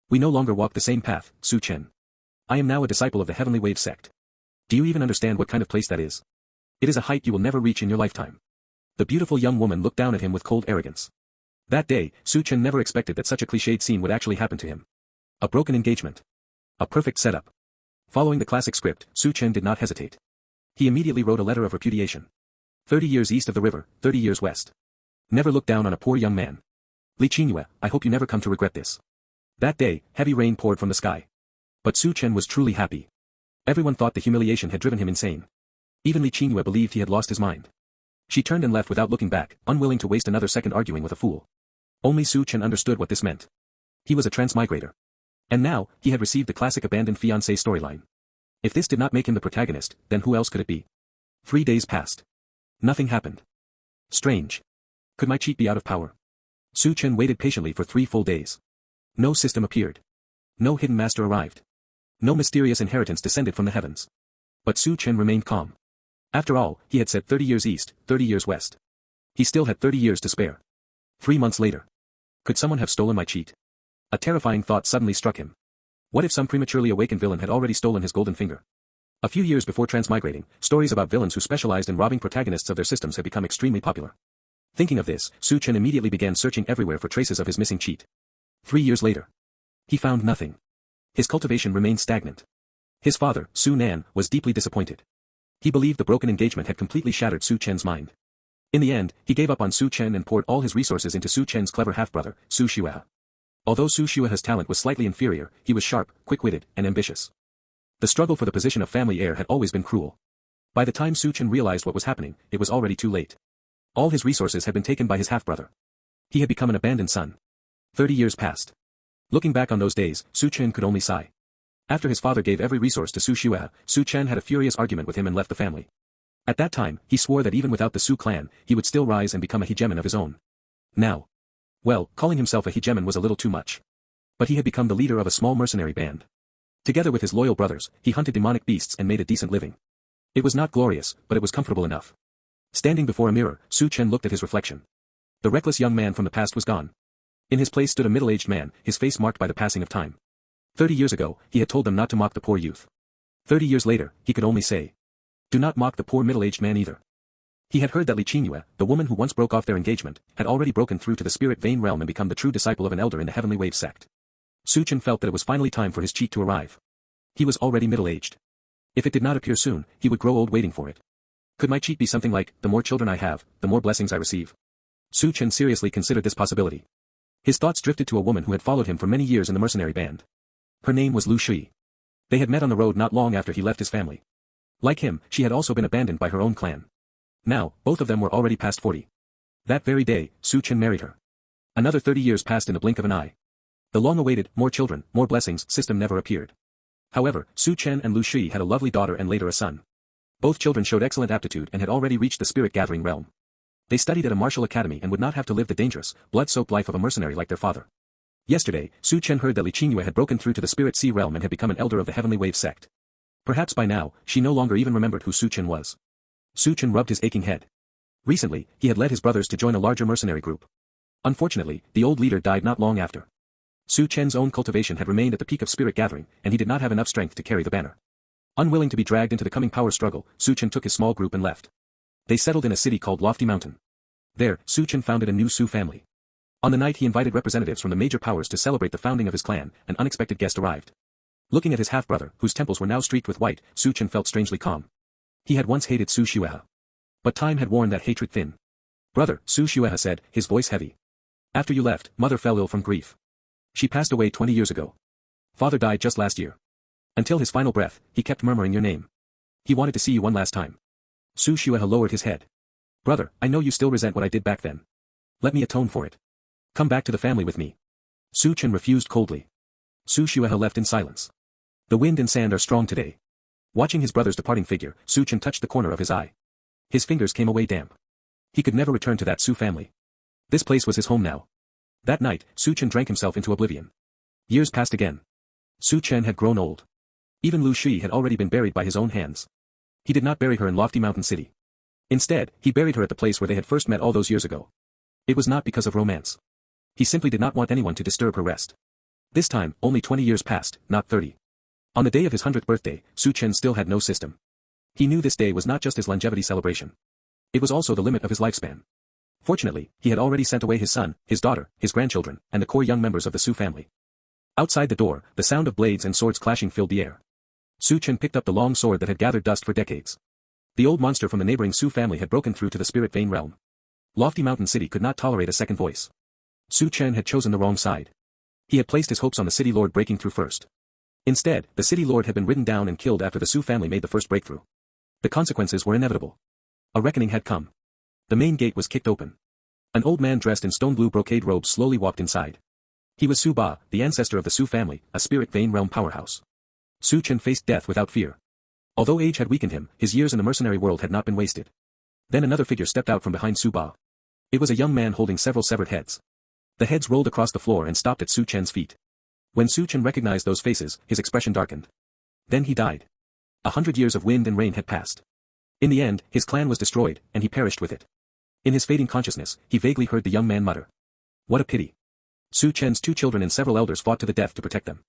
We no longer walk the same path, Su Chen. I am now a disciple of the Heavenly Wave sect. Do you even understand what kind of place that is? It is a height you will never reach in your lifetime. The beautiful young woman looked down at him with cold arrogance. That day, Su Chen never expected that such a cliched scene would actually happen to him. A broken engagement. A perfect setup. Following the classic script, Su Chen did not hesitate. He immediately wrote a letter of repudiation. 30 years east of the river, 30 years west. Never look down on a poor young man. Li Qingyue, I hope you never come to regret this. That day, heavy rain poured from the sky. But Su Chen was truly happy. Everyone thought the humiliation had driven him insane. Even Li Qingyue believed he had lost his mind. She turned and left without looking back, unwilling to waste another second arguing with a fool. Only Su Chen understood what this meant. He was a transmigrator. And now, he had received the classic abandoned fiancé storyline. If this did not make him the protagonist, then who else could it be? 3 days passed. Nothing happened. Strange. Could my cheat be out of power? Su Chen waited patiently for 3 full days. No system appeared. No hidden master arrived. No mysterious inheritance descended from the heavens. But Su Chen remained calm. After all, he had said 30 years east, 30 years west. He still had 30 years to spare. 3 months later. Could someone have stolen my cheat? A terrifying thought suddenly struck him. What if some prematurely awakened villain had already stolen his golden finger? A few years before transmigrating, stories about villains who specialized in robbing protagonists of their systems had become extremely popular. Thinking of this, Su Chen immediately began searching everywhere for traces of his missing cheat. 3 years later. He found nothing. His cultivation remained stagnant. His father, Su Nan, was deeply disappointed. He believed the broken engagement had completely shattered Su Chen's mind. In the end, he gave up on Su Chen and poured all his resources into Su Chen's clever half-brother, Su Xuehe. Although Su Xuehe's talent was slightly inferior, he was sharp, quick-witted, and ambitious. The struggle for the position of family heir had always been cruel. By the time Su Chen realized what was happening, it was already too late. All his resources had been taken by his half-brother. He had become an abandoned son. 30 years passed. Looking back on those days, Su Chen could only sigh. After his father gave every resource to Su Xuehe, Su Chen had a furious argument with him and left the family. At that time, he swore that even without the Su clan, he would still rise and become a hegemon of his own. Now. Well, calling himself a hegemon was a little too much. But he had become the leader of a small mercenary band. Together with his loyal brothers, he hunted demonic beasts and made a decent living. It was not glorious, but it was comfortable enough. Standing before a mirror, Su Chen looked at his reflection. The reckless young man from the past was gone. In his place stood a middle-aged man, his face marked by the passing of time. 30 years ago, he had told them not to mock the poor youth. 30 years later, he could only say, do not mock the poor middle-aged man either. He had heard that Li Qingyue, the woman who once broke off their engagement, had already broken through to the spirit vein realm and become the true disciple of an elder in the Heavenly Wave sect. Su Chen felt that it was finally time for his cheat to arrive. He was already middle-aged. If it did not appear soon, he would grow old waiting for it. Could my cheat be something like, the more children I have, the more blessings I receive? Su Chen seriously considered this possibility. His thoughts drifted to a woman who had followed him for many years in the mercenary band. Her name was Lu Shi. They had met on the road not long after he left his family. Like him, she had also been abandoned by her own clan. Now, both of them were already past 40. That very day, Su Chen married her. Another 30 years passed in the blink of an eye. The long-awaited, more children, more blessings system never appeared. However, Su Chen and Lu Shi had a lovely daughter and later a son. Both children showed excellent aptitude and had already reached the spirit-gathering realm. They studied at a martial academy and would not have to live the dangerous, blood-soaked life of a mercenary like their father. Yesterday, Su Chen heard that Li Qingyue had broken through to the spirit sea realm and had become an elder of the Heavenly Wave sect. Perhaps by now, she no longer even remembered who Su Chen was. Su Chen rubbed his aching head. Recently, he had led his brothers to join a larger mercenary group. Unfortunately, the old leader died not long after. Su Chen's own cultivation had remained at the peak of spirit gathering, and he did not have enough strength to carry the banner. Unwilling to be dragged into the coming power struggle, Su Chen took his small group and left. They settled in a city called Lofty Mountain. There, Su Chen founded a new Su family. On the night he invited representatives from the major powers to celebrate the founding of his clan, an unexpected guest arrived. Looking at his half-brother, whose temples were now streaked with white, Su Chen felt strangely calm. He had once hated Su Xuehe. But time had worn that hatred thin. Brother, Su Xuehe said, his voice heavy. After you left, mother fell ill from grief. She passed away 20 years ago. Father died just last year. Until his final breath, he kept murmuring your name. He wanted to see you one last time. Su Xuehe lowered his head. Brother, I know you still resent what I did back then. Let me atone for it. Come back to the family with me. Su Chen refused coldly. Su Xuehe left in silence. The wind and sand are strong today. Watching his brother's departing figure, Su Chen touched the corner of his eye. His fingers came away damp. He could never return to that Su family. This place was his home now. That night, Su Chen drank himself into oblivion. Years passed again. Su Chen had grown old. Even Lu Shi had already been buried by his own hands. He did not bury her in Lofty Mountain City. Instead, he buried her at the place where they had first met all those years ago. It was not because of romance. He simply did not want anyone to disturb her rest. This time, only 20 years passed, not 30. On the day of his 100th birthday, Su Chen still had no system. He knew this day was not just his longevity celebration. It was also the limit of his lifespan. Fortunately, he had already sent away his son, his daughter, his grandchildren, and the core young members of the Su family. Outside the door, the sound of blades and swords clashing filled the air. Su Chen picked up the long sword that had gathered dust for decades. The old monster from the neighboring Su family had broken through to the spirit vein realm. Lofty Mountain City could not tolerate a second voice. Su Chen had chosen the wrong side. He had placed his hopes on the city lord breaking through first. Instead, the city lord had been ridden down and killed after the Su family made the first breakthrough. The consequences were inevitable. A reckoning had come. The main gate was kicked open. An old man dressed in stone blue brocade robes slowly walked inside. He was Su Ba, the ancestor of the Su family, a spirit vein realm powerhouse. Su Chen faced death without fear. Although age had weakened him, his years in the mercenary world had not been wasted. Then another figure stepped out from behind Su Ba. It was a young man holding several severed heads. The heads rolled across the floor and stopped at Su Chen's feet. When Su Chen recognized those faces, his expression darkened. Then he died. 100 years of wind and rain had passed. In the end, his clan was destroyed, and he perished with it. In his fading consciousness, he vaguely heard the young man mutter. What a pity. Su Chen's 2 children and several elders fought to the death to protect them.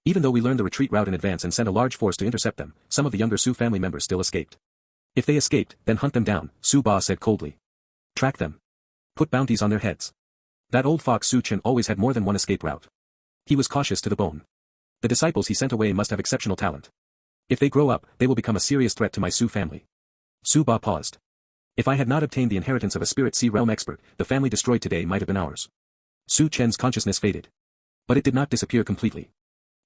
Even though we learned the retreat route in advance and sent a large force to intercept them, some of the younger Su family members still escaped. If they escaped, then hunt them down, Su Ba said coldly. Track them. Put bounties on their heads. That old fox Su Chen always had more than one escape route. He was cautious to the bone. The disciples he sent away must have exceptional talent. If they grow up, they will become a serious threat to my Su family. Su Ba paused. If I had not obtained the inheritance of a spirit sea realm expert, the family destroyed today might have been ours. Su Chen's consciousness faded. But it did not disappear completely.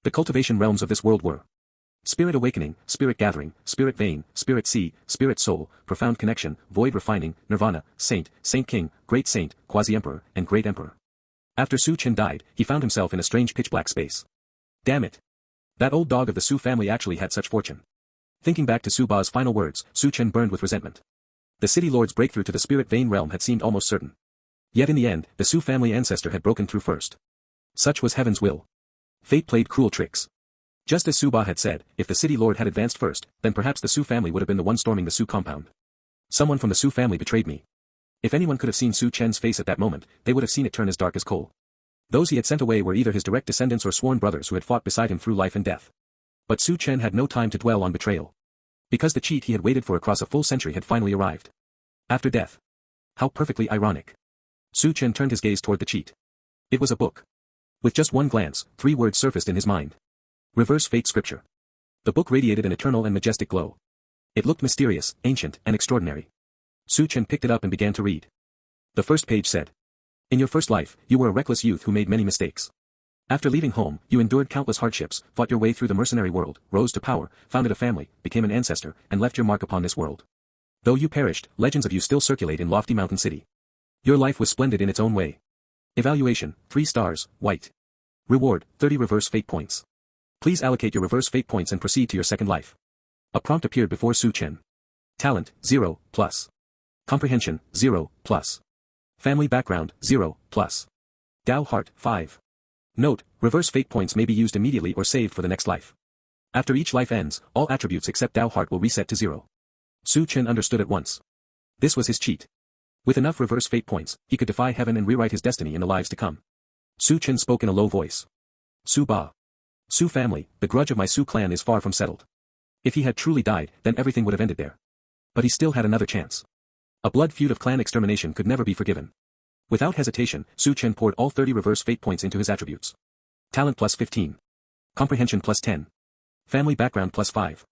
The cultivation realms of this world were spirit awakening, spirit gathering, spirit vein, spirit sea, spirit soul, profound connection, void refining, nirvana, saint, saint king, great saint, quasi-emperor, and great emperor. After Su Chen died, he found himself in a strange pitch-black space. Damn it. That old dog of the Su family actually had such fortune. Thinking back to Su Ba's final words, Su Chen burned with resentment. The city lord's breakthrough to the spirit vein realm had seemed almost certain. Yet in the end, the Su family ancestor had broken through first. Such was heaven's will. Fate played cruel tricks. Just as Su Ba had said, if the city lord had advanced first, then perhaps the Su family would have been the one storming the Su compound. Someone from the Su family betrayed me. If anyone could have seen Su Chen's face at that moment, they would have seen it turn as dark as coal. Those he had sent away were either his direct descendants or sworn brothers who had fought beside him through life and death. But Su Chen had no time to dwell on betrayal. Because the cheat he had waited for across a full century had finally arrived. After death. How perfectly ironic. Su Chen turned his gaze toward the cheat. It was a book. With just one glance, 3 words surfaced in his mind. Reverse Fate Scripture. The book radiated an eternal and majestic glow. It looked mysterious, ancient, and extraordinary. Su Chen picked it up and began to read. The first page said. In your first life, you were a reckless youth who made many mistakes. After leaving home, you endured countless hardships, fought your way through the mercenary world, rose to power, founded a family, became an ancestor, and left your mark upon this world. Though you perished, legends of you still circulate in Lofty Mountain City. Your life was splendid in its own way. Evaluation, 3 stars, white. Reward, 30 reverse fate points. Please allocate your reverse fate points and proceed to your second life. A prompt appeared before Su Chen. Talent, 0, plus. Comprehension, 0, plus. Family background, 0, plus. Dao Heart, 5. Note, reverse fate points may be used immediately or saved for the next life. After each life ends, all attributes except Dao Heart will reset to 0. Su Chen understood at once. This was his cheat. With enough reverse fate points, he could defy heaven and rewrite his destiny in the lives to come. Su Chen spoke in a low voice. Su Ba. Su family, the grudge of my Su clan is far from settled. If he had truly died, then everything would have ended there. But he still had another chance. A blood feud of clan extermination could never be forgiven. Without hesitation, Su Chen poured all 30 reverse fate points into his attributes. Talent plus 15. Comprehension plus 10. Family background plus 5.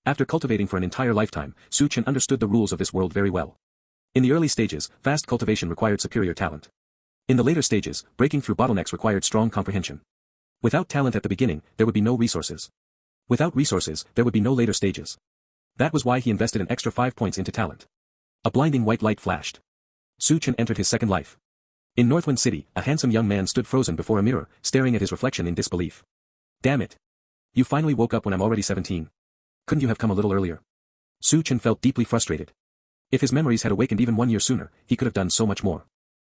After cultivating for an entire lifetime, Su Chen understood the rules of this world very well. In the early stages, fast cultivation required superior talent. In the later stages, breaking through bottlenecks required strong comprehension. Without talent at the beginning, there would be no resources. Without resources, there would be no later stages. That was why he invested an extra 5 points into talent. A blinding white light flashed. Su Chen entered his second life. In Northwind City, a handsome young man stood frozen before a mirror, staring at his reflection in disbelief. Damn it. You finally woke up when I'm already 17. Couldn't you have come a little earlier? Su Chen felt deeply frustrated. If his memories had awakened even 1 year sooner, he could have done so much more.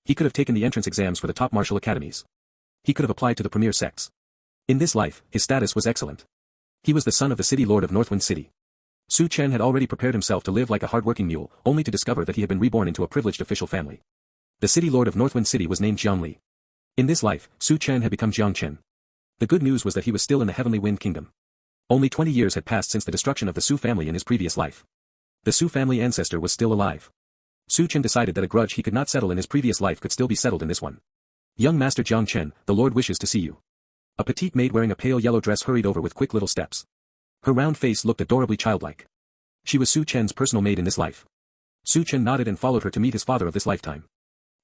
He could have taken the entrance exams for the top martial academies. He could have applied to the premier sects. In this life, his status was excellent. He was the son of the city lord of Northwind City. Su Chen had already prepared himself to live like a hard-working mule, only to discover that he had been reborn into a privileged official family. The city lord of Northwind City was named Jiang Li. In this life, Su Chen had become Jiang Chen. The good news was that he was still in the Heavenly Wind Kingdom. Only 20 years had passed since the destruction of the Su family in his previous life. The Su family ancestor was still alive. Su Chen decided that a grudge he could not settle in his previous life could still be settled in this one. Young Master Jiang Chen, the Lord wishes to see you. A petite maid wearing a pale yellow dress hurried over with quick little steps. Her round face looked adorably childlike. She was Su Chen's personal maid in this life. Su Chen nodded and followed her to meet his father of this lifetime.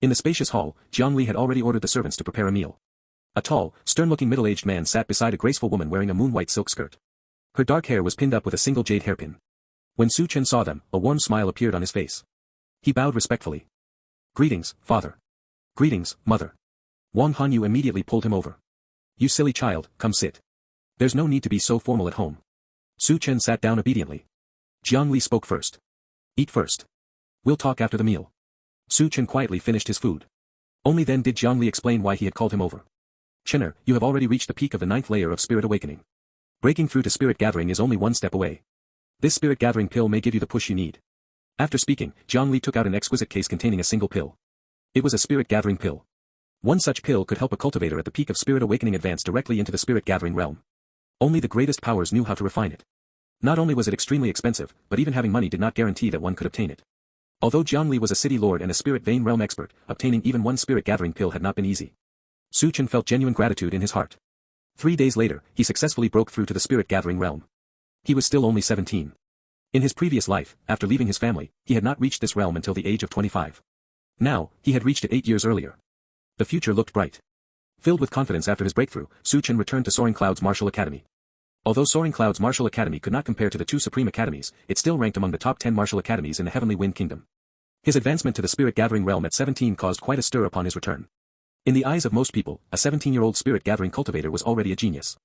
In the spacious hall, Jiang Li had already ordered the servants to prepare a meal. A tall, stern-looking middle-aged man sat beside a graceful woman wearing a moon-white silk skirt. Her dark hair was pinned up with a single jade hairpin. When Su Chen saw them, a warm smile appeared on his face. He bowed respectfully. Greetings, father. Greetings, mother. Wang Hanyu immediately pulled him over. You silly child, come sit. There's no need to be so formal at home. Su Chen sat down obediently. Jiang Li spoke first. Eat first. We'll talk after the meal. Su Chen quietly finished his food. Only then did Jiang Li explain why he had called him over. Chener, you have already reached the peak of the 9th layer of spirit awakening. Breaking through to spirit gathering is only one step away. This spirit gathering pill may give you the push you need. After speaking, Jiang Li took out an exquisite case containing a single pill. It was a spirit gathering pill. One such pill could help a cultivator at the peak of spirit awakening advance directly into the spirit gathering realm. Only the greatest powers knew how to refine it. Not only was it extremely expensive, but even having money did not guarantee that one could obtain it. Although Jiang Li was a city lord and a spirit vein realm expert, obtaining even one spirit gathering pill had not been easy. Su Chen felt genuine gratitude in his heart. 3 days later, he successfully broke through to the spirit gathering realm. He was still only 17. In his previous life, after leaving his family, he had not reached this realm until the age of 25. Now, he had reached it 8 years earlier. The future looked bright. Filled with confidence after his breakthrough, Su Chen returned to Soaring Cloud's Martial Academy. Although Soaring Cloud's Martial Academy could not compare to the 2 Supreme Academies, it still ranked among the top 10 martial academies in the Heavenly Wind Kingdom. His advancement to the spirit gathering realm at 17 caused quite a stir upon his return. In the eyes of most people, a 17-year-old spirit gathering cultivator was already a genius.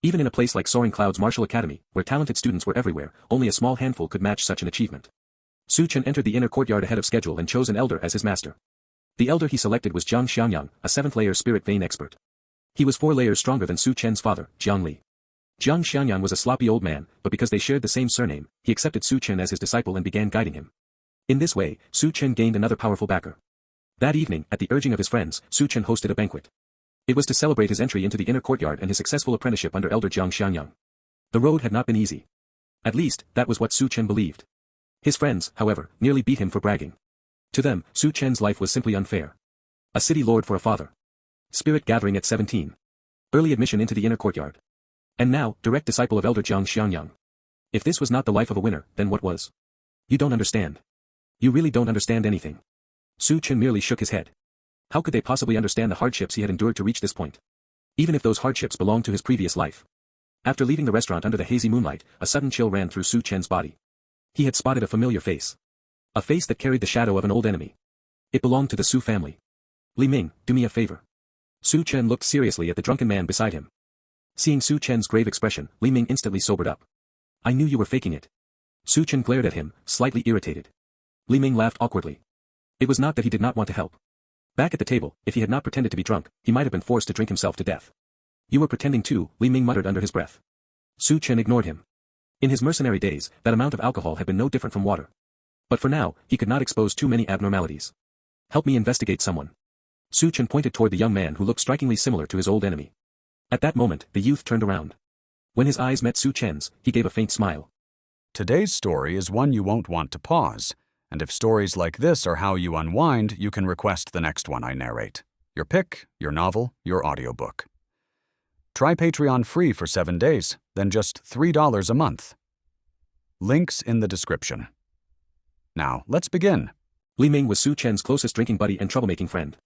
Even in a place like Soaring Cloud's Martial Academy, where talented students were everywhere, only a small handful could match such an achievement. Su Chen entered the inner courtyard ahead of schedule and chose an elder as his master. The elder he selected was Jiang Xiangyang, a 7th-layer spirit vein expert. He was 4 layers stronger than Su Chen's father, Jiang Li. Jiang Xiangyang was a sloppy old man, but because they shared the same surname, he accepted Su Chen as his disciple and began guiding him. In this way, Su Chen gained another powerful backer. That evening, at the urging of his friends, Su Chen hosted a banquet. It was to celebrate his entry into the inner courtyard and his successful apprenticeship under Elder Jiang Xiangyang. The road had not been easy. At least, that was what Su Chen believed. His friends, however, nearly beat him for bragging. To them, Su Chen's life was simply unfair. A city lord for a father. Spirit gathering at 17. Early admission into the inner courtyard. And now, direct disciple of Elder Jiang Xiangyang. If this was not the life of a winner, then what was? You don't understand. You really don't understand anything. Su Chen merely shook his head. How could they possibly understand the hardships he had endured to reach this point? Even if those hardships belonged to his previous life. After leaving the restaurant under the hazy moonlight, a sudden chill ran through Su Chen's body. He had spotted a familiar face. A face that carried the shadow of an old enemy. It belonged to the Su family. Li Ming, do me a favor. Su Chen looked seriously at the drunken man beside him. Seeing Su Chen's grave expression, Li Ming instantly sobered up. I knew you were faking it. Su Chen glared at him, slightly irritated. Li Ming laughed awkwardly. It was not that he did not want to help. Back at the table, if he had not pretended to be drunk, he might have been forced to drink himself to death. You were pretending too, Li Ming muttered under his breath. Su Chen ignored him. In his mercenary days, that amount of alcohol had been no different from water. But for now, he could not expose too many abnormalities. Help me investigate someone. Su Chen pointed toward the young man who looked strikingly similar to his old enemy. At that moment, the youth turned around. When his eyes met Su Chen's, he gave a faint smile. Today's story is one you won't want to pause, and if stories like this are how you unwind, you can request the next one I narrate. Your pick, your novel, your audiobook. Try Patreon free for 7 days, then just $3 a month. Links in the description. Now, let's begin. Li Ming was Su Chen's closest drinking buddy and troublemaking friend.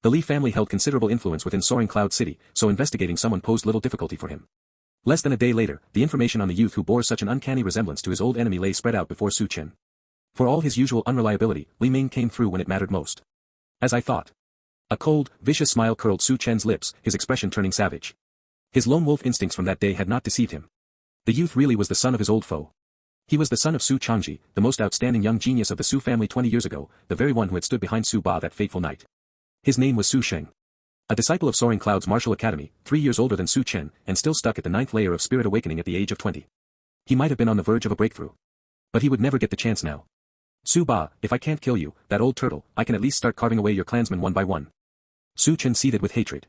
The Li family held considerable influence within Soaring Cloud City, so investigating someone posed little difficulty for him. Less than a day later, the information on the youth who bore such an uncanny resemblance to his old enemy lay spread out before Su Chen. For all his usual unreliability, Li Ming came through when it mattered most. As I thought. A cold, vicious smile curled Su Chen's lips, his expression turning savage. His lone wolf instincts from that day had not deceived him. The youth really was the son of his old foe. He was the son of Su Changji, the most outstanding young genius of the Su family 20 years ago, the very one who had stood behind Su Ba that fateful night. His name was Su Sheng. A disciple of Soaring Cloud's Martial Academy, 3 years older than Su Chen, and still stuck at the 9th layer of spirit awakening at the age of 20. He might have been on the verge of a breakthrough. But he would never get the chance now. Su Ba, if I can't kill you, that old turtle, I can at least start carving away your clansmen one by one. Su Chen seethed with hatred.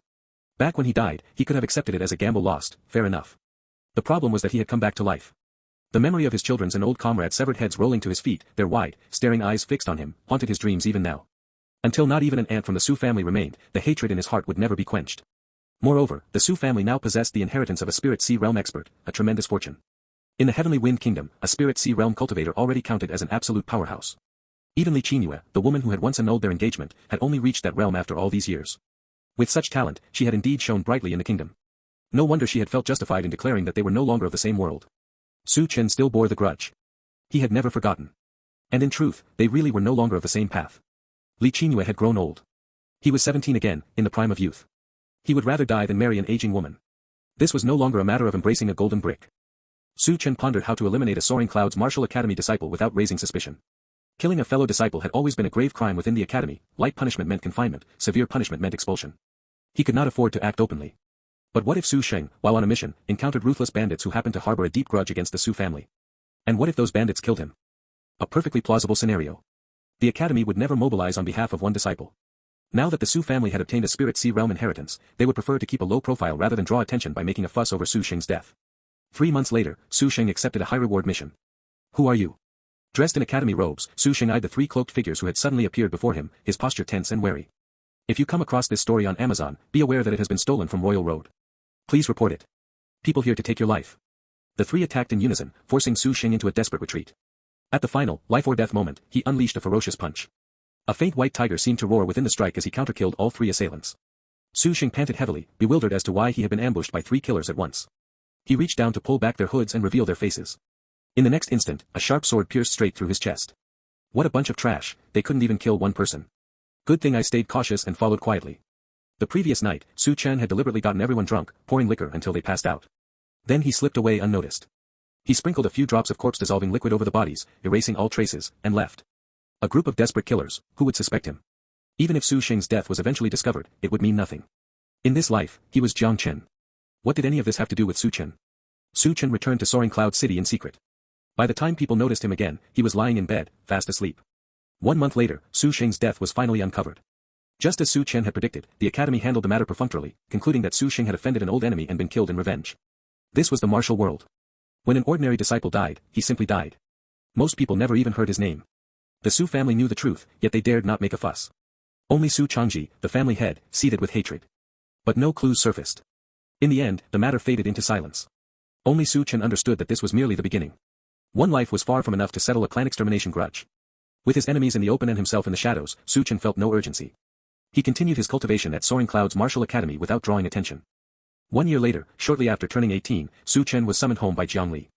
Back when he died, he could have accepted it as a gamble lost, fair enough. The problem was that he had come back to life. The memory of his children's and old comrades' severed heads rolling to his feet, their wide, staring eyes fixed on him, haunted his dreams even now. Until not even an ant from the Su family remained, the hatred in his heart would never be quenched. Moreover, the Su family now possessed the inheritance of a spirit sea realm expert, a tremendous fortune. In the Heavenly Wind Kingdom, a spirit sea realm cultivator already counted as an absolute powerhouse. Even Li Qingyue, the woman who had once annulled their engagement, had only reached that realm after all these years. With such talent, she had indeed shone brightly in the kingdom. No wonder she had felt justified in declaring that they were no longer of the same world. Su Chen still bore the grudge. He had never forgotten. And in truth, they really were no longer of the same path. Li Qingyue had grown old. He was 17 again, in the prime of youth. He would rather die than marry an aging woman. This was no longer a matter of embracing a golden brick. Su Chen pondered how to eliminate a Soaring Clouds Martial Academy disciple without raising suspicion. Killing a fellow disciple had always been a grave crime within the academy, light punishment meant confinement, severe punishment meant expulsion. He could not afford to act openly. But what if Su Sheng, while on a mission, encountered ruthless bandits who happened to harbor a deep grudge against the Su family? And what if those bandits killed him? A perfectly plausible scenario. The academy would never mobilize on behalf of one disciple. Now that the Su family had obtained a spirit sea realm inheritance, they would prefer to keep a low profile rather than draw attention by making a fuss over Su Sheng's death. 3 months later, Su Sheng accepted a high-reward mission. Who are you? Dressed in academy robes, Su Sheng eyed the 3 cloaked figures who had suddenly appeared before him, his posture tense and wary. If you come across this story on Amazon, be aware that it has been stolen from Royal Road. Please report it. People here to take your life. The 3 attacked in unison, forcing Su Sheng into a desperate retreat. At the final, life-or-death moment, he unleashed a ferocious punch. A faint white tiger seemed to roar within the strike as he counter-killed all 3 assailants. Su Sheng panted heavily, bewildered as to why he had been ambushed by 3 killers at once. He reached down to pull back their hoods and reveal their faces. In the next instant, a sharp sword pierced straight through his chest. What a bunch of trash, they couldn't even kill one person. Good thing I stayed cautious and followed quietly. The previous night, Su Chen had deliberately gotten everyone drunk, pouring liquor until they passed out. Then he slipped away unnoticed. He sprinkled a few drops of corpse-dissolving liquid over the bodies, erasing all traces, and left. A group of desperate killers, who would suspect him? Even if Su Sheng's death was eventually discovered, it would mean nothing. In this life, he was Jiang Chen. What did any of this have to do with Su Chen? Su Chen returned to Soaring Cloud City in secret. By the time people noticed him again, he was lying in bed, fast asleep. 1 month later, Su Sheng's death was finally uncovered. Just as Su Chen had predicted, the academy handled the matter perfunctorily, concluding that Su Sheng had offended an old enemy and been killed in revenge. This was the martial world. When an ordinary disciple died, he simply died. Most people never even heard his name. The Su family knew the truth, yet they dared not make a fuss. Only Su Changji, the family head, seethed with hatred. But no clues surfaced. In the end, the matter faded into silence. Only Su Chen understood that this was merely the beginning. One life was far from enough to settle a clan extermination grudge. With his enemies in the open and himself in the shadows, Su Chen felt no urgency. He continued his cultivation at Soaring Cloud's Martial Academy without drawing attention. 1 year later, shortly after turning 18, Su Chen was summoned home by Jiang Li.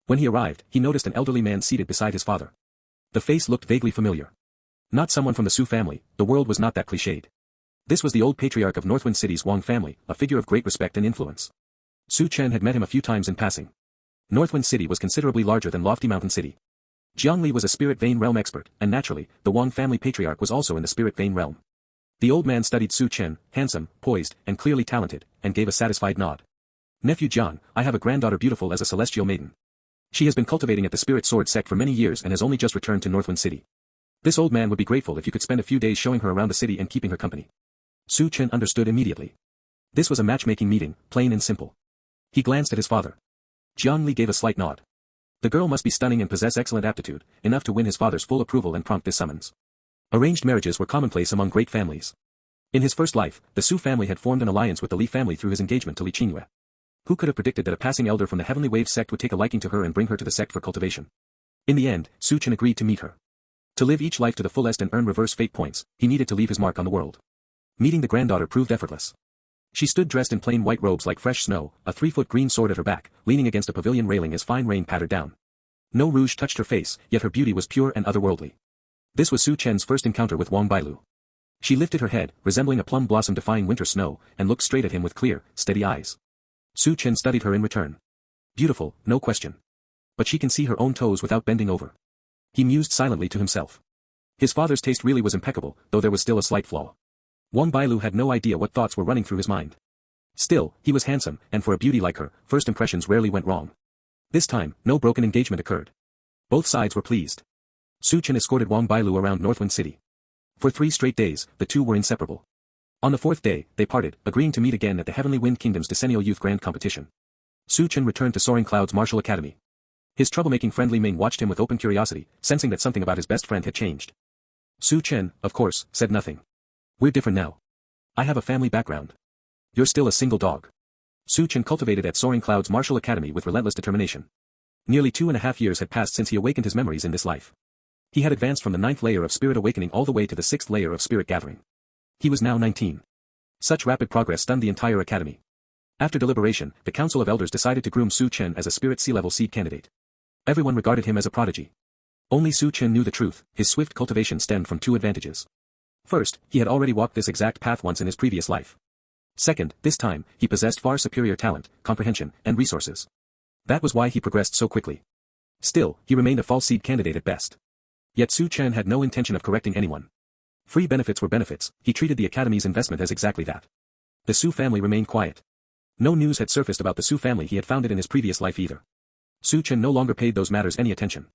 When he arrived, he noticed an elderly man seated beside his father. The face looked vaguely familiar. Not someone from the Su family, the world was not that cliched. This was the old patriarch of Northwind City's Wang family, a figure of great respect and influence. Su Chen had met him a few times in passing. Northwind City was considerably larger than Lofty Mountain City. Jiang Li was a spirit vein realm expert, and naturally, the Wang family patriarch was also in the spirit vein realm. The old man studied Su Chen, handsome, poised, and clearly talented, and gave a satisfied nod. Nephew Jiang, I have a granddaughter beautiful as a celestial maiden. She has been cultivating at the Spirit Sword sect for many years and has only just returned to Northwind City. This old man would be grateful if you could spend a few days showing her around the city and keeping her company. Su Chen understood immediately. This was a matchmaking meeting, plain and simple. He glanced at his father. Jiang Li gave a slight nod. The girl must be stunning and possess excellent aptitude, enough to win his father's full approval and prompt this summons. Arranged marriages were commonplace among great families. In his first life, the Su family had formed an alliance with the Li family through his engagement to Li Qingyue. Who could have predicted that a passing elder from the Heavenly Wave sect would take a liking to her and bring her to the sect for cultivation? In the end, Su Chen agreed to meet her. To live each life to the fullest and earn reverse fate points, he needed to leave his mark on the world. Meeting the granddaughter proved effortless. She stood dressed in plain white robes like fresh snow, a 3-foot green sword at her back, leaning against a pavilion railing as fine rain pattered down. No rouge touched her face, yet her beauty was pure and otherworldly. This was Su Chen's first encounter with Wang Bailu. She lifted her head, resembling a plum blossom defying winter snow, and looked straight at him with clear, steady eyes. Su Chen studied her in return. Beautiful, no question. But she can see her own toes without bending over. He mused silently to himself. His father's taste really was impeccable, though there was still a slight flaw. Wang Bailu had no idea what thoughts were running through his mind. Still, he was handsome, and for a beauty like her, first impressions rarely went wrong. This time, no broken engagement occurred. Both sides were pleased. Su Chen escorted Wang Bailu around Northwind City. For 3 straight days, the two were inseparable. On the fourth day, they parted, agreeing to meet again at the Heavenly Wind Kingdom's Decennial Youth Grand Competition. Su Chen returned to Soaring Cloud's martial academy. His troublemaking friend Li Ming watched him with open curiosity, sensing that something about his best friend had changed. Su Chen, of course, said nothing. We're different now. I have a family background. You're still a single dog. Su Chen cultivated at Soaring Cloud's martial academy with relentless determination. Nearly 2.5 years had passed since he awakened his memories in this life. He had advanced from the 9th layer of spirit awakening all the way to the 6th layer of spirit gathering. He was now 19. Such rapid progress stunned the entire academy. After deliberation, the Council of Elders decided to groom Su Chen as a spirit sea-level seed candidate. Everyone regarded him as a prodigy. Only Su Chen knew the truth. His swift cultivation stemmed from two advantages. First, he had already walked this exact path once in his previous life. Second, this time, he possessed far superior talent, comprehension, and resources. That was why he progressed so quickly. Still, he remained a false seed candidate at best. Yet Su Chen had no intention of correcting anyone. Free benefits were benefits. He treated the academy's investment as exactly that. The Su family remained quiet. No news had surfaced about the Su family he had founded in his previous life either. Su Chen no longer paid those matters any attention.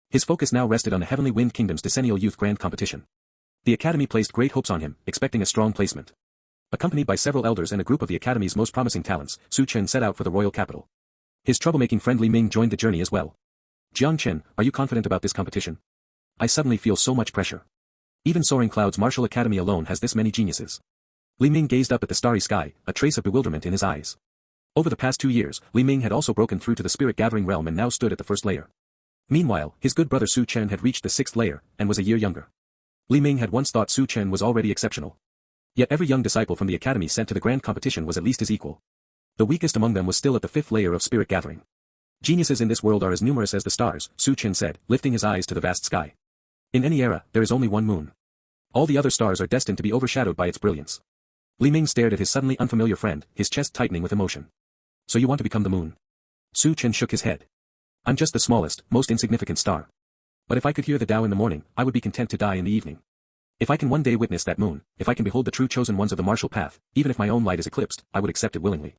His focus now rested on the Heavenly Wind Kingdom's Decennial Youth Grand Competition. The academy placed great hopes on him, expecting a strong placement. Accompanied by several elders and a group of the academy's most promising talents, Su Chen set out for the royal capital. His troublemaking friend Li Ming joined the journey as well. Jiang Chen, are you confident about this competition? I suddenly feel so much pressure. Even Soaring Cloud's martial academy alone has this many geniuses. Li Ming gazed up at the starry sky, a trace of bewilderment in his eyes. Over the past 2 years, Li Ming had also broken through to the spirit gathering realm and now stood at the 1st layer. Meanwhile, his good brother Su Chen had reached the 6th layer, and was a year younger. Li Ming had once thought Su Chen was already exceptional. Yet every young disciple from the academy sent to the grand competition was at least his equal. The weakest among them was still at the 5th layer of spirit gathering. Geniuses in this world are as numerous as the stars, Su Chen said, lifting his eyes to the vast sky. In any era, there is only one moon. All the other stars are destined to be overshadowed by its brilliance. Li Ming stared at his suddenly unfamiliar friend, his chest tightening with emotion. So you want to become the moon? Su Chen shook his head. I'm just the smallest, most insignificant star. But if I could hear the Tao in the morning, I would be content to die in the evening. If I can one day witness that moon, if I can behold the true chosen ones of the martial path, even if my own light is eclipsed, I would accept it willingly.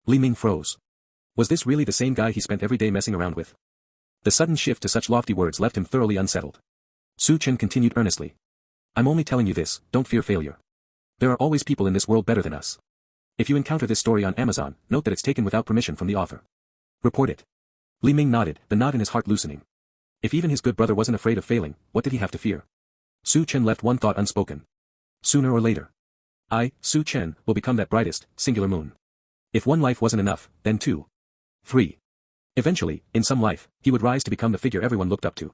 Li Ming froze. Was this really the same guy he spent every day messing around with? The sudden shift to such lofty words left him thoroughly unsettled. Su Chen continued earnestly. I'm only telling you this, don't fear failure. There are always people in this world better than us. If you encounter this story on Amazon, note that it's taken without permission from the author. Report it. Li Ming nodded, the knot in his heart loosening. If even his good brother wasn't afraid of failing, what did he have to fear? Su Chen left one thought unspoken. Sooner or later, I, Su Chen, will become that brightest, singular moon. If one life wasn't enough, then 2. 3. Eventually, in some life, he would rise to become the figure everyone looked up to.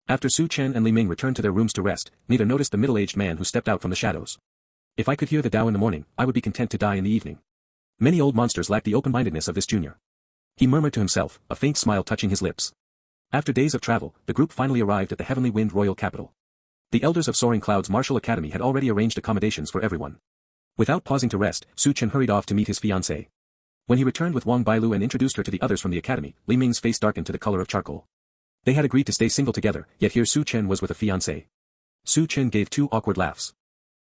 After Su Chen and Li Ming returned to their rooms to rest, neither noticed the middle-aged man who stepped out from the shadows. If I could hear the Tao in the morning, I would be content to die in the evening. Many old monsters lack the open-mindedness of this junior. He murmured to himself, a faint smile touching his lips. After days of travel, the group finally arrived at the Heavenly Wind Royal Capital. The elders of Soaring Cloud's martial academy had already arranged accommodations for everyone. Without pausing to rest, Su Chen hurried off to meet his fiancée. When he returned with Wang Bailu and introduced her to the others from the academy, Li Ming's face darkened to the color of charcoal. They had agreed to stay single together, yet here Su Chen was with a fiancée. Su Chen gave 2 awkward laughs.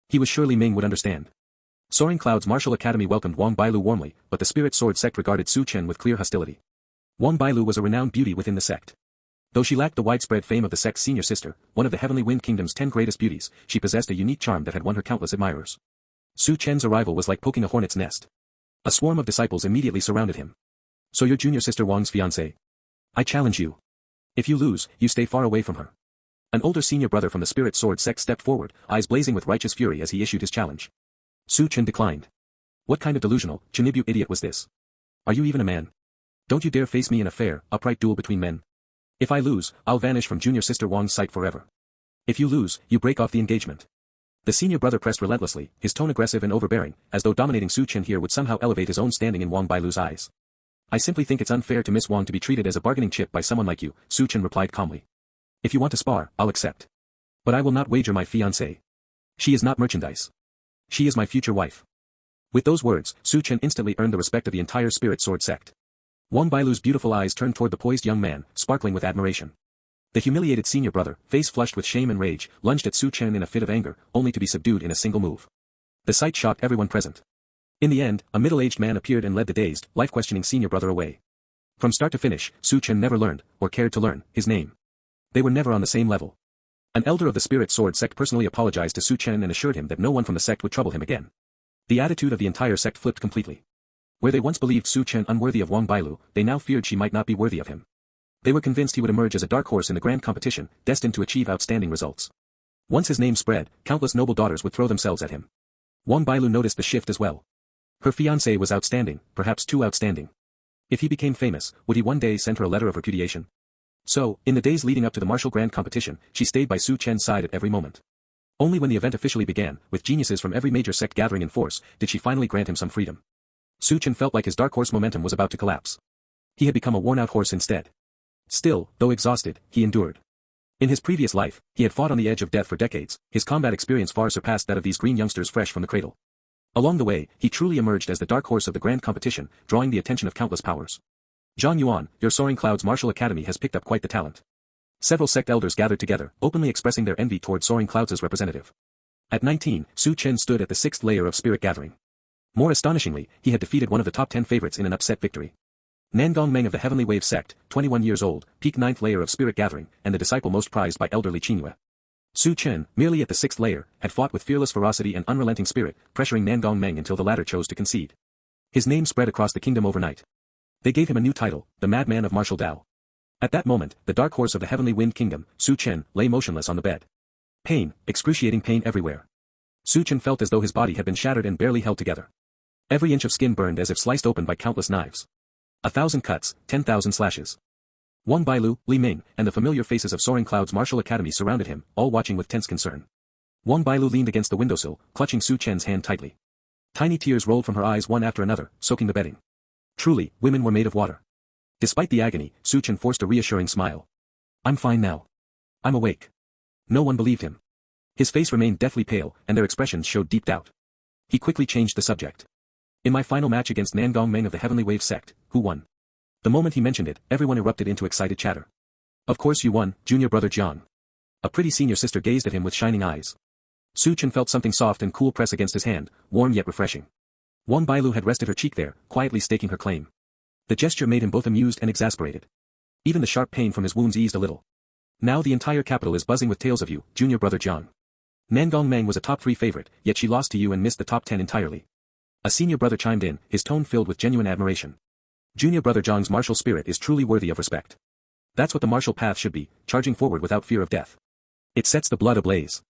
He was sure Li Ming would understand. Soaring Cloud's martial academy welcomed Wang Bailu warmly, but the Spirit Sword sect regarded Su Chen with clear hostility. Wang Bailu was a renowned beauty within the sect. Though she lacked the widespread fame of the sect's senior sister, one of the Heavenly Wind Kingdom's 10 greatest beauties, she possessed a unique charm that had won her countless admirers. Su Chen's arrival was like poking a hornet's nest. A swarm of disciples immediately surrounded him. So your junior sister Wang's fiancé? I challenge you. If you lose, you stay far away from her. An older senior brother from the Spirit Sword sect stepped forward, eyes blazing with righteous fury as he issued his challenge. Su Chen declined. What kind of delusional, Chinibu idiot was this? Are you even a man? Don't you dare face me in a fair, upright duel between men. If I lose, I'll vanish from junior sister Wang's sight forever. If you lose, you break off the engagement. The senior brother pressed relentlessly, his tone aggressive and overbearing, as though dominating Su Chen here would somehow elevate his own standing in Wang Bailu's eyes. I simply think it's unfair to Miss Wang to be treated as a bargaining chip by someone like you, Su Chen replied calmly. If you want to spar, I'll accept. But I will not wager my fiancée. She is not merchandise. She is my future wife. With those words, Su Chen instantly earned the respect of the entire Spirit Sword sect. Wang Bailu's beautiful eyes turned toward the poised young man, sparkling with admiration. The humiliated senior brother, face flushed with shame and rage, lunged at Su Chen in a fit of anger, only to be subdued in a single move. The sight shocked everyone present. In the end, a middle-aged man appeared and led the dazed, life-questioning senior brother away. From start to finish, Su Chen never learned, or cared to learn, his name. They were never on the same level. An elder of the Spirit Sword sect personally apologized to Su Chen and assured him that no one from the sect would trouble him again. The attitude of the entire sect flipped completely. Where they once believed Su Chen unworthy of Wang Bailu, they now feared she might not be worthy of him. They were convinced he would emerge as a dark horse in the grand competition, destined to achieve outstanding results. Once his name spread, countless noble daughters would throw themselves at him. Wang Bailu noticed the shift as well. Her fiancé was outstanding, perhaps too outstanding. If he became famous, would he one day send her a letter of repudiation? So, in the days leading up to the martial grand competition, she stayed by Su Chen's side at every moment. Only when the event officially began, with geniuses from every major sect gathering in force, did she finally grant him some freedom. Su Chen felt like his dark horse momentum was about to collapse. He had become a worn-out horse instead. Still, though exhausted, he endured. In his previous life, he had fought on the edge of death for decades, his combat experience far surpassed that of these green youngsters fresh from the cradle. Along the way, he truly emerged as the dark horse of the grand competition, drawing the attention of countless powers. Zhang Yuan, your Soaring Clouds Martial Academy has picked up quite the talent. Several sect elders gathered together, openly expressing their envy toward Soaring Clouds' representative. At 19, Su Chen stood at the 6th layer of spirit gathering. More astonishingly, he had defeated one of the top 10 favorites in an upset victory. Nangong Meng of the Heavenly Wave sect, 21 years old, peak 9th layer of spirit gathering, and the disciple most prized by elderly Qingyue. Su Chen, merely at the 6th layer, had fought with fearless ferocity and unrelenting spirit, pressuring Nangong Meng until the latter chose to concede. His name spread across the kingdom overnight. They gave him a new title, the Madman of Martial Dao. At that moment, the dark horse of the Heavenly Wind Kingdom, Su Chen, lay motionless on the bed. Pain, excruciating pain everywhere. Su Chen felt as though his body had been shattered and barely held together. Every inch of skin burned as if sliced open by countless knives. 1,000 cuts, 10,000 slashes. Wang Bailu, Li Ming, and the familiar faces of Soaring Clouds Martial Academy surrounded him, all watching with tense concern. Wang Bailu leaned against the windowsill, clutching Su Chen's hand tightly. Tiny tears rolled from her eyes one after another, soaking the bedding. Truly, women were made of water. Despite the agony, Su Chen forced a reassuring smile. I'm fine now. I'm awake. No one believed him. His face remained deathly pale, and their expressions showed deep doubt. He quickly changed the subject. In my final match against Nangong Meng of the Heavenly Wave sect, who won? The moment he mentioned it, everyone erupted into excited chatter. Of course you won, junior brother Jiang. A pretty senior sister gazed at him with shining eyes. Su Chen felt something soft and cool press against his hand, warm yet refreshing. Wang Bailu had rested her cheek there, quietly staking her claim. The gesture made him both amused and exasperated. Even the sharp pain from his wounds eased a little. Now the entire capital is buzzing with tales of you, junior brother Jiang. Nangong Meng was a top 3 favorite, yet she lost to you and missed the top 10 entirely. A senior brother chimed in, his tone filled with genuine admiration. Junior brother Jiang's martial spirit is truly worthy of respect. That's what the martial path should be, charging forward without fear of death. It sets the blood ablaze.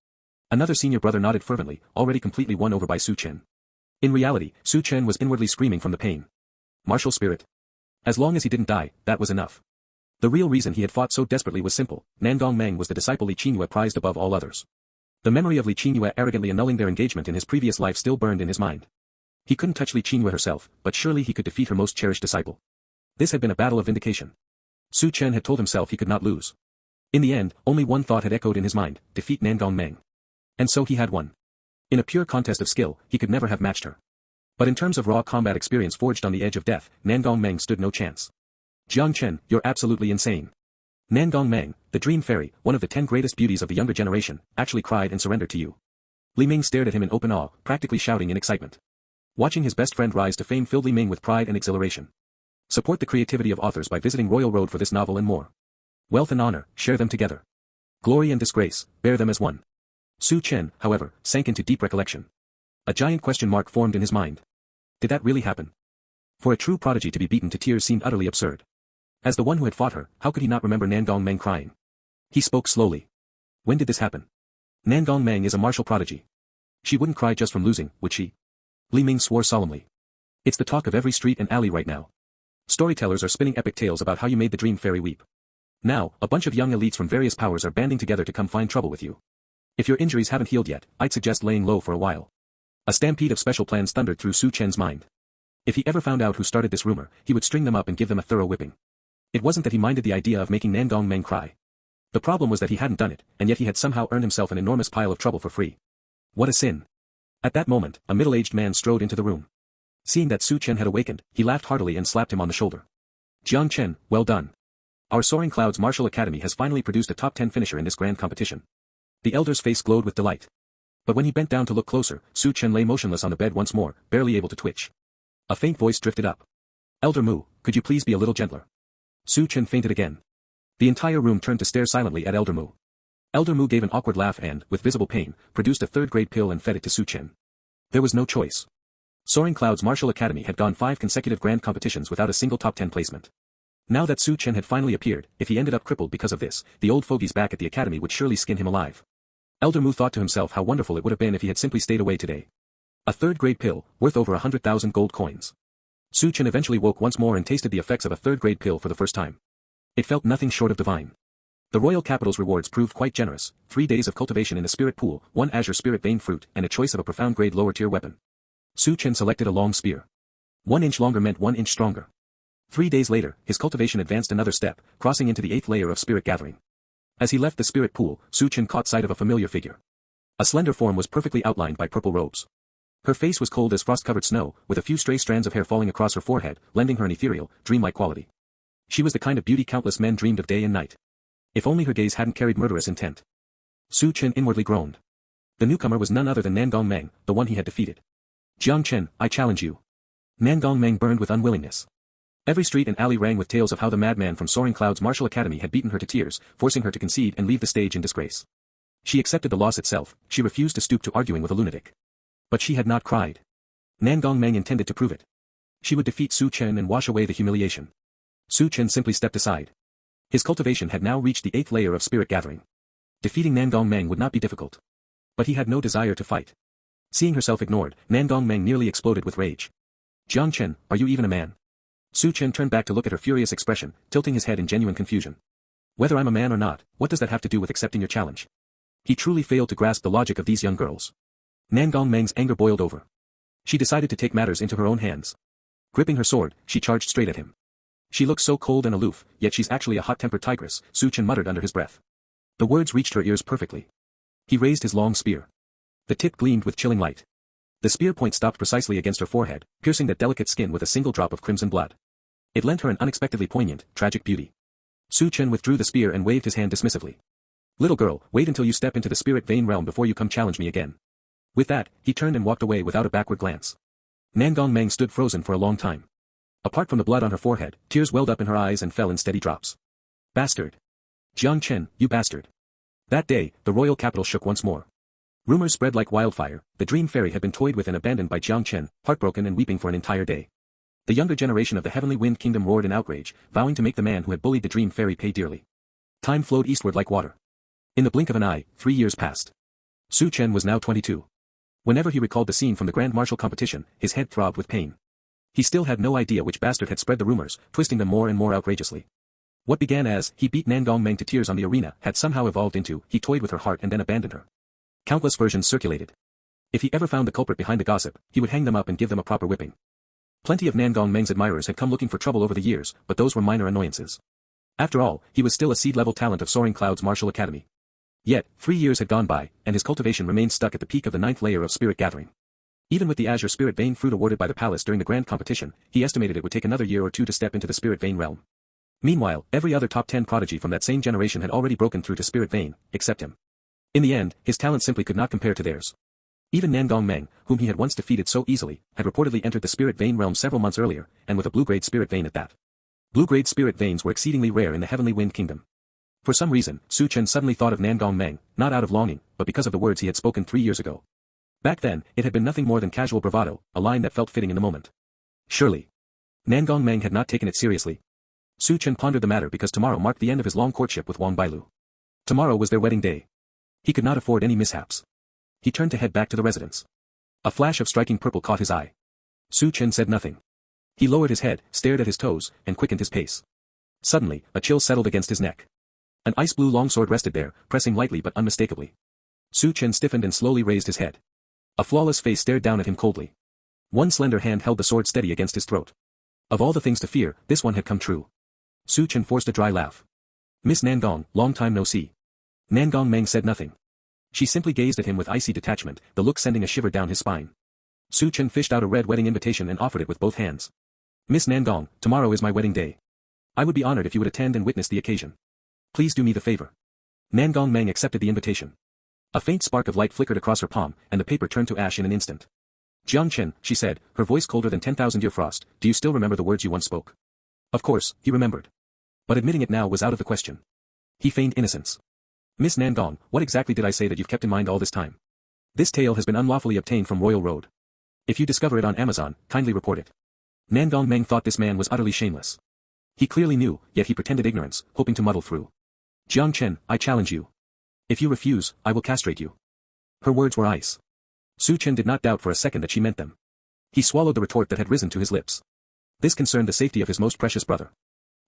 Another senior brother nodded fervently, already completely won over by Su Chen. In reality, Su Chen was inwardly screaming from the pain. Martial spirit. As long as he didn't die, that was enough. The real reason he had fought so desperately was simple, Nangong Meng was the disciple Li Qingyue prized above all others. The memory of Li Qingyue arrogantly annulling their engagement in his previous life still burned in his mind. He couldn't touch Li Qingyue herself, but surely he could defeat her most cherished disciple. This had been a battle of vindication. Su Chen had told himself he could not lose. In the end, only one thought had echoed in his mind, defeat Nangong Meng. And so he had won. In a pure contest of skill, he could never have matched her. But in terms of raw combat experience forged on the edge of death, Nangong Meng stood no chance. Jiang Chen, you're absolutely insane. Nangong Meng, the dream fairy, one of the 10 greatest beauties of the younger generation, actually cried and surrendered to you. Li Ming stared at him in open awe, practically shouting in excitement. Watching his best friend rise to fame filled Li Ming with pride and exhilaration. Support the creativity of authors by visiting Royal Road for this novel and more. Wealth and honor, share them together. Glory and disgrace, bear them as one. Su Chen, however, sank into deep recollection. A giant question mark formed in his mind. Did that really happen? For a true prodigy to be beaten to tears seemed utterly absurd. As the one who had fought her, how could he not remember Nangong Meng crying? He spoke slowly. When did this happen? Nangong Meng is a martial prodigy. She wouldn't cry just from losing, would she? Li Ming swore solemnly. It's the talk of every street and alley right now. Storytellers are spinning epic tales about how you made the dream fairy weep. Now, a bunch of young elites from various powers are banding together to come find trouble with you. If your injuries haven't healed yet, I'd suggest laying low for a while. A stampede of special plans thundered through Su Chen's mind. If he ever found out who started this rumor, he would string them up and give them a thorough whipping. It wasn't that he minded the idea of making Nangong Meng cry. The problem was that he hadn't done it, and yet he had somehow earned himself an enormous pile of trouble for free. What a sin. At that moment, a middle-aged man strode into the room. Seeing that Su Chen had awakened, he laughed heartily and slapped him on the shoulder. Jiang Chen, well done. Our Soaring Clouds Martial Academy has finally produced a top 10 finisher in this grand competition. The elder's face glowed with delight. But when he bent down to look closer, Su Chen lay motionless on the bed once more, barely able to twitch. A faint voice drifted up. Elder Mu, could you please be a little gentler? Su Chen fainted again. The entire room turned to stare silently at Elder Mu. Elder Mu gave an awkward laugh and, with visible pain, produced a third-grade pill and fed it to Su Chen. There was no choice. Soaring Cloud's Martial Academy had gone 5 consecutive grand competitions without a single top 10 placement. Now that Su Chen had finally appeared, if he ended up crippled because of this, the old fogies back at the academy would surely skin him alive. Elder Mu thought to himself how wonderful it would have been if he had simply stayed away today. A third-grade pill, worth over 100,000 gold coins. Su Chen eventually woke once more and tasted the effects of a third-grade pill for the first time. It felt nothing short of divine. The royal capital's rewards proved quite generous: 3 days of cultivation in the spirit pool, 1 azure spirit vein fruit, and a choice of a profound-grade lower-tier weapon. Su Chen selected a long spear. 1 inch longer meant 1 inch stronger. 3 days later, his cultivation advanced another step, crossing into the 8th layer of spirit gathering. As he left the spirit pool, Su Chen caught sight of a familiar figure. A slender form was perfectly outlined by purple robes. Her face was cold as frost-covered snow, with a few stray strands of hair falling across her forehead, lending her an ethereal, dreamlike quality. She was the kind of beauty countless men dreamed of day and night. If only her gaze hadn't carried murderous intent. Su Chen inwardly groaned. The newcomer was none other than Nangong Meng, the one he had defeated. "Jiang Chen, I challenge you." Nangong Meng burned with unwillingness. Every street and alley rang with tales of how the madman from Soaring Cloud's Martial Academy had beaten her to tears, forcing her to concede and leave the stage in disgrace. She accepted the loss itself, she refused to stoop to arguing with a lunatic. But she had not cried. Nangong Meng intended to prove it. She would defeat Su Chen and wash away the humiliation. Su Chen simply stepped aside. His cultivation had now reached the 8th layer of spirit gathering. Defeating Nangong Meng would not be difficult. But he had no desire to fight. Seeing herself ignored, Nangong Meng nearly exploded with rage. "Jiang Chen, are you even a man?" Su Chen turned back to look at her furious expression, tilting his head in genuine confusion. "Whether I'm a man or not, what does that have to do with accepting your challenge?" He truly failed to grasp the logic of these young girls. Nangong Meng's anger boiled over. She decided to take matters into her own hands. Gripping her sword, she charged straight at him. "She looks so cold and aloof, yet she's actually a hot-tempered tigress," Su Chen muttered under his breath. The words reached her ears perfectly. He raised his long spear. The tip gleamed with chilling light. The spear point stopped precisely against her forehead, piercing that delicate skin with a single drop of crimson blood. It lent her an unexpectedly poignant, tragic beauty. Su Chen withdrew the spear and waved his hand dismissively. "Little girl, wait until you step into the spirit vein realm before you come challenge me again." With that, he turned and walked away without a backward glance. Nangong Meng stood frozen for a long time. Apart from the blood on her forehead, tears welled up in her eyes and fell in steady drops. "Bastard! Jiang Chen, you bastard!" That day, the royal capital shook once more. Rumors spread like wildfire. The dream fairy had been toyed with and abandoned by Jiang Chen, heartbroken and weeping for an entire day. The younger generation of the Heavenly Wind Kingdom roared in outrage, vowing to make the man who had bullied the dream fairy pay dearly. Time flowed eastward like water. In the blink of an eye, 3 years passed. Su Chen was now 22. Whenever he recalled the scene from the grand martial competition, his head throbbed with pain. He still had no idea which bastard had spread the rumors, twisting them more and more outrageously. What began as, "he beat Nangong Meng to tears on the arena," had somehow evolved into, "he toyed with her heart and then abandoned her." Countless versions circulated. If he ever found the culprit behind the gossip, he would hang them up and give them a proper whipping. Plenty of Nangong Meng's admirers had come looking for trouble over the years, but those were minor annoyances. After all, he was still a seed-level talent of Soaring Cloud's Martial Academy. Yet, 3 years had gone by, and his cultivation remained stuck at the peak of the 9th layer of spirit gathering. Even with the azure spirit vein fruit awarded by the palace during the grand competition, he estimated it would take another year or 2 to step into the spirit vein realm. Meanwhile, every other top 10 prodigy from that same generation had already broken through to spirit vein, except him. In the end, his talent simply could not compare to theirs. Even Nangong Meng, whom he had once defeated so easily, had reportedly entered the spirit vein realm several months earlier, and with a blue-grade spirit vein at that. Blue-grade spirit veins were exceedingly rare in the Heavenly Wind Kingdom. For some reason, Su Chen suddenly thought of Nangong Meng, not out of longing, but because of the words he had spoken 3 years ago. Back then, it had been nothing more than casual bravado, a line that felt fitting in the moment. Surely. Nangong Meng had not taken it seriously. Su Chen pondered the matter because tomorrow marked the end of his long courtship with Wang Bailu. Tomorrow was their wedding day. He could not afford any mishaps. He turned to head back to the residence. A flash of striking purple caught his eye. Su Chen said nothing. He lowered his head, stared at his toes, and quickened his pace. Suddenly, a chill settled against his neck. An ice-blue longsword rested there, pressing lightly but unmistakably. Su Chen stiffened and slowly raised his head. A flawless face stared down at him coldly. One slender hand held the sword steady against his throat. Of all the things to fear, this one had come true. Su Chen forced a dry laugh. "Miss Nangong, long time no see." Nangong Meng said nothing. She simply gazed at him with icy detachment, the look sending a shiver down his spine. Su Chen fished out a red wedding invitation and offered it with both hands. "Miss Nangong, tomorrow is my wedding day. I would be honored if you would attend and witness the occasion. Please do me the favor." Nangong Meng accepted the invitation. A faint spark of light flickered across her palm, and the paper turned to ash in an instant. "Jiang Chen," she said, her voice colder than 10,000-year frost, "do you still remember the words you once spoke?" Of course, he remembered. But admitting it now was out of the question. He feigned innocence. "Miss Nangong, what exactly did I say that you've kept in mind all this time?" "This tail has been unlawfully obtained from Royal Road." If you discover it on Amazon, kindly report it. Nangong Meng thought this man was utterly shameless. He clearly knew, yet he pretended ignorance, hoping to muddle through. Jiang Chen, I challenge you. If you refuse, I will castrate you. Her words were ice. Su Chen did not doubt for a second that she meant them. He swallowed the retort that had risen to his lips. This concerned the safety of his most precious brother.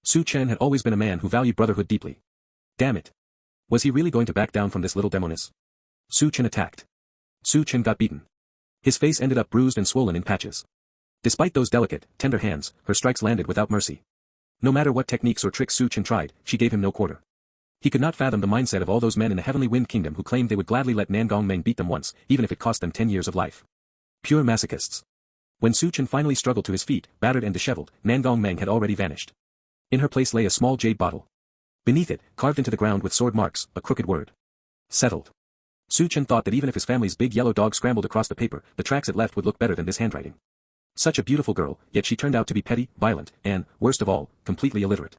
Su Chen had always been a man who valued brotherhood deeply. Damn it. Was he really going to back down from this little demoness? Su Chen attacked. Su Chen got beaten. His face ended up bruised and swollen in patches. Despite those delicate, tender hands, her strikes landed without mercy. No matter what techniques or tricks Su Chen tried, she gave him no quarter. He could not fathom the mindset of all those men in the Heavenly Wind Kingdom who claimed they would gladly let Nangong Meng beat them once, even if it cost them 10 years of life. Pure masochists. When Su Chen finally struggled to his feet, battered and disheveled, Nangong Meng had already vanished. In her place lay a small jade bottle. Beneath it, carved into the ground with sword marks, a crooked word. Settled. Su Chen thought that even if his family's big yellow dog scrambled across the paper, the tracks it left would look better than this handwriting. Such a beautiful girl, yet she turned out to be petty, violent, and, worst of all, completely illiterate.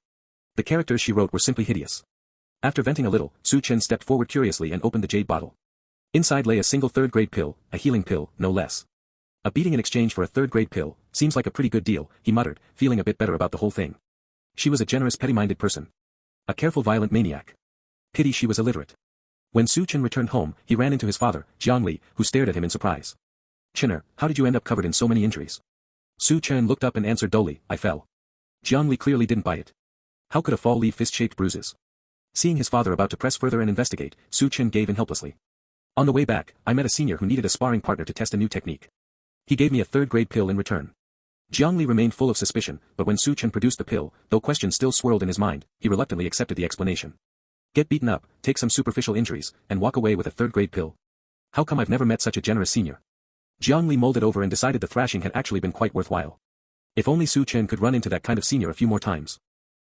The characters she wrote were simply hideous. After venting a little, Su Chen stepped forward curiously and opened the jade bottle. Inside lay a single third-grade pill, a healing pill, no less. A beating in exchange for a third-grade pill, seems like a pretty good deal, he muttered, feeling a bit better about the whole thing. She was a generous petty-minded person. A careful violent maniac. Pity she was illiterate. When Su Chen returned home, he ran into his father, Jiang Li, who stared at him in surprise. Chenner, how did you end up covered in so many injuries? Su Chen looked up and answered dully, I fell. Jiang Li clearly didn't buy it. How could a fall leave fist-shaped bruises? Seeing his father about to press further and investigate, Su Chen gave in helplessly. On the way back, I met a senior who needed a sparring partner to test a new technique. He gave me a third-grade pill in return. Jiang Li remained full of suspicion, but when Su Chen produced the pill, though questions still swirled in his mind, he reluctantly accepted the explanation. Get beaten up, take some superficial injuries, and walk away with a third-grade pill. How come I've never met such a generous senior? Jiang Li mulled it over and decided the thrashing had actually been quite worthwhile. If only Su Chen could run into that kind of senior a few more times.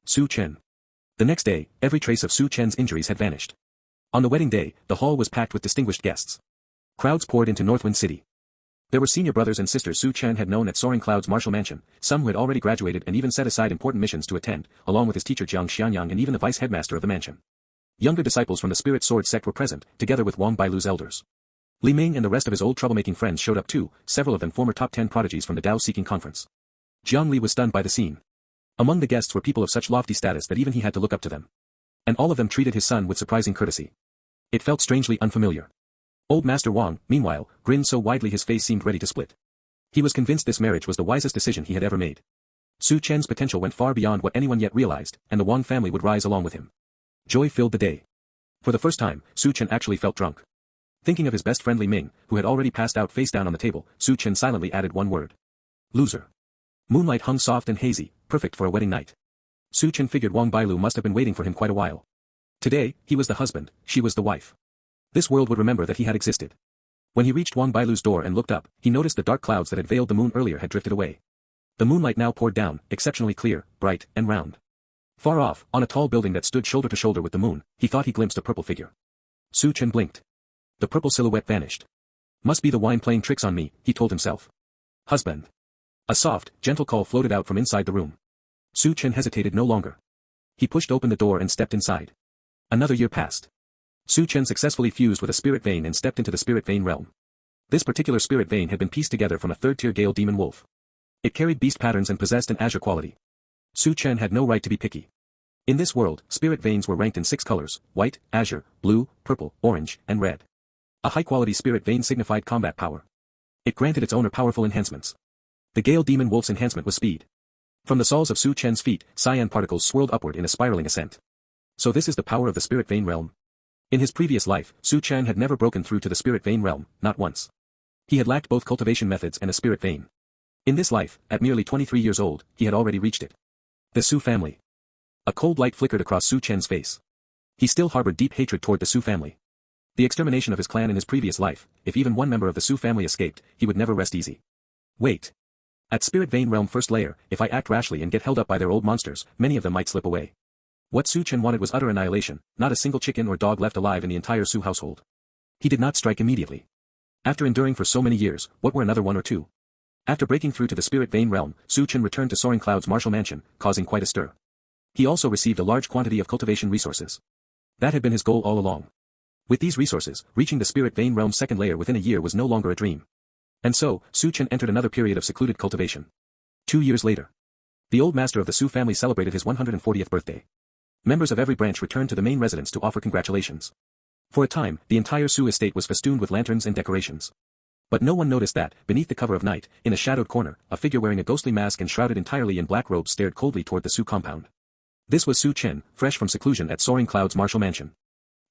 Su Chen. The next day, every trace of Su Chen's injuries had vanished. On the wedding day, the hall was packed with distinguished guests. Crowds poured into Northwind City. There were senior brothers and sisters Su Chen had known at Soaring Cloud's martial mansion, some who had already graduated and even set aside important missions to attend, along with his teacher Jiang Xianyang and even the vice headmaster of the mansion. Younger disciples from the Spirit Sword sect were present, together with Wang Bailu's elders. Li Ming and the rest of his old troublemaking friends showed up too, several of them former top 10 prodigies from the Dao-seeking conference. Jiang Li was stunned by the scene. Among the guests were people of such lofty status that even he had to look up to them. And all of them treated his son with surprising courtesy. It felt strangely unfamiliar. Old Master Wang, meanwhile, grinned so widely his face seemed ready to split. He was convinced this marriage was the wisest decision he had ever made. Su Chen's potential went far beyond what anyone yet realized, and the Wang family would rise along with him. Joy filled the day. For the first time, Su Chen actually felt drunk. Thinking of his best friend Li Ming, who had already passed out face down on the table, Su Chen silently added one word. Loser. Moonlight hung soft and hazy, perfect for a wedding night. Su Chen figured Wang Bailu must have been waiting for him quite a while. Today, he was the husband, she was the wife. This world would remember that he had existed. When he reached Wang Bailu's door and looked up, he noticed the dark clouds that had veiled the moon earlier had drifted away. The moonlight now poured down, exceptionally clear, bright, and round. Far off, on a tall building that stood shoulder to shoulder with the moon, he thought he glimpsed a purple figure. Su Chen blinked. The purple silhouette vanished. Must be the wine playing tricks on me, he told himself. Husband. A soft, gentle call floated out from inside the room. Su Chen hesitated no longer. He pushed open the door and stepped inside. Another year passed. Su Chen successfully fused with a spirit vein and stepped into the spirit vein realm. This particular spirit vein had been pieced together from a third-tier Gale Demon Wolf. It carried beast patterns and possessed an azure quality. Su Chen had no right to be picky. In this world, spirit veins were ranked in 6 colors: white, azure, blue, purple, orange, and red. A high-quality spirit vein signified combat power. It granted its owner powerful enhancements. The Gale Demon Wolf's enhancement was speed. From the soles of Su Chen's feet, cyan particles swirled upward in a spiraling ascent. So this is the power of the spirit vein realm. In his previous life, Su Chen had never broken through to the spirit vein realm, not once. He had lacked both cultivation methods and a spirit vein. In this life, at merely 23 years old, he had already reached it. The Su family. A cold light flickered across Su Chen's face. He still harbored deep hatred toward the Su family. The extermination of his clan in his previous life, if even one member of the Su family escaped, he would never rest easy. Wait. At Spirit Vein Realm first layer, if I act rashly and get held up by their old monsters, many of them might slip away. What Su Chen wanted was utter annihilation, not a single chicken or dog left alive in the entire Su household. He did not strike immediately. After enduring for so many years, what were another 1 or 2? After breaking through to the Spirit Vein Realm, Su Chen returned to Soaring Cloud's martial mansion, causing quite a stir. He also received a large quantity of cultivation resources. That had been his goal all along. With these resources, reaching the Spirit Vein Realm's second layer within a year was no longer a dream. And so, Su Chen entered another period of secluded cultivation. 2 years later. The old master of the Su family celebrated his 140th birthday. Members of every branch returned to the main residence to offer congratulations. For a time, the entire Su estate was festooned with lanterns and decorations. But no one noticed that, beneath the cover of night, in a shadowed corner, a figure wearing a ghostly mask and shrouded entirely in black robes stared coldly toward the Su compound. This was Su Chen, fresh from seclusion at Soaring Cloud's martial mansion.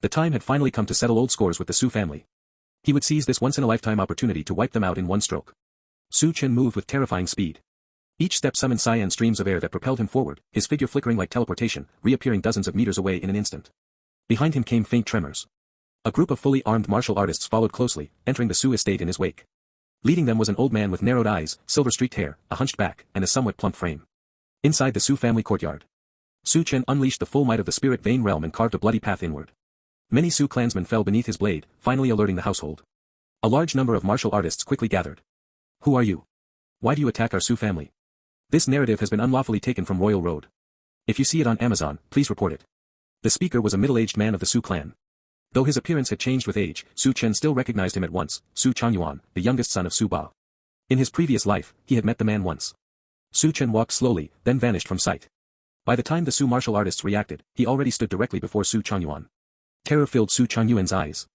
The time had finally come to settle old scores with the Su family. He would seize this once-in-a-lifetime opportunity to wipe them out in one stroke. Su Chen moved with terrifying speed. Each step summoned cyan streams of air that propelled him forward, his figure flickering like teleportation, reappearing dozens of meters away in an instant. Behind him came faint tremors. A group of fully armed martial artists followed closely, entering the Su estate in his wake. Leading them was an old man with narrowed eyes, silver-streaked hair, a hunched back, and a somewhat plump frame. Inside the Su family courtyard, Su Chen unleashed the full might of the spirit vein realm and carved a bloody path inward. Many Su clansmen fell beneath his blade, finally alerting the household. A large number of martial artists quickly gathered. Who are you? Why do you attack our Su family? This narrative has been unlawfully taken from Royal Road. If you see it on Amazon, please report it. The speaker was a middle-aged man of the Su clan. Though his appearance had changed with age, Su Chen still recognized him at once, Su Changyuan, the youngest son of Su Ba. In his previous life, he had met the man once. Su Chen walked slowly, then vanished from sight. By the time the Su martial artists reacted, he already stood directly before Su Changyuan. Terror filled Su Changyuan's eyes.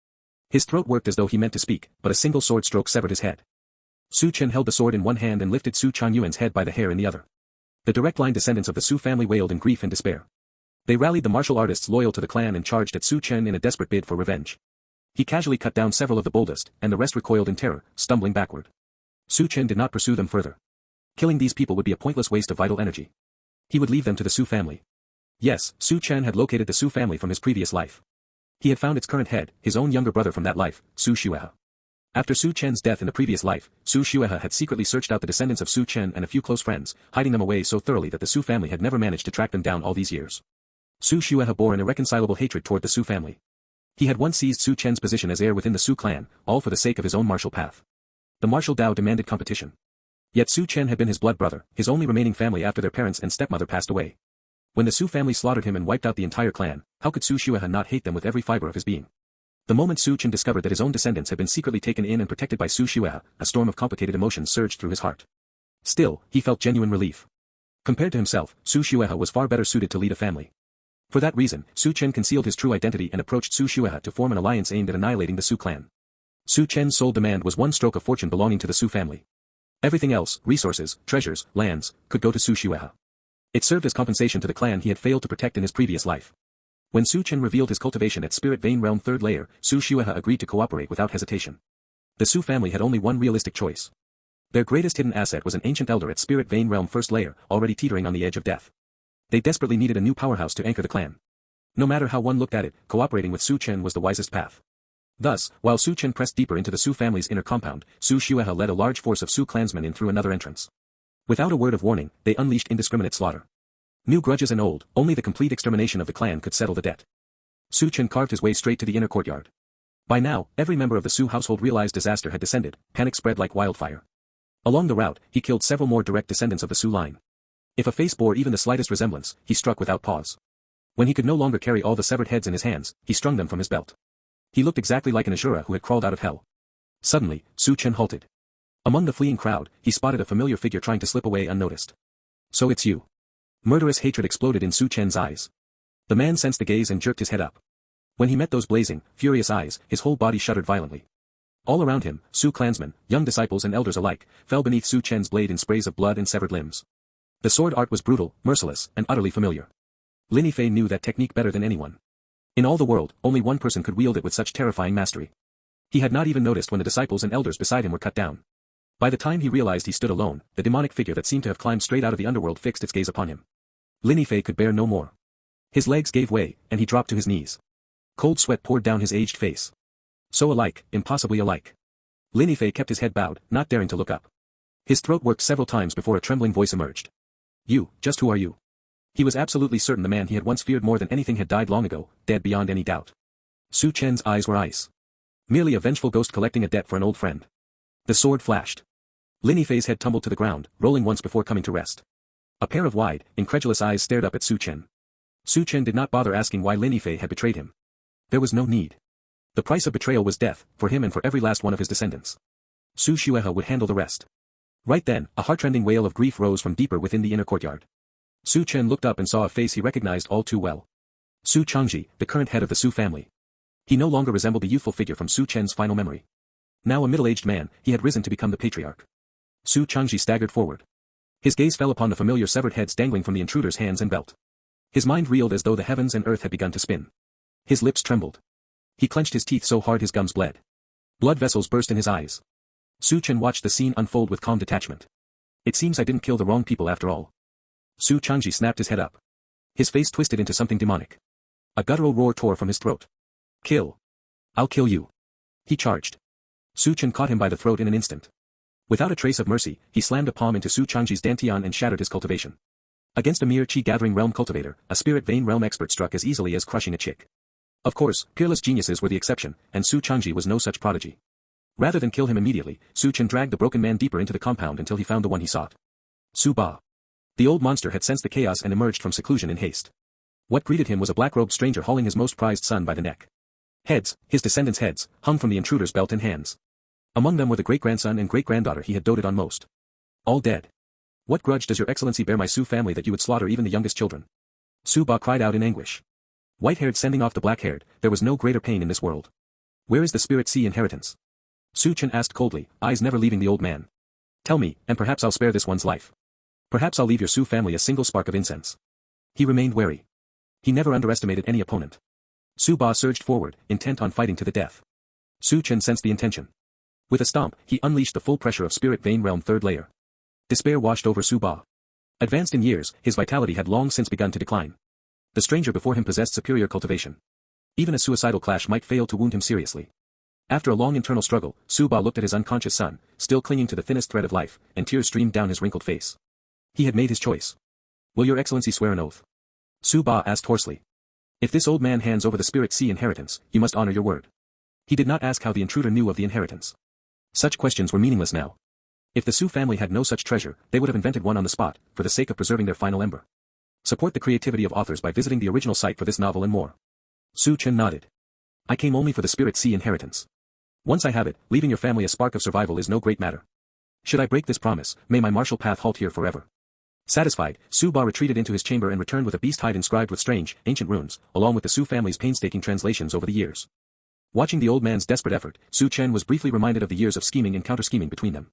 His throat worked as though he meant to speak, but a single sword stroke severed his head. Su Chen held the sword in one hand and lifted Su Changyuan's head by the hair in the other. The direct-line descendants of the Su family wailed in grief and despair. They rallied the martial artists loyal to the clan and charged at Su Chen in a desperate bid for revenge. He casually cut down several of the boldest, and the rest recoiled in terror, stumbling backward. Su Chen did not pursue them further. Killing these people would be a pointless waste of vital energy. He would leave them to the Su family. Yes, Su Chen had located the Su family from his previous life. He had found its current head, his own younger brother from that life, Su Xuehe. After Su Chen's death in the previous life, Su Xuehe had secretly searched out the descendants of Su Chen and a few close friends, hiding them away so thoroughly that the Su family had never managed to track them down all these years. Su Xuehe bore an irreconcilable hatred toward the Su family. He had once seized Su Chen's position as heir within the Su clan, all for the sake of his own martial path. The martial Dao demanded competition. Yet Su Chen had been his blood brother, his only remaining family after their parents and stepmother passed away. When the Su family slaughtered him and wiped out the entire clan, how could Su Xuehe not hate them with every fiber of his being? The moment Su Chen discovered that his own descendants had been secretly taken in and protected by Su Xuehe, a storm of complicated emotions surged through his heart. Still, he felt genuine relief. Compared to himself, Su Xuehe was far better suited to lead a family. For that reason, Su Chen concealed his true identity and approached Su Xuehe to form an alliance aimed at annihilating the Su clan. Su Chen's sole demand was one stroke of fortune belonging to the Su family. Everything else, resources, treasures, lands, could go to Su Xuehe. It served as compensation to the clan he had failed to protect in his previous life. When Su Chen revealed his cultivation at Spirit Vein Realm 3rd Layer, Su Xuehe agreed to cooperate without hesitation. The Su family had only one realistic choice. Their greatest hidden asset was an ancient elder at Spirit Vein Realm 1st Layer, already teetering on the edge of death. They desperately needed a new powerhouse to anchor the clan. No matter how one looked at it, cooperating with Su Chen was the wisest path. Thus, while Su Chen pressed deeper into the Su family's inner compound, Su Xuehe led a large force of Su clansmen in through another entrance. Without a word of warning, they unleashed indiscriminate slaughter. New grudges and old, only the complete extermination of the clan could settle the debt. Su Chen carved his way straight to the inner courtyard. By now, every member of the Su household realized disaster had descended, panic spread like wildfire. Along the route, he killed several more direct descendants of the Su line. If a face bore even the slightest resemblance, he struck without pause. When he could no longer carry all the severed heads in his hands, he strung them from his belt. He looked exactly like an Ashura who had crawled out of hell. Suddenly, Su Chen halted. Among the fleeing crowd, he spotted a familiar figure trying to slip away unnoticed. So it's you. Murderous hatred exploded in Su Chen's eyes. The man sensed the gaze and jerked his head up. When he met those blazing, furious eyes, his whole body shuddered violently. All around him, Su clansmen, young disciples and elders alike, fell beneath Su Chen's blade in sprays of blood and severed limbs. The sword art was brutal, merciless, and utterly familiar. Lin Yifei knew that technique better than anyone. In all the world, only one person could wield it with such terrifying mastery. He had not even noticed when the disciples and elders beside him were cut down. By the time he realized he stood alone, the demonic figure that seemed to have climbed straight out of the underworld fixed its gaze upon him. Lin Yifei could bear no more. His legs gave way, and he dropped to his knees. Cold sweat poured down his aged face. So alike, impossibly alike. Lin Yifei kept his head bowed, not daring to look up. His throat worked several times before a trembling voice emerged. You, just who are you? He was absolutely certain the man he had once feared more than anything had died long ago, dead beyond any doubt. Su Chen's eyes were ice. Merely a vengeful ghost collecting a debt for an old friend. The sword flashed. Lin Yifei's head tumbled to the ground, rolling once before coming to rest. A pair of wide, incredulous eyes stared up at Su Chen. Su Chen did not bother asking why Lin Yifei had betrayed him. There was no need. The price of betrayal was death, for him and for every last one of his descendants. Su Xuehe would handle the rest. Right then, a heartrending wail of grief rose from deeper within the inner courtyard. Su Chen looked up and saw a face he recognized all too well. Su Changji, the current head of the Su family. He no longer resembled the youthful figure from Su Chen's final memory. Now a middle-aged man, he had risen to become the patriarch. Su Changji staggered forward. His gaze fell upon the familiar severed heads dangling from the intruder's hands and belt. His mind reeled as though the heavens and earth had begun to spin. His lips trembled. He clenched his teeth so hard his gums bled. Blood vessels burst in his eyes. Su Chen watched the scene unfold with calm detachment. It seems I didn't kill the wrong people after all. Su Changji snapped his head up. His face twisted into something demonic. A guttural roar tore from his throat. Kill. I'll kill you. He charged. Su Chen caught him by the throat in an instant. Without a trace of mercy, he slammed a palm into Su Changji's dantian and shattered his cultivation. Against a mere chi-gathering realm cultivator, a spirit vein realm expert struck as easily as crushing a chick. Of course, peerless geniuses were the exception, and Su Changji was no such prodigy. Rather than kill him immediately, Su Chen dragged the broken man deeper into the compound until he found the one he sought. Su Ba. The old monster had sensed the chaos and emerged from seclusion in haste. What greeted him was a black-robed stranger hauling his most prized son by the neck. Heads, his descendants' heads, hung from the intruder's belt and hands. Among them were the great-grandson and great-granddaughter he had doted on most. All dead. What grudge does your excellency bear my Su family that you would slaughter even the youngest children? Su Ba cried out in anguish. White-haired sending off the black-haired, there was no greater pain in this world. Where is the spirit sea inheritance? Su Chen asked coldly, eyes never leaving the old man. Tell me, and perhaps I'll spare this one's life. Perhaps I'll leave your Su family a single spark of incense. He remained wary. He never underestimated any opponent. Su Ba surged forward, intent on fighting to the death. Su Chen sensed the intention. With a stomp, he unleashed the full pressure of Spirit Vein Realm third layer. Despair washed over Su Ba. Advanced in years, his vitality had long since begun to decline. The stranger before him possessed superior cultivation. Even a suicidal clash might fail to wound him seriously. After a long internal struggle, Su Ba looked at his unconscious son, still clinging to the thinnest thread of life, and tears streamed down his wrinkled face. He had made his choice. Will your excellency swear an oath? Su Ba asked hoarsely. If this old man hands over the Spirit Sea inheritance, you must honor your word. He did not ask how the intruder knew of the inheritance. Such questions were meaningless now. If the Su family had no such treasure, they would have invented one on the spot, for the sake of preserving their final ember. Support the creativity of authors by visiting the original site for this novel and more. Su Chen nodded. I came only for the Spirit Sea inheritance. Once I have it, leaving your family a spark of survival is no great matter. Should I break this promise, may my martial path halt here forever. Satisfied, Su Ba retreated into his chamber and returned with a beast hide inscribed with strange, ancient runes, along with the Su family's painstaking translations over the years. Watching the old man's desperate effort, Su Chen was briefly reminded of the years of scheming and counter-scheming between them.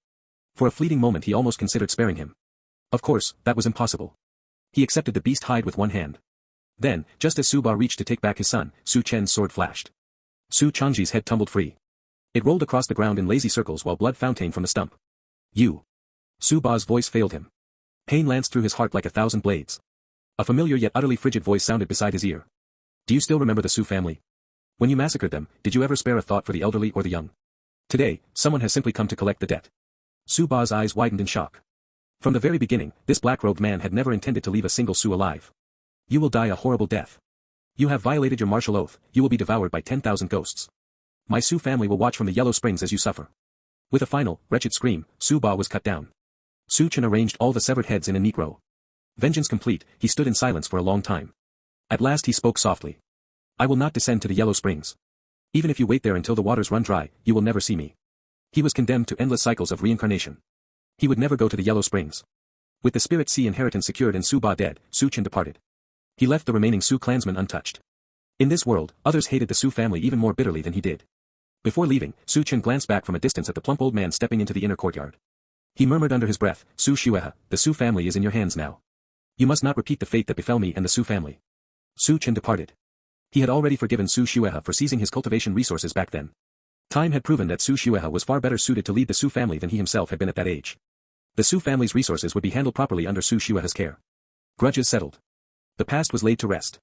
For a fleeting moment he almost considered sparing him. Of course, that was impossible. He accepted the beast hide with one hand. Then, just as Su Ba reached to take back his son, Su Chen's sword flashed. Su Changji's head tumbled free. It rolled across the ground in lazy circles while blood fountained from the stump. You. Su Ba's voice failed him. Pain lanced through his heart like 1,000 blades. A familiar yet utterly frigid voice sounded beside his ear. Do you still remember the Su family? When you massacred them, did you ever spare a thought for the elderly or the young? Today, someone has simply come to collect the debt. Su Ba's eyes widened in shock. From the very beginning, this black-robed man had never intended to leave a single Su alive. You will die a horrible death. You have violated your martial oath, you will be devoured by 10,000 ghosts. My Su family will watch from the Yellow Springs as you suffer. With a final, wretched scream, Su Ba was cut down. Su Chen arranged all the severed heads in a neat row. Vengeance complete, he stood in silence for a long time. At last he spoke softly. I will not descend to the Yellow Springs. Even if you wait there until the waters run dry, you will never see me. He was condemned to endless cycles of reincarnation. He would never go to the Yellow Springs. With the Spirit Sea inheritance secured and Su Ba dead, Su Chen departed. He left the remaining Su clansmen untouched. In this world, others hated the Su family even more bitterly than he did. Before leaving, Su Chen glanced back from a distance at the plump old man stepping into the inner courtyard. He murmured under his breath, Su Xuehe, the Su family is in your hands now. You must not repeat the fate that befell me and the Su family. Su Chen departed. He had already forgiven Su Xuehe for seizing his cultivation resources back then. Time had proven that Su Xuehe was far better suited to lead the Su family than he himself had been at that age. The Su family's resources would be handled properly under Su Xuehe's care. Grudges settled. The past was laid to rest.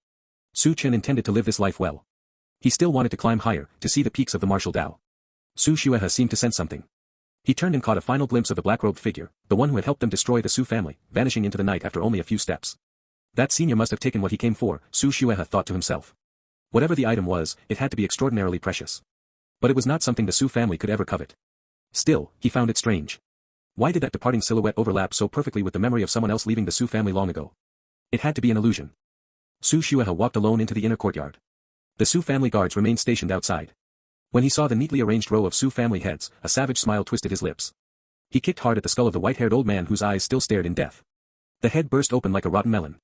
Su Chen intended to live this life well. He still wanted to climb higher, to see the peaks of the martial Tao. Su Xuehe seemed to sense something. He turned and caught a final glimpse of the black-robed figure, the one who had helped them destroy the Su family, vanishing into the night after only a few steps. That senior must have taken what he came for, Su Xuehe thought to himself. Whatever the item was, it had to be extraordinarily precious. But it was not something the Su family could ever covet. Still, he found it strange. Why did that departing silhouette overlap so perfectly with the memory of someone else leaving the Su family long ago? It had to be an illusion. Su Xuehe walked alone into the inner courtyard. The Su family guards remained stationed outside. When he saw the neatly arranged row of Su family heads, a savage smile twisted his lips. He kicked hard at the skull of the white-haired old man whose eyes still stared in death. The head burst open like a rotten melon.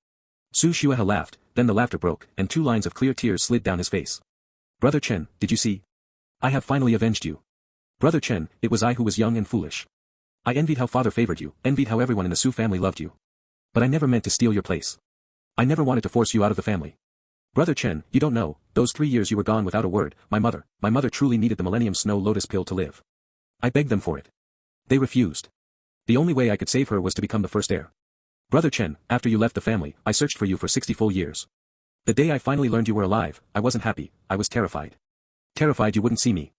Su Xuehe laughed, then the laughter broke, and 2 lines of clear tears slid down his face. Brother Chen, did you see? I have finally avenged you. Brother Chen, it was I who was young and foolish. I envied how father favored you, envied how everyone in the Su family loved you. But I never meant to steal your place. I never wanted to force you out of the family. Brother Chen, you don't know, those 3 years you were gone without a word, my mother truly needed the Millennium Snow Lotus pill to live. I begged them for it. They refused. The only way I could save her was to become the first heir. Brother Chen, after you left the family, I searched for you for 60 full years. The day I finally learned you were alive, I wasn't happy, I was terrified. Terrified you wouldn't see me.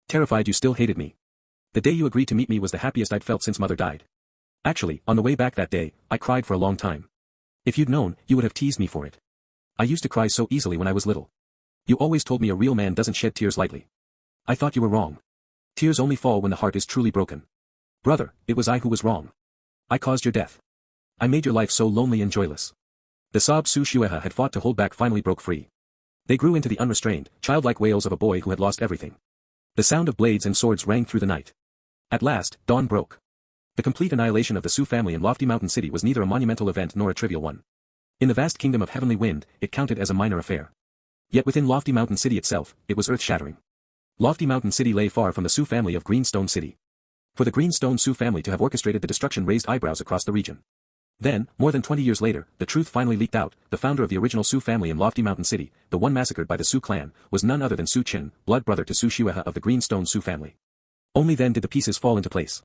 Terrified you still hated me. The day you agreed to meet me was the happiest I'd felt since mother died. Actually, on the way back that day, I cried for a long time. If you'd known, you would have teased me for it. I used to cry so easily when I was little. You always told me a real man doesn't shed tears lightly. I thought you were wrong. Tears only fall when the heart is truly broken. Brother, it was I who was wrong. I caused your death. I made your life so lonely and joyless. The sob Su Xuehe had fought to hold back finally broke free. They grew into the unrestrained, childlike wails of a boy who had lost everything. The sound of blades and swords rang through the night. At last, dawn broke. The complete annihilation of the Su family in Lofty Mountain City was neither a monumental event nor a trivial one. In the vast kingdom of Heavenly Wind, it counted as a minor affair. Yet within Lofty Mountain City itself, it was earth-shattering. Lofty Mountain City lay far from the Su family of Greenstone City. For the Greenstone Su family to have orchestrated the destruction raised eyebrows across the region. Then, more than 20 years later, the truth finally leaked out. The founder of the original Su family in Lofty Mountain City, the one massacred by the Su clan, was none other than Su Chen, blood brother to Su Xuehe of the Greenstone Su family. Only then did the pieces fall into place.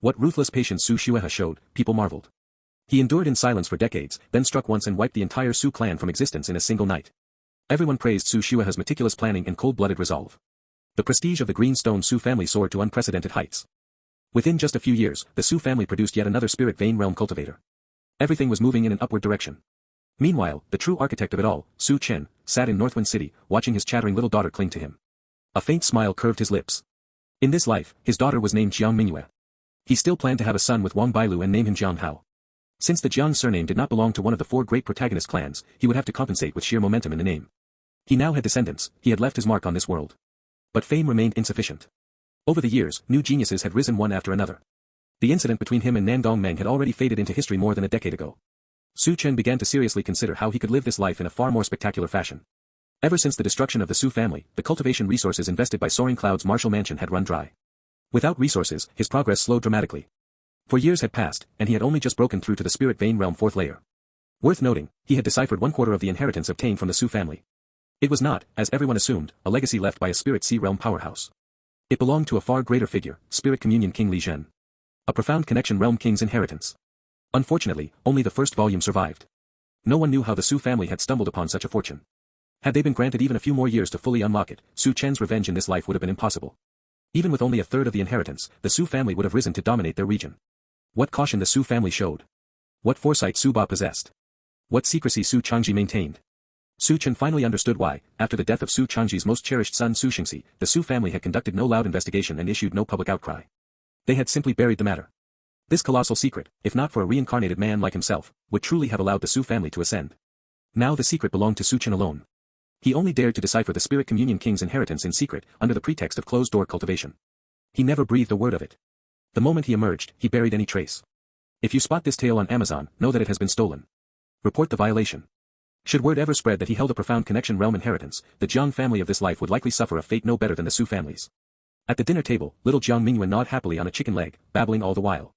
What ruthless patience Su Xuehe showed, people marveled. He endured in silence for decades, then struck once and wiped the entire Su clan from existence in a single night. Everyone praised Su Xuehe's meticulous planning and cold-blooded resolve. The prestige of the Greenstone Su family soared to unprecedented heights. Within just a few years, the Su family produced yet another spirit vein realm cultivator. Everything was moving in an upward direction. Meanwhile, the true architect of it all, Su Chen, sat in Northwind City, watching his chattering little daughter cling to him. A faint smile curved his lips. In this life, his daughter was named Jiang Mingyue. He still planned to have a son with Wang Bailu and name him Jiang Hao. Since the Jiang surname did not belong to one of the 4 great protagonist clans, he would have to compensate with sheer momentum in the name. He now had descendants, he had left his mark on this world. But fame remained insufficient. Over the years, new geniuses had risen one after another. The incident between him and Nandong Meng had already faded into history more than a decade ago. Su Chen began to seriously consider how he could live this life in a far more spectacular fashion. Ever since the destruction of the Su family, the cultivation resources invested by Soaring Cloud's Martial Mansion had run dry. Without resources, his progress slowed dramatically. For years had passed, and he had only just broken through to the Spirit Vein Realm 4th layer. Worth noting, he had deciphered 1/4 of the inheritance obtained from the Su family. It was not, as everyone assumed, a legacy left by a Spirit Sea Realm powerhouse. It belonged to a far greater figure, Spirit Communion King Li Zhen. A profound connection Realm King's inheritance. Unfortunately, only the first volume survived. No one knew how the Su family had stumbled upon such a fortune. Had they been granted even a few more years to fully unlock it, Su Chen's revenge in this life would have been impossible. Even with only 1/3 of the inheritance, the Su family would have risen to dominate their region. What caution the Su family showed. What foresight Su Ba possessed. What secrecy Su Changji maintained. Su Chen finally understood why, after the death of Su Changji's most cherished son Su Xingxi, the Su family had conducted no loud investigation and issued no public outcry. They had simply buried the matter. This colossal secret, if not for a reincarnated man like himself, would truly have allowed the Su family to ascend. Now the secret belonged to Su Chen alone. He only dared to decipher the Spirit Communion King's inheritance in secret, under the pretext of closed-door cultivation. He never breathed a word of it. The moment he emerged, he buried any trace. If you spot this tale on Amazon, know that it has been stolen. Report the violation. Should word ever spread that he held a profound connection realm inheritance, the Jiang family of this life would likely suffer a fate no better than the Su families. At the dinner table, little Jiang Mingyue gnawed happily on a chicken leg, babbling all the while.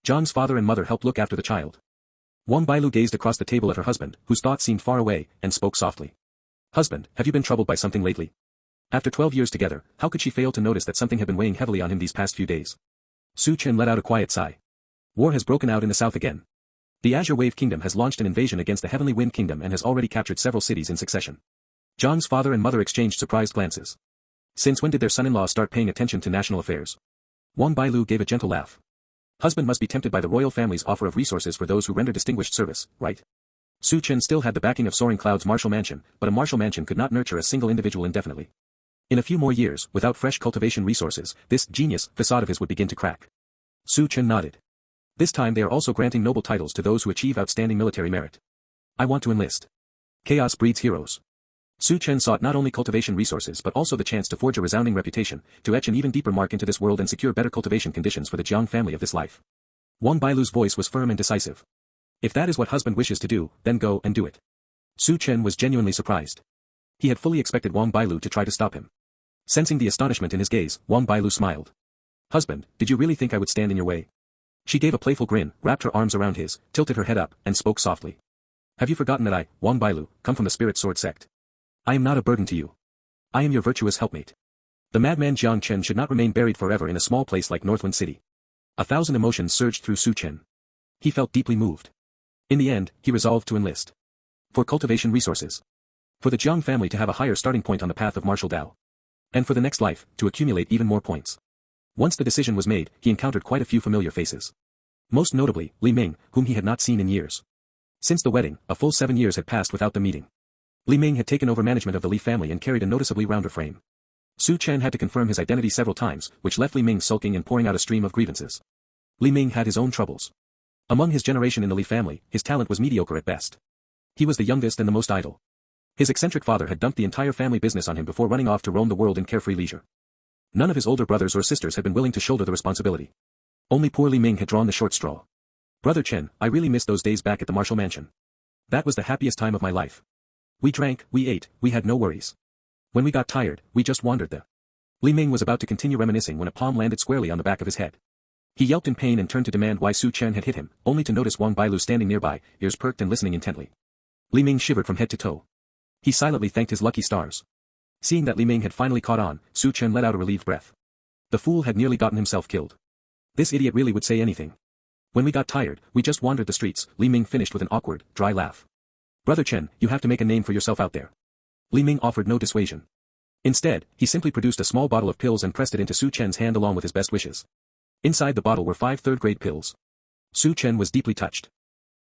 Jiang's father and mother helped look after the child. Wang Bailu gazed across the table at her husband, whose thoughts seemed far away, and spoke softly. Husband, have you been troubled by something lately? After 12 years together, how could she fail to notice that something had been weighing heavily on him these past few days? Su Chen let out a quiet sigh. War has broken out in the south again. The Azure Wave Kingdom has launched an invasion against the Heavenly Wind Kingdom and has already captured several cities in succession. Jiang's father and mother exchanged surprised glances. Since when did their son-in-law start paying attention to national affairs? Wang Bailu gave a gentle laugh. Husband must be tempted by the royal family's offer of resources for those who render distinguished service, right? Su Chen still had the backing of Soaring Cloud's Martial Mansion, but a Martial Mansion could not nurture a single individual indefinitely. In a few more years, without fresh cultivation resources, this genius facade of his would begin to crack. Su Chen nodded. This time they are also granting noble titles to those who achieve outstanding military merit. I want to enlist. Chaos breeds heroes. Su Chen sought not only cultivation resources but also the chance to forge a resounding reputation, to etch an even deeper mark into this world and secure better cultivation conditions for the Jiang family of this life. Wang Bailu's voice was firm and decisive. If that is what husband wishes to do, then go and do it. Su Chen was genuinely surprised. He had fully expected Wang Bailu to try to stop him. Sensing the astonishment in his gaze, Wang Bailu smiled. Husband, did you really think I would stand in your way? She gave a playful grin, wrapped her arms around his, tilted her head up, and spoke softly. Have you forgotten that I, Wang Bailu, come from the Spirit Sword sect? I am not a burden to you. I am your virtuous helpmate. The madman Jiang Chen should not remain buried forever in a small place like Northwind City. 1,000 emotions surged through Su Chen. He felt deeply moved. In the end, he resolved to enlist. For cultivation resources. For the Jiang family to have a higher starting point on the path of martial Dao. And for the next life, to accumulate even more points. Once the decision was made, he encountered quite a few familiar faces. Most notably, Li Ming, whom he had not seen in years. Since the wedding, a full 7 years had passed without them meeting. Li Ming had taken over management of the Li family and carried a noticeably rounder frame. Su Chen had to confirm his identity several times, which left Li Ming sulking and pouring out a stream of grievances. Li Ming had his own troubles. Among his generation in the Li family, his talent was mediocre at best. He was the youngest and the most idle. His eccentric father had dumped the entire family business on him before running off to roam the world in carefree leisure. None of his older brothers or sisters had been willing to shoulder the responsibility. Only poor Li Ming had drawn the short straw. Brother Chen, I really miss those days back at the Marshall Mansion. That was the happiest time of my life. We drank, we ate, we had no worries. When we got tired, we just wandered there. Li Ming was about to continue reminiscing when a palm landed squarely on the back of his head. He yelped in pain and turned to demand why Su Chen had hit him, only to notice Wang Bailu standing nearby, ears perked and listening intently. Li Ming shivered from head to toe. He silently thanked his lucky stars. Seeing that Li Ming had finally caught on, Su Chen let out a relieved breath. The fool had nearly gotten himself killed. This idiot really would say anything. When we got tired, we just wandered the streets, Li Ming finished with an awkward, dry laugh. Brother Chen, you have to make a name for yourself out there. Li Ming offered no dissuasion. Instead, he simply produced a small bottle of pills and pressed it into Su Chen's hand along with his best wishes. Inside the bottle were 5 third-grade pills. Su Chen was deeply touched.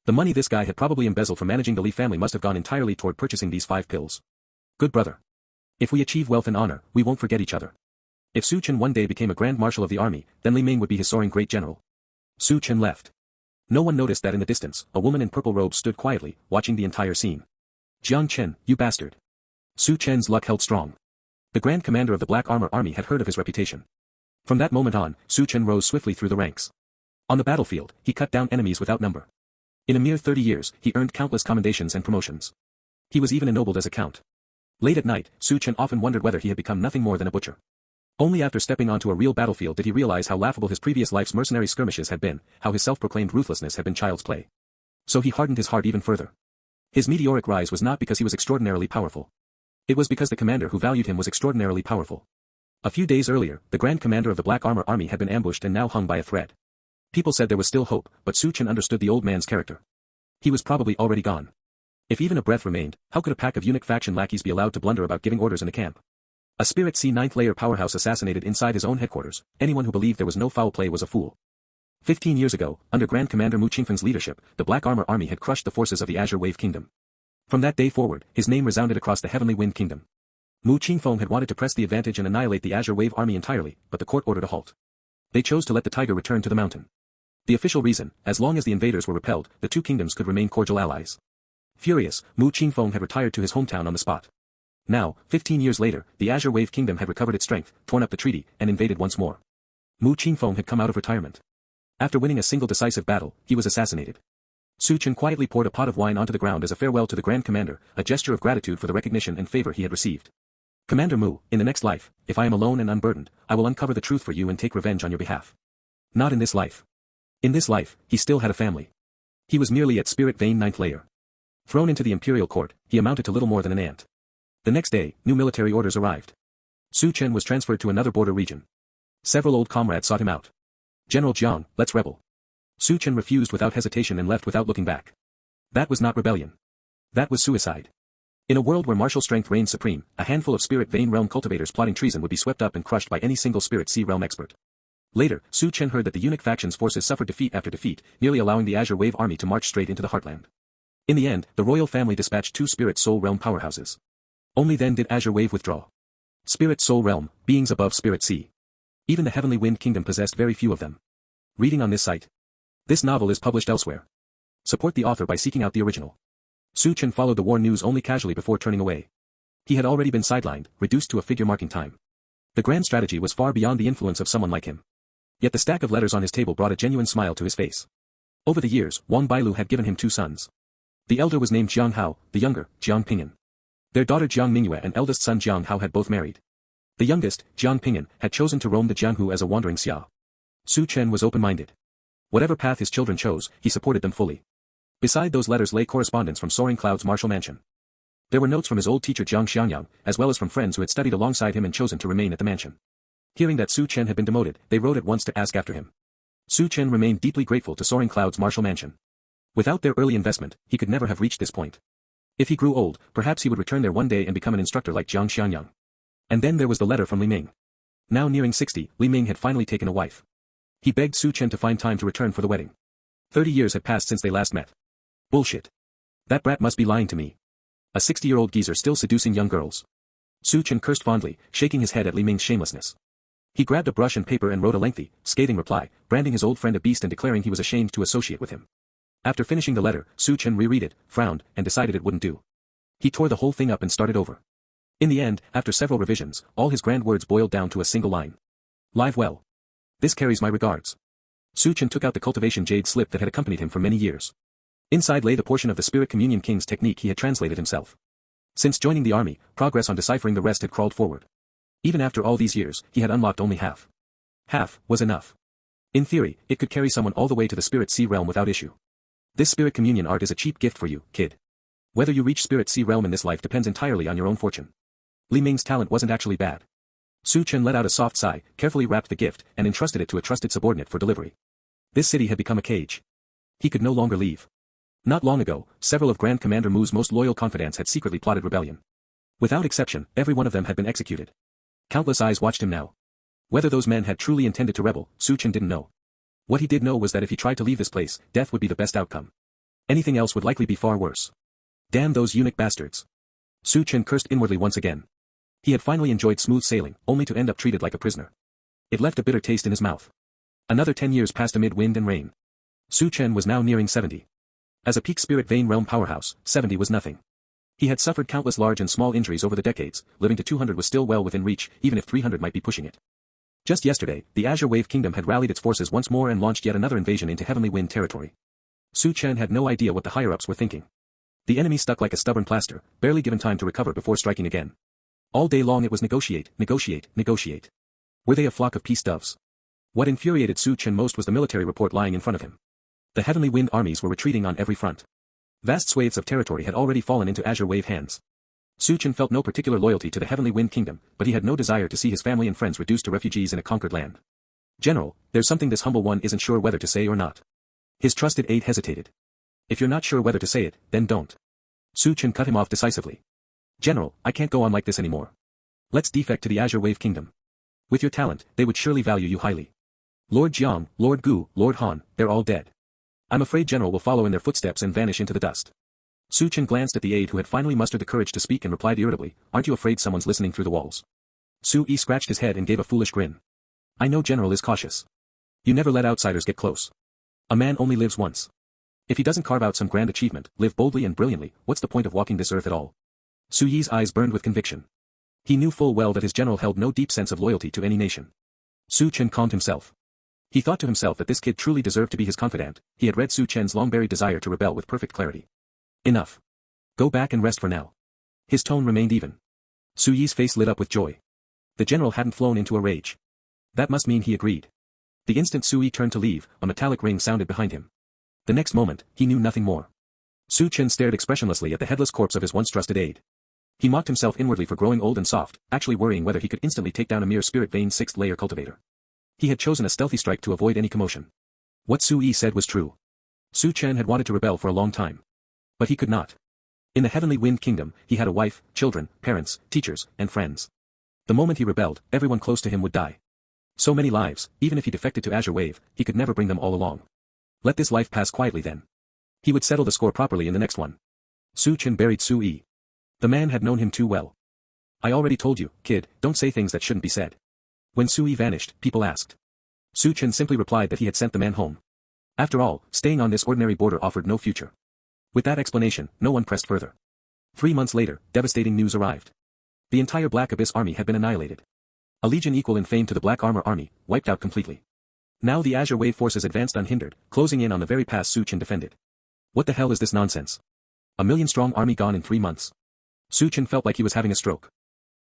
The money this guy had probably embezzled from managing the Li family must have gone entirely toward purchasing these 5 pills. Good brother. If we achieve wealth and honor, we won't forget each other. If Su Chen one day became a Grand Marshal of the army, then Li Ming would be his soaring great general. Su Chen left. No one noticed that in the distance, a woman in purple robes stood quietly, watching the entire scene. Jiang Chen, you bastard. Su Chen's luck held strong. The Grand Commander of the Black Armor Army had heard of his reputation. From that moment on, Su Chen rose swiftly through the ranks. On the battlefield, he cut down enemies without number. In a mere 30 years, he earned countless commendations and promotions. He was even ennobled as a count. Late at night, Su Chen often wondered whether he had become nothing more than a butcher. Only after stepping onto a real battlefield did he realize how laughable his previous life's mercenary skirmishes had been, how his self-proclaimed ruthlessness had been child's play. So he hardened his heart even further. His meteoric rise was not because he was extraordinarily powerful. It was because the commander who valued him was extraordinarily powerful. A few days earlier, the Grand Commander of the Black Armor Army had been ambushed and now hung by a thread. People said there was still hope, but Su Chen understood the old man's character. He was probably already gone. If even a breath remained, how could a pack of eunuch faction lackeys be allowed to blunder about giving orders in a camp? A Spirit C 9th layer powerhouse assassinated inside his own headquarters. Anyone who believed there was no foul play was a fool. 15 years ago, under Grand Commander Mu Qingfeng's leadership, the Black Armor Army had crushed the forces of the Azure Wave Kingdom. From that day forward, his name resounded across the Heavenly Wind Kingdom. Mu Qingfeng had wanted to press the advantage and annihilate the Azure Wave Army entirely, but the court ordered a halt. They chose to let the tiger return to the mountain. The official reason, as long as the invaders were repelled, the two kingdoms could remain cordial allies. Furious, Mu Qingfeng had retired to his hometown on the spot. Now, 15 years later, the Azure Wave Kingdom had recovered its strength, torn up the treaty, and invaded once more. Mu Qingfeng had come out of retirement. After winning a single decisive battle, he was assassinated. Su Chen quietly poured a pot of wine onto the ground as a farewell to the Grand Commander, a gesture of gratitude for the recognition and favor he had received. Commander Mu, in the next life, if I am alone and unburdened, I will uncover the truth for you and take revenge on your behalf. Not in this life. In this life, he still had a family. He was merely at Spirit Vein 9th layer. Thrown into the Imperial court, he amounted to little more than an ant. The next day, new military orders arrived. Su Chen was transferred to another border region. Several old comrades sought him out. General Jiang, let's rebel. Su Chen refused without hesitation and left without looking back. That was not rebellion. That was suicide. In a world where martial strength reigned supreme, a handful of Spirit Vein realm cultivators plotting treason would be swept up and crushed by any single Spirit Sea realm expert. Later, Su Chen heard that the eunuch faction's forces suffered defeat after defeat, nearly allowing the Azure Wave army to march straight into the heartland. In the end, the royal family dispatched 2 Spirit Soul realm powerhouses. Only then did Azure Wave withdraw. Spirit Soul realm, beings above Spirit Sea. Even the Heavenly Wind Kingdom possessed very few of them. Reading on this site. This novel is published elsewhere. Support the author by seeking out the original. Su Chen followed the war news only casually before turning away. He had already been sidelined, reduced to a figure marking time. The grand strategy was far beyond the influence of someone like him. Yet the stack of letters on his table brought a genuine smile to his face. Over the years, Wang Bailu had given him 2 sons. The elder was named Jiang Hao, the younger, Jiang Pingyuan. Their daughter Jiang Mingyue and eldest son Jiang Hao had both married. The youngest, Jiang Pingyuan, had chosen to roam the Jianghu as a wandering xia. Su Chen was open-minded. Whatever path his children chose, he supported them fully. Beside those letters lay correspondence from Soaring Cloud's martial mansion. There were notes from his old teacher Jiang Xiangyang, as well as from friends who had studied alongside him and chosen to remain at the mansion. Hearing that Su Chen had been demoted, they wrote at once to ask after him. Su Chen remained deeply grateful to Soaring Cloud's martial mansion. Without their early investment, he could never have reached this point. If he grew old, perhaps he would return there one day and become an instructor like Jiang Xiangyang. And then there was the letter from Li Ming. Now nearing 60, Li Ming had finally taken a wife. He begged Su Chen to find time to return for the wedding. 30 years had passed since they last met. Bullshit. That brat must be lying to me. A 60-year-old geezer still seducing young girls. Su Chen cursed fondly, shaking his head at Li Ming's shamelessness. He grabbed a brush and paper and wrote a lengthy, scathing reply, branding his old friend a beast and declaring he was ashamed to associate with him. After finishing the letter, Su Chen reread it, frowned, and decided it wouldn't do. He tore the whole thing up and started over. In the end, after several revisions, all his grand words boiled down to a single line. Live well. This carries my regards. Su Chen took out the cultivation jade slip that had accompanied him for many years. Inside lay the portion of the Spirit Communion King's technique he had translated himself. Since joining the army, progress on deciphering the rest had crawled forward. Even after all these years, he had unlocked only half. Half was enough. In theory, it could carry someone all the way to the Spirit Sea realm without issue. This Spirit Communion art is a cheap gift for you, kid. Whether you reach Spirit Sea realm in this life depends entirely on your own fortune. Li Ming's talent wasn't actually bad. Su Chen let out a soft sigh, carefully wrapped the gift, and entrusted it to a trusted subordinate for delivery. This city had become a cage. He could no longer leave. Not long ago, several of Grand Commander Mu's most loyal confidants had secretly plotted rebellion. Without exception, every one of them had been executed. Countless eyes watched him now. Whether those men had truly intended to rebel, Su Chen didn't know. What he did know was that if he tried to leave this place, death would be the best outcome. Anything else would likely be far worse. Damn those eunuch bastards. Su Chen cursed inwardly once again. He had finally enjoyed smooth sailing, only to end up treated like a prisoner. It left a bitter taste in his mouth. Another 10 years passed amid wind and rain. Su Chen was now nearing 70. As a peak spirit vein realm powerhouse, 70 was nothing. He had suffered countless large and small injuries over the decades, living to 200 was still well within reach, even if 300 might be pushing it. Just yesterday, the Azure Wave Kingdom had rallied its forces once more and launched yet another invasion into Heavenly Wind territory. Su Chen had no idea what the higher-ups were thinking. The enemy stuck like a stubborn plaster, barely given time to recover before striking again. All day long it was negotiate, negotiate, negotiate. Were they a flock of peace doves? What infuriated Su Chen most was the military report lying in front of him. The Heavenly Wind armies were retreating on every front. Vast swathes of territory had already fallen into Azure Wave hands. Su Chen felt no particular loyalty to the Heavenly Wind Kingdom, but he had no desire to see his family and friends reduced to refugees in a conquered land. General, there's something this humble one isn't sure whether to say or not. His trusted aide hesitated. If you're not sure whether to say it, then don't. Su Chen cut him off decisively. General, I can't go on like this anymore. Let's defect to the Azure Wave Kingdom. With your talent, they would surely value you highly. Lord Jiang, Lord Gu, Lord Han, they're all dead. I'm afraid General will follow in their footsteps and vanish into the dust. Su Chen glanced at the aide who had finally mustered the courage to speak and replied irritably, aren't you afraid someone's listening through the walls? Su Yi scratched his head and gave a foolish grin. I know General is cautious. You never let outsiders get close. A man only lives once. If he doesn't carve out some grand achievement, live boldly and brilliantly, what's the point of walking this earth at all? Su Yi's eyes burned with conviction. He knew full well that his general held no deep sense of loyalty to any nation. Su Chen calmed himself. He thought to himself that this kid truly deserved to be his confidant. He had read Su Chen's long-buried desire to rebel with perfect clarity. Enough. Go back and rest for now. His tone remained even. Su Yi's face lit up with joy. The general hadn't flown into a rage. That must mean he agreed. The instant Su Yi turned to leave, a metallic ring sounded behind him. The next moment, he knew nothing more. Su Chen stared expressionlessly at the headless corpse of his once trusted aide. He mocked himself inwardly for growing old and soft, actually worrying whether he could instantly take down a mere spirit vein 6th layer cultivator. He had chosen a stealthy strike to avoid any commotion. What Su Yi said was true. Su Chen had wanted to rebel for a long time. But he could not. In the Heavenly Wind Kingdom, he had a wife, children, parents, teachers, and friends. The moment he rebelled, everyone close to him would die. So many lives, even if he defected to Azure Wave, he could never bring them all along. Let this life pass quietly then. He would settle the score properly in the next one. Su Chen buried Su Yi. The man had known him too well. I already told you, kid, don't say things that shouldn't be said. When Su Yi vanished, people asked. Su Chen simply replied that he had sent the man home. After all, staying on this ordinary border offered no future. With that explanation, no one pressed further. 3 months later, devastating news arrived. The entire Black Abyss army had been annihilated. A legion equal in fame to the Black Armor army, wiped out completely. Now the Azure Wave forces advanced unhindered, closing in on the very pass Su Chen defended. What the hell is this nonsense? A million-strong army gone in 3 months. Su Chen felt like he was having a stroke.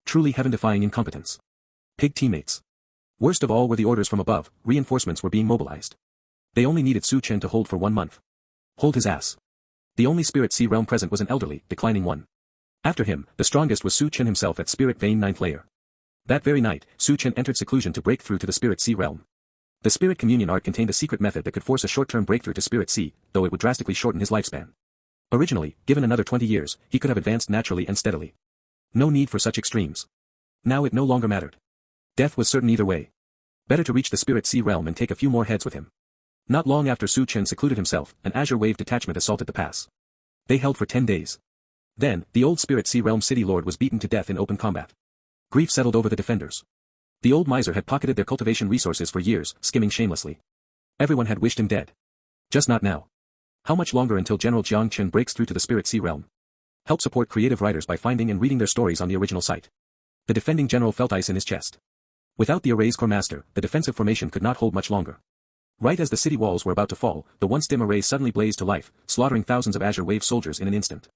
Truly heaven-defying incompetence. Pig teammates. Worst of all were the orders from above, reinforcements were being mobilized. They only needed Su Chen to hold for 1 month. Hold his ass. The only Spirit Sea realm present was an elderly, declining one. After him, the strongest was Su Chen himself at Spirit Vein 9th layer. That very night, Su Chen entered seclusion to break through to the Spirit Sea realm. The Spirit Communion Art contained a secret method that could force a short-term breakthrough to Spirit Sea, though it would drastically shorten his lifespan. Originally, given another 20 years, he could have advanced naturally and steadily. No need for such extremes. Now it no longer mattered. Death was certain either way. Better to reach the Spirit Sea realm and take a few more heads with him. Not long after Su Chen secluded himself, an Azure Wave detachment assaulted the pass. They held for 10 days. Then, the old Spirit Sea realm city lord was beaten to death in open combat. Grief settled over the defenders. The old miser had pocketed their cultivation resources for years, skimming shamelessly. Everyone had wished him dead. Just not now. How much longer until General Jiang Chen breaks through to the Spirit Sea realm? Help support creative writers by finding and reading their stories on the original site. The defending general felt ice in his chest. Without the array's core master, the defensive formation could not hold much longer. Right as the city walls were about to fall, the once dim array suddenly blazed to life, slaughtering thousands of Azure Wave soldiers in an instant.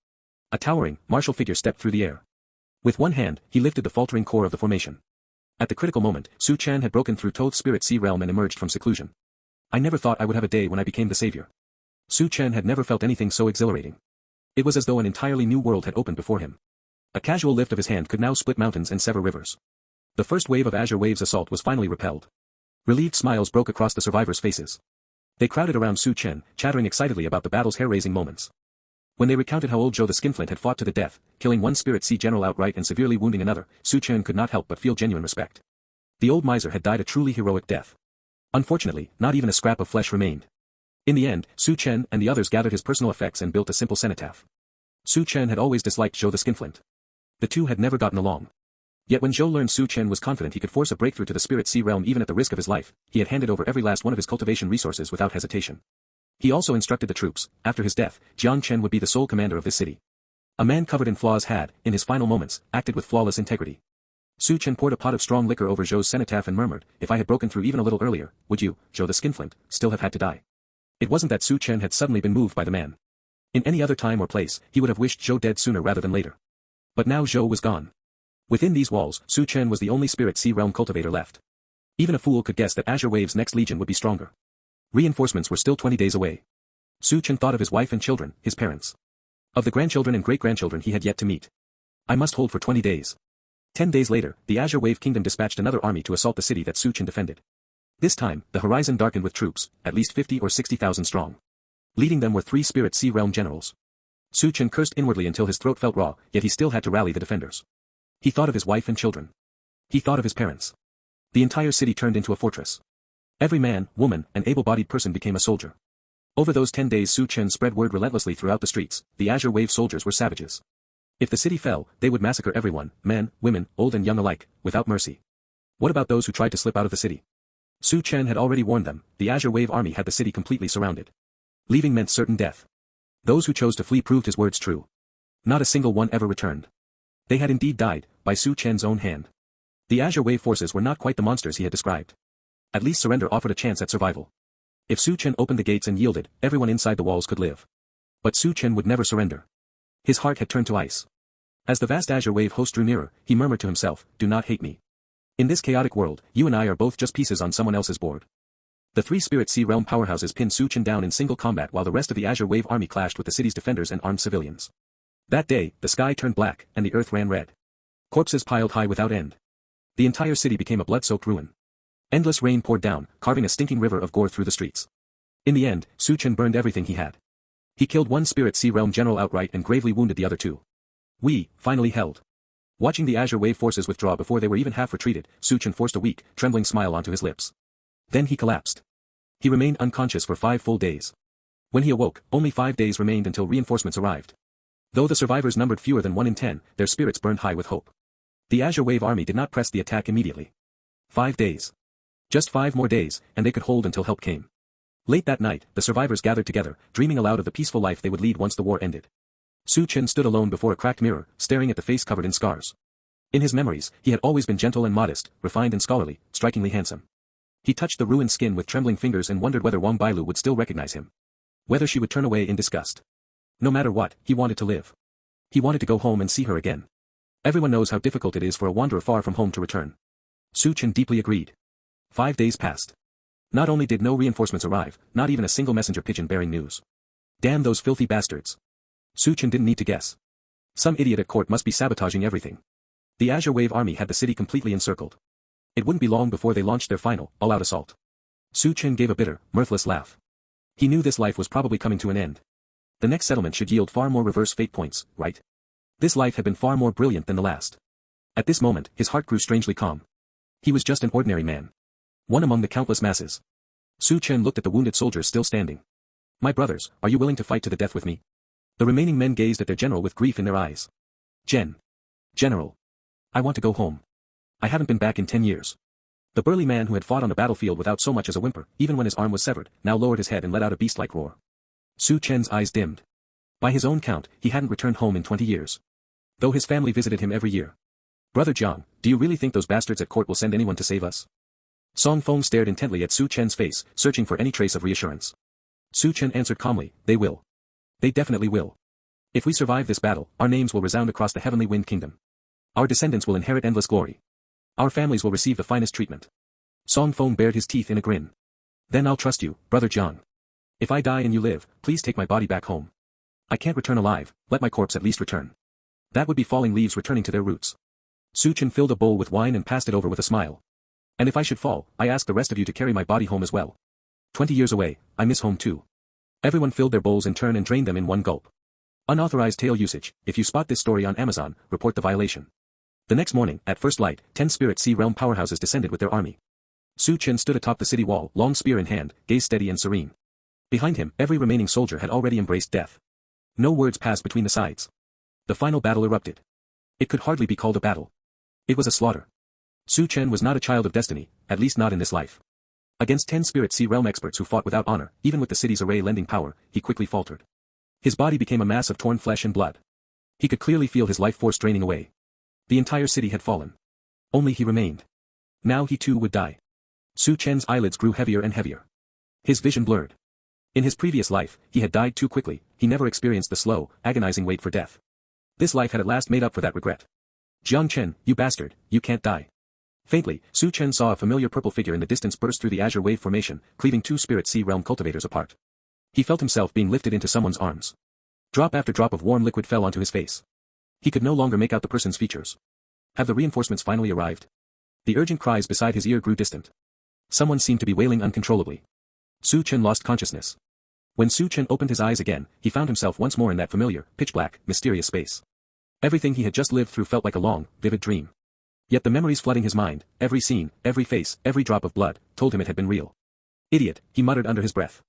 A towering, martial figure stepped through the air. With one hand, he lifted the faltering core of the formation. At the critical moment, Su Chen had broken through Toth's Spirit Sea realm and emerged from seclusion. I never thought I would have a day when I became the savior. Su Chen had never felt anything so exhilarating. It was as though an entirely new world had opened before him. A casual lift of his hand could now split mountains and sever rivers. The first wave of Azure Wave's assault was finally repelled. Relieved smiles broke across the survivors' faces. They crowded around Su Chen, chattering excitedly about the battle's hair-raising moments. When they recounted how old Zhou the Skinflint had fought to the death, killing one Spirit Sea general outright and severely wounding another, Su Chen could not help but feel genuine respect. The old miser had died a truly heroic death. Unfortunately, not even a scrap of flesh remained. In the end, Su Chen and the others gathered his personal effects and built a simple cenotaph. Su Chen had always disliked Zhou the Skinflint. The two had never gotten along. Yet when Zhou learned Su Chen was confident he could force a breakthrough to the Spirit Sea realm even at the risk of his life, he had handed over every last one of his cultivation resources without hesitation. He also instructed the troops, after his death, Jiang Chen would be the sole commander of this city. A man covered in flaws had, in his final moments, acted with flawless integrity. Su Chen poured a pot of strong liquor over Zhou's cenotaph and murmured, if I had broken through even a little earlier, would you, Zhou the Skinflint, still have had to die? It wasn't that Su Chen had suddenly been moved by the man. In any other time or place, he would have wished Zhou dead sooner rather than later. But now Zhou was gone. Within these walls, Su Chen was the only Spirit Sea realm cultivator left. Even a fool could guess that Azure Wave's next legion would be stronger. Reinforcements were still 20 days away. Su Chen thought of his wife and children, his parents. Of the grandchildren and great-grandchildren he had yet to meet. I must hold for 20 days. 10 days later, the Azure Wave Kingdom dispatched another army to assault the city that Su Chen defended. This time, the horizon darkened with troops, at least 50 or 60,000 strong. Leading them were 3 Spirit Sea realm generals. Su Chen cursed inwardly until his throat felt raw, yet he still had to rally the defenders. He thought of his wife and children. He thought of his parents. The entire city turned into a fortress. Every man, woman, and able-bodied person became a soldier. Over those 10 days Su Chen spread word relentlessly throughout the streets, the Azure Wave soldiers were savages. If the city fell, they would massacre everyone, men, women, old and young alike, without mercy. What about those who tried to slip out of the city? Su Chen had already warned them, the Azure Wave army had the city completely surrounded. Leaving meant certain death. Those who chose to flee proved his words true. Not a single one ever returned. They had indeed died, by Su Chen's own hand. The Azure Wave forces were not quite the monsters he had described. At least surrender offered a chance at survival. If Su Chen opened the gates and yielded, everyone inside the walls could live. But Su Chen would never surrender. His heart had turned to ice. As the vast Azure Wave host drew nearer, he murmured to himself, do not hate me. In this chaotic world, you and I are both just pieces on someone else's board. The 3 Spirit Sea realm powerhouses pinned Su Chen down in single combat while the rest of the Azure Wave army clashed with the city's defenders and armed civilians. That day, the sky turned black, and the earth ran red. Corpses piled high without end. The entire city became a blood-soaked ruin. Endless rain poured down, carving a stinking river of gore through the streets. In the end, Su Chen burned everything he had. He killed 1 Spirit Sea realm general outright and gravely wounded the other 2. We, finally held. Watching the Azure Wave forces withdraw before they were even half retreated, Su Chen forced a weak, trembling smile onto his lips. Then he collapsed. He remained unconscious for 5 full days. When he awoke, only 5 days remained until reinforcements arrived. Though the survivors numbered fewer than 1 in 10, their spirits burned high with hope. The Azure Wave army did not press the attack immediately. 5 days. Just 5 more days, and they could hold until help came. Late that night, the survivors gathered together, dreaming aloud of the peaceful life they would lead once the war ended. Su Chen stood alone before a cracked mirror, staring at the face covered in scars. In his memories, he had always been gentle and modest, refined and scholarly, strikingly handsome. He touched the ruined skin with trembling fingers and wondered whether Wang Bailu would still recognize him. Whether she would turn away in disgust. No matter what, he wanted to live. He wanted to go home and see her again. Everyone knows how difficult it is for a wanderer far from home to return. Su Chen deeply agreed. 5 days passed. Not only did no reinforcements arrive, not even a single messenger pigeon bearing news. Damn those filthy bastards. Su Chen didn't need to guess. Some idiot at court must be sabotaging everything. The Azure Wave army had the city completely encircled. It wouldn't be long before they launched their final, all-out assault. Su Chen gave a bitter, mirthless laugh. He knew this life was probably coming to an end. The next settlement should yield far more reverse fate points, right? This life had been far more brilliant than the last. At this moment, his heart grew strangely calm. He was just an ordinary man. One among the countless masses. Su Chen looked at the wounded soldiers still standing. My brothers, are you willing to fight to the death with me? The remaining men gazed at their general with grief in their eyes. General. I want to go home. I haven't been back in 10 years. The burly man who had fought on the battlefield without so much as a whimper, even when his arm was severed, now lowered his head and let out a beast-like roar. Su Chen's eyes dimmed. By his own count, he hadn't returned home in 20 years. Though his family visited him every year. Brother Jiang, do you really think those bastards at court will send anyone to save us? Song Feng stared intently at Su Chen's face, searching for any trace of reassurance. Su Chen answered calmly, they will. They definitely will. If we survive this battle, our names will resound across the heavenly wind kingdom. Our descendants will inherit endless glory. Our families will receive the finest treatment. Song Feng bared his teeth in a grin. Then I'll trust you, Brother Jiang. If I die and you live, please take my body back home. I can't return alive, let my corpse at least return. That would be falling leaves returning to their roots. Su Chen filled a bowl with wine and passed it over with a smile. And if I should fall, I ask the rest of you to carry my body home as well. 20 years away, I miss home too. Everyone filled their bowls in turn and drained them in one gulp. Unauthorized tale usage. If you spot this story on Amazon, report the violation. The next morning, at first light, 10 Spirit Sea Realm powerhouses descended with their army. Su Chen stood atop the city wall, long spear in hand, gaze steady and serene. Behind him, every remaining soldier had already embraced death. No words passed between the sides. The final battle erupted. It could hardly be called a battle. It was a slaughter. Su Chen was not a child of destiny, at least not in this life. Against 10 Spirit Sea Realm experts who fought without honor, even with the city's array lending power, he quickly faltered. His body became a mass of torn flesh and blood. He could clearly feel his life force draining away. The entire city had fallen. Only he remained. Now he too would die. Su Chen's eyelids grew heavier and heavier. His vision blurred. In his previous life, he had died too quickly, he never experienced the slow, agonizing wait for death. This life had at last made up for that regret. Jiang Chen, you bastard, you can't die. Faintly, Su Chen saw a familiar purple figure in the distance burst through the azure wave formation, cleaving 2 Spirit Sea Realm cultivators apart. He felt himself being lifted into someone's arms. Drop after drop of warm liquid fell onto his face. He could no longer make out the person's features. Have the reinforcements finally arrived? The urgent cries beside his ear grew distant. Someone seemed to be wailing uncontrollably. Su Chen lost consciousness. When Su Chen opened his eyes again, he found himself once more in that familiar, pitch-black, mysterious space. Everything he had just lived through felt like a long, vivid dream. Yet the memories flooding his mind, every scene, every face, every drop of blood, told him it had been real. Idiot, he muttered under his breath.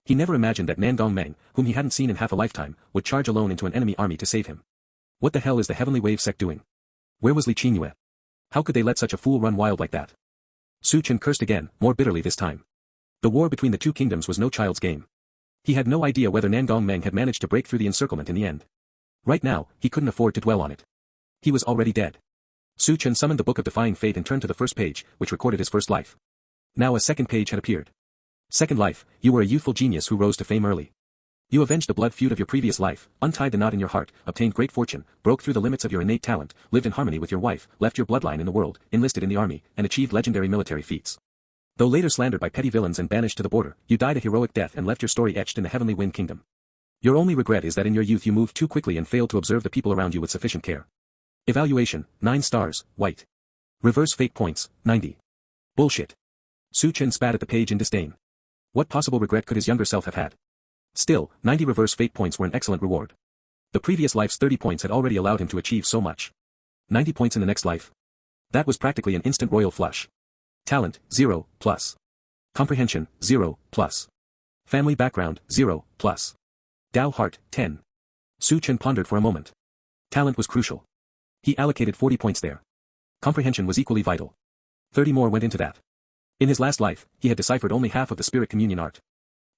He never imagined that Nangong Meng, whom he hadn't seen in half a lifetime, would charge alone into an enemy army to save him. What the hell is the Heavenly Wave sect doing? Where was Li Qingyue? How could they let such a fool run wild like that? Su Chen cursed again, more bitterly this time. The war between the two kingdoms was no child's game. He had no idea whether Nangong Meng had managed to break through the encirclement in the end. Right now, he couldn't afford to dwell on it. He was already dead. Su Chen summoned the Book of Defying Fate and turned to the first page, which recorded his first life. Now a second page had appeared. Second life, you were a youthful genius who rose to fame early. You avenged the blood feud of your previous life, untied the knot in your heart, obtained great fortune, broke through the limits of your innate talent, lived in harmony with your wife, left your bloodline in the world, enlisted in the army, and achieved legendary military feats. Though later slandered by petty villains and banished to the border, you died a heroic death and left your story etched in the Heavenly Wind Kingdom. Your only regret is that in your youth you moved too quickly and failed to observe the people around you with sufficient care. Evaluation, 9 stars, white. Reverse fate points, 90. Bullshit. Su Chen spat at the page in disdain. What possible regret could his younger self have had? Still, 90 reverse fate points were an excellent reward. The previous life's 30 points had already allowed him to achieve so much. 90 points in the next life? That was practically an instant royal flush. Talent, 0, plus. Comprehension, 0, plus. Family background, 0, plus. Dao Heart, 10. Su Chen pondered for a moment. Talent was crucial. He allocated 40 points there. Comprehension was equally vital. 30 more went into that. In his last life, he had deciphered only half of the Spirit Communion art.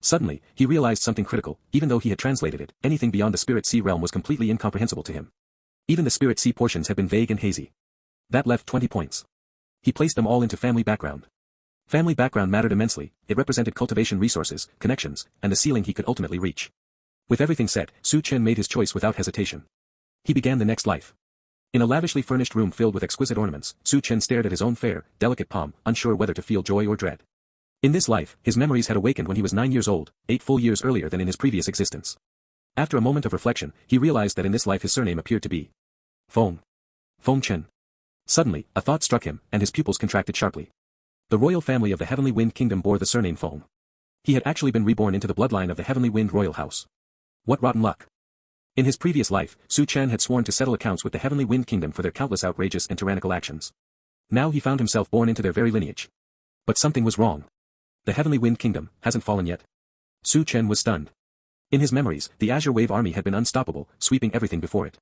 Suddenly, he realized something critical. Even though he had translated it, anything beyond the Spirit Sea realm was completely incomprehensible to him. Even the Spirit Sea portions had been vague and hazy. That left 20 points. He placed them all into family background. Family background mattered immensely, it represented cultivation resources, connections, and the ceiling he could ultimately reach. With everything set, Chen made his choice without hesitation. He began the next life. In a lavishly furnished room filled with exquisite ornaments, Chen stared at his own fair, delicate palm, unsure whether to feel joy or dread. In this life, his memories had awakened when he was 9 years old, 8 full years earlier than in his previous existence. After a moment of reflection, he realized that in this life his surname appeared to be Feng Chen. Suddenly, a thought struck him, and his pupils contracted sharply. The royal family of the Heavenly Wind Kingdom bore the surname Feng. He had actually been reborn into the bloodline of the Heavenly Wind royal house. What rotten luck. In his previous life, Chen had sworn to settle accounts with the Heavenly Wind Kingdom for their countless outrageous and tyrannical actions. Now he found himself born into their very lineage. But something was wrong. The Heavenly Wind Kingdom hasn't fallen yet. Chen was stunned. In his memories, the Azure Wave Army had been unstoppable, sweeping everything before it.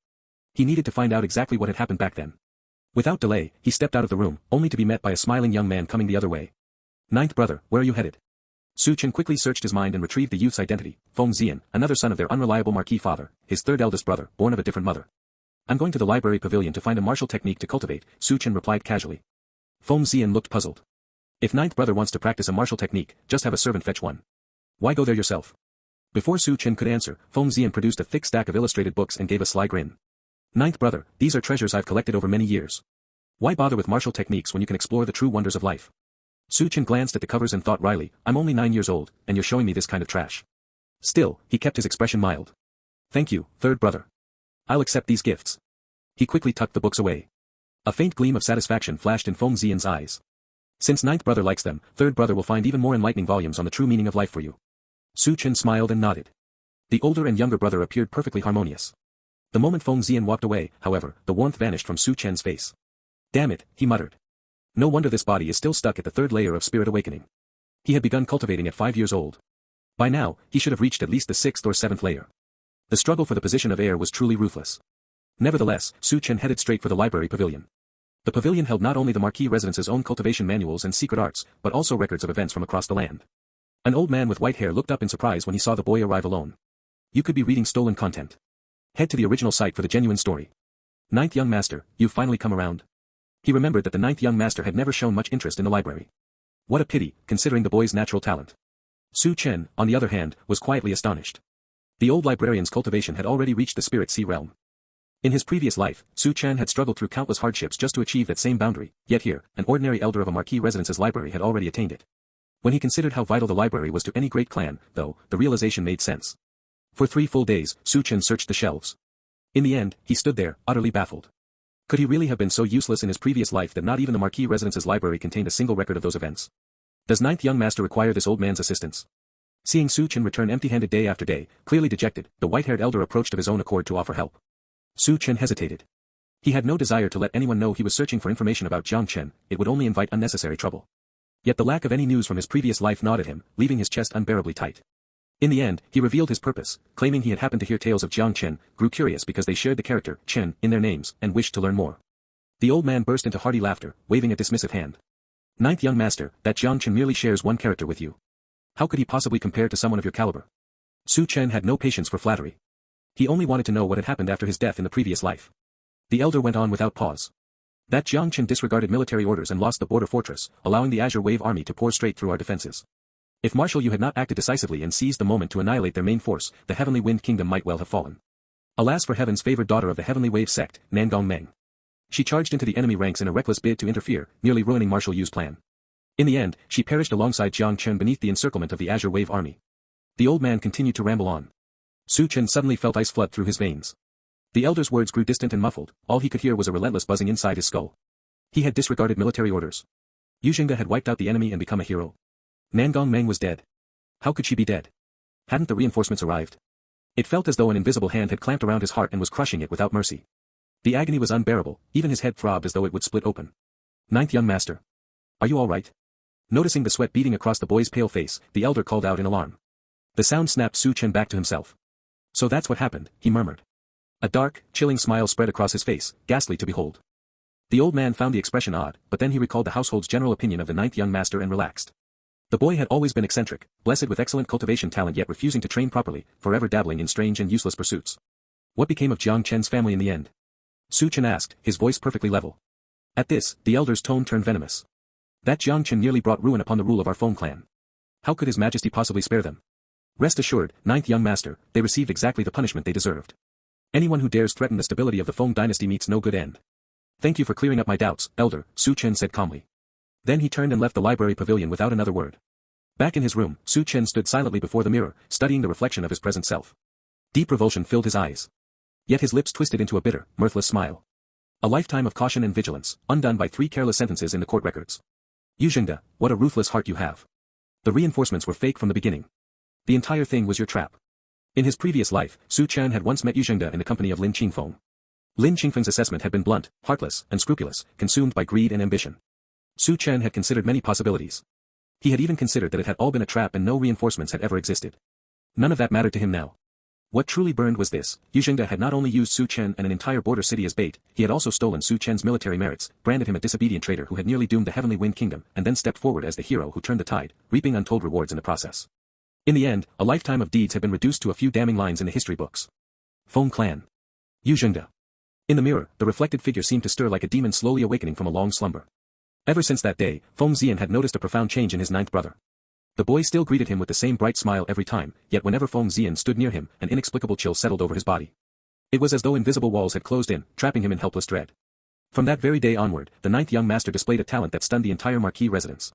He needed to find out exactly what had happened back then. Without delay, he stepped out of the room, only to be met by a smiling young man coming the other way. Ninth brother, where are you headed? Chen quickly searched his mind and retrieved the youth's identity, Feng Xian, another son of their unreliable marquis father, his third eldest brother, born of a different mother. I'm going to the library pavilion to find a martial technique to cultivate, Chen replied casually. Feng Xian looked puzzled. If ninth brother wants to practice a martial technique, just have a servant fetch one. Why go there yourself? Before Chen could answer, Feng Xian produced a thick stack of illustrated books and gave a sly grin. Ninth brother, these are treasures I've collected over many years. Why bother with martial techniques when you can explore the true wonders of life? Chen glanced at the covers and thought wryly, I'm only 9 years old, and you're showing me this kind of trash. Still, he kept his expression mild. Thank you, third brother. I'll accept these gifts. He quickly tucked the books away. A faint gleam of satisfaction flashed in Feng Xian's eyes. Since ninth brother likes them, third brother will find even more enlightening volumes on the true meaning of life for you. Chen smiled and nodded. The older and younger brother appeared perfectly harmonious. The moment Feng Xian walked away, however, the warmth vanished from Chen's face. Damn it, he muttered. No wonder this body is still stuck at the third layer of spirit awakening. He had begun cultivating at 5 years old. By now, he should have reached at least the 6th or 7th layer. The struggle for the position of heir was truly ruthless. Nevertheless, Chen headed straight for the library pavilion. The pavilion held not only the Marquis residence's own cultivation manuals and secret arts, but also records of events from across the land. An old man with white hair looked up in surprise when he saw the boy arrive alone. You could be reading stolen content. Head to the original site for the genuine story. Ninth young master, you've finally come around. He remembered that the ninth young master had never shown much interest in the library. What a pity, considering the boy's natural talent. Chen, on the other hand, was quietly astonished. The old librarian's cultivation had already reached the spirit sea realm. In his previous life, Chen had struggled through countless hardships just to achieve that same boundary, yet here, an ordinary elder of a marquis residence's library had already attained it. When he considered how vital the library was to any great clan, though, the realization made sense. For 3 full days, Chen searched the shelves. In the end, he stood there, utterly baffled. Could he really have been so useless in his previous life that not even the marquis residence's library contained a single record of those events? Does ninth young master require this old man's assistance? Seeing Chen return empty-handed day after day, clearly dejected, the white-haired elder approached of his own accord to offer help. Chen hesitated. He had no desire to let anyone know he was searching for information about Jiang Chen, it would only invite unnecessary trouble. Yet the lack of any news from his previous life gnawed at him, leaving his chest unbearably tight. In the end, he revealed his purpose, claiming he had happened to hear tales of Jiang Chen, grew curious because they shared the character, Chen, in their names, and wished to learn more. The old man burst into hearty laughter, waving a dismissive hand. Ninth young master, that Jiang Chen merely shares one character with you. How could he possibly compare to someone of your caliber? Chen had no patience for flattery. He only wanted to know what had happened after his death in the previous life. The elder went on without pause. That Jiang Chen disregarded military orders and lost the border fortress, allowing the Azure Wave Army to pour straight through our defenses. If Marshal Yu had not acted decisively and seized the moment to annihilate their main force, the Heavenly Wind Kingdom might well have fallen. Alas for Heaven's favored daughter of the Heavenly Wave sect, Nangong Meng. She charged into the enemy ranks in a reckless bid to interfere, nearly ruining Marshal Yu's plan. In the end, she perished alongside Jiang Chen beneath the encirclement of the Azure Wave Army. The old man continued to ramble on. Chen suddenly felt ice flood through his veins. The elder's words grew distant and muffled, all he could hear was a relentless buzzing inside his skull. He had disregarded military orders. Yu Xingde had wiped out the enemy and become a hero. Nangong Meng was dead. How could she be dead? Hadn't the reinforcements arrived? It felt as though an invisible hand had clamped around his heart and was crushing it without mercy. The agony was unbearable, even his head throbbed as though it would split open. Ninth young master. Are you all right? Noticing the sweat beading across the boy's pale face, the elder called out in alarm. The sound snapped Chen back to himself. So that's what happened, he murmured. A dark, chilling smile spread across his face, ghastly to behold. The old man found the expression odd, but then he recalled the household's general opinion of the ninth young master and relaxed. The boy had always been eccentric, blessed with excellent cultivation talent yet refusing to train properly, forever dabbling in strange and useless pursuits. What became of Jiang Chen's family in the end? Chen asked, his voice perfectly level. At this, the elder's tone turned venomous. That Jiang Chen nearly brought ruin upon the rule of our Feng clan. How could his majesty possibly spare them? Rest assured, ninth young master, they received exactly the punishment they deserved. Anyone who dares threaten the stability of the Feng dynasty meets no good end. Thank you for clearing up my doubts, elder, Su Chen said calmly. Then he turned and left the library pavilion without another word. Back in his room, Su Chen stood silently before the mirror, studying the reflection of his present self. Deep revulsion filled his eyes. Yet his lips twisted into a bitter, mirthless smile. A lifetime of caution and vigilance, undone by 3 careless sentences in the court records. Yu Zhengde, what a ruthless heart you have. The reinforcements were fake from the beginning. The entire thing was your trap. In his previous life, Su Chen had once met Yu Zhengde in the company of Lin Qingfeng. Lin Qingfeng's assessment had been blunt, heartless, unscrupulous, consumed by greed and ambition. Su Chen had considered many possibilities. He had even considered that it had all been a trap and no reinforcements had ever existed. None of that mattered to him now. What truly burned was this: Yu Zhengde had not only used Su Chen and an entire border city as bait, he had also stolen Su Chen's military merits, branded him a disobedient traitor who had nearly doomed the Heavenly Wind Kingdom, and then stepped forward as the hero who turned the tide, reaping untold rewards in the process. In the end, a lifetime of deeds had been reduced to a few damning lines in the history books. Feng clan. Yu Zhengde. In the mirror, the reflected figure seemed to stir like a demon slowly awakening from a long slumber. Ever since that day, Feng Xian had noticed a profound change in his ninth brother. The boy still greeted him with the same bright smile every time, yet whenever Feng Xian stood near him, an inexplicable chill settled over his body. It was as though invisible walls had closed in, trapping him in helpless dread. From that very day onward, the ninth young master displayed a talent that stunned the entire marquis residence.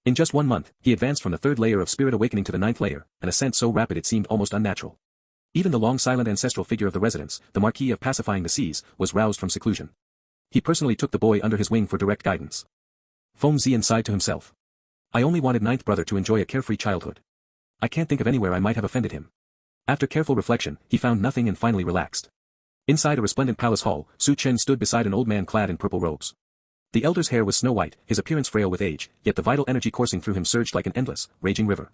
In just 1 month, he advanced from the 3rd layer of spirit awakening to the 9th layer, an ascent so rapid it seemed almost unnatural. Even the long-silent ancestral figure of the residence, the Marquis of Pacifying the Seas, was roused from seclusion. He personally took the boy under his wing for direct guidance. Feng Xian sighed to himself. I only wanted ninth brother to enjoy a carefree childhood. I can't think of anywhere I might have offended him. After careful reflection, he found nothing and finally relaxed. Inside a resplendent palace hall, Su Chen stood beside an old man clad in purple robes. The elder's hair was snow-white, his appearance frail with age, yet the vital energy coursing through him surged like an endless, raging river.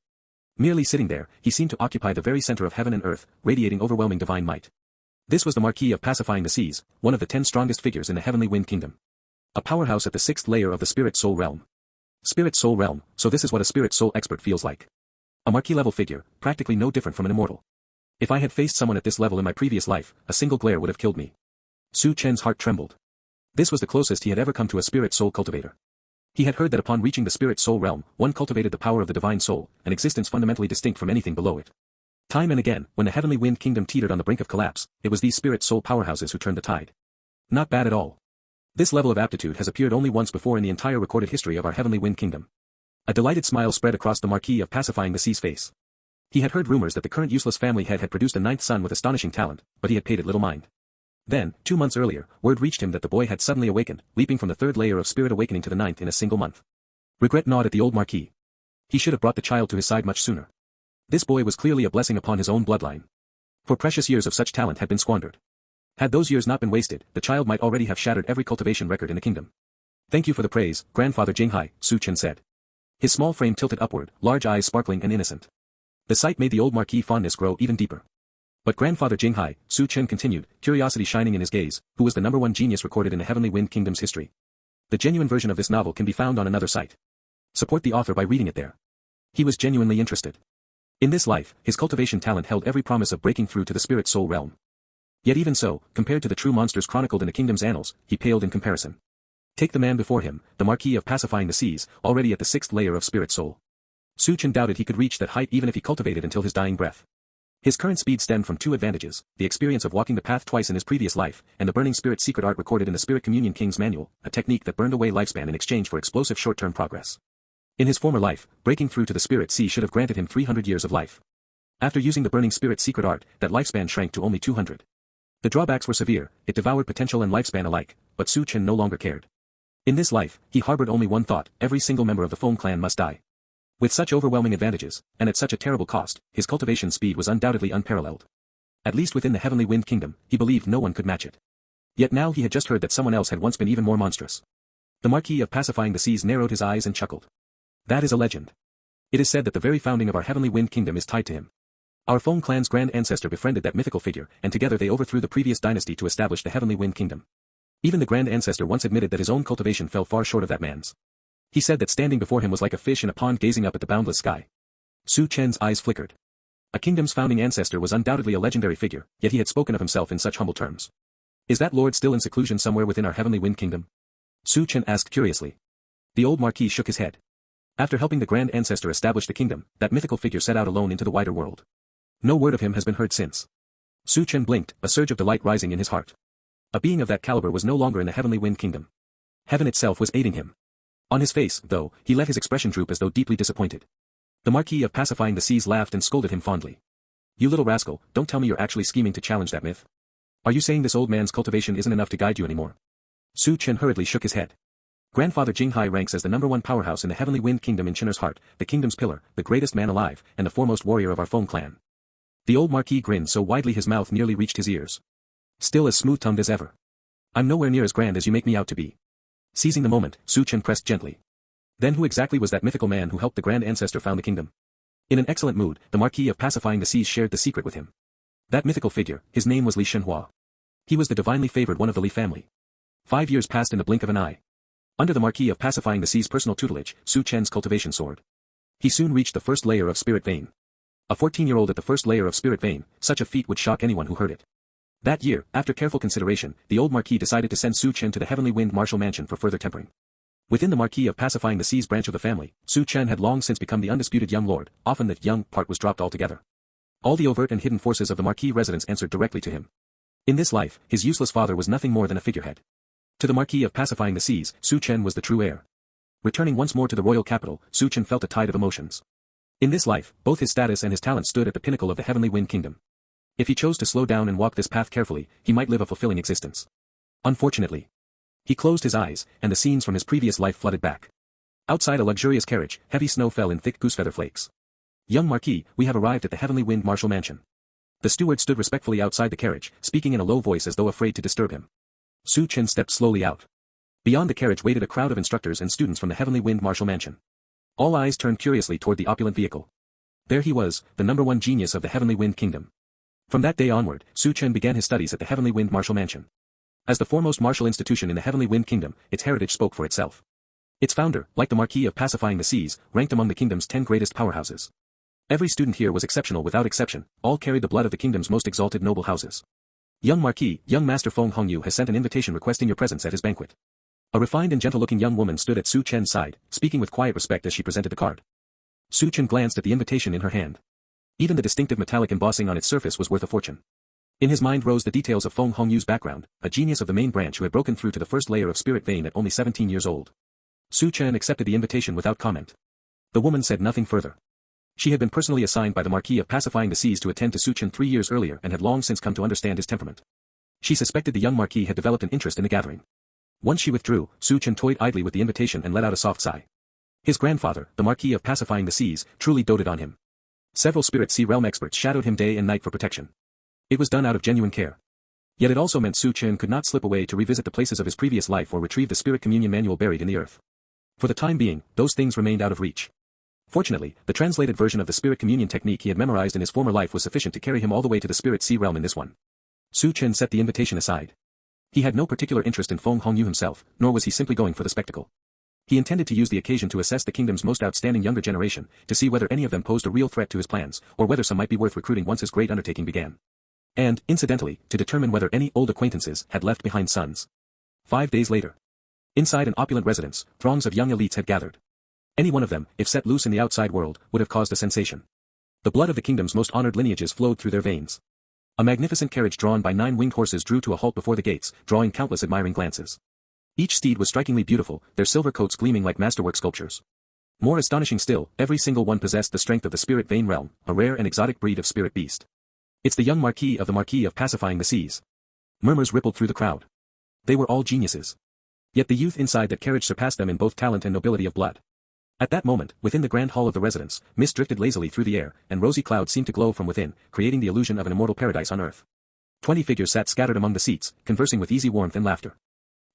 Merely sitting there, he seemed to occupy the very center of heaven and earth, radiating overwhelming divine might. This was the Marquis of Pacifying the Seas, one of the 10 strongest figures in the Heavenly Wind Kingdom. A powerhouse at the 6th layer of the Spirit Soul Realm. Spirit Soul Realm, so this is what a Spirit Soul expert feels like. A Marquis-level figure, practically no different from an immortal. If I had faced someone at this level in my previous life, a single glare would have killed me. Su Chen's heart trembled. This was the closest he had ever come to a Spirit Soul cultivator. He had heard that upon reaching the Spirit Soul Realm, one cultivated the power of the Divine Soul, an existence fundamentally distinct from anything below it. Time and again, when the Heavenly Wind Kingdom teetered on the brink of collapse, it was these Spirit Soul powerhouses who turned the tide. Not bad at all. This level of aptitude has appeared only once before in the entire recorded history of our Heavenly Wind Kingdom. A delighted smile spread across the Marquis of Pacifying the Sea's face. He had heard rumors that the current useless family head had produced a 9th son with astonishing talent, but he had paid it little mind. Then, 2 months earlier, word reached him that the boy had suddenly awakened, leaping from the 3rd layer of spirit awakening to the 9th in a single month. Regret gnawed at the old Marquis. He should have brought the child to his side much sooner. This boy was clearly a blessing upon his own bloodline. For precious years of such talent had been squandered. Had those years not been wasted, the child might already have shattered every cultivation record in the kingdom. Thank you for the praise, Grandfather Jinghai, Su Chen said. His small frame tilted upward, large eyes sparkling and innocent. The sight made the old Marquis fondness grow even deeper. But Grandfather Jinghai, Su Chen continued, curiosity shining in his gaze, who was the #1 genius recorded in the Heavenly Wind Kingdom's history. The genuine version of this novel can be found on another site. Support the author by reading it there. He was genuinely interested. In this life, his cultivation talent held every promise of breaking through to the Spirit Soul Realm. Yet even so, compared to the true monsters chronicled in the kingdom's annals, he paled in comparison. Take the man before him, the Marquis of Pacifying the Seas, already at the 6th layer of Spirit Soul. Su Chen doubted he could reach that height even if he cultivated until his dying breath. His current speed stemmed from 2 advantages, the experience of walking the path twice in his previous life, and the burning spirit secret art recorded in the Spirit Communion King's manual, a technique that burned away lifespan in exchange for explosive short-term progress. In his former life, breaking through to the Spirit Sea should have granted him 300 years of life. After using the burning spirit secret art, that lifespan shrank to only 200. The drawbacks were severe, it devoured potential and lifespan alike, but Su Chen no longer cared. In this life, he harbored only one thought: every single member of the Feng clan must die. With such overwhelming advantages, and at such a terrible cost, his cultivation speed was undoubtedly unparalleled. At least within the Heavenly Wind Kingdom, he believed no one could match it. Yet now he had just heard that someone else had once been even more monstrous. The Marquis of Pacifying the Seas narrowed his eyes and chuckled. That is a legend. It is said that the very founding of our Heavenly Wind Kingdom is tied to him. Our Feng clan's grand ancestor befriended that mythical figure, and together they overthrew the previous dynasty to establish the Heavenly Wind Kingdom. Even the grand ancestor once admitted that his own cultivation fell far short of that man's. He said that standing before him was like a fish in a pond gazing up at the boundless sky. Su Chen's eyes flickered. A kingdom's founding ancestor was undoubtedly a legendary figure, yet he had spoken of himself in such humble terms. Is that lord still in seclusion somewhere within our Heavenly Wind Kingdom? Su Chen asked curiously. The old Marquis shook his head. After helping the Grand Ancestor establish the kingdom, that mythical figure set out alone into the wider world. No word of him has been heard since. Su Chen blinked, a surge of delight rising in his heart. A being of that caliber was no longer in the Heavenly Wind Kingdom. Heaven itself was aiding him. On his face, though, he let his expression droop as though deeply disappointed. The Marquis of Pacifying the Seas laughed and scolded him fondly. You little rascal, don't tell me you're actually scheming to challenge that myth. Are you saying this old man's cultivation isn't enough to guide you anymore? Su Chen hurriedly shook his head. Grandfather Jinghai ranks as the #1 powerhouse in the Heavenly Wind Kingdom in Chen'er's heart, the kingdom's pillar, the greatest man alive, and the foremost warrior of our Feng clan. The old Marquis grinned so widely his mouth nearly reached his ears. Still as smooth-tongued as ever. I'm nowhere near as grand as you make me out to be. Seizing the moment, Su Chen pressed gently. Then who exactly was that mythical man who helped the Grand Ancestor found the kingdom? In an excellent mood, the Marquis of Pacifying the Seas shared the secret with him. That mythical figure, his name was Li Shenhua. He was the divinely favored one of the Li family. 5 years passed in the blink of an eye. Under the Marquis of Pacifying the Seas' personal tutelage, Su Chen's cultivation soared. He soon reached the first layer of Spirit Vein. A 14-year-old at the first layer of Spirit Vein, such a feat would shock anyone who heard it. That year, after careful consideration, the old Marquis decided to send Su Chen to the Heavenly Wind Martial Mansion for further tempering. Within the Marquis of Pacifying the Seas branch of the family, Su Chen had long since become the undisputed young lord, often the young part was dropped altogether. All the overt and hidden forces of the Marquis residence answered directly to him. In this life, his useless father was nothing more than a figurehead. To the Marquis of Pacifying the Seas, Su Chen was the true heir. Returning once more to the royal capital, Su Chen felt a tide of emotions. In this life, both his status and his talent stood at the pinnacle of the Heavenly Wind Kingdom. If he chose to slow down and walk this path carefully, he might live a fulfilling existence. Unfortunately. He closed his eyes, and the scenes from his previous life flooded back. Outside a luxurious carriage, heavy snow fell in thick goosefeather flakes. Young Marquis, we have arrived at the Heavenly Wind Martial Mansion. The steward stood respectfully outside the carriage, speaking in a low voice as though afraid to disturb him. Su Chen stepped slowly out. Beyond the carriage waited a crowd of instructors and students from the Heavenly Wind Martial Mansion. All eyes turned curiously toward the opulent vehicle. There he was, the #1 genius of the Heavenly Wind Kingdom. From that day onward, Su Chen began his studies at the Heavenly Wind Martial Mansion. As the foremost martial institution in the Heavenly Wind Kingdom, its heritage spoke for itself. Its founder, like the Marquis of Pacifying the Seas, ranked among the kingdom's 10 greatest powerhouses. Every student here was exceptional without exception, all carried the blood of the kingdom's most exalted noble houses. Young Marquis, young Master Feng Hongyu has sent an invitation requesting your presence at his banquet. A refined and gentle-looking young woman stood at Su Chen's side, speaking with quiet respect as she presented the card. Su Chen glanced at the invitation in her hand. Even the distinctive metallic embossing on its surface was worth a fortune. In his mind rose the details of Feng Hongyu's background, a genius of the main branch who had broken through to the first layer of Spirit Vein at only 17 years old. Su Chen accepted the invitation without comment. The woman said nothing further. She had been personally assigned by the Marquis of Pacifying the Seas to attend to Su Chen 3 years earlier and had long since come to understand his temperament. She suspected the young Marquis had developed an interest in the gathering. Once she withdrew, Su Chen toyed idly with the invitation and let out a soft sigh. His grandfather, the Marquis of Pacifying the Seas, truly doted on him. Several Spirit Sea Realm experts shadowed him day and night for protection. It was done out of genuine care. Yet it also meant Su Chen could not slip away to revisit the places of his previous life or retrieve the Spirit Communion Manual buried in the earth. For the time being, those things remained out of reach. Fortunately, the translated version of the Spirit Communion technique he had memorized in his former life was sufficient to carry him all the way to the Spirit Sea Realm in this one. Su Chen set the invitation aside. He had no particular interest in Feng Hongyu himself, nor was he simply going for the spectacle. He intended to use the occasion to assess the kingdom's most outstanding younger generation, to see whether any of them posed a real threat to his plans, or whether some might be worth recruiting once his great undertaking began. And, incidentally, to determine whether any old acquaintances had left behind sons. 5 days later. Inside an opulent residence, throngs of young elites had gathered. Any one of them, if set loose in the outside world, would have caused a sensation. The blood of the kingdom's most honored lineages flowed through their veins. A magnificent carriage drawn by 9 winged horses drew to a halt before the gates, drawing countless admiring glances. Each steed was strikingly beautiful, their silver coats gleaming like masterwork sculptures. More astonishing still, every single one possessed the strength of the Spirit Vein realm, a rare and exotic breed of spirit beast. It's the young Marquis of the Marquis of Pacifying the Seas. Murmurs rippled through the crowd. They were all geniuses. Yet the youth inside that carriage surpassed them in both talent and nobility of blood. At that moment, within the grand hall of the residence, mist drifted lazily through the air, and rosy clouds seemed to glow from within, creating the illusion of an immortal paradise on earth. 20 figures sat scattered among the seats, conversing with easy warmth and laughter.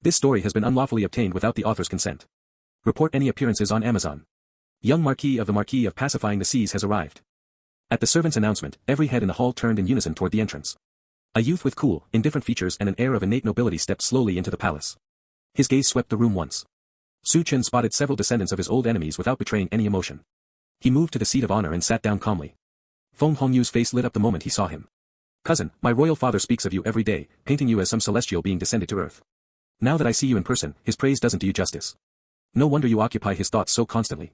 This story has been unlawfully obtained without the author's consent. Report any appearances on Amazon. Young Marquis of the Marquis of Pacifying the Seas has arrived. At the servant's announcement, every head in the hall turned in unison toward the entrance. A youth with cool, indifferent features and an air of innate nobility stepped slowly into the palace. His gaze swept the room once. Su Chen spotted several descendants of his old enemies without betraying any emotion. He moved to the seat of honor and sat down calmly. Feng Hongyu's face lit up the moment he saw him. Cousin, my royal father speaks of you every day, painting you as some celestial being descended to earth. Now that I see you in person, his praise doesn't do you justice. No wonder you occupy his thoughts so constantly.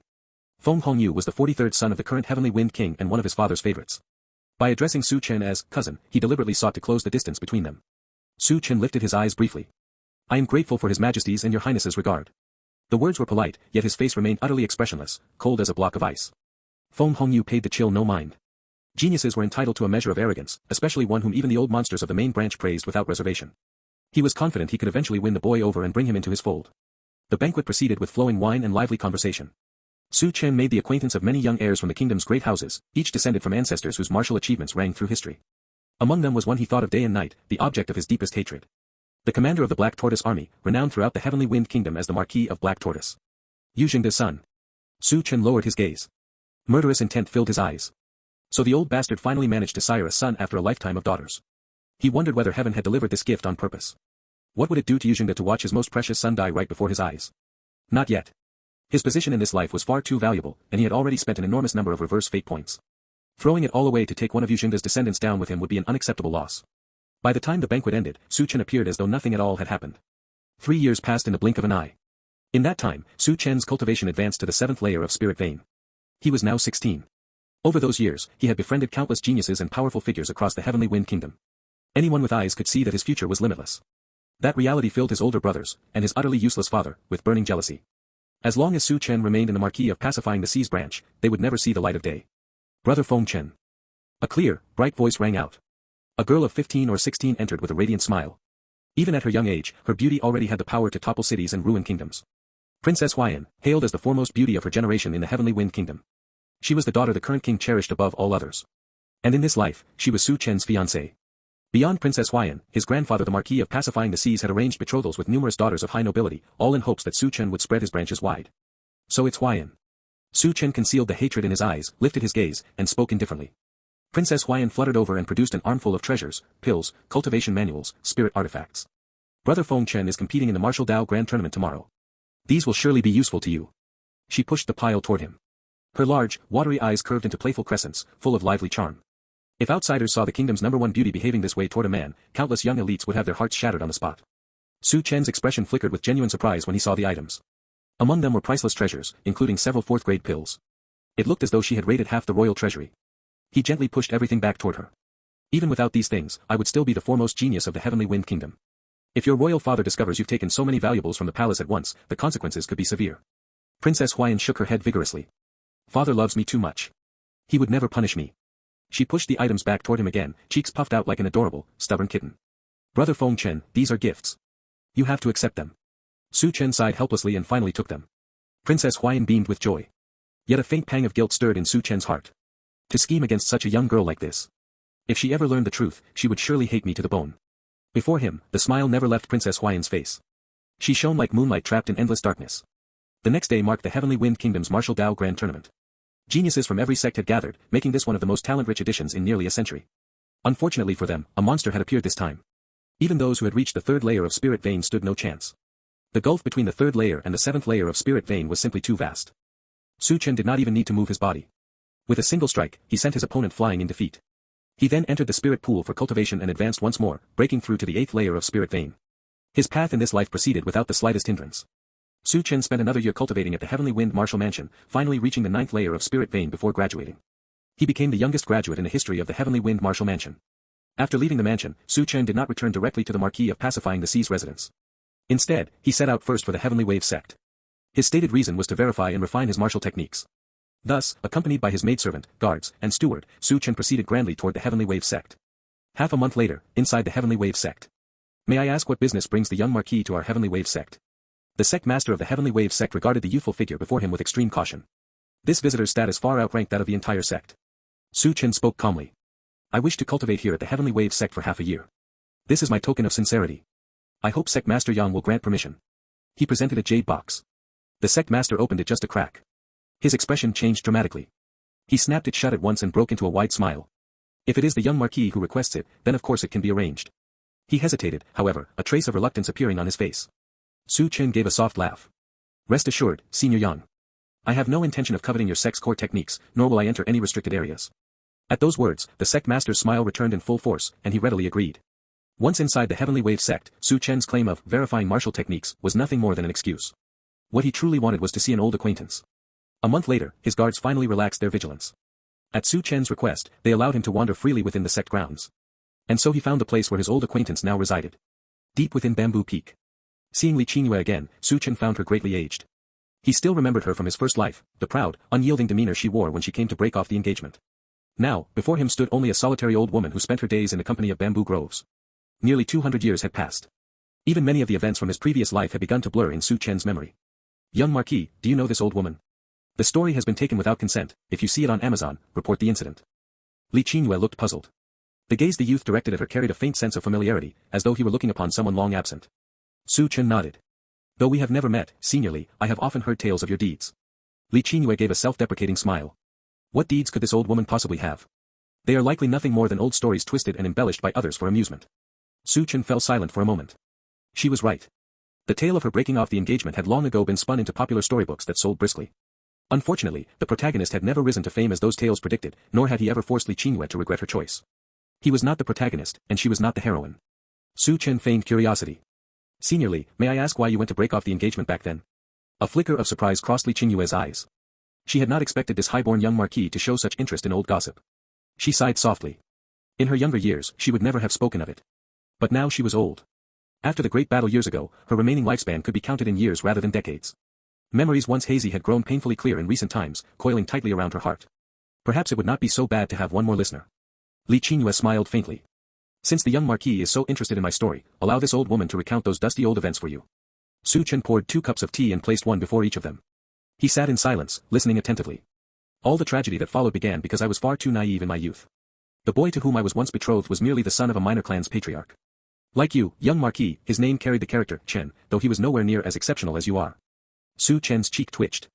Feng Hongyu was the 43rd son of the current Heavenly Wind King and one of his father's favorites. By addressing Su Chen as cousin, he deliberately sought to close the distance between them. Su Chen lifted his eyes briefly. I am grateful for His Majesty's and your Highness's regard. The words were polite, yet his face remained utterly expressionless, cold as a block of ice. Feng Hongyu paid the chill no mind. Geniuses were entitled to a measure of arrogance, especially one whom even the old monsters of the main branch praised without reservation. He was confident he could eventually win the boy over and bring him into his fold. The banquet proceeded with flowing wine and lively conversation. Su Chen made the acquaintance of many young heirs from the kingdom's great houses, each descended from ancestors whose martial achievements rang through history. Among them was one he thought of day and night, the object of his deepest hatred. The commander of the Black Tortoise army, renowned throughout the Heavenly Wind Kingdom as the Marquis of Black Tortoise. Yu Jingde's son. Su Chen lowered his gaze. Murderous intent filled his eyes. So the old bastard finally managed to sire a son after a lifetime of daughters. He wondered whether heaven had delivered this gift on purpose. What would it do to Yu Jingde to watch his most precious son die right before his eyes? Not yet. His position in this life was far too valuable, and he had already spent an enormous number of reverse fate points. Throwing it all away to take one of Yu Jingde's descendants down with him would be an unacceptable loss. By the time the banquet ended, Su Chen appeared as though nothing at all had happened. 3 years passed in the blink of an eye. In that time, Su Chen's cultivation advanced to the 7th layer of spirit vein. He was now 16. Over those years, he had befriended countless geniuses and powerful figures across the Heavenly Wind Kingdom. Anyone with eyes could see that his future was limitless. That reality filled his older brothers, and his utterly useless father, with burning jealousy. As long as Su Chen remained in the Marquis of Pacifying the Seas branch, they would never see the light of day. Brother Feng Chen. A clear, bright voice rang out. A girl of 15 or 16 entered with a radiant smile. Even at her young age, her beauty already had the power to topple cities and ruin kingdoms. Princess Huayan, hailed as the foremost beauty of her generation in the Heavenly Wind Kingdom. She was the daughter the current king cherished above all others. And in this life, she was Su Chen's fiancée. Beyond Princess Huayan, his grandfather the Marquis of Pacifying the Seas had arranged betrothals with numerous daughters of high nobility, all in hopes that Su Chen would spread his branches wide. So it's Huayan. Su Chen concealed the hatred in his eyes, lifted his gaze, and spoke indifferently. Princess Huayan fluttered over and produced an armful of treasures, pills, cultivation manuals, spirit artifacts. Brother Feng Chen is competing in the Martial Dao Grand Tournament tomorrow. These will surely be useful to you. She pushed the pile toward him. Her large, watery eyes curved into playful crescents, full of lively charm. If outsiders saw the kingdom's #1 beauty behaving this way toward a man, countless young elites would have their hearts shattered on the spot. Su Chen's expression flickered with genuine surprise when he saw the items. Among them were priceless treasures, including several 4th-grade pills. It looked as though she had raided half the royal treasury. He gently pushed everything back toward her. Even without these things, I would still be the foremost genius of the Heavenly Wind Kingdom. If your royal father discovers you've taken so many valuables from the palace at once, the consequences could be severe. Princess Huayan shook her head vigorously. Father loves me too much. He would never punish me. She pushed the items back toward him again, cheeks puffed out like an adorable, stubborn kitten. Brother Feng Chen, these are gifts. You have to accept them. Su Chen sighed helplessly and finally took them. Princess Huayan beamed with joy. Yet a faint pang of guilt stirred in Su Chen's heart. To scheme against such a young girl like this. If she ever learned the truth, she would surely hate me to the bone. Before him, the smile never left Princess Huayan's face. She shone like moonlight trapped in endless darkness. The next day marked the Heavenly Wind Kingdom's Martial Dao Grand Tournament. Geniuses from every sect had gathered, making this one of the most talent-rich editions in nearly a century. Unfortunately for them, a monster had appeared this time. Even those who had reached the 3rd layer of Spirit Vein stood no chance. The gulf between the 3rd layer and the 7th layer of Spirit Vein was simply too vast. Su Chen did not even need to move his body. With a single strike, he sent his opponent flying in defeat. He then entered the spirit pool for cultivation and advanced once more, breaking through to the 8th layer of Spirit Vein. His path in this life proceeded without the slightest hindrance. Su Chen spent another year cultivating at the Heavenly Wind Martial Mansion, finally reaching the 9th layer of Spirit Vein before graduating. He became the youngest graduate in the history of the Heavenly Wind Martial Mansion. After leaving the mansion, Su Chen did not return directly to the Marquis of Pacifying the Seas residence. Instead, he set out first for the Heavenly Wave sect. His stated reason was to verify and refine his martial techniques. Thus, accompanied by his maidservant, guards, and steward, Su Chen proceeded grandly toward the Heavenly Wave sect. Half a month later, inside the Heavenly Wave sect. May I ask what business brings the young Marquis to our Heavenly Wave sect? The sect master of the Heavenly Wave sect regarded the youthful figure before him with extreme caution. This visitor's status far outranked that of the entire sect. Su Chen spoke calmly. I wish to cultivate here at the Heavenly Wave sect for half a year. This is my token of sincerity. I hope Sect Master Yang will grant permission. He presented a jade box. The sect master opened it just a crack. His expression changed dramatically. He snapped it shut at once and broke into a wide smile. If it is the young Marquis who requests it, then of course it can be arranged. He hesitated, however, a trace of reluctance appearing on his face. Su Chen gave a soft laugh. Rest assured, Senior Yang. I have no intention of coveting your sect's core techniques, nor will I enter any restricted areas. At those words, the sect master's smile returned in full force, and he readily agreed. Once inside the Heavenly Wave sect, Su Chen's claim of verifying martial techniques was nothing more than an excuse. What he truly wanted was to see an old acquaintance. A month later, his guards finally relaxed their vigilance. At Su Chen's request, they allowed him to wander freely within the sect grounds. And so he found the place where his old acquaintance now resided. Deep within Bamboo Peak. Seeing Li Qingyue again, Su Chen found her greatly aged. He still remembered her from his first life, the proud, unyielding demeanor she wore when she came to break off the engagement. Now, before him stood only a solitary old woman who spent her days in the company of bamboo groves. Nearly 200 years had passed. Even many of the events from his previous life had begun to blur in Su Chen's memory. Young Marquis, do you know this old woman? The story has been taken without consent. If you see it on Amazon, report the incident. Li Qingyue looked puzzled. The gaze the youth directed at her carried a faint sense of familiarity, as though he were looking upon someone long absent. Su Chen nodded. Though we have never met, seniorly, I have often heard tales of your deeds. Li Qingyue gave a self-deprecating smile. What deeds could this old woman possibly have? They are likely nothing more than old stories twisted and embellished by others for amusement. Su Chen fell silent for a moment. She was right. The tale of her breaking off the engagement had long ago been spun into popular storybooks that sold briskly. Unfortunately, the protagonist had never risen to fame as those tales predicted, nor had he ever forced Li Qingyue to regret her choice. He was not the protagonist, and she was not the heroine. Su Chen feigned curiosity. Seniorly, may I ask why you went to break off the engagement back then? A flicker of surprise crossed Li Qingyue's eyes. She had not expected this highborn young marquis to show such interest in old gossip. She sighed softly. In her younger years, she would never have spoken of it. But now she was old. After the great battle years ago, her remaining lifespan could be counted in years rather than decades. Memories once hazy had grown painfully clear in recent times, coiling tightly around her heart. Perhaps it would not be so bad to have one more listener. Li Qingyue smiled faintly. Since the young marquis is so interested in my story, allow this old woman to recount those dusty old events for you. Su Chen poured 2 cups of tea and placed one before each of them. He sat in silence, listening attentively. All the tragedy that followed began because I was far too naive in my youth. The boy to whom I was once betrothed was merely the son of a minor clan's patriarch. Like you, young marquis, his name carried the character, Chen, though he was nowhere near as exceptional as you are. Su Chen's cheek twitched.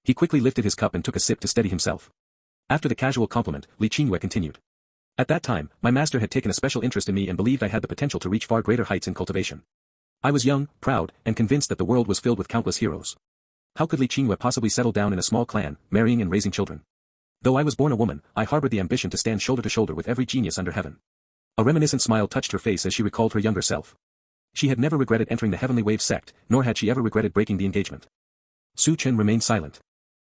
He quickly lifted his cup and took a sip to steady himself. After the casual compliment, Li Qingyue continued. At that time, my master had taken a special interest in me and believed I had the potential to reach far greater heights in cultivation. I was young, proud, and convinced that the world was filled with countless heroes. How could Li Qingyue possibly settle down in a small clan, marrying and raising children? Though I was born a woman, I harbored the ambition to stand shoulder to shoulder with every genius under heaven. A reminiscent smile touched her face as she recalled her younger self. She had never regretted entering the Heavenly Wave sect, nor had she ever regretted breaking the engagement. Su Chen remained silent.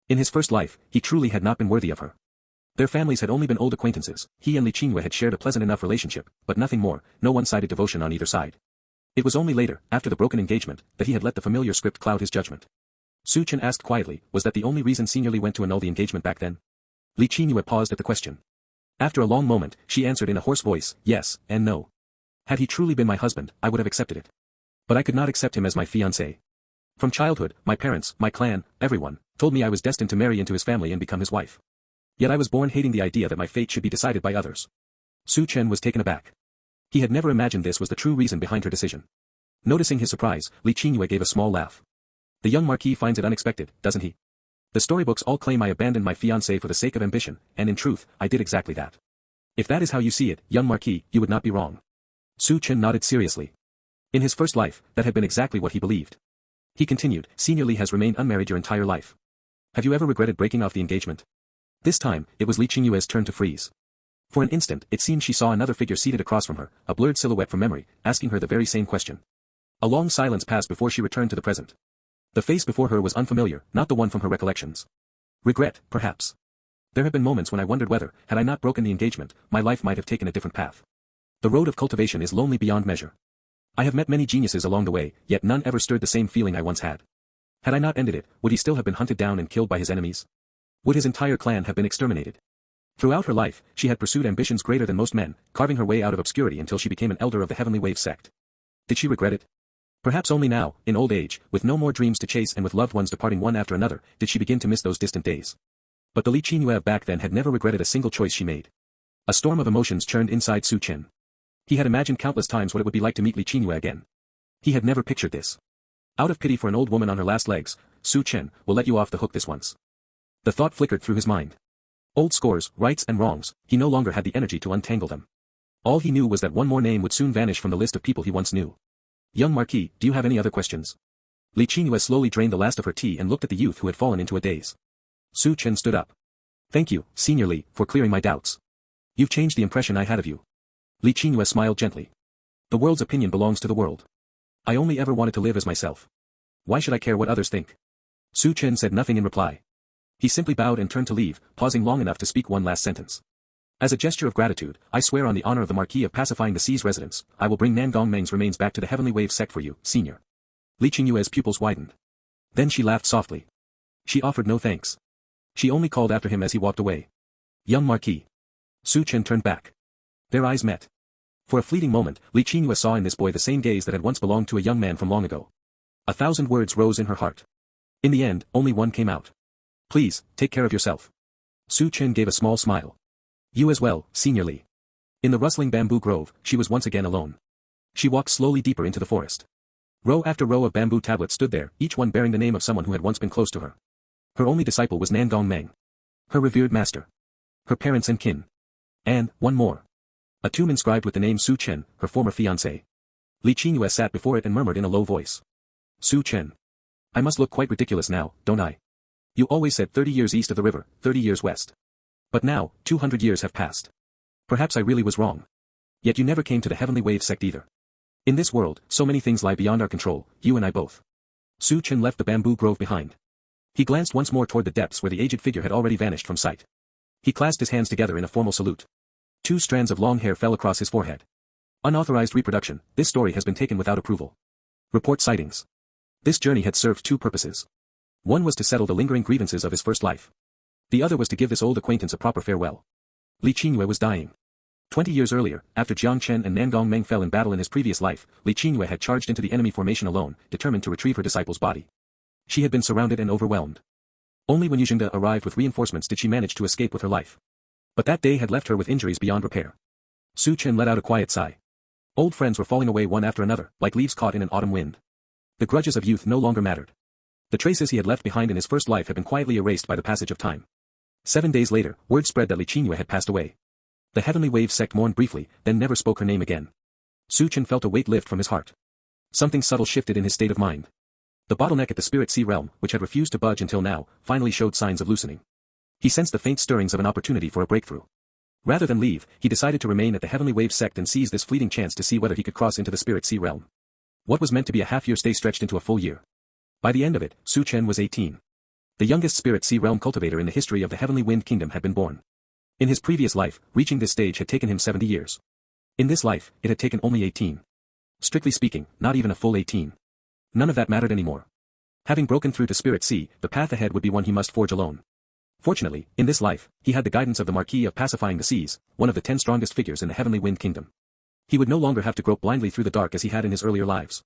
In his first life, he truly had not been worthy of her. Their families had only been old acquaintances, he and Li Qingyue had shared a pleasant enough relationship, but nothing more, no one-sided devotion on either side. It was only later, after the broken engagement, that he had let the familiar script cloud his judgment. Su Chen asked quietly, was that the only reason seniorly went to annul the engagement back then? Li Qingyue paused at the question. After a long moment, she answered in a hoarse voice, yes, and no. Had he truly been my husband, I would have accepted it. But I could not accept him as my fiancé. From childhood, my parents, my clan, everyone, told me I was destined to marry into his family and become his wife. Yet I was born hating the idea that my fate should be decided by others. Su Chen was taken aback. He had never imagined this was the true reason behind her decision. Noticing his surprise, Li Qingyue gave a small laugh. The young marquis finds it unexpected, doesn't he? The storybooks all claim I abandoned my fiancé for the sake of ambition, and in truth, I did exactly that. If that is how you see it, young marquis, you would not be wrong. Su Chen nodded seriously. In his first life, that had been exactly what he believed. He continued, seniorly has remained unmarried your entire life. Have you ever regretted breaking off the engagement? This time, it was Li Qingyue's turn to freeze. For an instant, it seemed she saw another figure seated across from her, a blurred silhouette from memory, asking her the very same question. A long silence passed before she returned to the present. The face before her was unfamiliar, not the one from her recollections. Regret, perhaps. There have been moments when I wondered whether, had I not broken the engagement, my life might have taken a different path. The road of cultivation is lonely beyond measure. I have met many geniuses along the way, yet none ever stirred the same feeling I once had. Had I not ended it, would he still have been hunted down and killed by his enemies? Would his entire clan have been exterminated? Throughout her life, she had pursued ambitions greater than most men, carving her way out of obscurity until she became an elder of the Heavenly Wave sect. Did she regret it? Perhaps only now, in old age, with no more dreams to chase and with loved ones departing one after another, did she begin to miss those distant days. But the Li Qingyue of back then had never regretted a single choice she made. A storm of emotions churned inside Su Chen. He had imagined countless times what it would be like to meet Li Qingyue again. He had never pictured this. Out of pity for an old woman on her last legs, Su Chen will let you off the hook this once. The thought flickered through his mind. Old scores, rights and wrongs, he no longer had the energy to untangle them. All he knew was that one more name would soon vanish from the list of people he once knew. Young Marquis, do you have any other questions? Li Qingyue slowly drained the last of her tea and looked at the youth who had fallen into a daze. Su Chen stood up. Thank you, seniorly, for clearing my doubts. You've changed the impression I had of you. Li Qingyue smiled gently. The world's opinion belongs to the world. I only ever wanted to live as myself. Why should I care what others think? Su Chen said nothing in reply. He simply bowed and turned to leave, pausing long enough to speak one last sentence. As a gesture of gratitude, I swear on the honor of the Marquis of Pacifying the Sea's residence, I will bring Nangong Meng's remains back to the Heavenly Wave sect for you, senior. Li Qingyue's pupils widened. Then she laughed softly. She offered no thanks. She only called after him as he walked away. Young Marquis. Su Chen turned back. Their eyes met. For a fleeting moment, Li Qingyue saw in this boy the same gaze that had once belonged to a young man from long ago. 1,000 words rose in her heart. In the end, only one came out. Please, take care of yourself. Su Chen gave a small smile. You as well, Senior Li. In the rustling bamboo grove, she was once again alone. She walked slowly deeper into the forest. Row after row of bamboo tablets stood there, each one bearing the name of someone who had once been close to her. Her only disciple was Nangong Meng. Her revered master. Her parents and kin. And, one more. A tomb inscribed with the name Su Chen, her former fiancé. Li Qingyue sat before it and murmured in a low voice. Su Chen. I must look quite ridiculous now, don't I? You always said 30 years east of the river, 30 years west. But now, 200 years have passed. Perhaps I really was wrong. Yet you never came to the Heavenly Wave sect either. In this world, so many things lie beyond our control, you and I both. Su Chen left the bamboo grove behind. He glanced once more toward the depths where the aged figure had already vanished from sight. He clasped his hands together in a formal salute. 2 strands of long hair fell across his forehead. Unauthorized reproduction, this story has been taken without approval. Report sightings. This journey had served 2 purposes. One was to settle the lingering grievances of his first life. The other was to give this old acquaintance a proper farewell. Li Qingyue was dying. 20 years earlier, after Jiang Chen and Nangong Meng fell in battle in his previous life, Li Qingyue had charged into the enemy formation alone, determined to retrieve her disciple's body. She had been surrounded and overwhelmed. Only when Yuzhengde arrived with reinforcements did she manage to escape with her life. But that day had left her with injuries beyond repair. Su Chen let out a quiet sigh. Old friends were falling away one after another, like leaves caught in an autumn wind. The grudges of youth no longer mattered. The traces he had left behind in his first life had been quietly erased by the passage of time. 7 days later, word spread that Li Qingyue had passed away. The Heavenly Wave sect mourned briefly, then never spoke her name again. Su Chen felt a weight lift from his heart. Something subtle shifted in his state of mind. The bottleneck at the Spirit Sea realm, which had refused to budge until now, finally showed signs of loosening. He sensed the faint stirrings of an opportunity for a breakthrough. Rather than leave, he decided to remain at the Heavenly Wave sect and seize this fleeting chance to see whether he could cross into the Spirit Sea realm. What was meant to be a half-year stay stretched into a full year. By the end of it, Su Chen was 18. The youngest Spirit Sea realm cultivator in the history of the Heavenly Wind Kingdom had been born. In his previous life, reaching this stage had taken him 70 years. In this life, it had taken only 18. Strictly speaking, not even a full 18. None of that mattered anymore. Having broken through to Spirit Sea, the path ahead would be one he must forge alone. Fortunately, in this life, he had the guidance of the Marquis of Pacifying the Seas, one of the 10 strongest figures in the Heavenly Wind Kingdom. He would no longer have to grope blindly through the dark as he had in his earlier lives.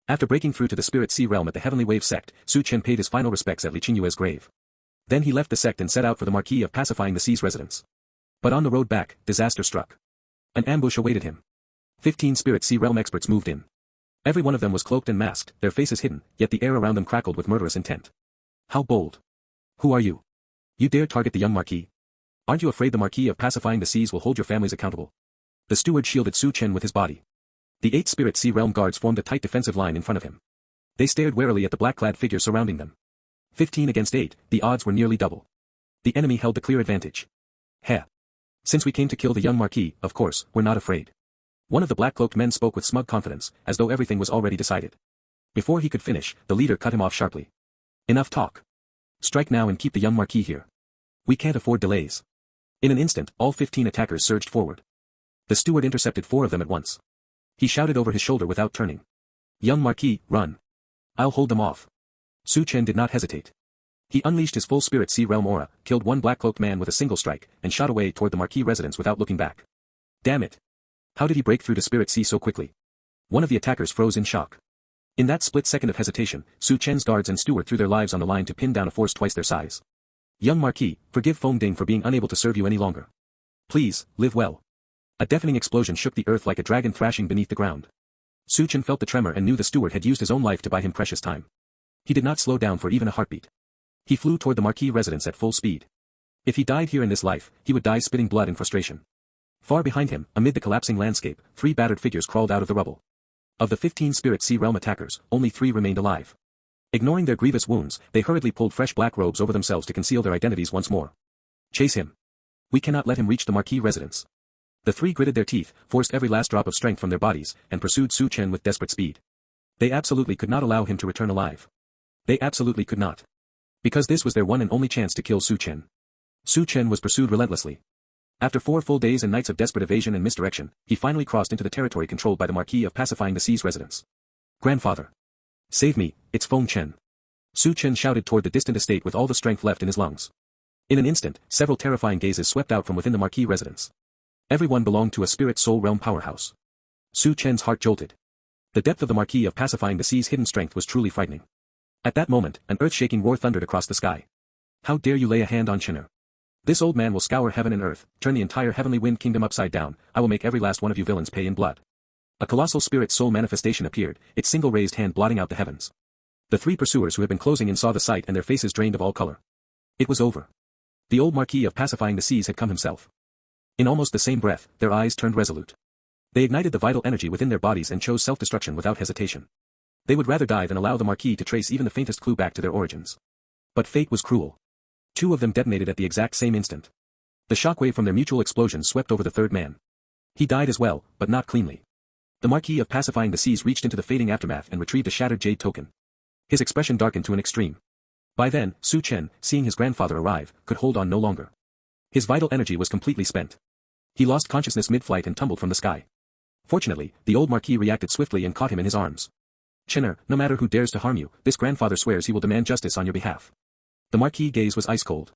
After breaking through to the Spirit Sea realm at the Heavenly Wave sect, Su Chen paid his final respects at Li Qingyue's grave. Then he left the sect and set out for the Marquis of Pacifying the Seas residence. But on the road back, disaster struck. An ambush awaited him. 15 Spirit Sea realm experts moved in. Every one of them was cloaked and masked, their faces hidden, yet the air around them crackled with murderous intent. How bold. Who are you? You dare target the young Marquis? Aren't you afraid the Marquis of Pacifying the Seas will hold your families accountable? The steward shielded Su Chen with his body. The 8 Spirit Sea realm guards formed a tight defensive line in front of him. They stared warily at the black-clad figure surrounding them. 15 against 8, the odds were nearly double. The enemy held the clear advantage. Heh. Since we came to kill the young Marquis, of course, we're not afraid. One of the black-cloaked men spoke with smug confidence, as though everything was already decided. Before he could finish, the leader cut him off sharply. Enough talk. Strike now and keep the young Marquis here. We can't afford delays. In an instant, all 15 attackers surged forward. The steward intercepted 4 of them at once. He shouted over his shoulder without turning. Young Marquis, run. I'll hold them off. Su Chen did not hesitate. He unleashed his full Spirit Sea realm aura, killed one black-cloaked man with a single strike, and shot away toward the Marquis residence without looking back. Damn it. How did he break through to Spirit Sea so quickly? One of the attackers froze in shock. In that split second of hesitation, Su Chen's guards and steward threw their lives on the line to pin down a force twice their size. Young Marquis, forgive Feng Ding for being unable to serve you any longer. Please, live well. A deafening explosion shook the earth like a dragon thrashing beneath the ground. Su Chen felt the tremor and knew the steward had used his own life to buy him precious time. He did not slow down for even a heartbeat. He flew toward the Marquis residence at full speed. If he died here in this life, he would die spitting blood in frustration. Far behind him, amid the collapsing landscape, 3 battered figures crawled out of the rubble. Of the 15 Spirit Sea realm attackers, only 3 remained alive. Ignoring their grievous wounds, they hurriedly pulled fresh black robes over themselves to conceal their identities once more. Chase him. We cannot let him reach the Marquis residence. The three gritted their teeth, forced every last drop of strength from their bodies, and pursued Su Chen with desperate speed. They absolutely could not allow him to return alive. They absolutely could not. Because this was their one and only chance to kill Su Chen. Su Chen was pursued relentlessly. After 4 full days and nights of desperate evasion and misdirection, he finally crossed into the territory controlled by the Marquis of Pacifying the Sea's residents. Grandfather. Save me, it's Feng Chen. Su Chen shouted toward the distant estate with all the strength left in his lungs. In an instant, several terrifying gazes swept out from within the Marquis residence. Everyone belonged to a spirit soul realm powerhouse. Su Chen's heart jolted. The depth of the Marquis of Pacifying the Sea's hidden strength was truly frightening. At that moment, an earth-shaking roar thundered across the sky. How dare you lay a hand on Chen? This old man will scour heaven and earth, turn the entire heavenly wind kingdom upside down. I will make every last one of you villains pay in blood. A colossal spirit soul manifestation appeared, its single raised hand blotting out the heavens. The three pursuers who had been closing in saw the sight and their faces drained of all color. It was over. The old Marquis of Pacifying the Seas had come himself. In almost the same breath, their eyes turned resolute. They ignited the vital energy within their bodies and chose self-destruction without hesitation. They would rather die than allow the Marquis to trace even the faintest clue back to their origins. But fate was cruel. 2 of them detonated at the exact same instant. The shockwave from their mutual explosions swept over the third man. He died as well, but not cleanly. The Marquis of Pacifying the Seas reached into the fading aftermath and retrieved a shattered jade token. His expression darkened to an extreme. By then, Su Chen, seeing his grandfather arrive, could hold on no longer. His vital energy was completely spent. He lost consciousness mid-flight and tumbled from the sky. Fortunately, the old Marquis reacted swiftly and caught him in his arms. Chen, no matter who dares to harm you, this grandfather swears he will demand justice on your behalf. The Marquis' gaze was ice-cold.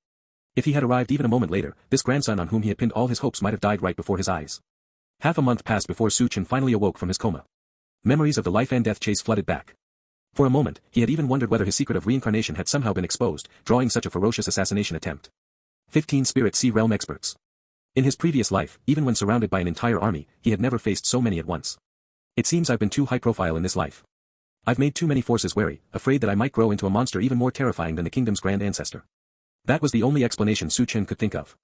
If he had arrived even a moment later, this grandson on whom he had pinned all his hopes might have died right before his eyes. Half a month passed before Su Chen finally awoke from his coma. Memories of the life and death chase flooded back. For a moment, he had even wondered whether his secret of reincarnation had somehow been exposed, drawing such a ferocious assassination attempt. 15 Spirit Sea Realm experts. In his previous life, even when surrounded by an entire army, he had never faced so many at once. It seems I've been too high profile in this life. I've made too many forces wary, afraid that I might grow into a monster even more terrifying than the kingdom's grand ancestor. That was the only explanation Su Chen could think of.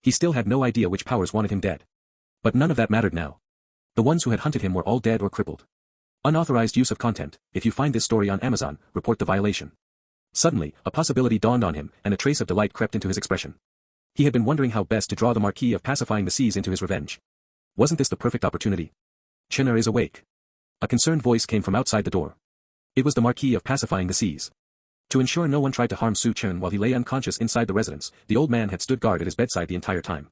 He still had no idea which powers wanted him dead. But none of that mattered now. The ones who had hunted him were all dead or crippled. Unauthorized use of content. If you find this story on Amazon, report the violation. Suddenly, a possibility dawned on him, and a trace of delight crept into his expression. He had been wondering how best to draw the Marquis of Pacifying the Seas into his revenge. Wasn't this the perfect opportunity? Chen is awake. A concerned voice came from outside the door. It was the Marquis of Pacifying the Seas. To ensure no one tried to harm Su Chen while he lay unconscious inside the residence, the old man had stood guard at his bedside the entire time.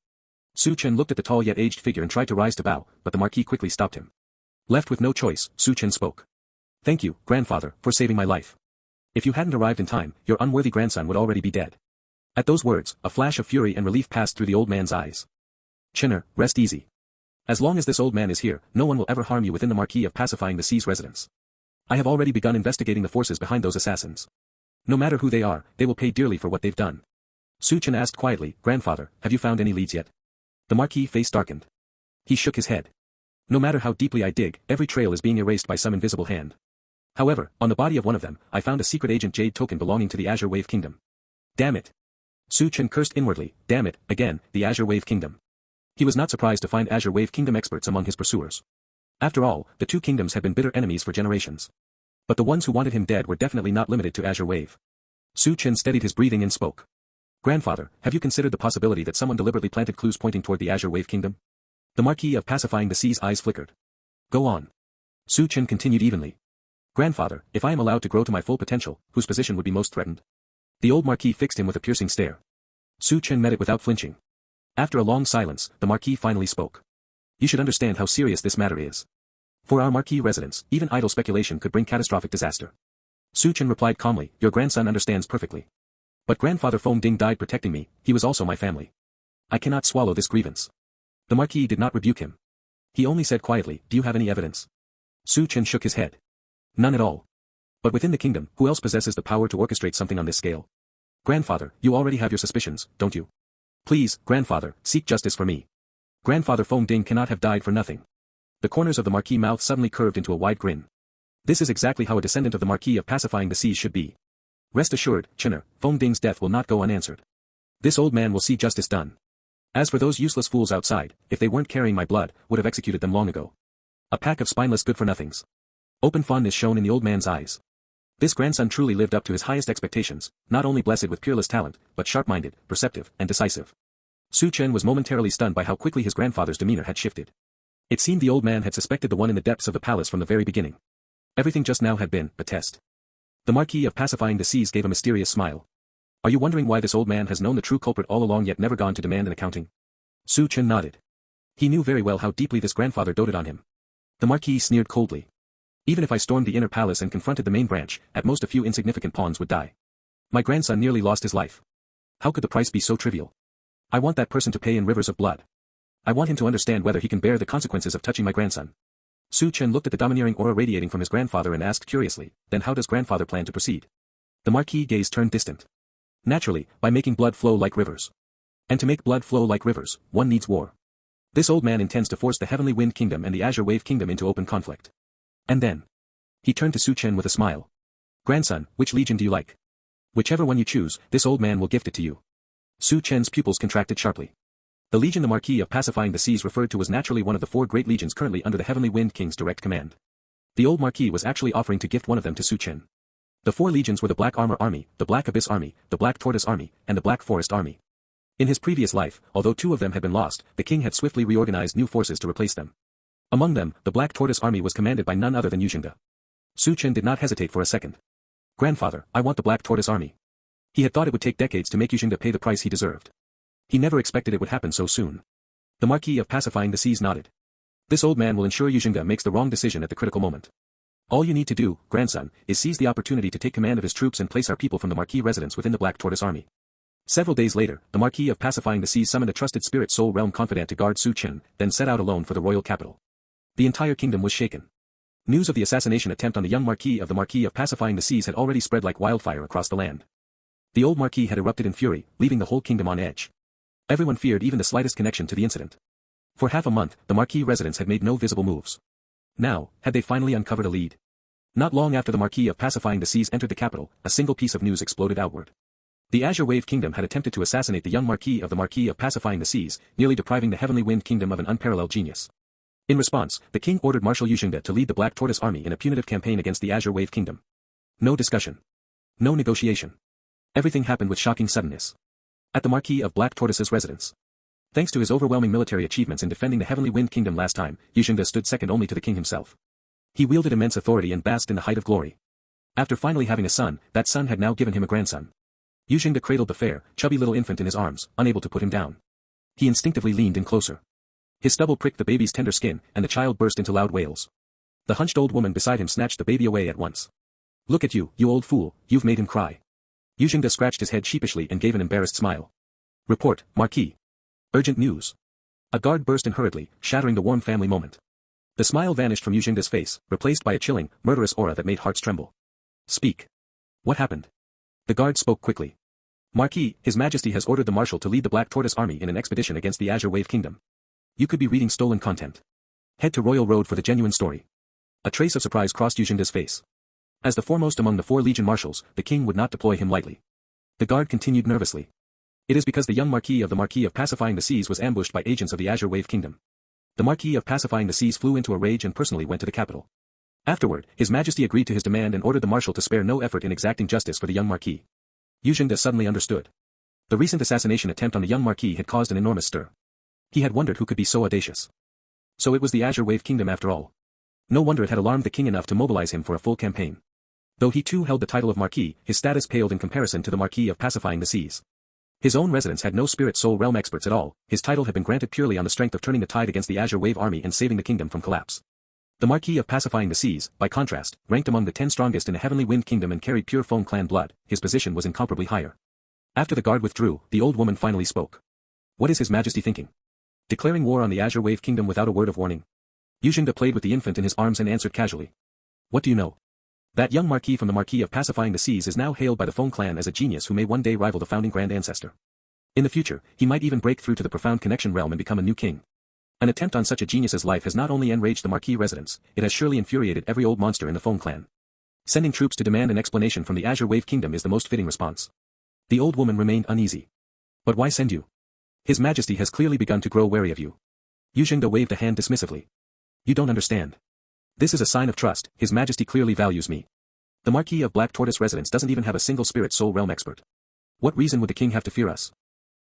Su Chen looked at the tall yet aged figure and tried to rise to bow, but the Marquis quickly stopped him. Left with no choice, Su Chen spoke. Thank you, grandfather, for saving my life. If you hadn't arrived in time, your unworthy grandson would already be dead. At those words, a flash of fury and relief passed through the old man's eyes. Chen, rest easy. As long as this old man is here, no one will ever harm you within the Marquis of Pacifying the Seas residence. I have already begun investigating the forces behind those assassins. No matter who they are, they will pay dearly for what they've done. Su Chen asked quietly, Grandfather, have you found any leads yet? The Marquis' face darkened. He shook his head. No matter how deeply I dig, every trail is being erased by some invisible hand. However, on the body of one of them, I found a secret agent jade token belonging to the Azure Wave Kingdom. Damn it. Su Chen cursed inwardly, damn it, again, the Azure Wave Kingdom. He was not surprised to find Azure Wave Kingdom experts among his pursuers. After all, the two kingdoms had been bitter enemies for generations. But the ones who wanted him dead were definitely not limited to Azure Wave. Su Chen steadied his breathing and spoke. Grandfather, have you considered the possibility that someone deliberately planted clues pointing toward the Azure Wave Kingdom? The Marquis of Pacifying the Seas' eyes flickered. Go on. Su Chen continued evenly. Grandfather, if I am allowed to grow to my full potential, whose position would be most threatened? The old Marquis fixed him with a piercing stare. Su Chen met it without flinching. After a long silence, the Marquis finally spoke. You should understand how serious this matter is. For our Marquis residents, even idle speculation could bring catastrophic disaster. Su Chen replied calmly, your grandson understands perfectly. But Grandfather Feng Ding died protecting me, he was also my family. I cannot swallow this grievance. The Marquis did not rebuke him. He only said quietly, do you have any evidence? Su Chen shook his head. None at all. But within the kingdom, who else possesses the power to orchestrate something on this scale? Grandfather, you already have your suspicions, don't you? Please, Grandfather, seek justice for me. Grandfather Feng Ding cannot have died for nothing. The corners of the Marquis' mouth suddenly curved into a wide grin. This is exactly how a descendant of the Marquis of Pacifying the Seas should be. Rest assured, Chen, Feng Ding's death will not go unanswered. This old man will see justice done. As for those useless fools outside, if they weren't carrying my blood, would have executed them long ago. A pack of spineless good-for-nothings. Open fondness shone in the old man's eyes. This grandson truly lived up to his highest expectations, not only blessed with peerless talent, but sharp-minded, perceptive, and decisive. Su Chen was momentarily stunned by how quickly his grandfather's demeanor had shifted. It seemed the old man had suspected the one in the depths of the palace from the very beginning. Everything just now had been a test. The Marquis of Pacifying the Seas gave a mysterious smile. Are you wondering why this old man has known the true culprit all along yet never gone to demand an accounting? Su Chen nodded. He knew very well how deeply this grandfather doted on him. The Marquis sneered coldly. Even if I stormed the inner palace and confronted the main branch, at most a few insignificant pawns would die. My grandson nearly lost his life. How could the price be so trivial? I want that person to pay in rivers of blood. I want him to understand whether he can bear the consequences of touching my grandson. Su Chen looked at the domineering aura radiating from his grandfather and asked curiously, then how does grandfather plan to proceed? The Marquis' gaze turned distant. Naturally, by making blood flow like rivers. And to make blood flow like rivers, one needs war. This old man intends to force the Heavenly Wind Kingdom and the Azure Wave Kingdom into open conflict. And then. He turned to Su Chen with a smile. Grandson, which legion do you like? Whichever one you choose, this old man will gift it to you. Su Chen's pupils contracted sharply. The legion the Marquis of Pacifying the Seas referred to was naturally one of the 4 great legions currently under the Heavenly Wind King's direct command. The old Marquis was actually offering to gift one of them to Su Chen. The 4 legions were the Black Armor Army, the Black Abyss Army, the Black Tortoise Army, and the Black Forest Army. In his previous life, although 2 of them had been lost, the king had swiftly reorganized new forces to replace them. Among them, the Black Tortoise Army was commanded by none other than Yujingde. Su Chen did not hesitate for a second. Grandfather, I want the Black Tortoise Army. He had thought it would take decades to make Yujingde pay the price he deserved. He never expected it would happen so soon. The Marquis of Pacifying the Seas nodded. This old man will ensure Yujingde makes the wrong decision at the critical moment. All you need to do, grandson, is seize the opportunity to take command of his troops and place our people from the Marquis residence within the Black Tortoise Army. Several days later, the Marquis of Pacifying the Seas summoned a trusted spirit soul realm confidant to guard Su Chen, then set out alone for the royal capital. The entire kingdom was shaken. News of the assassination attempt on the young Marquis of Pacifying the Seas had already spread like wildfire across the land. The old Marquis had erupted in fury, leaving the whole kingdom on edge. Everyone feared even the slightest connection to the incident. For half a month, the Marquis residents had made no visible moves. Now, had they finally uncovered a lead? Not long after the Marquis of Pacifying the Seas entered the capital, a single piece of news exploded outward. The Azure Wave Kingdom had attempted to assassinate the young Marquis of Pacifying the Seas, nearly depriving the Heavenly Wind Kingdom of an unparalleled genius. In response, the king ordered Marshal Yujingde to lead the Black Tortoise Army in a punitive campaign against the Azure Wave Kingdom. No discussion. No negotiation. Everything happened with shocking suddenness. At the Marquis of Black Tortoise's residence. Thanks to his overwhelming military achievements in defending the Heavenly Wind Kingdom last time, Yujingde stood second only to the king himself. He wielded immense authority and basked in the height of glory. After finally having a son, that son had now given him a grandson. Yujingde cradled the fair, chubby little infant in his arms, unable to put him down. He instinctively leaned in closer. His stubble pricked the baby's tender skin, and the child burst into loud wails. The hunched old woman beside him snatched the baby away at once. Look at you old fool, you've made him cry. Yujingde scratched his head sheepishly and gave an embarrassed smile. Report, Marquis. Urgent news. A guard burst in hurriedly, shattering the warm family moment. The smile vanished from Yujingde's face, replaced by a chilling, murderous aura that made hearts tremble. Speak. What happened? The guard spoke quickly. Marquis, His Majesty has ordered the Marshal to lead the Black Tortoise Army in an expedition against the Azure Wave Kingdom. You could be reading stolen content. Head to Royal Road for the genuine story. A trace of surprise crossed Yujingde's face. As the foremost among the 4 Legion Marshals, the king would not deploy him lightly. The guard continued nervously. It is because the young Marquis of Pacifying the Seas was ambushed by agents of the Azure Wave Kingdom. The Marquis of Pacifying the Seas flew into a rage and personally went to the capital. Afterward, His Majesty agreed to his demand and ordered the Marshal to spare no effort in exacting justice for the young Marquis. Yujingde suddenly understood. The recent assassination attempt on the young Marquis had caused an enormous stir. He had wondered who could be so audacious. So it was the Azure Wave Kingdom after all. No wonder it had alarmed the king enough to mobilize him for a full campaign. Though he too held the title of Marquis, his status paled in comparison to the Marquis of Pacifying the Seas. His own residence had no spirit soul realm experts at all, his title had been granted purely on the strength of turning the tide against the Azure Wave Army and saving the kingdom from collapse. The Marquis of Pacifying the Seas, by contrast, ranked among the 10 strongest in the Heavenly Wind Kingdom and carried pure Feng clan blood, his position was incomparably higher. After the guard withdrew, the old woman finally spoke. What is His Majesty thinking? Declaring war on the Azure Wave Kingdom without a word of warning? Yujingde played with the infant in his arms and answered casually. What do you know? That young Marquis from the Marquis of Pacifying the Seas is now hailed by the Feng clan as a genius who may one day rival the founding grand ancestor. In the future, he might even break through to the profound connection realm and become a new king. An attempt on such a genius's life has not only enraged the Marquis residents, it has surely infuriated every old monster in the Feng clan. Sending troops to demand an explanation from the Azure Wave Kingdom is the most fitting response. The old woman remained uneasy. But why send you? His Majesty has clearly begun to grow wary of you. Yujingde waved a hand dismissively. You don't understand. This is a sign of trust, His Majesty clearly values me. The Marquis of Black Tortoise residence doesn't even have a single spirit soul realm expert. What reason would the king have to fear us?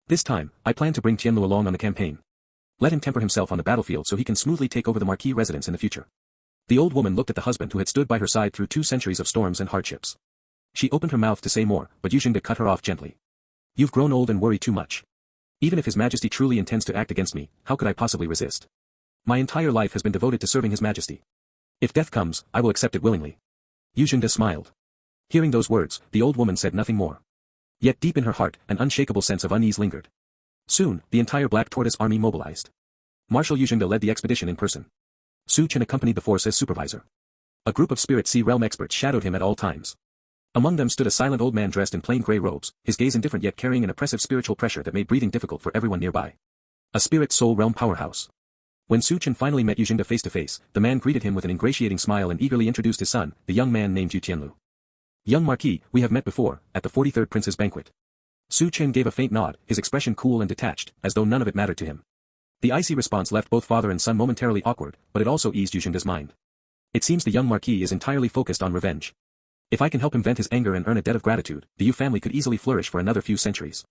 This time, I plan to bring Tianlu along on the campaign. Let him temper himself on the battlefield so he can smoothly take over the marquis residence in the future. The old woman looked at the husband who had stood by her side through 2 centuries of storms and hardships. She opened her mouth to say more, but Yu Jingde cut her off gently. You've grown old and worry too much. Even if His Majesty truly intends to act against me, how could I possibly resist? My entire life has been devoted to serving His Majesty. If death comes, I will accept it willingly. Yu Jingde smiled. Hearing those words, the old woman said nothing more. Yet deep in her heart, an unshakable sense of unease lingered. Soon, the entire Black Tortoise army mobilized. Marshal Yu Jingde led the expedition in person. Su Chen accompanied the force as supervisor. A group of Spirit Sea Realm experts shadowed him at all times. Among them stood a silent old man dressed in plain gray robes, his gaze indifferent yet carrying an oppressive spiritual pressure that made breathing difficult for everyone nearby. A Spirit Soul Realm powerhouse. When Su Chen finally met Yu Jingde face to face, the man greeted him with an ingratiating smile and eagerly introduced his son, the young man named Yu Tianlu. Young Marquis, we have met before, at the 43rd Prince's banquet. Su Chen gave a faint nod, his expression cool and detached, as though none of it mattered to him. The icy response left both father and son momentarily awkward, but it also eased Yu Jingde's mind. It seems the young Marquis is entirely focused on revenge. If I can help him vent his anger and earn a debt of gratitude, the Yu family could easily flourish for another few centuries.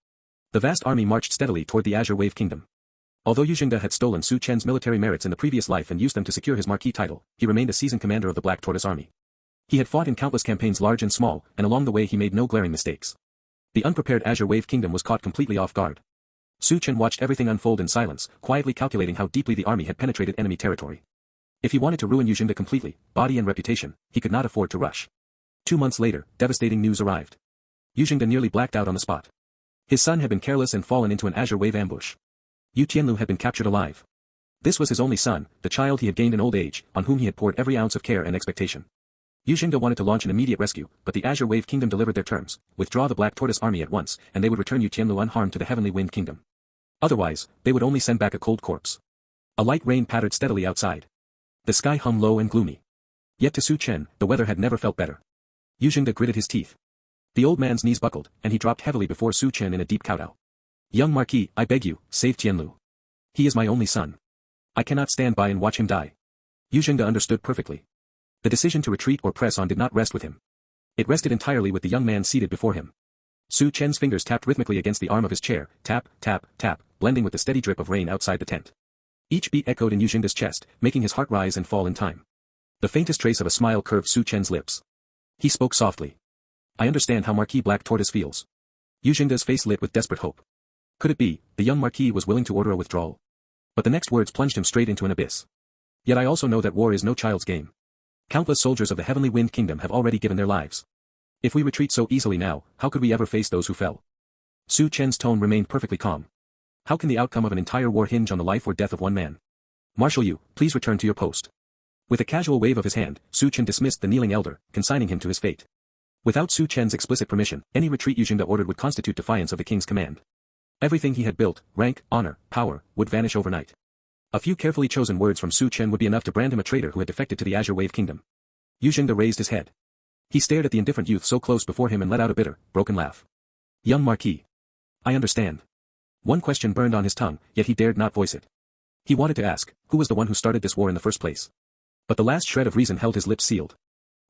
The vast army marched steadily toward the Azure Wave Kingdom. Although Yu Jingde had stolen Su Chen's military merits in the previous life and used them to secure his Marquis title, he remained a seasoned commander of the Black Tortoise army. He had fought in countless campaigns large and small, and along the way he made no glaring mistakes. The unprepared Azure Wave Kingdom was caught completely off guard. Su Chen watched everything unfold in silence, quietly calculating how deeply the army had penetrated enemy territory. If he wanted to ruin Yu Jingde completely, body and reputation, he could not afford to rush. 2 months later, devastating news arrived. Yu Jingde nearly blacked out on the spot. His son had been careless and fallen into an Azure Wave ambush. Yu Tianlu had been captured alive. This was his only son, the child he had gained in old age, on whom he had poured every ounce of care and expectation. Yu Jingde wanted to launch an immediate rescue, but the Azure Wave Kingdom delivered their terms: withdraw the Black Tortoise army at once, and they would return Yu Tianlu unharmed to the Heavenly Wind Kingdom. Otherwise, they would only send back a cold corpse. A light rain pattered steadily outside. The sky hung low and gloomy. Yet to Su Chen, the weather had never felt better. Yu Jingde gritted his teeth. The old man's knees buckled, and he dropped heavily before Su Chen in a deep kowtow. Young Marquis, I beg you, save Tianlu. He is my only son. I cannot stand by and watch him die. Yu Jingde understood perfectly. The decision to retreat or press on did not rest with him. It rested entirely with the young man seated before him. Su Chen's fingers tapped rhythmically against the arm of his chair, tap, tap, tap, blending with the steady drip of rain outside the tent. Each beat echoed in Yu Jingde's chest, making his heart rise and fall in time. The faintest trace of a smile curved Su Chen's lips. He spoke softly. I understand how Marquis Black Tortoise feels. Yu Jingde's face lit with desperate hope. Could it be, the young Marquis was willing to order a withdrawal? But the next words plunged him straight into an abyss. Yet I also know that war is no child's game. Countless soldiers of the Heavenly Wind Kingdom have already given their lives. If we retreat so easily now, how could we ever face those who fell? Su Chen's tone remained perfectly calm. How can the outcome of an entire war hinge on the life or death of one man? Marshal Yu, please return to your post. With a casual wave of his hand, Su Chen dismissed the kneeling elder, consigning him to his fate. Without Su Chen's explicit permission, any retreat Yu Jingde ordered would constitute defiance of the king's command. Everything he had built, rank, honor, power, would vanish overnight. A few carefully chosen words from Su Chen would be enough to brand him a traitor who had defected to the Azure Wave Kingdom. Yu Jingde raised his head. He stared at the indifferent youth so close before him and let out a bitter, broken laugh. Young Marquis. I understand. One question burned on his tongue, yet he dared not voice it. He wanted to ask, who was the one who started this war in the first place? But the last shred of reason held his lips sealed.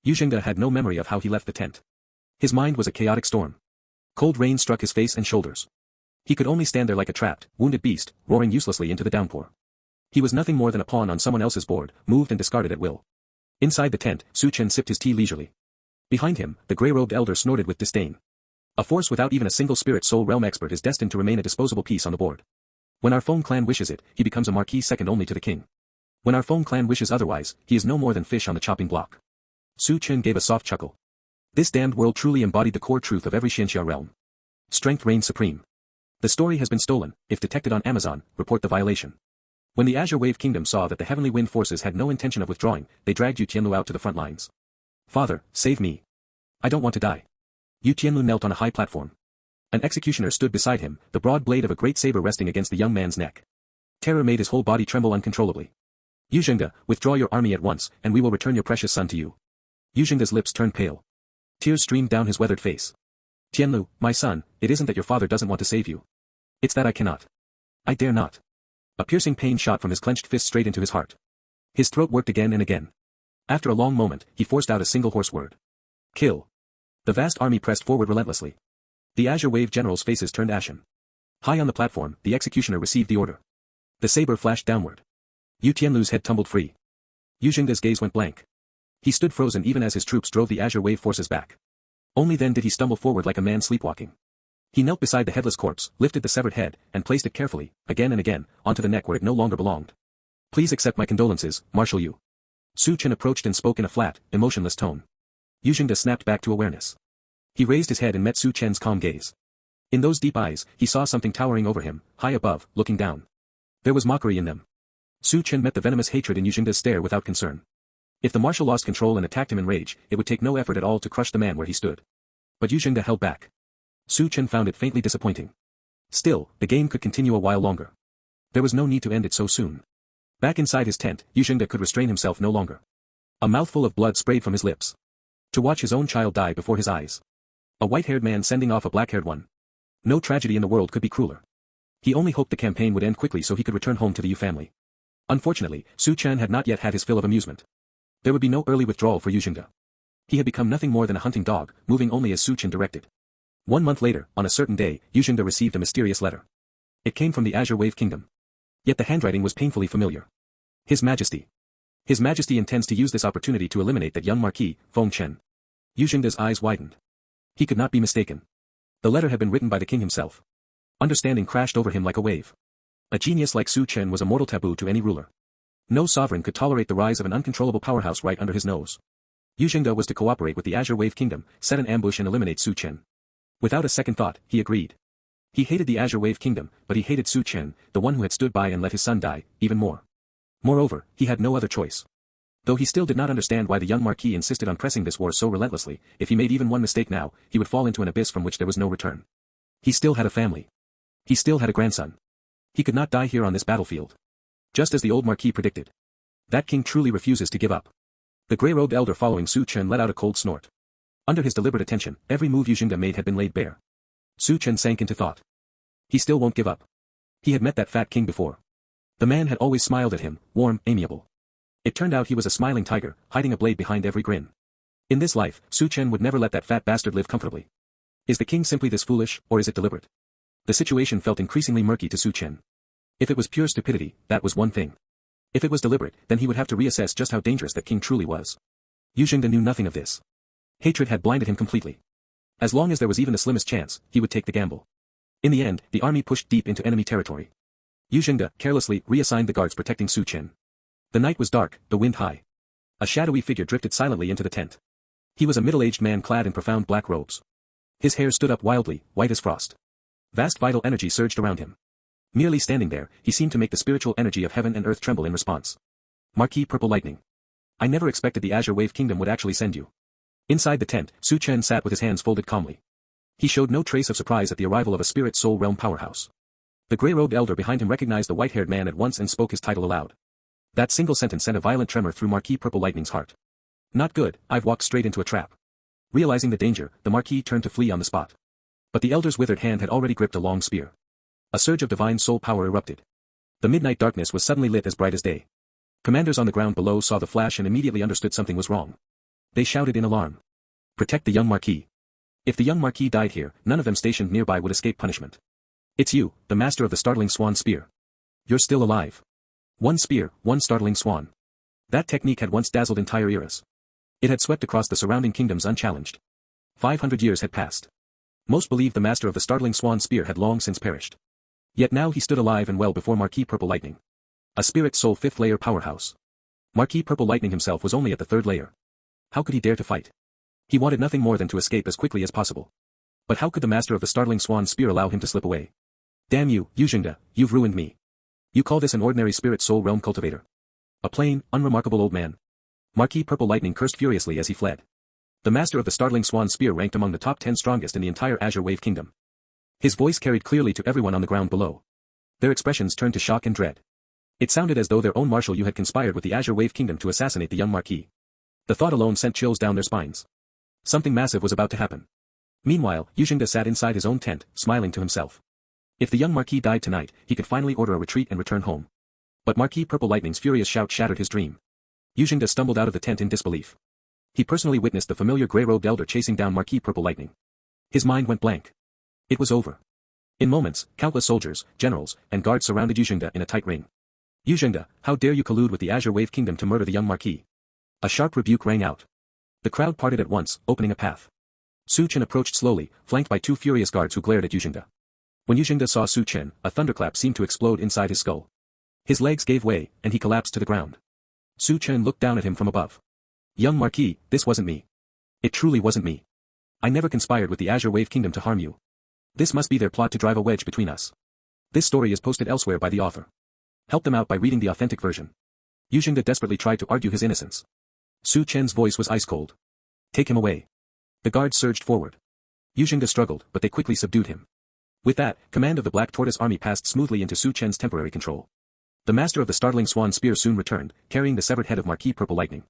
Yu Jingde had no memory of how he left the tent. His mind was a chaotic storm. Cold rain struck his face and shoulders. He could only stand there like a trapped, wounded beast, roaring uselessly into the downpour. He was nothing more than a pawn on someone else's board, moved and discarded at will. Inside the tent, Su Chen sipped his tea leisurely. Behind him, the grey-robed elder snorted with disdain. A force without even a single spirit soul realm expert is destined to remain a disposable piece on the board. When our Feng clan wishes it, he becomes a marquis second only to the king. When our Feng clan wishes otherwise, he is no more than fish on the chopping block. Su Chen gave a soft chuckle. This damned world truly embodied the core truth of every Xianxia realm. Strength reigned supreme. The story has been stolen. If detected on Amazon, report the violation. When the Azure Wave Kingdom saw that the Heavenly Wind forces had no intention of withdrawing, they dragged Yu Tianlu out to the front lines. Father, save me. I don't want to die. Yu Tianlu knelt on a high platform. An executioner stood beside him, the broad blade of a great saber resting against the young man's neck. Terror made his whole body tremble uncontrollably. Yu Jingde, withdraw your army at once, and we will return your precious son to you. Yu Jingde's lips turned pale. Tears streamed down his weathered face. Tianlu, my son, it isn't that your father doesn't want to save you. It's that I cannot. I dare not. A piercing pain shot from his clenched fist straight into his heart. His throat worked again and again. After a long moment, he forced out a single hoarse word. Kill. The vast army pressed forward relentlessly. The Azure Wave generals' faces turned ashen. High on the platform, the executioner received the order. The saber flashed downward. Yu Tianlu's head tumbled free. Yu Jingde's gaze went blank. He stood frozen even as his troops drove the azure wave forces back. Only then did he stumble forward like a man sleepwalking. He knelt beside the headless corpse, lifted the severed head, and placed it carefully, again and again, onto the neck where it no longer belonged. Please accept my condolences, Marshal Yu. Su Chen approached and spoke in a flat, emotionless tone. Yu Jingde snapped back to awareness. He raised his head and met Su Chen's calm gaze. In those deep eyes, he saw something towering over him, high above, looking down. There was mockery in them. Su Chen met the venomous hatred in Yu Jingde's stare without concern. If the marshal lost control and attacked him in rage, it would take no effort at all to crush the man where he stood. But Yu Jingde held back. Su Chen found it faintly disappointing. Still, the game could continue a while longer. There was no need to end it so soon. Back inside his tent, Yu Jingde could restrain himself no longer. A mouthful of blood sprayed from his lips. To watch his own child die before his eyes. A white-haired man sending off a black-haired one. No tragedy in the world could be crueler. He only hoped the campaign would end quickly so he could return home to the Yu family. Unfortunately, Su Chen had not yet had his fill of amusement. There would be no early withdrawal for Yu Jingde. He had become nothing more than a hunting dog, moving only as Su Chen directed. 1 month later, on a certain day, Yu Jingde received a mysterious letter. It came from the Azure Wave Kingdom. Yet the handwriting was painfully familiar. His Majesty. His Majesty intends to use this opportunity to eliminate that young Marquis, Feng Chen. Yu Jingde's eyes widened. He could not be mistaken. The letter had been written by the king himself. Understanding crashed over him like a wave. A genius like Su Chen was a mortal taboo to any ruler. No sovereign could tolerate the rise of an uncontrollable powerhouse right under his nose. Yu Jingde was to cooperate with the Azure Wave Kingdom, set an ambush and eliminate Su Chen. Without a second thought, he agreed. He hated the Azure Wave Kingdom, but he hated Su Chen, the one who had stood by and let his son die, even more. Moreover, he had no other choice. Though he still did not understand why the young Marquis insisted on pressing this war so relentlessly, if he made even one mistake now, he would fall into an abyss from which there was no return. He still had a family. He still had a grandson. He could not die here on this battlefield. Just as the old Marquis predicted. That king truly refuses to give up. The grey-robed elder following Su Chen let out a cold snort. Under his deliberate attention, every move Yu Jingde made had been laid bare. Su Chen sank into thought. He still won't give up. He had met that fat king before. The man had always smiled at him, warm, amiable. It turned out he was a smiling tiger, hiding a blade behind every grin. In this life, Su Chen would never let that fat bastard live comfortably. Is the king simply this foolish, or is it deliberate? The situation felt increasingly murky to Su Chen. If it was pure stupidity, that was one thing. If it was deliberate, then he would have to reassess just how dangerous that king truly was. Yu Jingde knew nothing of this. Hatred had blinded him completely. As long as there was even the slimmest chance, he would take the gamble. In the end, the army pushed deep into enemy territory. Yu Jingde carelessly reassigned the guards protecting Su Chen. The night was dark, the wind high. A shadowy figure drifted silently into the tent. He was a middle-aged man clad in profound black robes. His hair stood up wildly, white as frost. Vast vital energy surged around him. Merely standing there, he seemed to make the spiritual energy of heaven and earth tremble in response. Marquis Purple Lightning. I never expected the Azure Wave Kingdom would actually send you. Inside the tent, Su Chen sat with his hands folded calmly. He showed no trace of surprise at the arrival of a spirit soul realm powerhouse. The grey-robed elder behind him recognized the white-haired man at once and spoke his title aloud. That single sentence sent a violent tremor through Marquis Purple Lightning's heart. Not good, I've walked straight into a trap. Realizing the danger, the Marquis turned to flee on the spot. But the elder's withered hand had already gripped a long spear. A surge of divine soul power erupted. The midnight darkness was suddenly lit as bright as day. Commanders on the ground below saw the flash and immediately understood something was wrong. They shouted in alarm. Protect the young Marquis. If the young Marquis died here, none of them stationed nearby would escape punishment. It's you, the master of the startling swan spear. You're still alive. One spear, one startling swan. That technique had once dazzled entire eras. It had swept across the surrounding kingdoms unchallenged. 500 years had passed. Most believed the master of the startling swan spear had long since perished. Yet now he stood alive and well before Marquis Purple Lightning. A spirit soul 5th layer powerhouse. Marquis Purple Lightning himself was only at the 3rd layer. How could he dare to fight? He wanted nothing more than to escape as quickly as possible. But how could the master of the startling swan spear allow him to slip away? Damn you, Yu Jingde, you've ruined me. You call this an ordinary spirit soul realm cultivator? A plain, unremarkable old man. Marquis Purple Lightning cursed furiously as he fled. The master of the startling swan spear ranked among the top 10 strongest in the entire Azure Wave Kingdom. His voice carried clearly to everyone on the ground below. Their expressions turned to shock and dread. It sounded as though their own Marshal Yu had conspired with the Azure Wave Kingdom to assassinate the young Marquis. The thought alone sent chills down their spines. Something massive was about to happen. Meanwhile, Yu Jingde sat inside his own tent, smiling to himself. If the young Marquis died tonight, he could finally order a retreat and return home. But Marquis Purple Lightning's furious shout shattered his dream. Yu Jingde stumbled out of the tent in disbelief. He personally witnessed the familiar grey-robed elder chasing down Marquis Purple Lightning. His mind went blank. It was over. In moments, countless soldiers, generals, and guards surrounded Yuzhengda in a tight ring. Yuzhengda, how dare you collude with the Azure Wave Kingdom to murder the young Marquis? A sharp rebuke rang out. The crowd parted at once, opening a path. Su Chen approached slowly, flanked by two furious guards who glared at Yuzhengda. When Yuzhengda saw Su Chen, a thunderclap seemed to explode inside his skull. His legs gave way, and he collapsed to the ground. Su Chen looked down at him from above. Young Marquis, this wasn't me. It truly wasn't me. I never conspired with the Azure Wave Kingdom to harm you. This must be their plot to drive a wedge between us. This story is posted elsewhere by the author. Help them out by reading the authentic version. Yuzhengda desperately tried to argue his innocence. Su Chen's voice was ice cold. Take him away. The guards surged forward. Yuzhengda struggled, but they quickly subdued him. With that, command of the Black Tortoise army passed smoothly into Su Chen's temporary control. The master of the startling swan spear soon returned, carrying the severed head of Marquis Purple Lightning.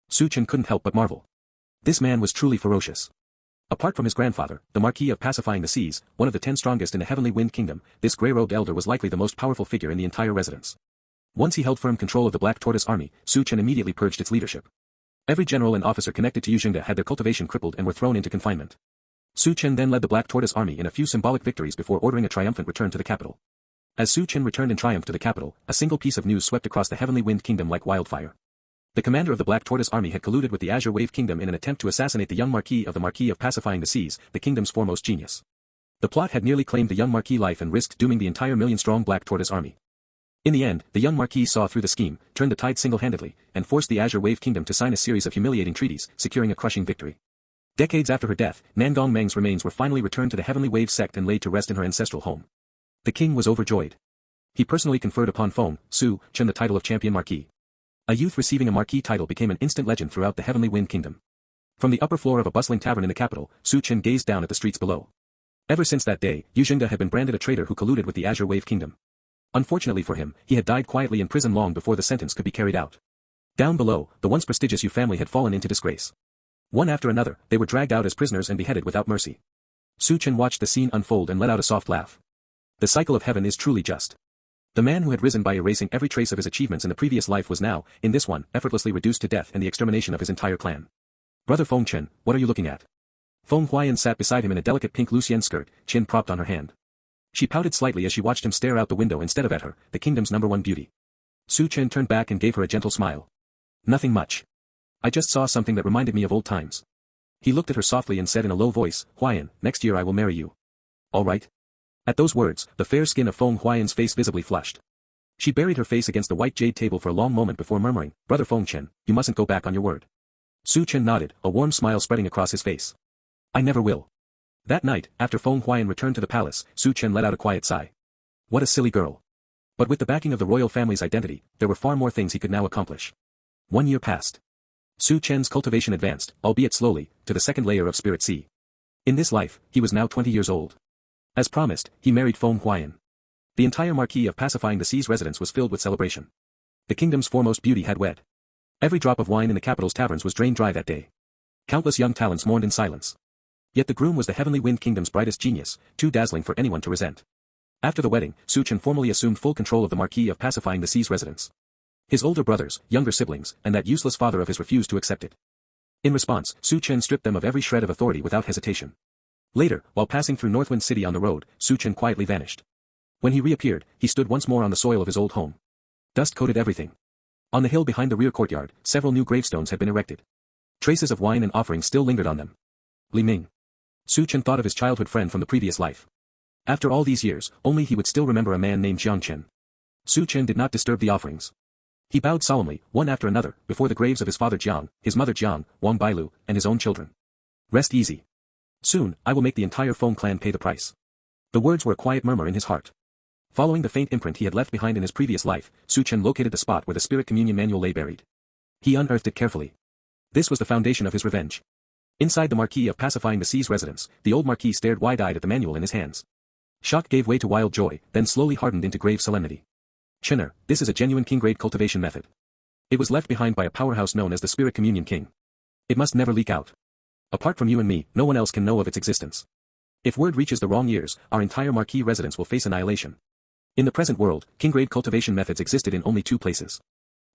Su Chen couldn't help but marvel. This man was truly ferocious. Apart from his grandfather, the Marquis of Pacifying the Seas, one of the 10 strongest in the Heavenly Wind Kingdom, this grey-robed elder was likely the most powerful figure in the entire residence. Once he held firm control of the Black Tortoise army, Su Chen immediately purged its leadership. Every general and officer connected to Yuzhengda had their cultivation crippled and were thrown into confinement. Su Chen then led the Black Tortoise army in a few symbolic victories before ordering a triumphant return to the capital. As Su Chen returned in triumph to the capital, a single piece of news swept across the Heavenly Wind Kingdom like wildfire. The commander of the Black Tortoise army had colluded with the Azure Wave Kingdom in an attempt to assassinate the young Marquis of Pacifying the Seas, the kingdom's foremost genius. The plot had nearly claimed the young Marquis' life and risked dooming the entire million-strong Black Tortoise army. In the end, the young Marquis saw through the scheme, turned the tide single-handedly, and forced the Azure Wave Kingdom to sign a series of humiliating treaties, securing a crushing victory. Decades after her death, Nangong Meng's remains were finally returned to the Heavenly Wave sect and laid to rest in her ancestral home. The king was overjoyed. He personally conferred upon Feng, Su Chen the title of Champion Marquis. A youth receiving a Marquis title became an instant legend throughout the Heavenly Wind Kingdom. From the upper floor of a bustling tavern in the capital, Su Chen gazed down at the streets below. Ever since that day, Yuzhengda had been branded a traitor who colluded with the Azure Wave Kingdom. Unfortunately for him, he had died quietly in prison long before the sentence could be carried out. Down below, the once prestigious Yu family had fallen into disgrace. One after another, they were dragged out as prisoners and beheaded without mercy. Su Chen watched the scene unfold and let out a soft laugh. The cycle of heaven is truly just. The man who had risen by erasing every trace of his achievements in the previous life was now, in this one, effortlessly reduced to death and the extermination of his entire clan. Brother Feng Chen, what are you looking at? Feng Huayan sat beside him in a delicate pink Lucienne skirt, chin propped on her hand. She pouted slightly as she watched him stare out the window instead of at her, the kingdom's #1 beauty. Su Chen turned back and gave her a gentle smile. Nothing much. I just saw something that reminded me of old times. He looked at her softly and said in a low voice, Huayan, next year I will marry you. All right? At those words, the fair skin of Feng Huayan's face visibly flushed. She buried her face against the white jade table for a long moment before murmuring, Brother Feng Chen, you mustn't go back on your word. Su Chen nodded, a warm smile spreading across his face. I never will. That night, after Feng Huayan returned to the palace, Su Chen let out a quiet sigh. What a silly girl. But with the backing of the royal family's identity, there were far more things he could now accomplish. 1 year passed. Su Chen's cultivation advanced, albeit slowly, to the second layer of Spirit Sea. In this life, he was now 20 years old. As promised, he married Feng Huayan. The entire Marquis of Pacifying the Seas residence was filled with celebration. The kingdom's foremost beauty had wed. Every drop of wine in the capital's taverns was drained dry that day. Countless young talents mourned in silence. Yet the groom was the Heavenly Wind Kingdom's brightest genius, too dazzling for anyone to resent. After the wedding, Su Chen formally assumed full control of the Marquis of Pacifying the Seas residence. His older brothers, younger siblings, and that useless father of his refused to accept it. In response, Su Chen stripped them of every shred of authority without hesitation. Later, while passing through Northwind City on the road, Su Chen quietly vanished. When he reappeared, he stood once more on the soil of his old home. Dust coated everything. On the hill behind the rear courtyard, several new gravestones had been erected. Traces of wine and offerings still lingered on them. Li Ming. Su Chen thought of his childhood friend from the previous life. After all these years, only he would still remember a man named Jiang Chen. Su Chen did not disturb the offerings. He bowed solemnly, one after another, before the graves of his father Jiang, his mother Jiang, Wang Bailu, and his own children. Rest easy. Soon, I will make the entire Feng clan pay the price. The words were a quiet murmur in his heart. Following the faint imprint he had left behind in his previous life, Su Chen located the spot where the Spirit Communion Manual lay buried. He unearthed it carefully. This was the foundation of his revenge. Inside the Marquis of Pacifying the Seas residence, the old Marquis stared wide-eyed at the manual in his hands. Shock gave way to wild joy, then slowly hardened into grave solemnity. Chenner, this is a genuine king-grade cultivation method. It was left behind by a powerhouse known as the Spirit Communion King. It must never leak out. Apart from you and me, no one else can know of its existence. If word reaches the wrong ears, our entire Marquis residence will face annihilation. In the present world, king-grade cultivation methods existed in only 2 places.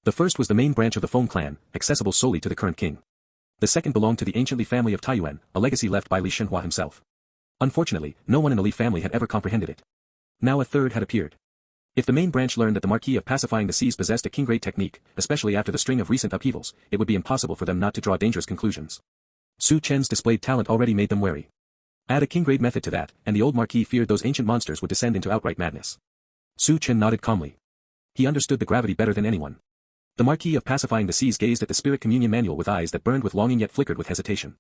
The first was the main branch of the Feng clan, accessible solely to the current king. The second belonged to the anciently family of Taiyuan, a legacy left by Li Shenhua himself. Unfortunately, no one in the Li family had ever comprehended it. Now a third had appeared. If the main branch learned that the Marquis of Pacifying the Seas possessed a king-grade technique, especially after the string of recent upheavals, it would be impossible for them not to draw dangerous conclusions. Su Chen's displayed talent already made them wary. Add a king-grade method to that, and the old Marquis feared those ancient monsters would descend into outright madness. Su Chen nodded calmly. He understood the gravity better than anyone. The Marquis of Pacifying the Seas gazed at the Spirit Communion Manual with eyes that burned with longing yet flickered with hesitation.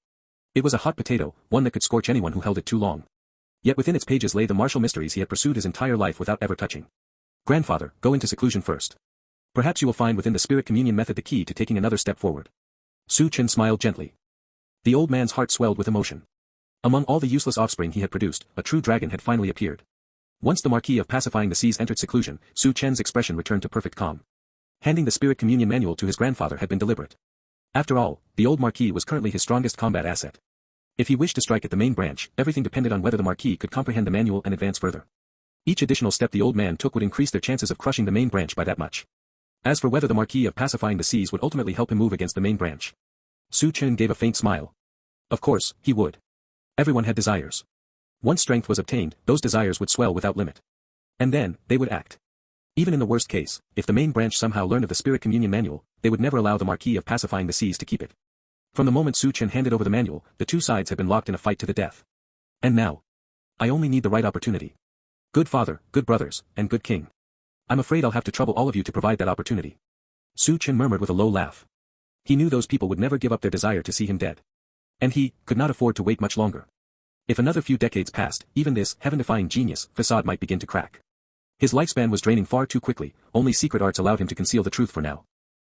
It was a hot potato, one that could scorch anyone who held it too long. Yet within its pages lay the martial mysteries he had pursued his entire life without ever touching. Grandfather, go into seclusion first. Perhaps you will find within the Spirit Communion method the key to taking another step forward. Su Chen smiled gently. The old man's heart swelled with emotion. Among all the useless offspring he had produced, a true dragon had finally appeared. Once the Marquis of Pacifying the Seas entered seclusion, Su Chen's expression returned to perfect calm. Handing the Spirit Communion Manual to his grandfather had been deliberate. After all, the old Marquis was currently his strongest combat asset. If he wished to strike at the main branch, everything depended on whether the Marquis could comprehend the manual and advance further. Each additional step the old man took would increase their chances of crushing the main branch by that much. As for whether the Marquis of Pacifying the Seas would ultimately help him move against the main branch, Su Chen gave a faint smile. Of course, he would. Everyone had desires. Once strength was obtained, those desires would swell without limit. And then, they would act. Even in the worst case, if the main branch somehow learned of the Spirit Communion Manual, they would never allow the Marquis of Pacifying the Seas to keep it. From the moment Su Chen handed over the manual, the two sides had been locked in a fight to the death. And now? I only need the right opportunity. Good father, good brothers, and good king. I'm afraid I'll have to trouble all of you to provide that opportunity. Su Chen murmured with a low laugh. He knew those people would never give up their desire to see him dead. And he could not afford to wait much longer. If another few decades passed, even this heaven-defying genius facade might begin to crack. His lifespan was draining far too quickly, only secret arts allowed him to conceal the truth for now.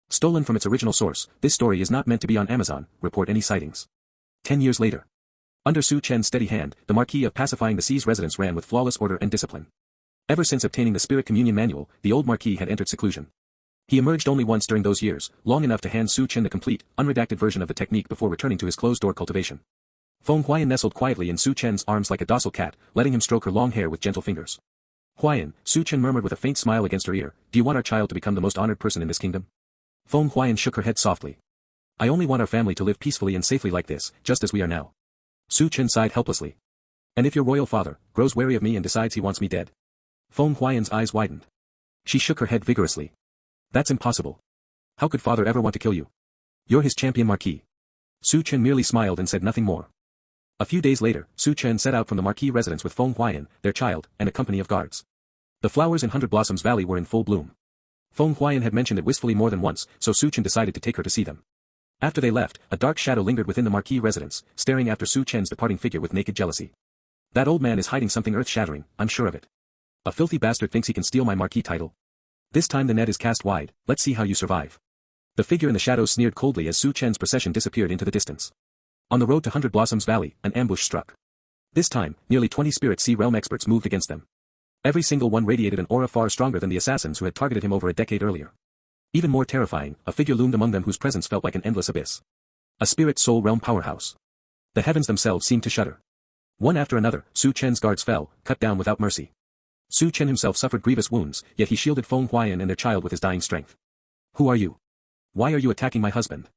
Stolen from its original source, this story is not meant to be on Amazon, report any sightings. 10 years later. Under Su Chen's steady hand, the Marquis of Pacifying the Seas residence ran with flawless order and discipline. Ever since obtaining the Spirit Communion Manual, the old Marquis had entered seclusion. He emerged only once during those years, long enough to hand Su Chen the complete, unredacted version of the technique before returning to his closed-door cultivation. Feng Huayan nestled quietly in Su Chen's arms like a docile cat, letting him stroke her long hair with gentle fingers. Huayan, Su Chen murmured with a faint smile against her ear, do you want our child to become the most honored person in this kingdom? Feng Huayan shook her head softly. I only want our family to live peacefully and safely like this, just as we are now. Su Chen sighed helplessly. And if your royal father grows wary of me and decides he wants me dead? Feng Huayan's eyes widened. She shook her head vigorously. That's impossible. How could father ever want to kill you? You're his champion Marquis. Su Chen merely smiled and said nothing more. A few days later, Su Chen set out from the Marquis residence with Feng Huayan, their child, and a company of guards. The flowers in Hundred Blossoms Valley were in full bloom. Feng Huayan had mentioned it wistfully more than once, so Su Chen decided to take her to see them. After they left, a dark shadow lingered within the Marquis residence, staring after Su Chen's departing figure with naked jealousy. That old man is hiding something earth-shattering, I'm sure of it. A filthy bastard thinks he can steal my Marquis title. This time the net is cast wide, let's see how you survive. The figure in the shadows sneered coldly as Su Chen's procession disappeared into the distance. On the road to Hundred Blossoms Valley, an ambush struck. This time, nearly 20 Spirit Sea Realm experts moved against them. Every single one radiated an aura far stronger than the assassins who had targeted him over a decade earlier. Even more terrifying, a figure loomed among them whose presence felt like an endless abyss. A Spirit Soul Realm powerhouse. The heavens themselves seemed to shudder. One after another, Su Chen's guards fell, cut down without mercy. Su Chen himself suffered grievous wounds, yet he shielded Feng Huayan and their child with his dying strength. Who are you? Why are you attacking my husband?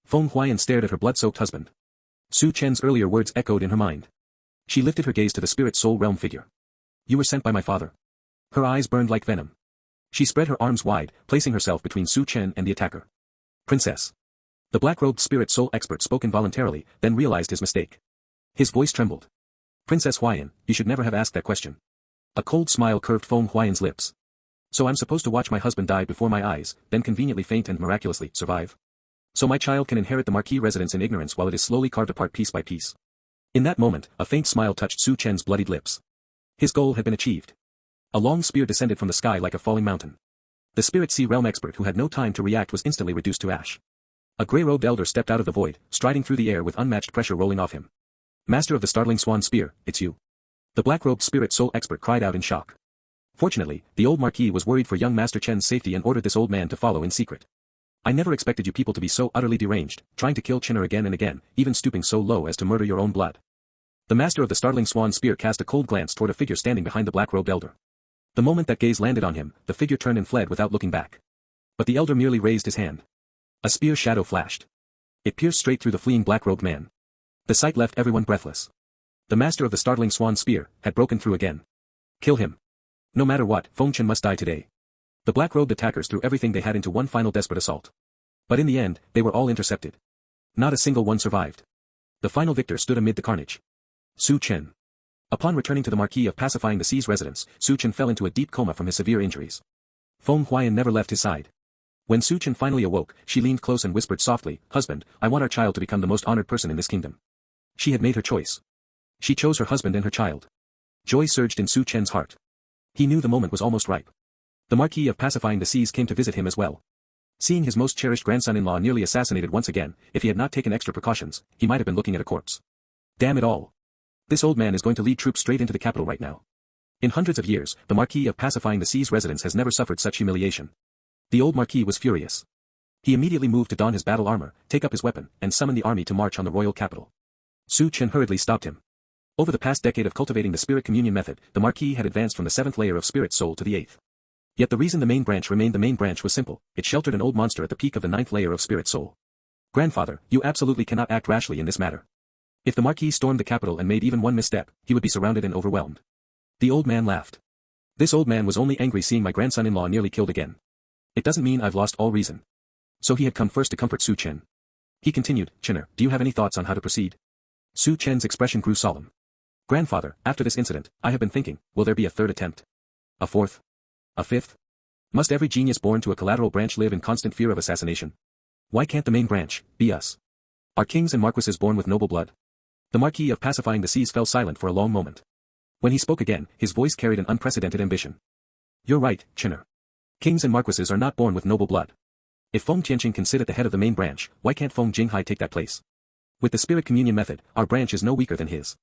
Feng Huayan stared at her blood-soaked husband. Su Chen's earlier words echoed in her mind. She lifted her gaze to the Spirit Soul Realm figure. You were sent by my father. Her eyes burned like venom. She spread her arms wide, placing herself between Su Chen and the attacker. Princess. The black-robed Spirit Soul expert spoke involuntarily, then realized his mistake. His voice trembled. Princess Huayan, you should never have asked that question. A cold smile curved Feng Huayan's lips. So I'm supposed to watch my husband die before my eyes, then conveniently faint and miraculously survive? So my child can inherit the Marquis residence in ignorance while it is slowly carved apart piece by piece. In that moment, a faint smile touched Su Chen's bloodied lips. His goal had been achieved. A long spear descended from the sky like a falling mountain. The Spirit Sea Realm expert who had no time to react was instantly reduced to ash. A grey-robed elder stepped out of the void, striding through the air with unmatched pressure rolling off him. Master of the Startling Swan Spear, it's you. The black-robed Spirit Soul expert cried out in shock. Fortunately, the old Marquis was worried for young Master Chen's safety and ordered this old man to follow in secret. I never expected you people to be so utterly deranged, trying to kill Chen again and again, even stooping so low as to murder your own blood. The master of the Startling Swan Spear cast a cold glance toward a figure standing behind the black-robed elder. The moment that gaze landed on him, the figure turned and fled without looking back. But the elder merely raised his hand. A spear shadow flashed. It pierced straight through the fleeing black-robed man. The sight left everyone breathless. The master of the startling swan spear had broken through again. Kill him. No matter what, Chen must die today. The black-robed attackers threw everything they had into one final desperate assault. But in the end, they were all intercepted. Not a single one survived. The final victor stood amid the carnage. Chen. Upon returning to the Marquis of Pacifying the Sea's residence, Chen fell into a deep coma from his severe injuries. Feng Huayan never left his side. When Chen finally awoke, she leaned close and whispered softly, "Husband, I want our child to become the most honored person in this kingdom." She had made her choice. She chose her husband and her child. Joy surged in Chen's heart. He knew the moment was almost ripe. The Marquis of Pacifying the Seas came to visit him as well. Seeing his most cherished grandson-in-law nearly assassinated once again, if he had not taken extra precautions, he might have been looking at a corpse. Damn it all. This old man is going to lead troops straight into the capital right now. In hundreds of years, the Marquis of Pacifying the Sea's residence has never suffered such humiliation. The old Marquis was furious. He immediately moved to don his battle armor, take up his weapon, and summon the army to march on the royal capital. Chen hurriedly stopped him. Over the past decade of cultivating the spirit communion method, the Marquis had advanced from the 7th layer of spirit soul to the 8th. Yet the reason the main branch remained the main branch was simple: it sheltered an old monster at the peak of the 9th layer of spirit soul. Grandfather, you absolutely cannot act rashly in this matter. If the Marquis stormed the capital and made even one misstep, he would be surrounded and overwhelmed. The old man laughed. This old man was only angry seeing my grandson-in-law nearly killed again. It doesn't mean I've lost all reason. So he had come first to comfort Chen. He continued, "Chenner, do you have any thoughts on how to proceed?" Chen's expression grew solemn. "Grandfather, after this incident, I have been thinking, will there be a third attempt? A fourth? A fifth? Must every genius born to a collateral branch live in constant fear of assassination? Why can't the main branch be us? Are kings and marquises born with noble blood?" The Marquis of Pacifying the Seas fell silent for a long moment. When he spoke again, his voice carried an unprecedented ambition. "You're right, Chenner. Kings and marquises are not born with noble blood. If Feng Tianqing can sit at the head of the main branch, why can't Feng Jinghai take that place? With the spirit communion method, our branch is no weaker than his.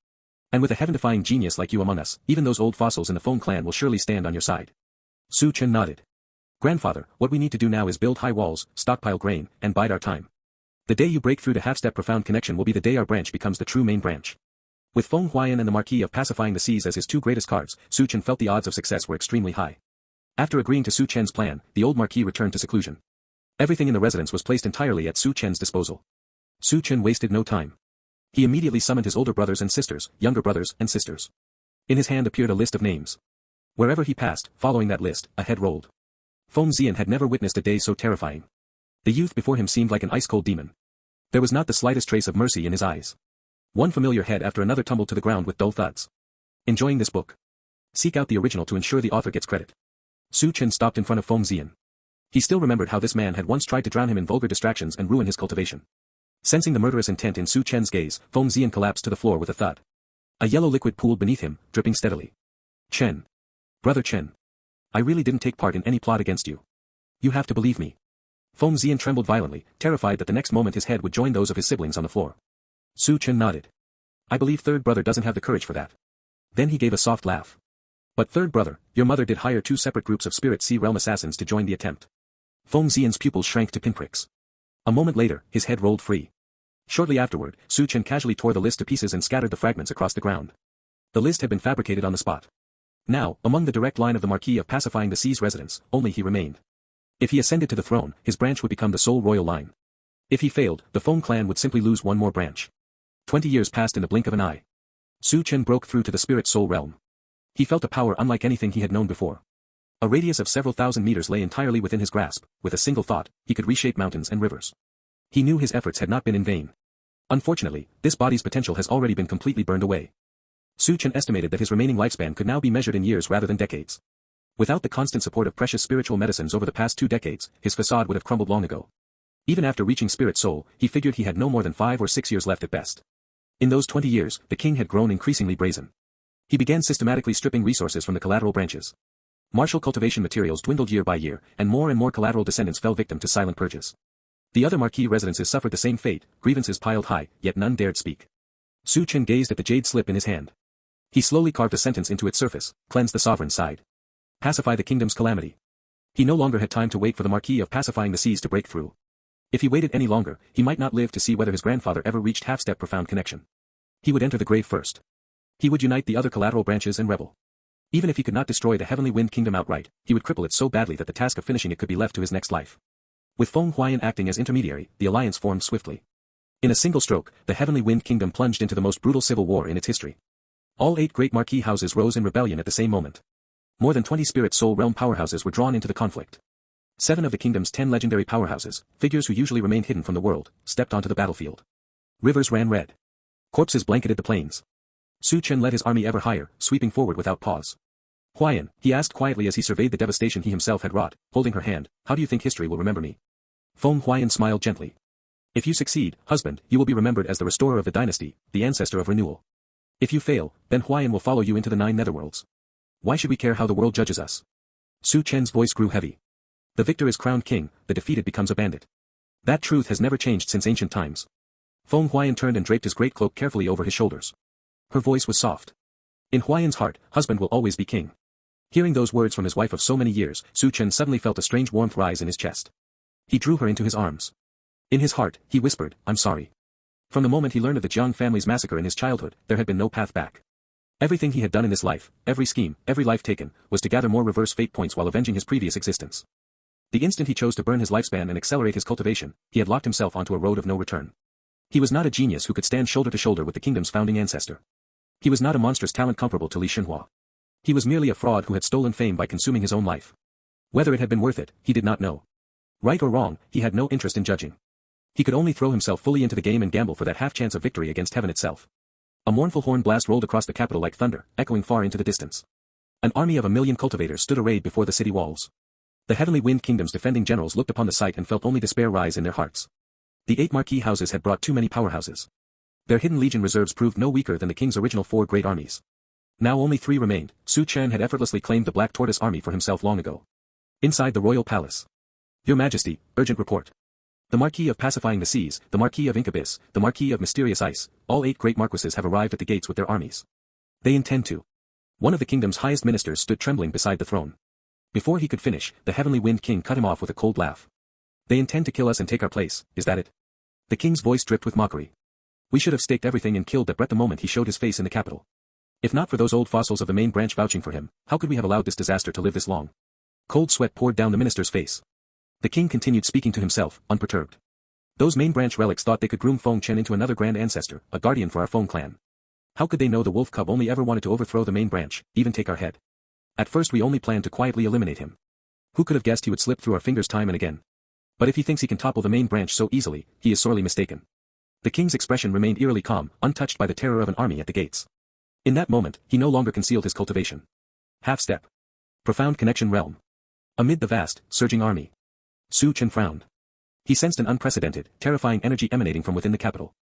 And with a heaven-defying genius like you among us, even those old fossils in the Feng clan will surely stand on your side." Chen nodded. "Grandfather, what we need to do now is build high walls, stockpile grain, and bide our time. The day you break through to half-step profound connection will be the day our branch becomes the true main branch." With Feng Huayan and the Marquis of Pacifying the Seas as his two greatest cards, Chen felt the odds of success were extremely high. After agreeing to Chen's plan, the old Marquis returned to seclusion. Everything in the residence was placed entirely at Chen's disposal. Chen wasted no time. He immediately summoned his older brothers and sisters, younger brothers and sisters. In his hand appeared a list of names. Wherever he passed, following that list, a head rolled. Feng Zian had never witnessed a day so terrifying. The youth before him seemed like an ice-cold demon. There was not the slightest trace of mercy in his eyes. One familiar head after another tumbled to the ground with dull thuds. Enjoying this book? Seek out the original to ensure the author gets credit. Chen stopped in front of Feng Zian. He still remembered how this man had once tried to drown him in vulgar distractions and ruin his cultivation. Sensing the murderous intent in Chen's gaze, Feng Zian collapsed to the floor with a thud. A yellow liquid pooled beneath him, dripping steadily. "Chen. Brother Chen. I really didn't take part in any plot against you. You have to believe me." Feng Zian trembled violently, terrified that the next moment his head would join those of his siblings on the floor. Chen nodded. "I believe third brother doesn't have the courage for that." Then he gave a soft laugh. "But third brother, your mother did hire 2 separate groups of Spirit Sea Realm assassins to join the attempt." Feng Zian's pupils shrank to pinpricks. A moment later, his head rolled free. Shortly afterward, Chen casually tore the list to pieces and scattered the fragments across the ground. The list had been fabricated on the spot. Now, among the direct line of the Marquis of Pacifying the Sea's residents, only he remained. If he ascended to the throne, his branch would become the sole royal line. If he failed, the Feng clan would simply lose one more branch. 20 years passed in the blink of an eye. Chen broke through to the spirit soul realm. He felt a power unlike anything he had known before. A radius of several thousand meters lay entirely within his grasp. With a single thought, he could reshape mountains and rivers. He knew his efforts had not been in vain. Unfortunately, this body's potential has already been completely burned away. Chen estimated that his remaining lifespan could now be measured in years rather than decades. Without the constant support of precious spiritual medicines over the past 2 decades, his facade would have crumbled long ago. Even after reaching spirit soul, he figured he had no more than 5 or 6 years left at best. In those 20 years, the king had grown increasingly brazen. He began systematically stripping resources from the collateral branches. Martial cultivation materials dwindled year by year, and more collateral descendants fell victim to silent purges. The other Marquis residences suffered the same fate, grievances piled high, yet none dared speak. Chen gazed at the jade slip in his hand. He slowly carved a sentence into its surface: cleanse the sovereign's side. Pacify the kingdom's calamity. He no longer had time to wait for the Marquis of Pacifying the Seas to break through. If he waited any longer, he might not live to see whether his grandfather ever reached half-step profound connection. He would enter the grave first. He would unite the other collateral branches and rebel. Even if he could not destroy the Heavenly Wind Kingdom outright, he would cripple it so badly that the task of finishing it could be left to his next life. With Feng Huayan acting as intermediary, the alliance formed swiftly. In a single stroke, the Heavenly Wind Kingdom plunged into the most brutal civil war in its history. All 8 great marquee houses rose in rebellion at the same moment. More than 20 spirit soul realm powerhouses were drawn into the conflict. 7 of the kingdom's 10 legendary powerhouses, figures who usually remained hidden from the world, stepped onto the battlefield. Rivers ran red. Corpses blanketed the plains. Chen led his army ever higher, sweeping forward without pause. Huayan, he asked quietly as he surveyed the devastation he himself had wrought, holding her hand, how do you think history will remember me? Feng Huayan smiled gently. If you succeed, husband, you will be remembered as the restorer of the dynasty, the ancestor of renewal. If you fail, then Huayan will follow you into the 9 netherworlds. Why should we care how the world judges us? Chen's voice grew heavy. The victor is crowned king, the defeated becomes a bandit. That truth has never changed since ancient times. Feng Huayan turned and draped his great cloak carefully over his shoulders. Her voice was soft. In Huayan's heart, husband will always be king. Hearing those words from his wife of so many years, Chen suddenly felt a strange warmth rise in his chest. He drew her into his arms. In his heart, he whispered, I'm sorry. From the moment he learned of the Jiang family's massacre in his childhood, there had been no path back. Everything he had done in this life, every scheme, every life taken, was to gather more reverse fate points while avenging his previous existence. The instant he chose to burn his lifespan and accelerate his cultivation, he had locked himself onto a road of no return. He was not a genius who could stand shoulder to shoulder with the kingdom's founding ancestor. He was not a monstrous talent comparable to Li Shenhua. He was merely a fraud who had stolen fame by consuming his own life. Whether it had been worth it, he did not know. Right or wrong, he had no interest in judging. He could only throw himself fully into the game and gamble for that half-chance of victory against heaven itself. A mournful horn blast rolled across the capital like thunder, echoing far into the distance. An army of 1,000,000 cultivators stood arrayed before the city walls. The heavenly wind kingdom's defending generals looked upon the sight and felt only despair rise in their hearts. The 8 marquee houses had brought too many powerhouses. Their hidden legion reserves proved no weaker than the king's original 4 great armies. Now only 3 remained. Chen had effortlessly claimed the Black Tortoise army for himself long ago. Inside the royal palace. Your Majesty, urgent report. The Marquis of Pacifying the Seas, the Marquis of Incubus, the Marquis of Mysterious Ice, all 8 great marquises have arrived at the gates with their armies. They intend to. One of the kingdom's highest ministers stood trembling beside the throne. Before he could finish, the heavenly wind king cut him off with a cold laugh. They intend to kill us and take our place, is that it? The king's voice dripped with mockery. We should have staked everything and killed that Brett the moment he showed his face in the capital. If not for those old fossils of the main branch vouching for him, how could we have allowed this disaster to live this long? Cold sweat poured down the minister's face. The king continued speaking to himself, unperturbed. Those main branch relics thought they could groom Feng Chen into another grand ancestor, a guardian for our Feng clan. How could they know the wolf cub only ever wanted to overthrow the main branch, even take our head? At first we only planned to quietly eliminate him. Who could have guessed he would slip through our fingers time and again? But if he thinks he can topple the main branch so easily, he is sorely mistaken. The king's expression remained eerily calm, untouched by the terror of an army at the gates. In that moment, he no longer concealed his cultivation. Half step. Profound connection realm. Amid the vast, surging army. Chen frowned. He sensed an unprecedented, terrifying energy emanating from within the capital.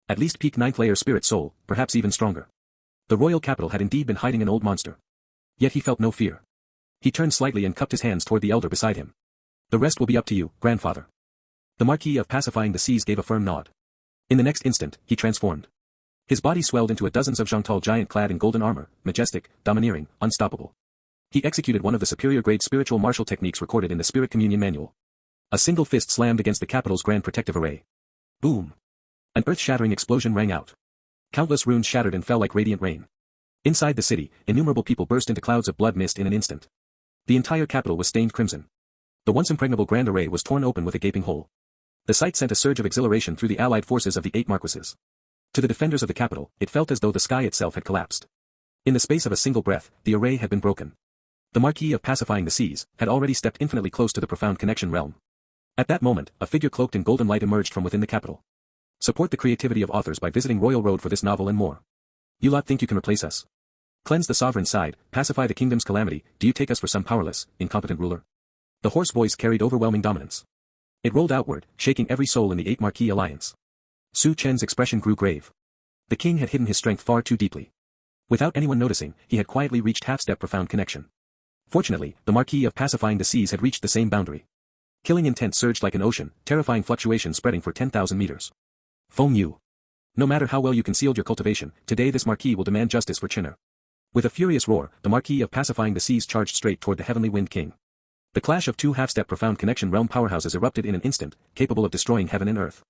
At least peak 9th layer spirit soul, perhaps even stronger. The royal capital had indeed been hiding an old monster. Yet he felt no fear. He turned slightly and cupped his hands toward the elder beside him. The rest will be up to you, grandfather. The Marquis of Pacifying the Seas gave a firm nod. In the next instant, he transformed. His body swelled into a dozens of Zhangtal giant clad in golden armor, majestic, domineering, unstoppable. He executed one of the superior grade spiritual martial techniques recorded in the Spirit Communion Manual. A single fist slammed against the capital's grand protective array. Boom! An earth-shattering explosion rang out. Countless runes shattered and fell like radiant rain. Inside the city, innumerable people burst into clouds of blood mist in an instant. The entire capital was stained crimson. The once impregnable grand array was torn open with a gaping hole. The sight sent a surge of exhilaration through the allied forces of the 8 marquises. To the defenders of the capital, it felt as though the sky itself had collapsed. In the space of a single breath, the array had been broken. The Marquis of Pacifying the Seas had already stepped infinitely close to the profound connection realm. At that moment, a figure cloaked in golden light emerged from within the capital. Support the creativity of authors by visiting Royal Road for this novel and more. You lot think you can replace us? Cleanse the sovereign side, pacify the kingdom's calamity, do you take us for some powerless, incompetent ruler? The hoarse voice carried overwhelming dominance. It rolled outward, shaking every soul in the 8 Marquee alliance. Chen's expression grew grave. The king had hidden his strength far too deeply. Without anyone noticing, he had quietly reached half-step profound connection. Fortunately, the Marquis of Pacifying the Seas had reached the same boundary. Killing intent surged like an ocean, terrifying fluctuation spreading for 10,000 meters. Feng Yu. No matter how well you concealed your cultivation, today this Marquis will demand justice for Chinner. With a furious roar, the Marquis of Pacifying the Seas charged straight toward the Heavenly Wind King. The clash of 2 half-step profound connection realm powerhouses erupted in an instant, capable of destroying heaven and earth.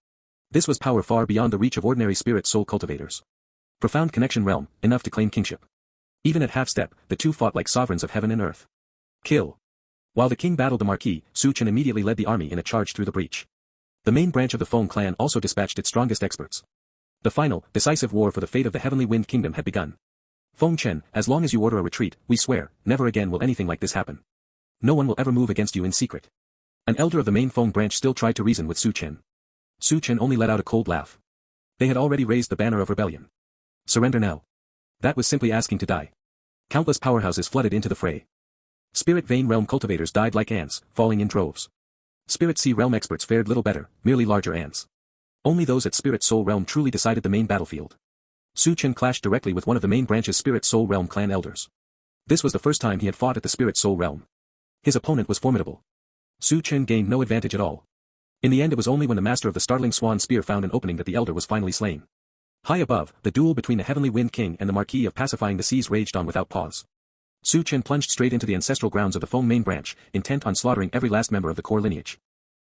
This was power far beyond the reach of ordinary spirit soul cultivators. Profound connection realm, enough to claim kingship. Even at half-step, the 2 fought like sovereigns of heaven and earth. Kill. While the king battled the Marquis, Chen immediately led the army in a charge through the breach. The main branch of the Feng clan also dispatched its strongest experts. The final, decisive war for the fate of the Heavenly Wind Kingdom had begun. Feng Chen, as long as you order a retreat, we swear, never again will anything like this happen. No one will ever move against you in secret. An elder of the main Feng branch still tried to reason with Su Chen. Su Chen only let out a cold laugh. They had already raised the banner of rebellion. Surrender now. That was simply asking to die. Countless powerhouses flooded into the fray. Spirit Vein Realm cultivators died like ants, falling in droves. Spirit Sea Realm experts fared little better, merely larger ants. Only those at Spirit Soul Realm truly decided the main battlefield. Su Chen clashed directly with one of the main branch's Spirit Soul Realm clan elders. This was the first time he had fought at the Spirit Soul Realm. His opponent was formidable. Su Chen gained no advantage at all. In the end it was only when the master of the startling swan spear found an opening that the elder was finally slain. High above, the duel between the Heavenly Wind King and the Marquis of Pacifying the Seas raged on without pause. Su Chen plunged straight into the ancestral grounds of the Feng main branch, intent on slaughtering every last member of the core lineage.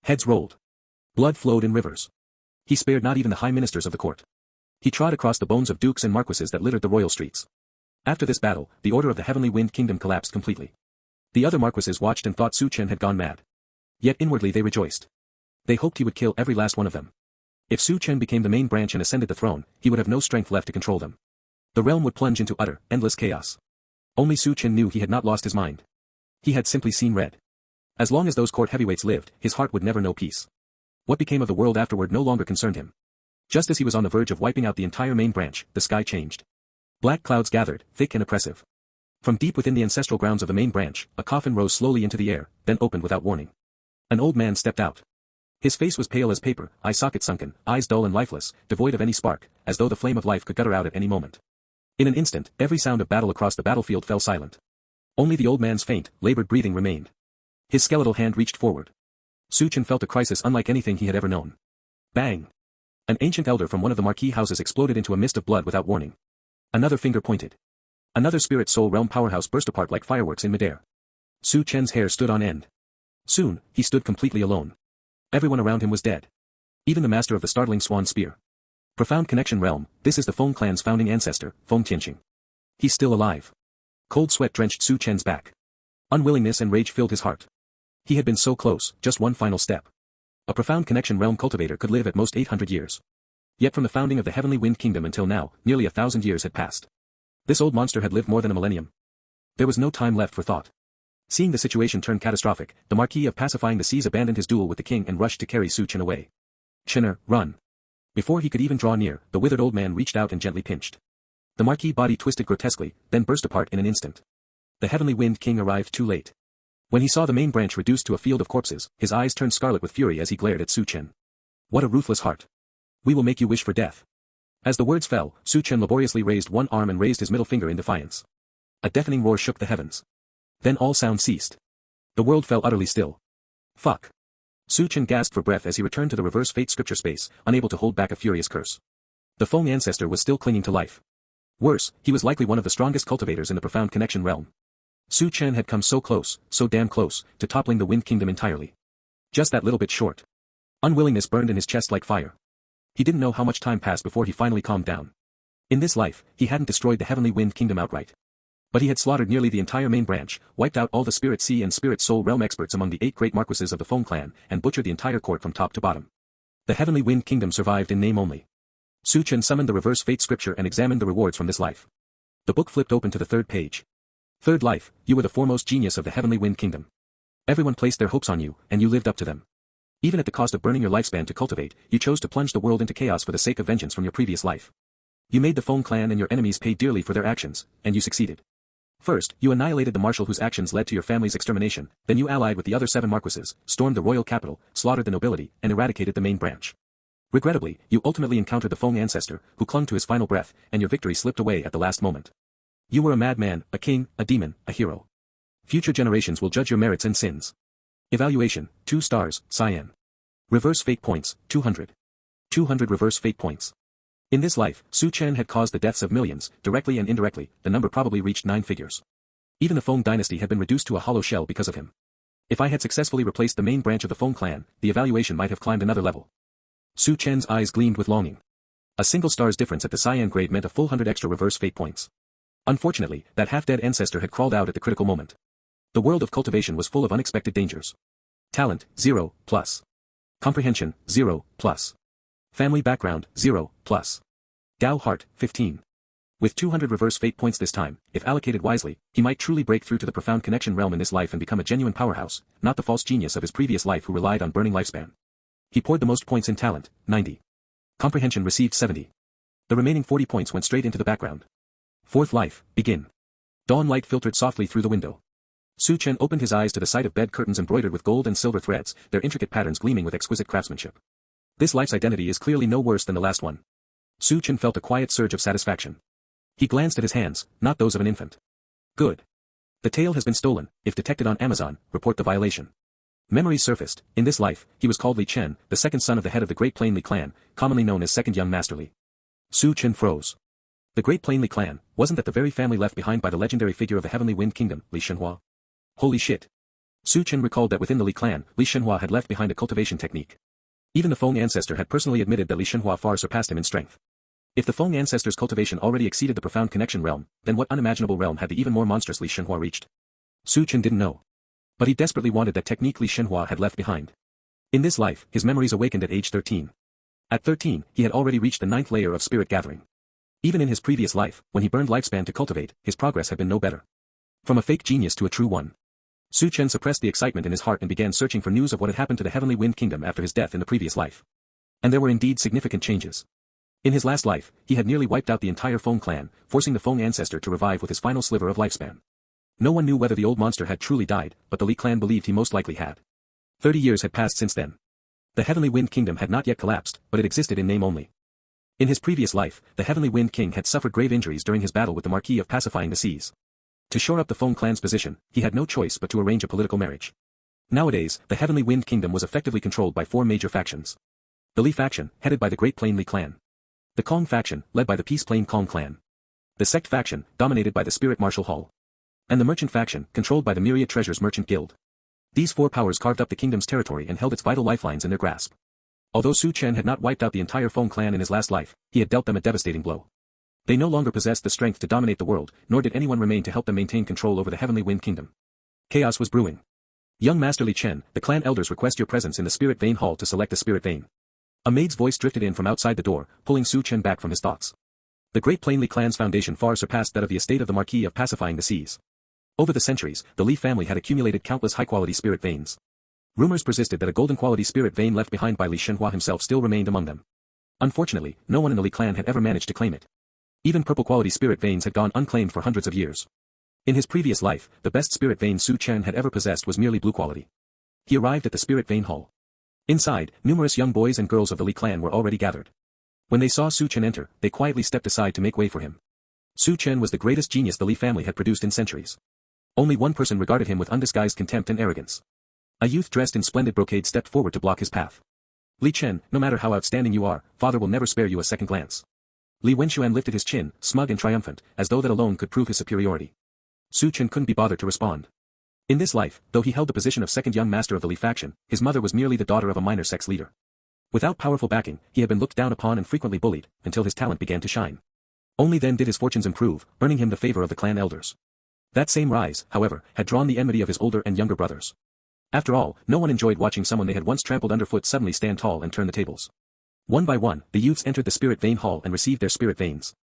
Heads rolled. Blood flowed in rivers. He spared not even the high ministers of the court. He trod across the bones of dukes and marquises that littered the royal streets. After this battle, the order of the Heavenly Wind Kingdom collapsed completely. The other marquises watched and thought Su Chen had gone mad. Yet inwardly they rejoiced. They hoped he would kill every last one of them. If Su Chen became the main branch and ascended the throne, he would have no strength left to control them. The realm would plunge into utter, endless chaos. Only Su Chen knew he had not lost his mind. He had simply seen red. As long as those court heavyweights lived, his heart would never know peace. What became of the world afterward no longer concerned him. Just as he was on the verge of wiping out the entire main branch, the sky changed. Black clouds gathered, thick and oppressive. From deep within the ancestral grounds of the main branch, a coffin rose slowly into the air, then opened without warning. An old man stepped out. His face was pale as paper, eye socket sunken, eyes dull and lifeless, devoid of any spark, as though the flame of life could gutter out at any moment. In an instant, every sound of battle across the battlefield fell silent. Only the old man's faint, labored breathing remained. His skeletal hand reached forward. Su Chen felt a crisis unlike anything he had ever known. Bang! An ancient elder from one of the marquee houses exploded into a mist of blood without warning. Another finger pointed. Another spirit soul realm powerhouse burst apart like fireworks in midair. Su Chen's hair stood on end. Soon, he stood completely alone. Everyone around him was dead. Even the master of the startling swan spear. Profound Connection Realm, this is the Feng clan's founding ancestor, Feng Tianqing. He's still alive. Cold sweat drenched Su Chen's back. Unwillingness and rage filled his heart. He had been so close, just one final step. A Profound Connection Realm cultivator could live at most 800 years. Yet from the founding of the Heavenly Wind Kingdom until now, nearly 1,000 years had passed. This old monster had lived more than a millennium. There was no time left for thought. Seeing the situation turn catastrophic, the Marquis of Pacifying the Seas abandoned his duel with the king and rushed to carry Su Chen away. Chenner, run. Before he could even draw near, the withered old man reached out and gently pinched. The Marquis body twisted grotesquely, then burst apart in an instant. The Heavenly Wind King arrived too late. When he saw the main branch reduced to a field of corpses, his eyes turned scarlet with fury as he glared at Su Chen. What a ruthless heart. We will make you wish for death. As the words fell, Su Chen laboriously raised one arm and raised his middle finger in defiance. A deafening roar shook the heavens. Then all sound ceased. The world fell utterly still. Fuck. Su Chen gasped for breath as he returned to the reverse fate scripture space, unable to hold back a furious curse. The Feng ancestor was still clinging to life. Worse, he was likely one of the strongest cultivators in the Profound Connection realm. Su Chen had come so close, so damn close, to toppling the Wind Kingdom entirely. Just that little bit short. Unwillingness burned in his chest like fire. He didn't know how much time passed before he finally calmed down. In this life, he hadn't destroyed the Heavenly Wind Kingdom outright. But he had slaughtered nearly the entire main branch, wiped out all the Spirit Sea and Spirit Soul realm experts among the 8 great marquises of the Feng clan, and butchered the entire court from top to bottom. The Heavenly Wind Kingdom survived in name only. Su Chen summoned the reverse fate scripture and examined the rewards from this life. The book flipped open to the 3rd page. Third life, you were the foremost genius of the Heavenly Wind Kingdom. Everyone placed their hopes on you, and you lived up to them. Even at the cost of burning your lifespan to cultivate, you chose to plunge the world into chaos for the sake of vengeance from your previous life. You made the Feng clan and your enemies pay dearly for their actions, and you succeeded. First, you annihilated the marshal whose actions led to your family's extermination, then you allied with the other 7 marquises, stormed the royal capital, slaughtered the nobility, and eradicated the main branch. Regrettably, you ultimately encountered the Feng ancestor, who clung to his final breath, and your victory slipped away at the last moment. You were a madman, a king, a demon, a hero. Future generations will judge your merits and sins. Evaluation, 2 stars, cyan. Reverse fate points, 200. 200 reverse fate points. In this life, Su Chen had caused the deaths of millions, directly and indirectly, the number probably reached 9 figures. Even the Feng dynasty had been reduced to a hollow shell because of him. If I had successfully replaced the main branch of the Feng clan, the evaluation might have climbed another level. Su Chen's eyes gleamed with longing. A single star's difference at the cyan grade meant a full 100 extra reverse fate points. Unfortunately, that half-dead ancestor had crawled out at the critical moment. The world of cultivation was full of unexpected dangers. Talent, 0, plus. Comprehension, 0, plus. Family background, 0, plus. Gao heart, 15. With 200 reverse fate points this time, if allocated wisely, he might truly break through to the profound connection realm in this life and become a genuine powerhouse, not the false genius of his previous life who relied on burning lifespan. He poured the most points in talent, 90. Comprehension received 70. The remaining 40 points went straight into the background. Fourth life, begin. Dawn light filtered softly through the window. Su Chen opened his eyes to the sight of bed curtains embroidered with gold and silver threads, their intricate patterns gleaming with exquisite craftsmanship. This life's identity is clearly no worse than the last one. Su Chen felt a quiet surge of satisfaction. He glanced at his hands, not those of an infant. Good. The tail has been stolen. If detected on Amazon, report the violation. Memories surfaced. In this life, he was called Chen, the second son of the head of the Great Plainly clan, commonly known as Second Young Master Li. Su Chen froze. The Great Plainly clan, wasn't that the very family left behind by the legendary figure of the Heavenly Wind Kingdom, Li Shenhua? Holy shit. Su Chen recalled that within the Li clan, Li Shenhua had left behind a cultivation technique. Even the Feng ancestor had personally admitted that Li Shenhua far surpassed him in strength. If the Feng ancestor's cultivation already exceeded the profound connection realm, then what unimaginable realm had the even more monstrous Li Shenhua reached? Su Chen didn't know. But he desperately wanted that technique Li Shenhua had left behind. In this life, his memories awakened at age 13. At 13, he had already reached the 9th layer of spirit gathering. Even in his previous life, when he burned lifespan to cultivate, his progress had been no better. From a fake genius to a true one. Su Chen suppressed the excitement in his heart and began searching for news of what had happened to the Heavenly Wind Kingdom after his death in the previous life. And there were indeed significant changes. In his last life, he had nearly wiped out the entire Feng clan, forcing the Feng ancestor to revive with his final sliver of lifespan. No one knew whether the old monster had truly died, but the Li clan believed he most likely had. 30 years had passed since then. The Heavenly Wind Kingdom had not yet collapsed, but it existed in name only. In his previous life, the Heavenly Wind King had suffered grave injuries during his battle with the Marquis of Pacifying the Seas. To shore up the Feng clan's position, he had no choice but to arrange a political marriage. Nowadays, the Heavenly Wind Kingdom was effectively controlled by 4 major factions. The Li faction, headed by the Great Plain Li clan. The Kong faction, led by the Peace Plain Kong clan. The Sect faction, dominated by the Spirit Martial Hall. And the Merchant faction, controlled by the Myriad Treasures Merchant Guild. These 4 powers carved up the kingdom's territory and held its vital lifelines in their grasp. Although Su Chen had not wiped out the entire Feng clan in his last life, he had dealt them a devastating blow. They no longer possessed the strength to dominate the world, nor did anyone remain to help them maintain control over the Heavenly Wind Kingdom. Chaos was brewing. Young Master Li Chen, the clan elders request your presence in the Spirit Vein Hall to select a Spirit Vein. A maid's voice drifted in from outside the door, pulling Su Chen back from his thoughts. The Great Plainly clan's foundation far surpassed that of the estate of the Marquis of Pacifying the Seas. Over the centuries, the Li family had accumulated countless high-quality spirit veins. Rumors persisted that a golden-quality spirit vein left behind by Li Shenhua himself still remained among them. Unfortunately, no one in the Li clan had ever managed to claim it. Even purple-quality spirit veins had gone unclaimed for hundreds of years. In his previous life, the best spirit vein Su Chen had ever possessed was merely blue quality. He arrived at the Spirit Vein Hall. Inside, numerous young boys and girls of the Li clan were already gathered. When they saw Su Chen enter, they quietly stepped aside to make way for him. Su Chen was the greatest genius the Li family had produced in centuries. Only one person regarded him with undisguised contempt and arrogance. A youth dressed in splendid brocade stepped forward to block his path. Li Chen, no matter how outstanding you are, father will never spare you a second glance. Li Wenxuan lifted his chin, smug and triumphant, as though that alone could prove his superiority. Su Chen couldn't be bothered to respond. In this life, though he held the position of second young master of the Li faction, his mother was merely the daughter of a minor sex leader. Without powerful backing, he had been looked down upon and frequently bullied, until his talent began to shine. Only then did his fortunes improve, earning him the favor of the clan elders. That same rise, however, had drawn the enmity of his older and younger brothers. After all, no one enjoyed watching someone they had once trampled underfoot suddenly stand tall and turn the tables. One by one, the youths entered the Spirit Vein Hall and received their spirit veins.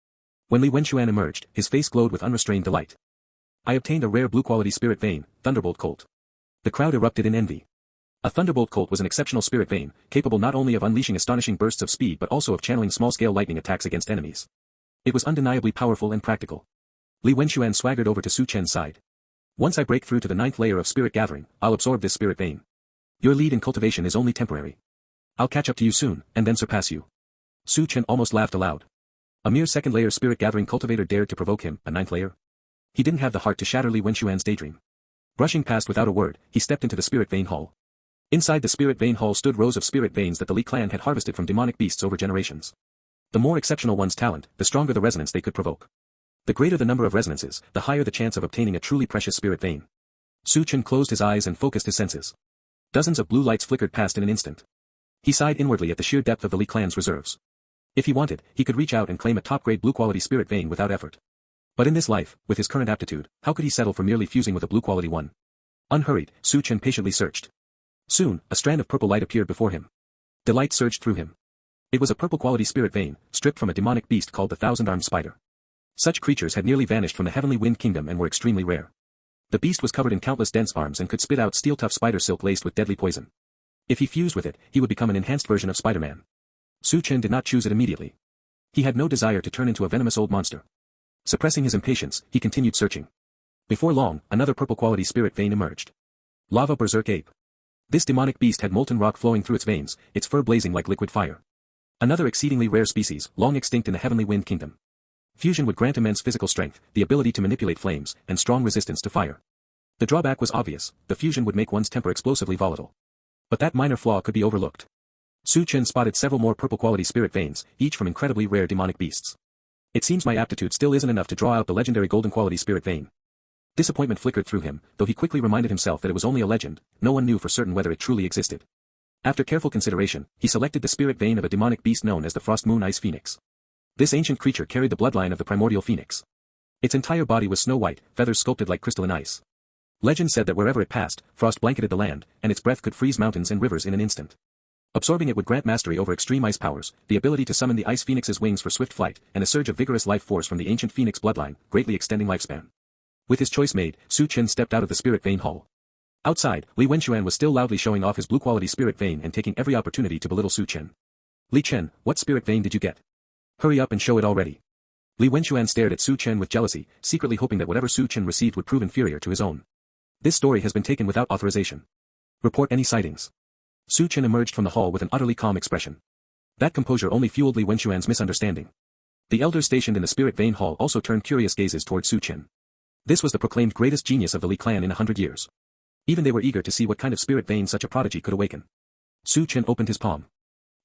When Li Wenxuan emerged, his face glowed with unrestrained delight. I obtained a rare blue-quality spirit vein, Thunderbolt Colt. The crowd erupted in envy. A Thunderbolt Colt was an exceptional spirit vein, capable not only of unleashing astonishing bursts of speed but also of channeling small-scale lightning attacks against enemies. It was undeniably powerful and practical. Li Wenxuan swaggered over to Su Chen's side. Once I break through to the 9th layer of spirit gathering, I'll absorb this spirit vein. Your lead in cultivation is only temporary. I'll catch up to you soon, and then surpass you. Su Chen almost laughed aloud. A mere 2nd layer spirit gathering cultivator dared to provoke him, a 9th layer? He didn't have the heart to shatter Li Wenxuan's daydream. Brushing past without a word, he stepped into the Spirit Vein Hall. Inside the Spirit Vein Hall stood rows of spirit veins that the Li clan had harvested from demonic beasts over generations. The more exceptional one's talent, the stronger the resonance they could provoke. The greater the number of resonances, the higher the chance of obtaining a truly precious spirit vein. Su Chen closed his eyes and focused his senses. Dozens of blue lights flickered past in an instant. He sighed inwardly at the sheer depth of the Li clan's reserves. If he wanted, he could reach out and claim a top-grade blue-quality spirit vein without effort. But in this life, with his current aptitude, how could he settle for merely fusing with a blue-quality one? Unhurried, Su Chen patiently searched. Soon, a strand of purple light appeared before him. Delight surged through him. It was a purple-quality spirit vein, stripped from a demonic beast called the Thousand-Armed Spider. Such creatures had nearly vanished from the heavenly wind kingdom and were extremely rare. The beast was covered in countless dense arms and could spit out steel-tough spider silk laced with deadly poison. If he fused with it, he would become an enhanced version of Spider-Man. Chen did not choose it immediately. He had no desire to turn into a venomous old monster. Suppressing his impatience, he continued searching. Before long, another purple-quality spirit vein emerged. Lava Berserk Ape. This demonic beast had molten rock flowing through its veins, its fur blazing like liquid fire. Another exceedingly rare species, long extinct in the heavenly wind kingdom. Fusion would grant immense physical strength, the ability to manipulate flames, and strong resistance to fire. The drawback was obvious, the fusion would make one's temper explosively volatile. But that minor flaw could be overlooked. Chen spotted several more purple-quality spirit veins, each from incredibly rare demonic beasts. It seems my aptitude still isn't enough to draw out the legendary golden-quality spirit vein. Disappointment flickered through him, though he quickly reminded himself that it was only a legend, no one knew for certain whether it truly existed. After careful consideration, he selected the spirit vein of a demonic beast known as the Frost Moon Ice Phoenix. This ancient creature carried the bloodline of the primordial phoenix. Its entire body was snow-white, feathers sculpted like crystalline ice. Legend said that wherever it passed, frost blanketed the land, and its breath could freeze mountains and rivers in an instant. Absorbing it would grant mastery over extreme ice powers, the ability to summon the ice phoenix's wings for swift flight, and a surge of vigorous life force from the ancient phoenix bloodline, greatly extending lifespan. With his choice made, Chen stepped out of the spirit vein hall. Outside, Li Wenxuan was still loudly showing off his blue-quality spirit vein and taking every opportunity to belittle Chen. Li Chen, what spirit vein did you get? Hurry up and show it already. Li Wenxuan stared at Chen with jealousy, secretly hoping that whatever Chen received would prove inferior to his own. This story has been taken without authorization. Report any sightings. Chen emerged from the hall with an utterly calm expression. That composure only fueled Li Wenxuan's misunderstanding. The elders stationed in the spirit vein hall also turned curious gazes towards Chen. This was the proclaimed greatest genius of the Li clan in 100 years. Even they were eager to see what kind of spirit vein such a prodigy could awaken. Chen opened his palm.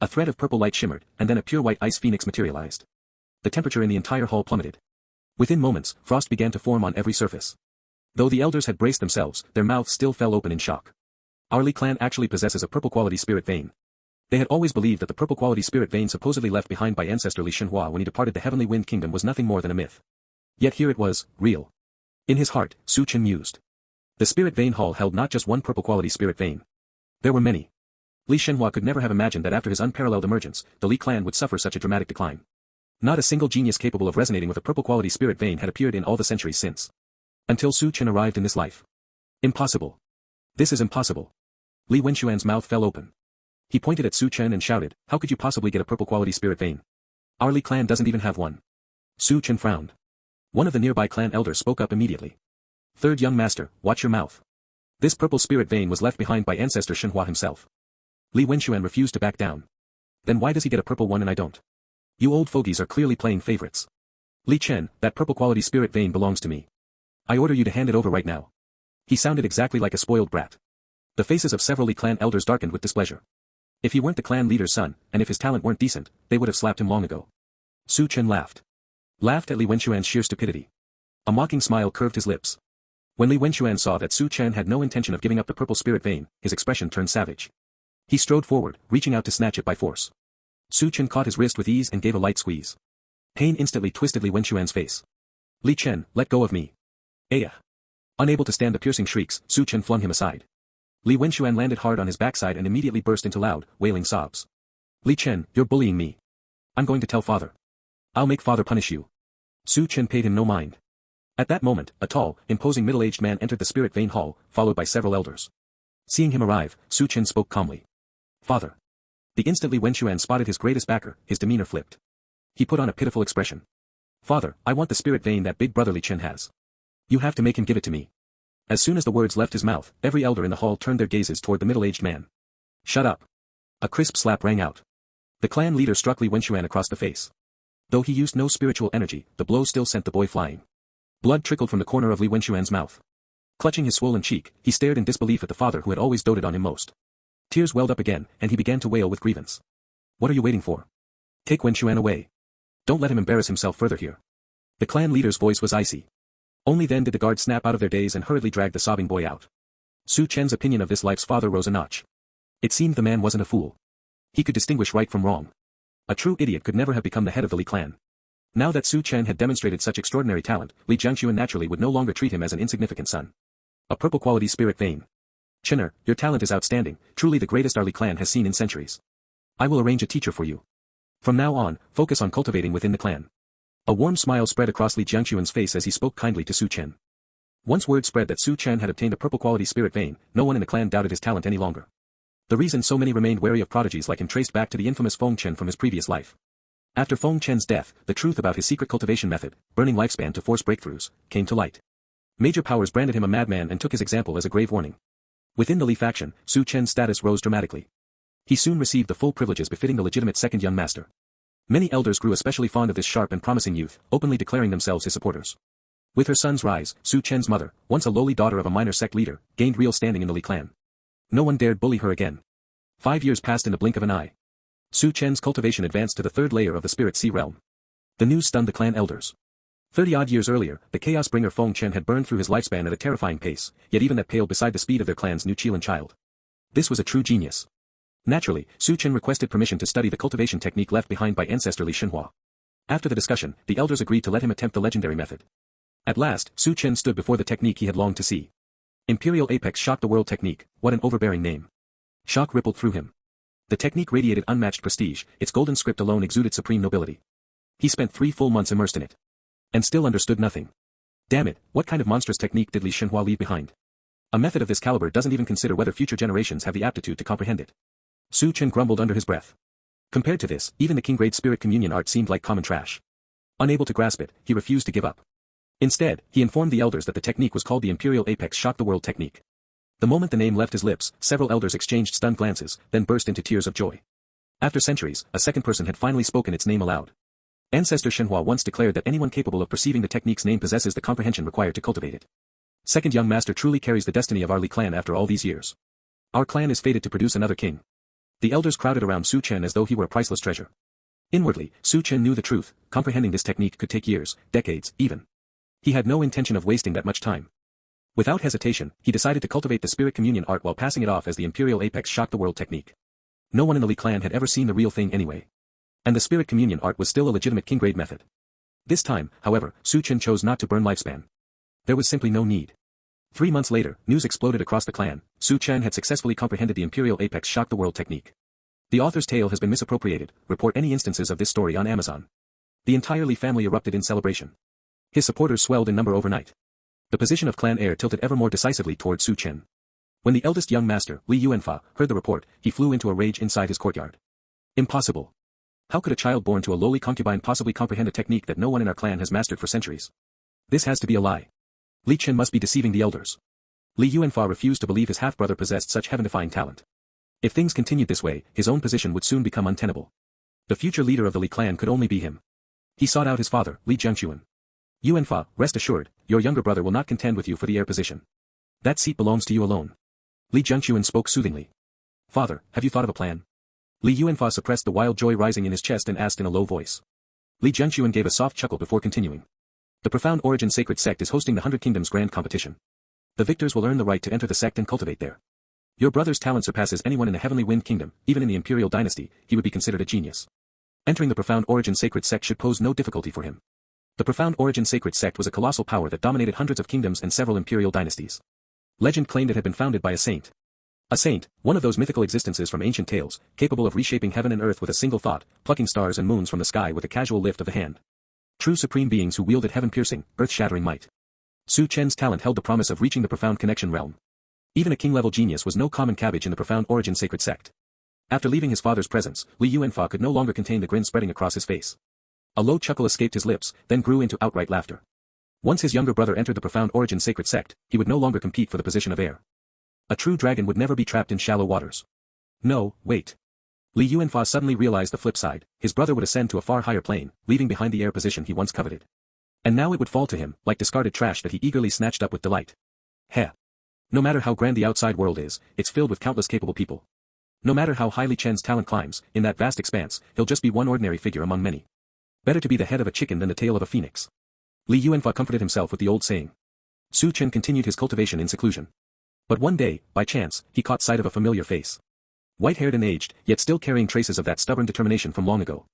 A thread of purple light shimmered, and then a pure white ice phoenix materialized. The temperature in the entire hall plummeted. Within moments, frost began to form on every surface. Though the elders had braced themselves, their mouths still fell open in shock. Our Li clan actually possesses a purple-quality spirit vein. They had always believed that the purple-quality spirit vein supposedly left behind by ancestor Li Shenhua when he departed the heavenly wind kingdom was nothing more than a myth. Yet here it was, real. In his heart, Chen mused. The spirit vein hall held not just one purple-quality spirit vein. There were many. Li Shenhua could never have imagined that after his unparalleled emergence, the Li clan would suffer such a dramatic decline. Not a single genius capable of resonating with a purple-quality spirit vein had appeared in all the centuries since. Until Chen arrived in this life. Impossible. This is impossible. Li Wenxuan's mouth fell open. He pointed at Chen and shouted, how could you possibly get a purple-quality spirit vein? Our Li clan doesn't even have one. Chen frowned. One of the nearby clan elders spoke up immediately. Third young master, watch your mouth. This purple spirit vein was left behind by ancestor Shenhua himself. Li Wenxuan refused to back down. Then why does he get a purple one and I don't? You old fogies are clearly playing favorites. Li Chen, that purple-quality spirit vein belongs to me. I order you to hand it over right now. He sounded exactly like a spoiled brat. The faces of several Li clan elders darkened with displeasure. If he weren't the clan leader's son, and if his talent weren't decent, they would have slapped him long ago. Chen laughed. Laughed at Li Wenxuan's sheer stupidity. A mocking smile curved his lips. When Li Wenxuan saw that Chen had no intention of giving up the purple spirit vein, his expression turned savage. He strode forward, reaching out to snatch it by force. Chen caught his wrist with ease and gave a light squeeze. Pain instantly twisted Li Wenxuan's face. Li Chen, let go of me. Aya. Unable to stand the piercing shrieks, Chen flung him aside. Li Wenxuan landed hard on his backside and immediately burst into loud, wailing sobs. Li Chen, you're bullying me. I'm going to tell father. I'll make father punish you. Chen paid him no mind. At that moment, a tall, imposing middle-aged man entered the spirit vein hall, followed by several elders. Seeing him arrive, Chen spoke calmly. Father. The instant Li Wenxuan spotted his greatest backer, his demeanor flipped. He put on a pitiful expression. Father, I want the spirit vein that big brother Li Chen has. You have to make him give it to me. As soon as the words left his mouth, every elder in the hall turned their gazes toward the middle-aged man. Shut up. A crisp slap rang out. The clan leader struck Li Wenxuan across the face. Though he used no spiritual energy, the blow still sent the boy flying. Blood trickled from the corner of Li Wenxuan's mouth. Clutching his swollen cheek, he stared in disbelief at the father who had always doted on him most. Tears welled up again, and he began to wail with grievance. What are you waiting for? Take Wenxuan away. Don't let him embarrass himself further here. The clan leader's voice was icy. Only then did the guards snap out of their daze and hurriedly drag the sobbing boy out. Chen's opinion of this life's father rose a notch. It seemed the man wasn't a fool. He could distinguish right from wrong. A true idiot could never have become the head of the Li clan. Now that Chen had demonstrated such extraordinary talent, Li Jiangxuan naturally would no longer treat him as an insignificant son. A purple-quality spirit vein. Chenner, your talent is outstanding, truly the greatest our Li clan has seen in centuries. I will arrange a teacher for you. From now on, focus on cultivating within the clan. A warm smile spread across Li Jiangquan's face as he spoke kindly to Su Chen. Once word spread that Su Chen had obtained a purple-quality spirit vein, no one in the clan doubted his talent any longer. The reason so many remained wary of prodigies like him traced back to the infamous Feng Chen from his previous life. After Feng Chen's death, the truth about his secret cultivation method, burning lifespan to force breakthroughs, came to light. Major powers branded him a madman and took his example as a grave warning. Within the Li faction, Su Chen's status rose dramatically. He soon received the full privileges befitting the legitimate second young master. Many elders grew especially fond of this sharp and promising youth, openly declaring themselves his supporters. With her son's rise, Su Chen's mother, once a lowly daughter of a minor sect leader, gained real standing in the Li clan. No one dared bully her again. 5 years passed in the blink of an eye. Su Chen's cultivation advanced to the third layer of the Spirit Sea realm. The news stunned the clan elders. 30-odd years earlier, the Chaos Bringer Feng Chen had burned through his lifespan at a terrifying pace, yet even that paled beside the speed of their clan's new Qilin child. This was a true genius. Naturally, Su Chen requested permission to study the cultivation technique left behind by ancestor Li Shenhua. After the discussion, the elders agreed to let him attempt the legendary method. At last, Su Chen stood before the technique he had longed to see. Imperial Apex Shock the World Technique, what an overbearing name. Shock rippled through him. The technique radiated unmatched prestige, its golden script alone exuded supreme nobility. He spent 3 full months immersed in it. And still understood nothing. Damn it, what kind of monstrous technique did Li Shenhua leave behind? A method of this caliber doesn't even consider whether future generations have the aptitude to comprehend it. Su Chen grumbled under his breath. Compared to this, even the king-grade spirit communion art seemed like common trash. Unable to grasp it, he refused to give up. Instead, he informed the elders that the technique was called the Imperial Apex Shock the World Technique. The moment the name left his lips, several elders exchanged stunned glances, then burst into tears of joy. After centuries, a second person had finally spoken its name aloud. Ancestor Shenhua once declared that anyone capable of perceiving the technique's name possesses the comprehension required to cultivate it. Second young master truly carries the destiny of our Li clan after all these years. Our clan is fated to produce another king. The elders crowded around Su Chen as though he were a priceless treasure. Inwardly, Su Chen knew the truth, comprehending this technique could take years, decades, even. He had no intention of wasting that much time. Without hesitation, he decided to cultivate the spirit communion art while passing it off as the Imperial Apex Shock the World technique. No one in the Li clan had ever seen the real thing anyway. And the spirit communion art was still a legitimate king-grade method. This time, however, Su Chen chose not to burn lifespan. There was simply no need. 3 months later, news exploded across the clan. Su Chen had successfully comprehended the Imperial Apex Shock the World technique. The author's tale has been misappropriated. Report any instances of this story on Amazon. The entire Li family erupted in celebration. His supporters swelled in number overnight. The position of clan heir tilted ever more decisively toward Su Chen. When the eldest young master, Li Yuanfa, heard the report, he flew into a rage inside his courtyard. Impossible. How could a child born to a lowly concubine possibly comprehend a technique that no one in our clan has mastered for centuries? This has to be a lie. Li Chen must be deceiving the elders. Li Yuanfa refused to believe his half-brother possessed such heaven-defying talent. If things continued this way, his own position would soon become untenable. The future leader of the Li clan could only be him. He sought out his father, Li Jiangquan. Yuanfa, rest assured, your younger brother will not contend with you for the heir position. That seat belongs to you alone. Li Jiangquan spoke soothingly. Father, have you thought of a plan? Li Yuanfa suppressed the wild joy rising in his chest and asked in a low voice. Li Jiangquan gave a soft chuckle before continuing. The Profound Origin Sacred Sect is hosting the 100 Kingdoms Grand Competition. The victors will earn the right to enter the sect and cultivate there. Your brother's talent surpasses anyone in the Heavenly Wind Kingdom, even in the Imperial dynasty, he would be considered a genius. Entering the Profound Origin Sacred Sect should pose no difficulty for him. The Profound Origin Sacred Sect was a colossal power that dominated hundreds of kingdoms and several Imperial dynasties. Legend claimed it had been founded by a saint. A saint, one of those mythical existences from ancient tales, capable of reshaping heaven and earth with a single thought, plucking stars and moons from the sky with a casual lift of the hand. True supreme beings who wielded heaven-piercing, earth-shattering might. Su Chen's talent held the promise of reaching the Profound Connection realm. Even a king-level genius was no common cabbage in the Profound Origin Sacred Sect. After leaving his father's presence, Li Yuanfa could no longer contain the grin spreading across his face. A low chuckle escaped his lips, then grew into outright laughter. Once his younger brother entered the Profound Origin Sacred Sect, he would no longer compete for the position of heir. A true dragon would never be trapped in shallow waters. No, wait. Li Yuanfa suddenly realized the flip side. His brother would ascend to a far higher plane, leaving behind the heir position he once coveted. And now it would fall to him, like discarded trash that he eagerly snatched up with delight. Heh. No matter how grand the outside world is, it's filled with countless capable people. No matter how highly Chen's talent climbs, in that vast expanse, he'll just be one ordinary figure among many. Better to be the head of a chicken than the tail of a phoenix. Li Yuanfa comforted himself with the old saying. Su Chen continued his cultivation in seclusion. But one day, by chance, he caught sight of a familiar face. White-haired and aged, yet still carrying traces of that stubborn determination from long ago.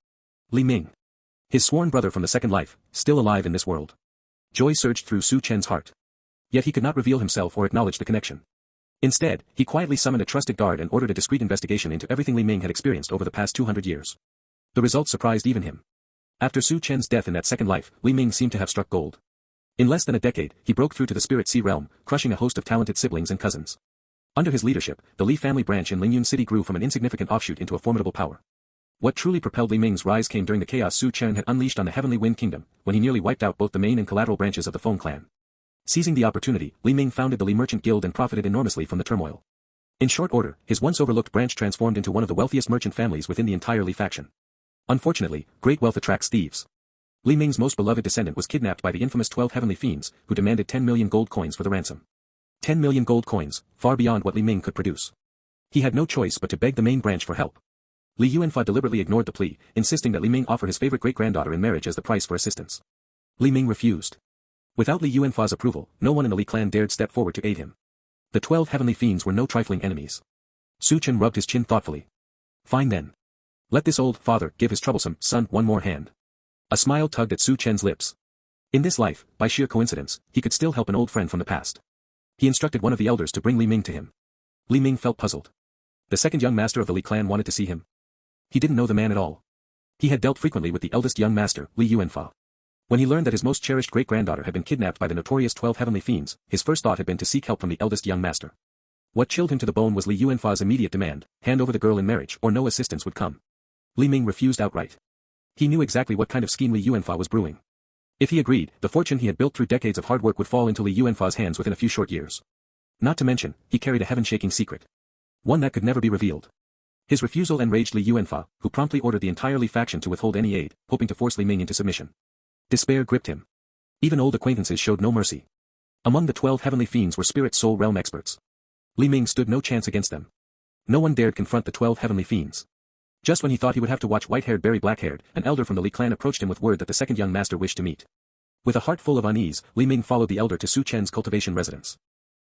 Li Ming. His sworn brother from the second life, still alive in this world. Joy surged through Su Chen's heart. Yet he could not reveal himself or acknowledge the connection. Instead, he quietly summoned a trusted guard and ordered a discreet investigation into everything Li Ming had experienced over the past 200 years. The results surprised even him. After Su Chen's death in that second life, Li Ming seemed to have struck gold. In less than a decade, he broke through to the Spirit Sea realm, crushing a host of talented siblings and cousins. Under his leadership, the Li family branch in Lingyun City grew from an insignificant offshoot into a formidable power. What truly propelled Li Ming's rise came during the chaos Su Chen had unleashed on the Heavenly Wind Kingdom, when he nearly wiped out both the main and collateral branches of the Feng clan. Seizing the opportunity, Li Ming founded the Li Merchant Guild and profited enormously from the turmoil. In short order, his once overlooked branch transformed into one of the wealthiest merchant families within the entire Li faction. Unfortunately, great wealth attracts thieves. Li Ming's most beloved descendant was kidnapped by the infamous 12 heavenly fiends, who demanded 10 million gold coins for the ransom. 10 million gold coins, far beyond what Li Ming could produce. He had no choice but to beg the main branch for help. Li Yuanfa deliberately ignored the plea, insisting that Li Ming offer his favorite great-granddaughter in marriage as the price for assistance. Li Ming refused. Without Li Yuanfa's approval, no one in the Li clan dared step forward to aid him. The 12 heavenly fiends were no trifling enemies. Su Chen rubbed his chin thoughtfully. Fine then. Let this old father give his troublesome son one more hand. A smile tugged at Su Chen's lips. In this life, by sheer coincidence, he could still help an old friend from the past. He instructed one of the elders to bring Li Ming to him. Li Ming felt puzzled. The second young master of the Li clan wanted to see him. He didn't know the man at all. He had dealt frequently with the eldest young master, Li Yuanfa. When he learned that his most cherished great-granddaughter had been kidnapped by the notorious 12 heavenly fiends, his first thought had been to seek help from the eldest young master. What chilled him to the bone was Li Yuanfa's immediate demand, hand over the girl in marriage or no assistance would come. Li Ming refused outright. He knew exactly what kind of scheme Li Yuanfa was brewing. If he agreed, the fortune he had built through decades of hard work would fall into Li Yuanfa's hands within a few short years. Not to mention, he carried a heaven-shaking secret. One that could never be revealed. His refusal enraged Li Yuanfa, who promptly ordered the entire Li faction to withhold any aid, hoping to force Li Ming into submission. Despair gripped him. Even old acquaintances showed no mercy. Among the 12 heavenly fiends were spirit soul realm experts. Li Ming stood no chance against them. No one dared confront the 12 heavenly fiends. Just when he thought he would have to watch white-haired bury black-haired, an elder from the Li clan approached him with word that the second young master wished to meet. With a heart full of unease, Li Ming followed the elder to Su Chen's cultivation residence.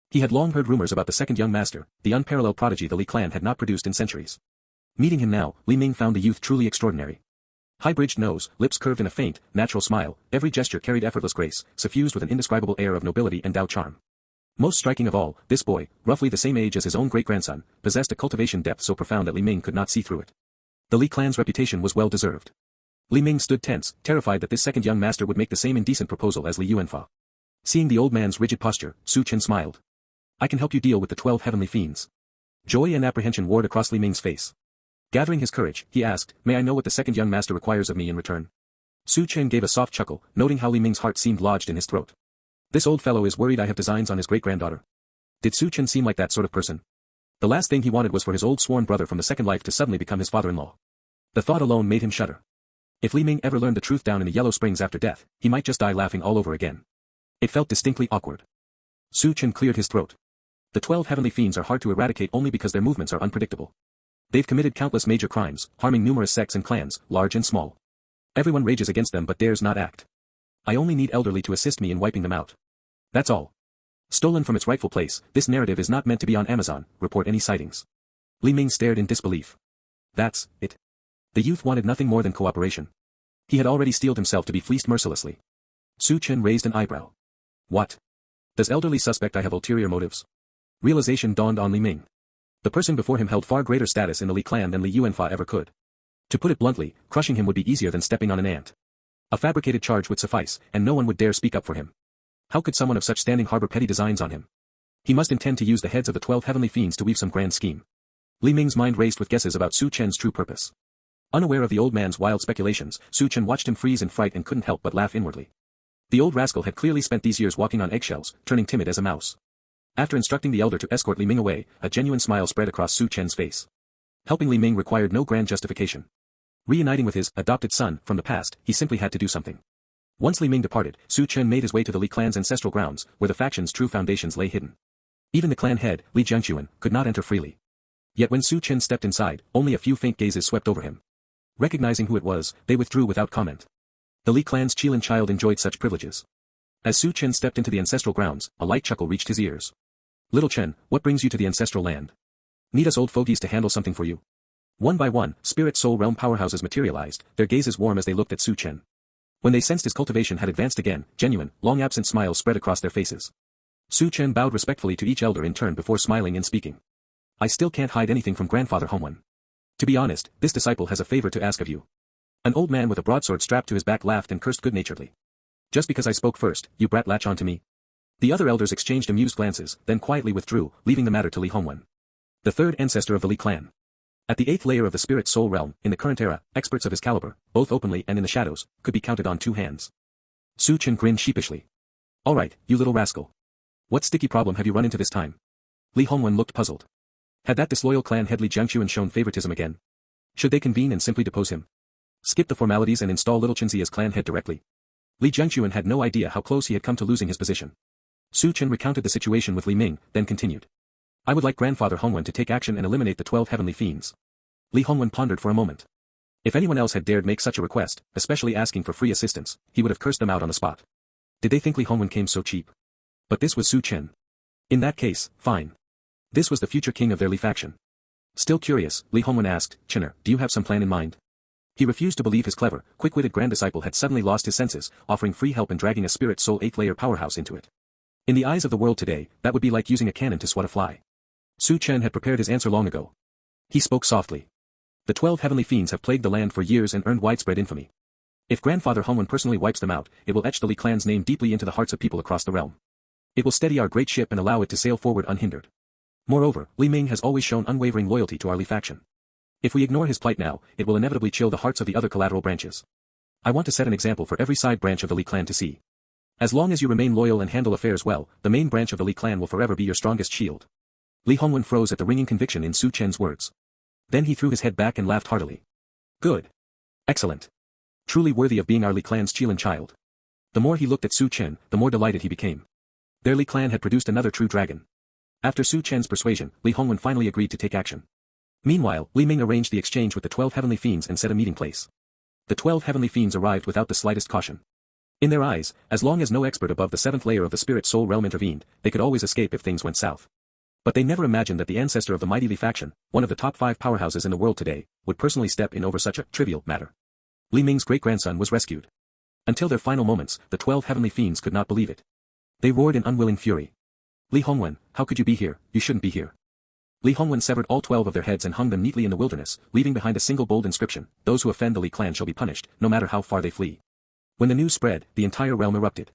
He had long heard rumors about the second young master, the unparalleled prodigy the Li clan had not produced in centuries. Meeting him now, Li Ming found the youth truly extraordinary. High-bridged nose, lips curved in a faint, natural smile, every gesture carried effortless grace, suffused with an indescribable air of nobility and Tao charm. Most striking of all, this boy, roughly the same age as his own great-grandson, possessed a cultivation depth so profound that Li Ming could not see through it. The Li clan's reputation was well deserved. Li Ming stood tense, terrified that this second young master would make the same indecent proposal as Li Yuanfa. Seeing the old man's rigid posture, Su Chen smiled. I can help you deal with the 12 heavenly fiends. Joy and apprehension warred across Li Ming's face. Gathering his courage, he asked, may I know what the second young master requires of me in return? Su Chen gave a soft chuckle, noting how Li Ming's heart seemed lodged in his throat. This old fellow is worried I have designs on his great-granddaughter. Did Su Chen seem like that sort of person? The last thing he wanted was for his old sworn brother from the second life to suddenly become his father-in-law. The thought alone made him shudder. If Li Ming ever learned the truth down in the Yellow Springs after death, he might just die laughing all over again. It felt distinctly awkward. Su Chen cleared his throat. The 12 heavenly fiends are hard to eradicate only because their movements are unpredictable. They've committed countless major crimes, harming numerous sects and clans, large and small. Everyone rages against them but dares not act. I only need elderly to assist me in wiping them out. That's all. Stolen from its rightful place, this narrative is not meant to be on Amazon, report any sightings. Li Ming stared in disbelief. That's it. The youth wanted nothing more than cooperation. He had already steeled himself to be fleeced mercilessly. Su Chen raised an eyebrow. What? Does elderly suspect I have ulterior motives? Realization dawned on Li Ming. The person before him held far greater status in the Li clan than Li Yuanfa ever could. To put it bluntly, crushing him would be easier than stepping on an ant. A fabricated charge would suffice, and no one would dare speak up for him. How could someone of such standing harbor petty designs on him? He must intend to use the heads of the 12 heavenly fiends to weave some grand scheme. Li Ming's mind raced with guesses about Su Chen's true purpose. Unaware of the old man's wild speculations, Su Chen watched him freeze in fright and couldn't help but laugh inwardly. The old rascal had clearly spent these years walking on eggshells, turning timid as a mouse. After instructing the elder to escort Li Ming away, a genuine smile spread across Su Chen's face. Helping Li Ming required no grand justification. Reuniting with his adopted son from the past, he simply had to do something. Once Li Ming departed, Su Chen made his way to the Li clan's ancestral grounds, where the faction's true foundations lay hidden. Even the clan head, Li Jiangquan, could not enter freely. Yet when Su Chen stepped inside, only a few faint gazes swept over him. Recognizing who it was, they withdrew without comment. The Li clan's Qilin child enjoyed such privileges. As Su Chen stepped into the ancestral grounds, a light chuckle reached his ears. Little Chen, what brings you to the ancestral land? Need us old fogies to handle something for you? One by one, spirit soul realm powerhouses materialized, their gazes warm as they looked at Su Chen. When they sensed his cultivation had advanced again, genuine, long-absent smiles spread across their faces. Su Chen bowed respectfully to each elder in turn before smiling and speaking. I still can't hide anything from grandfather Hongwen. To be honest, this disciple has a favor to ask of you. An old man with a broadsword strapped to his back laughed and cursed good-naturedly. Just because I spoke first, you brat latch on to me? The other elders exchanged amused glances, then quietly withdrew, leaving the matter to Li Hongwen, the third ancestor of the Li clan. At the 8th layer of the spirit soul realm, in the current era, experts of his caliber, both openly and in the shadows, could be counted on 2 hands. Su Chen grinned sheepishly. All right, you little rascal. What sticky problem have you run into this time? Li Hongwen looked puzzled. Had that disloyal clan head Li Jiangquan shown favoritism again? Should they convene and simply depose him? Skip the formalities and install little Chenzi as clan head directly? Li Jiangquan had no idea how close he had come to losing his position. Su Chen recounted the situation with Li Ming, then continued. I would like Grandfather Hongwen to take action and eliminate the 12 heavenly fiends. Li Hongwen pondered for a moment. If anyone else had dared make such a request, especially asking for free assistance, he would have cursed them out on the spot. Did they think Li Hongwen came so cheap? But this was Su Chen. In that case, fine. This was the future king of their Li faction. Still curious, Li Hongwen asked, Chenner, do you have some plan in mind? He refused to believe his clever, quick-witted grand-disciple had suddenly lost his senses, offering free help and dragging a spirit soul 8th-layer powerhouse into it. In the eyes of the world today, that would be like using a cannon to swat a fly. Su Chen had prepared his answer long ago. He spoke softly. The 12 heavenly fiends have plagued the land for years and earned widespread infamy. If Grandfather Hongwen personally wipes them out, it will etch the Li clan's name deeply into the hearts of people across the realm. It will steady our great ship and allow it to sail forward unhindered. Moreover, Li Ming has always shown unwavering loyalty to our Li faction. If we ignore his plight now, it will inevitably chill the hearts of the other collateral branches. I want to set an example for every side branch of the Li clan to see. As long as you remain loyal and handle affairs well, the main branch of the Li clan will forever be your strongest shield. Li Hongwen froze at the ringing conviction in Su Chen's words. Then he threw his head back and laughed heartily. Good. Excellent. Truly worthy of being our Li clan's Qilin child. The more he looked at Su Chen, the more delighted he became. Their Li clan had produced another true dragon. After Su Chen's persuasion, Li Hongwen finally agreed to take action. Meanwhile, Li Ming arranged the exchange with the 12 heavenly fiends and set a meeting place. The 12 heavenly fiends arrived without the slightest caution. In their eyes, as long as no expert above the 7th layer of the spirit soul realm intervened, they could always escape if things went south. But they never imagined that the ancestor of the mighty Li faction, one of the top 5 powerhouses in the world today, would personally step in over such a trivial matter. Li Ming's great-grandson was rescued. Until their final moments, the 12 heavenly fiends could not believe it. They roared in unwilling fury. Li Hongwen, how could you be here? You shouldn't be here. Li Hongwen severed all 12 of their heads and hung them neatly in the wilderness, leaving behind a single bold inscription, those who offend the Li clan shall be punished, no matter how far they flee. When the news spread, the entire realm erupted.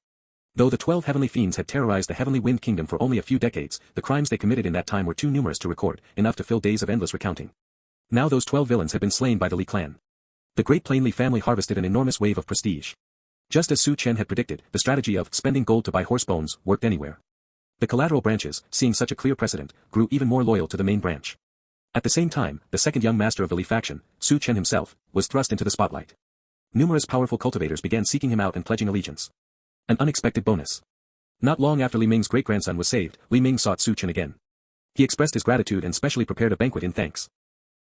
Though the 12 heavenly fiends had terrorized the heavenly wind kingdom for only a few decades, the crimes they committed in that time were too numerous to record, enough to fill days of endless recounting. Now those 12 villains had been slain by the Li clan. The great plain Li family harvested an enormous wave of prestige. Just as Su Chen had predicted, the strategy of spending gold to buy horse bones worked anywhere. The collateral branches, seeing such a clear precedent, grew even more loyal to the main branch. At the same time, the second young master of the Li faction, Su Chen himself, was thrust into the spotlight. Numerous powerful cultivators began seeking him out and pledging allegiance. An unexpected bonus. Not long after Li Ming's great-grandson was saved, Li Ming sought Su Chen again. He expressed his gratitude and specially prepared a banquet in thanks.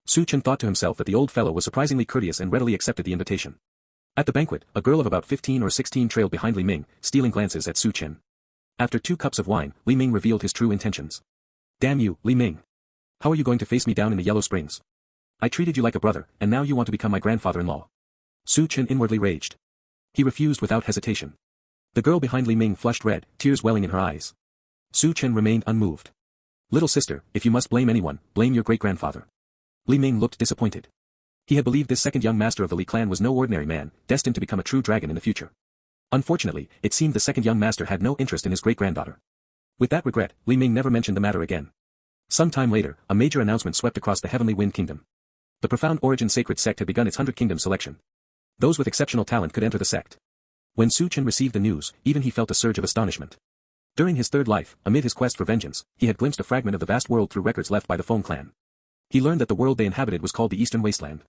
Su Chen thought to himself that the old fellow was surprisingly courteous and readily accepted the invitation. At the banquet, a girl of about 15 or 16 trailed behind Li Ming, stealing glances at Su Chen. After 2 cups of wine, Li Ming revealed his true intentions. Damn you, Li Ming. How are you going to face me down in the Yellow Springs? I treated you like a brother, and now you want to become my grandfather-in-law. Su Chen inwardly raged. He refused without hesitation. The girl behind Li Ming flushed red, tears welling in her eyes. Su Chen remained unmoved. Little sister, if you must blame anyone, blame your great-grandfather. Li Ming looked disappointed. He had believed this second young master of the Li clan was no ordinary man, destined to become a true dragon in the future. Unfortunately, it seemed the second young master had no interest in his great-granddaughter. With that regret, Li Ming never mentioned the matter again. Some time later, a major announcement swept across the heavenly wind kingdom. The profound origin sacred sect had begun its 100 kingdom selection. Those with exceptional talent could enter the sect. When Su Chen received the news, even he felt a surge of astonishment. During his third life, amid his quest for vengeance, he had glimpsed a fragment of the vast world through records left by the Feng clan. He learned that the world they inhabited was called the Eastern Wasteland.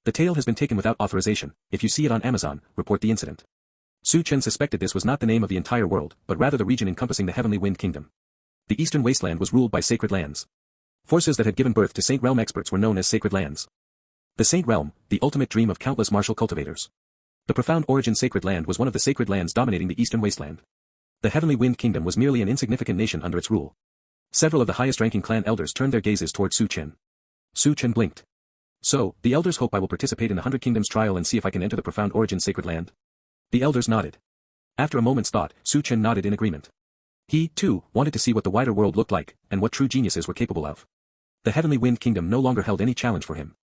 The tale has been taken without authorization. If you see it on Amazon, report the incident. Su Chen suspected this was not the name of the entire world, but rather the region encompassing the heavenly wind kingdom. The Eastern Wasteland was ruled by sacred lands. Forces that had given birth to Saint Realm experts were known as sacred lands. The Saint Realm, the ultimate dream of countless martial cultivators. The profound origin sacred land was one of the sacred lands dominating the Eastern Wasteland. The heavenly wind kingdom was merely an insignificant nation under its rule. Several of the highest-ranking clan elders turned their gazes toward Su Chen. Su Chen blinked. So, the elders hope I will participate in the 100 Kingdoms trial and see if I can enter the profound origin sacred land? The elders nodded. After a moment's thought, Su Chen nodded in agreement. He, too, wanted to see what the wider world looked like, and what true geniuses were capable of. The heavenly wind kingdom no longer held any challenge for him.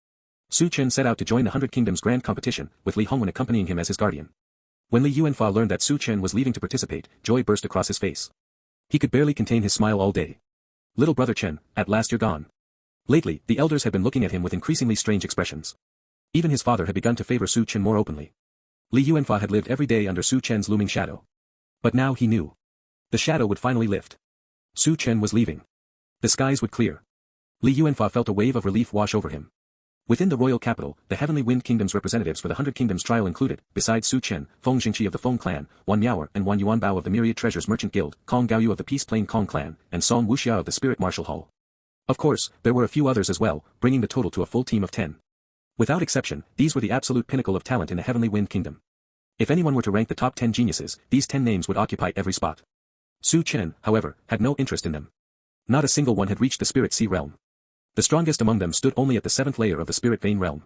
Su Chen set out to join the Hundred Kingdoms Grand Competition, with Li Hongwen accompanying him as his guardian. When Li Yuanfa learned that Su Chen was leaving to participate, joy burst across his face. He could barely contain his smile all day. Little brother Chen, at last you're gone. Lately, the elders had been looking at him with increasingly strange expressions. Even his father had begun to favor Su Chen more openly. Li Yuanfa had lived every day under Su Chen's looming shadow. But now he knew. The shadow would finally lift. Su Chen was leaving. The skies would clear. Li Yuanfa felt a wave of relief wash over him. Within the royal capital, the Heavenly Wind Kingdom's representatives for the Hundred Kingdoms trial included, besides Su Chen, Feng Xingqi of the Feng clan, Wan Miaoer and Wan Yuanbao of the Myriad Treasures Merchant Guild, Kong Gaoyu of the Peace Plain Kong clan, and Song Wuxia of the Spirit Martial Hall. Of course, there were a few others as well, bringing the total to a full team of 10. Without exception, these were the absolute pinnacle of talent in the Heavenly Wind Kingdom. If anyone were to rank the top 10 geniuses, these 10 names would occupy every spot. Su Chen, however, had no interest in them. Not a single one had reached the Spirit Sea realm. The strongest among them stood only at the 7th layer of the Spirit Vein realm.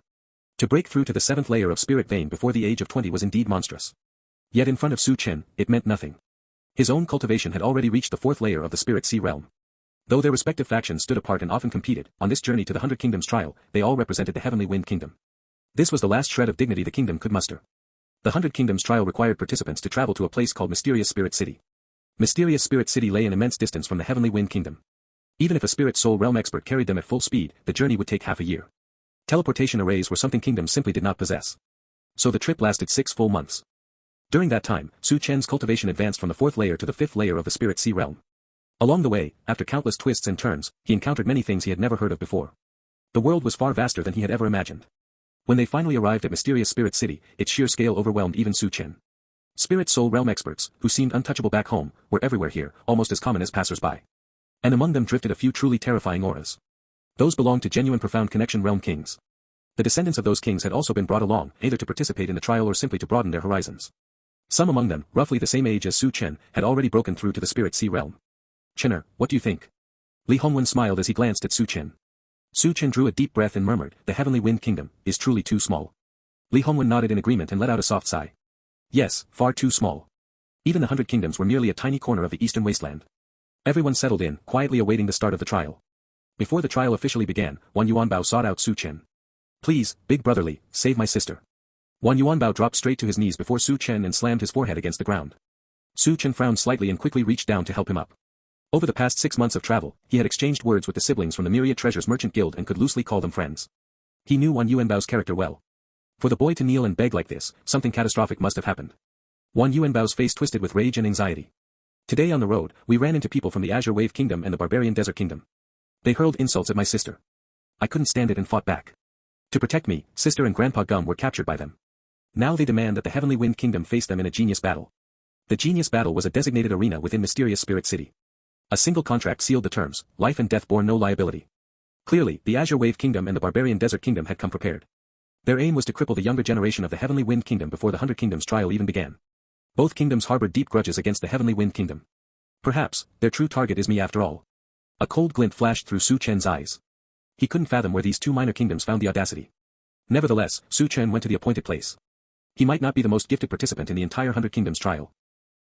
To break through to the 7th layer of Spirit Vein before the age of 20 was indeed monstrous. Yet in front of Su Chen, it meant nothing. His own cultivation had already reached the 4th layer of the Spirit Sea realm. Though their respective factions stood apart and often competed, on this journey to the Hundred Kingdoms trial, they all represented the Heavenly Wind Kingdom. This was the last shred of dignity the kingdom could muster. The Hundred Kingdoms trial required participants to travel to a place called Mysterious Spirit City. Mysterious Spirit City lay an immense distance from the Heavenly Wind Kingdom. Even if a Spirit Soul Realm expert carried them at full speed, the journey would take half a year. Teleportation arrays were something kingdoms simply did not possess. So the trip lasted 6 full months. During that time, Su Chen's cultivation advanced from the 4th layer to the 5th layer of the Spirit Sea realm. Along the way, after countless twists and turns, he encountered many things he had never heard of before. The world was far vaster than he had ever imagined. When they finally arrived at Mysterious Spirit City, its sheer scale overwhelmed even Su Chen. Spirit Soul Realm experts, who seemed untouchable back home, were everywhere here, almost as common as passers-by. And among them drifted a few truly terrifying auras. Those belonged to genuine profound connection realm kings. The descendants of those kings had also been brought along, either to participate in the trial or simply to broaden their horizons. Some among them, roughly the same age as Su Chen, had already broken through to the Spirit Sea realm. Chener, what do you think? Li Hongwen smiled as he glanced at Su Chen. Su Chen drew a deep breath and murmured, the Heavenly Wind Kingdom is truly too small. Li Hongwen nodded in agreement and let out a soft sigh. Yes, far too small. Even the Hundred Kingdoms were merely a tiny corner of the eastern wasteland. Everyone settled in, quietly awaiting the start of the trial. Before the trial officially began, Wan Yuanbao sought out Su Chen. Please, big brotherly, save my sister. Wan Yuanbao dropped straight to his knees before Su Chen and slammed his forehead against the ground. Su Chen frowned slightly and quickly reached down to help him up. Over the past 6 months of travel, he had exchanged words with the siblings from the Myriad Treasures Merchant Guild and could loosely call them friends. He knew Wan Yuanbao's character well. For the boy to kneel and beg like this, something catastrophic must have happened. Wan Yuanbao's face twisted with rage and anxiety. Today on the road, we ran into people from the Azure Wave Kingdom and the Barbarian Desert Kingdom. They hurled insults at my sister. I couldn't stand it and fought back. To protect me, sister and Grandpa Gum were captured by them. Now they demand that the Heavenly Wind Kingdom face them in a genius battle. The genius battle was a designated arena within Mysterious Spirit City. A single contract sealed the terms, life and death bore no liability. Clearly, the Azure Wave Kingdom and the Barbarian Desert Kingdom had come prepared. Their aim was to cripple the younger generation of the Heavenly Wind Kingdom before the Hundred Kingdoms trial even began. Both kingdoms harbored deep grudges against the Heavenly Wind Kingdom. Perhaps, their true target is me after all. A cold glint flashed through Su Chen's eyes. He couldn't fathom where these two minor kingdoms found the audacity. Nevertheless, Su Chen went to the appointed place. He might not be the most gifted participant in the entire Hundred Kingdoms trial.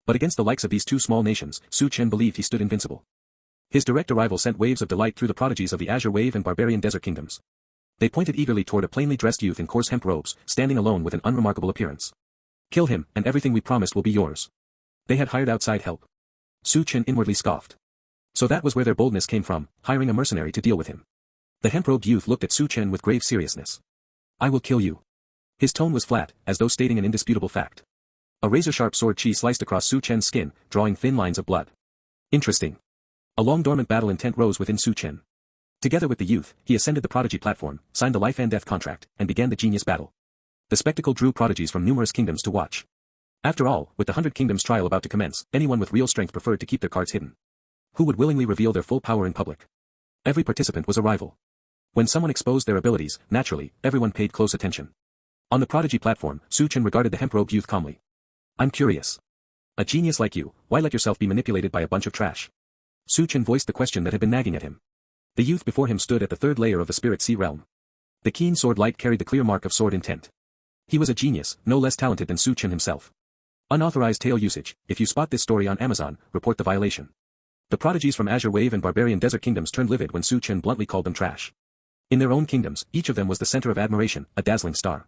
But against the likes of these two small nations, Su Chen believed he stood invincible. His direct arrival sent waves of delight through the prodigies of the Azure Wave and Barbarian Desert Kingdoms. They pointed eagerly toward a plainly dressed youth in coarse hemp robes, standing alone with an unremarkable appearance. Kill him, and everything we promised will be yours. They had hired outside help. Su Chen inwardly scoffed. So that was where their boldness came from, hiring a mercenary to deal with him. The hemp-robed youth looked at Su Chen with grave seriousness. I will kill you. His tone was flat, as though stating an indisputable fact. A razor-sharp sword chi sliced across Su Chen's skin, drawing thin lines of blood. Interesting. A long-dormant battle intent rose within Su Chen. Together with the youth, he ascended the prodigy platform, signed the life and death contract, and began the genius battle. The spectacle drew prodigies from numerous kingdoms to watch. After all, with the Hundred Kingdoms trial about to commence, anyone with real strength preferred to keep their cards hidden. Who would willingly reveal their full power in public? Every participant was a rival. When someone exposed their abilities, naturally, everyone paid close attention. On the prodigy platform, Su Chen regarded the hemp-robed youth calmly. I'm curious. A genius like you, why let yourself be manipulated by a bunch of trash? Su Chen voiced the question that had been nagging at him. The youth before him stood at the 3rd layer of the Spirit Sea realm. The keen sword light carried the clear mark of sword intent. He was a genius, no less talented than Su Chen himself. Unauthorized tale usage. If you spot this story on Amazon, report the violation. The prodigies from Azure Wave and Barbarian Desert Kingdoms turned livid when Su Chen bluntly called them trash. In their own kingdoms, each of them was the center of admiration, a dazzling star.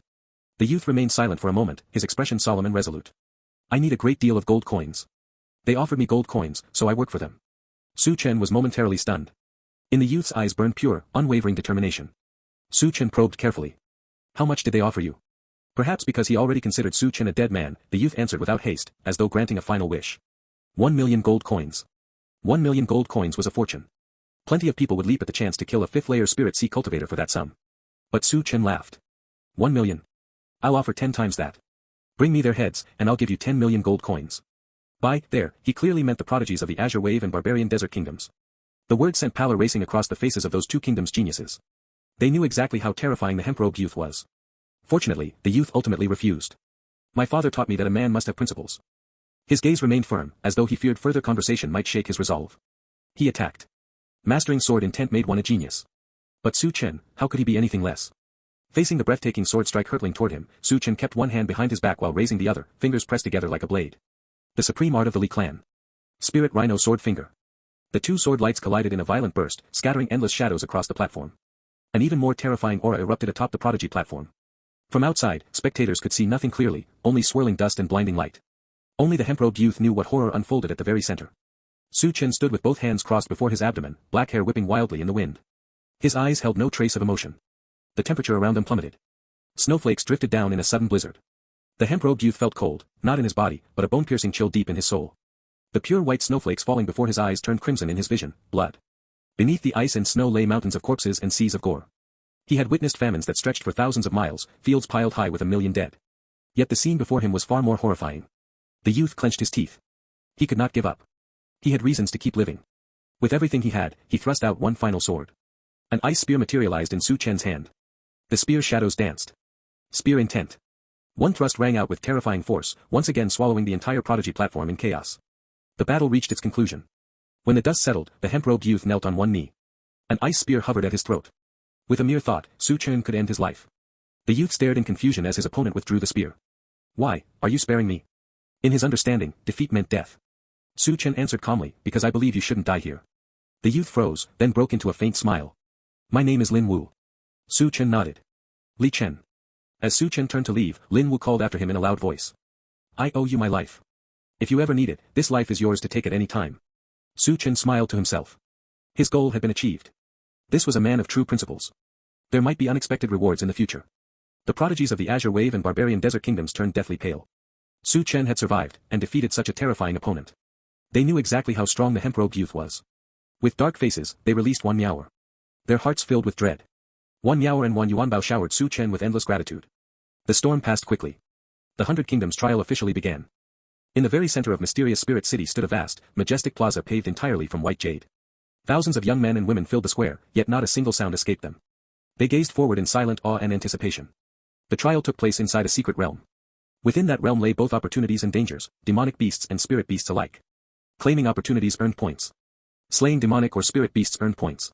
The youth remained silent for a moment, his expression solemn and resolute. I need a great deal of gold coins. They offered me gold coins, so I work for them. Su Chen was momentarily stunned. In the youth's eyes burned pure, unwavering determination. Su Chen probed carefully. How much did they offer you? Perhaps because he already considered Su Chen a dead man, the youth answered without haste, as though granting a final wish. 1,000,000 gold coins. 1,000,000 gold coins was a fortune. Plenty of people would leap at the chance to kill a fifth-layer spirit sea cultivator for that sum. But Su Chen laughed. 1,000,000. I'll offer 10 times that. Bring me their heads, and I'll give you 10,000,000 gold coins. By there, he clearly meant the prodigies of the Azure Wave and Barbarian Desert kingdoms. The word sent pallor racing across the faces of those two kingdoms' geniuses. They knew exactly how terrifying the hemp-robed youth was. Fortunately, the youth ultimately refused. My father taught me that a man must have principles. His gaze remained firm, as though he feared further conversation might shake his resolve. He attacked. Mastering sword intent made one a genius. But Su Chen, how could he be anything less? Facing the breathtaking sword strike hurtling toward him, Su Chen kept one hand behind his back while raising the other, fingers pressed together like a blade. The supreme art of the Li clan. Spirit Rhino Sword Finger. The two sword lights collided in a violent burst, scattering endless shadows across the platform. An even more terrifying aura erupted atop the prodigy platform. From outside, spectators could see nothing clearly, only swirling dust and blinding light. Only the hemp-robed youth knew what horror unfolded at the very center. Su Chen stood with both hands crossed before his abdomen, black hair whipping wildly in the wind. His eyes held no trace of emotion. The temperature around them plummeted. Snowflakes drifted down in a sudden blizzard. The hemp-robed youth felt cold, not in his body, but a bone-piercing chill deep in his soul. The pure white snowflakes falling before his eyes turned crimson in his vision, blood. Beneath the ice and snow lay mountains of corpses and seas of gore. He had witnessed famines that stretched for thousands of miles, fields piled high with 1,000,000 dead. Yet the scene before him was far more horrifying. The youth clenched his teeth. He could not give up. He had reasons to keep living. With everything he had, he thrust out one final sword. An ice spear materialized in Su Chen's hand. The spear's shadows danced. Spear intent. One thrust rang out with terrifying force, once again swallowing the entire prodigy platform in chaos. The battle reached its conclusion. When the dust settled, the hemp-robed youth knelt on one knee. An ice spear hovered at his throat. With a mere thought, Su Chen could end his life. The youth stared in confusion as his opponent withdrew the spear. Why, are you sparing me? In his understanding, defeat meant death. Su Chen answered calmly, because I believe you shouldn't die here. The youth froze, then broke into a faint smile. My name is Lin Wu. Su Chen nodded. Li Chen. As Su Chen turned to leave, Lin Wu called after him in a loud voice. I owe you my life. If you ever need it, this life is yours to take at any time. Su Chen smiled to himself. His goal had been achieved. This was a man of true principles. There might be unexpected rewards in the future. The prodigies of the Azure Wave and Barbarian Desert kingdoms turned deathly pale. Su Chen had survived, and defeated such a terrifying opponent. They knew exactly how strong the hemp-robed youth was. With dark faces, they released one meower. Their hearts filled with dread. One meower and one yuanbao showered Su Chen with endless gratitude. The storm passed quickly. The 100 Kingdoms trial officially began. In the very center of Mysterious Spirit City stood a vast, majestic plaza paved entirely from white jade. Thousands of young men and women filled the square, yet not a single sound escaped them. They gazed forward in silent awe and anticipation. The trial took place inside a secret realm. Within that realm lay both opportunities and dangers, demonic beasts and spirit beasts alike. Claiming opportunities earned points. Slaying demonic or spirit beasts earned points.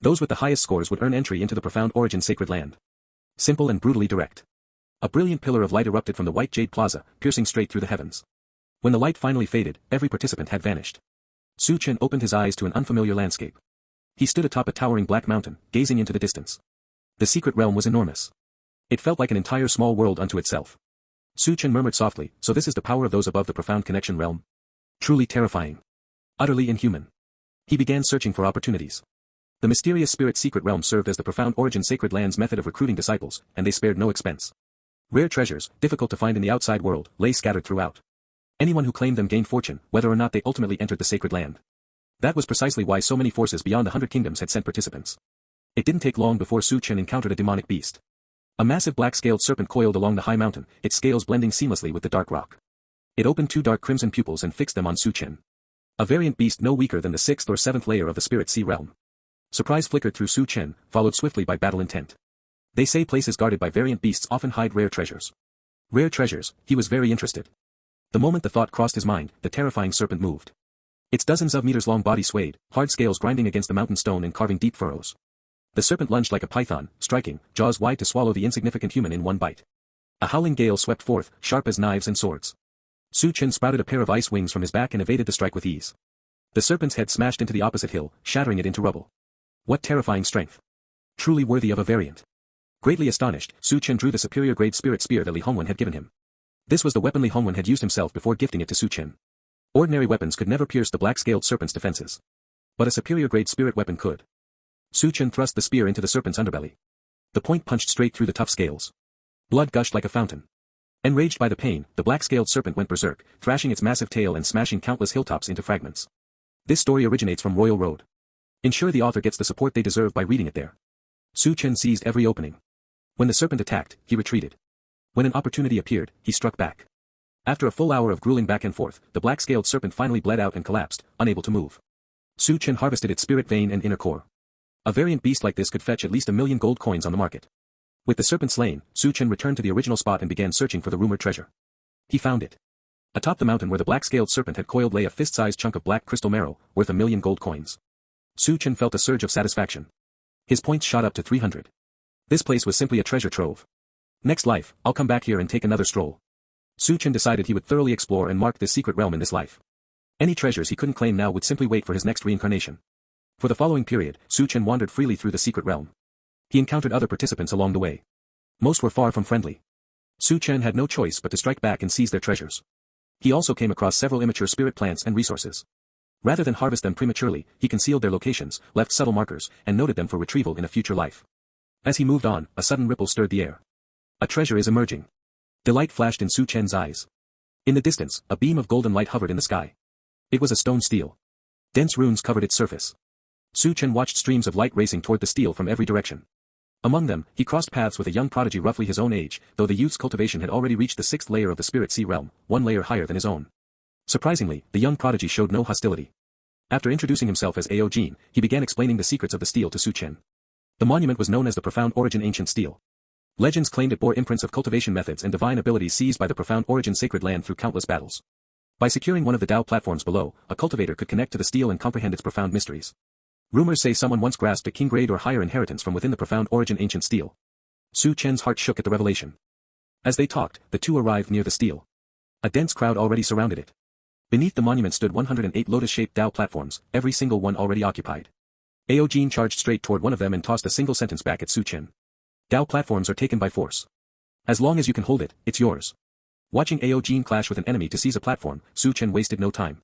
Those with the highest scores would earn entry into the profound origin sacred land. Simple and brutally direct. A brilliant pillar of light erupted from the white jade plaza, piercing straight through the heavens. When the light finally faded, every participant had vanished. Su Chen opened his eyes to an unfamiliar landscape. He stood atop a towering black mountain, gazing into the distance. The secret realm was enormous. It felt like an entire small world unto itself. Su Chen murmured softly, so this is the power of those above the profound connection realm? Truly terrifying. Utterly inhuman. He began searching for opportunities. The mysterious spirit secret realm served as the profound origin sacred land's method of recruiting disciples, and they spared no expense. Rare treasures, difficult to find in the outside world, lay scattered throughout. Anyone who claimed them gained fortune, whether or not they ultimately entered the sacred land. That was precisely why so many forces beyond the 100 Kingdoms had sent participants. It didn't take long before Su Chen encountered a demonic beast. A massive black-scaled serpent coiled along the high mountain, its scales blending seamlessly with the dark rock. It opened two dark crimson pupils and fixed them on Su Chen. A variant beast no weaker than the 6th or 7th layer of the spirit sea realm. Surprise flickered through Su Chen, followed swiftly by battle intent. They say places guarded by variant beasts often hide rare treasures. Rare treasures, he was very interested. The moment the thought crossed his mind, the terrifying serpent moved. Its dozens of meters long body swayed, hard scales grinding against the mountain stone and carving deep furrows. The serpent lunged like a python, striking, jaws wide to swallow the insignificant human in one bite. A howling gale swept forth, sharp as knives and swords. Su Chen sprouted a pair of ice wings from his back and evaded the strike with ease. The serpent's head smashed into the opposite hill, shattering it into rubble. What terrifying strength! Truly worthy of a variant. Greatly astonished, Su Chen drew the superior grade spirit spear that Li Hongwen had given him. This was the weapon Li Hongwen had used himself before gifting it to Su Chen. Ordinary weapons could never pierce the black-scaled serpent's defenses. But a superior grade spirit weapon could. Su Chen thrust the spear into the serpent's underbelly. The point punched straight through the tough scales. Blood gushed like a fountain. Enraged by the pain, the black-scaled serpent went berserk, thrashing its massive tail and smashing countless hilltops into fragments. This story originates from Royal Road. Ensure the author gets the support they deserve by reading it there. Su Chen seized every opening. When the serpent attacked, he retreated. When an opportunity appeared, he struck back. After a full hour of grueling back and forth, the black-scaled serpent finally bled out and collapsed, unable to move. Su Chen harvested its spirit vein and inner core. A variant beast like this could fetch at least 1,000,000 gold coins on the market. With the serpent slain, Su Chen returned to the original spot and began searching for the rumored treasure. He found it. Atop the mountain where the black-scaled serpent had coiled lay a fist-sized chunk of black crystal marrow, worth 1,000,000 gold coins. Su Chen felt a surge of satisfaction. His points shot up to 300. This place was simply a treasure trove. Next life, I'll come back here and take another stroll. Su Chen decided he would thoroughly explore and mark this secret realm in this life. Any treasures he couldn't claim now would simply wait for his next reincarnation. For the following period, Su Chen wandered freely through the secret realm. He encountered other participants along the way. Most were far from friendly. Su Chen had no choice but to strike back and seize their treasures. He also came across several immature spirit plants and resources. Rather than harvest them prematurely, he concealed their locations, left subtle markers, and noted them for retrieval in a future life. As he moved on, a sudden ripple stirred the air. A treasure is emerging. Delight flashed in Su Chen's eyes. In the distance, a beam of golden light hovered in the sky. It was a stone stele. Dense runes covered its surface. Su Chen watched streams of light racing toward the stele from every direction. Among them, he crossed paths with a young prodigy roughly his own age, though the youth's cultivation had already reached the 6th layer of the spirit sea realm, 1 layer higher than his own. Surprisingly, the young prodigy showed no hostility. After introducing himself as Awaken, he began explaining the secrets of the stele to Su Chen. The monument was known as the Profound Origin Ancient Stele. Legends claimed it bore imprints of cultivation methods and divine abilities seized by the Profound Origin sacred land through countless battles. By securing one of the Tao platforms below, a cultivator could connect to the stele and comprehend its profound mysteries. Rumors say someone once grasped a king-grade or higher inheritance from within the Profound Origin Ancient Stele. Su Chen's heart shook at the revelation. As they talked, the two arrived near the stele. A dense crowd already surrounded it. Beneath the monument stood 108 lotus-shaped Tao platforms, every single one already occupied. Awaken charged straight toward one of them and tossed a single sentence back at Su Chen. Tao platforms are taken by force. As long as you can hold it, it's yours. Watching Awaken clash with an enemy to seize a platform, Su Chen wasted no time.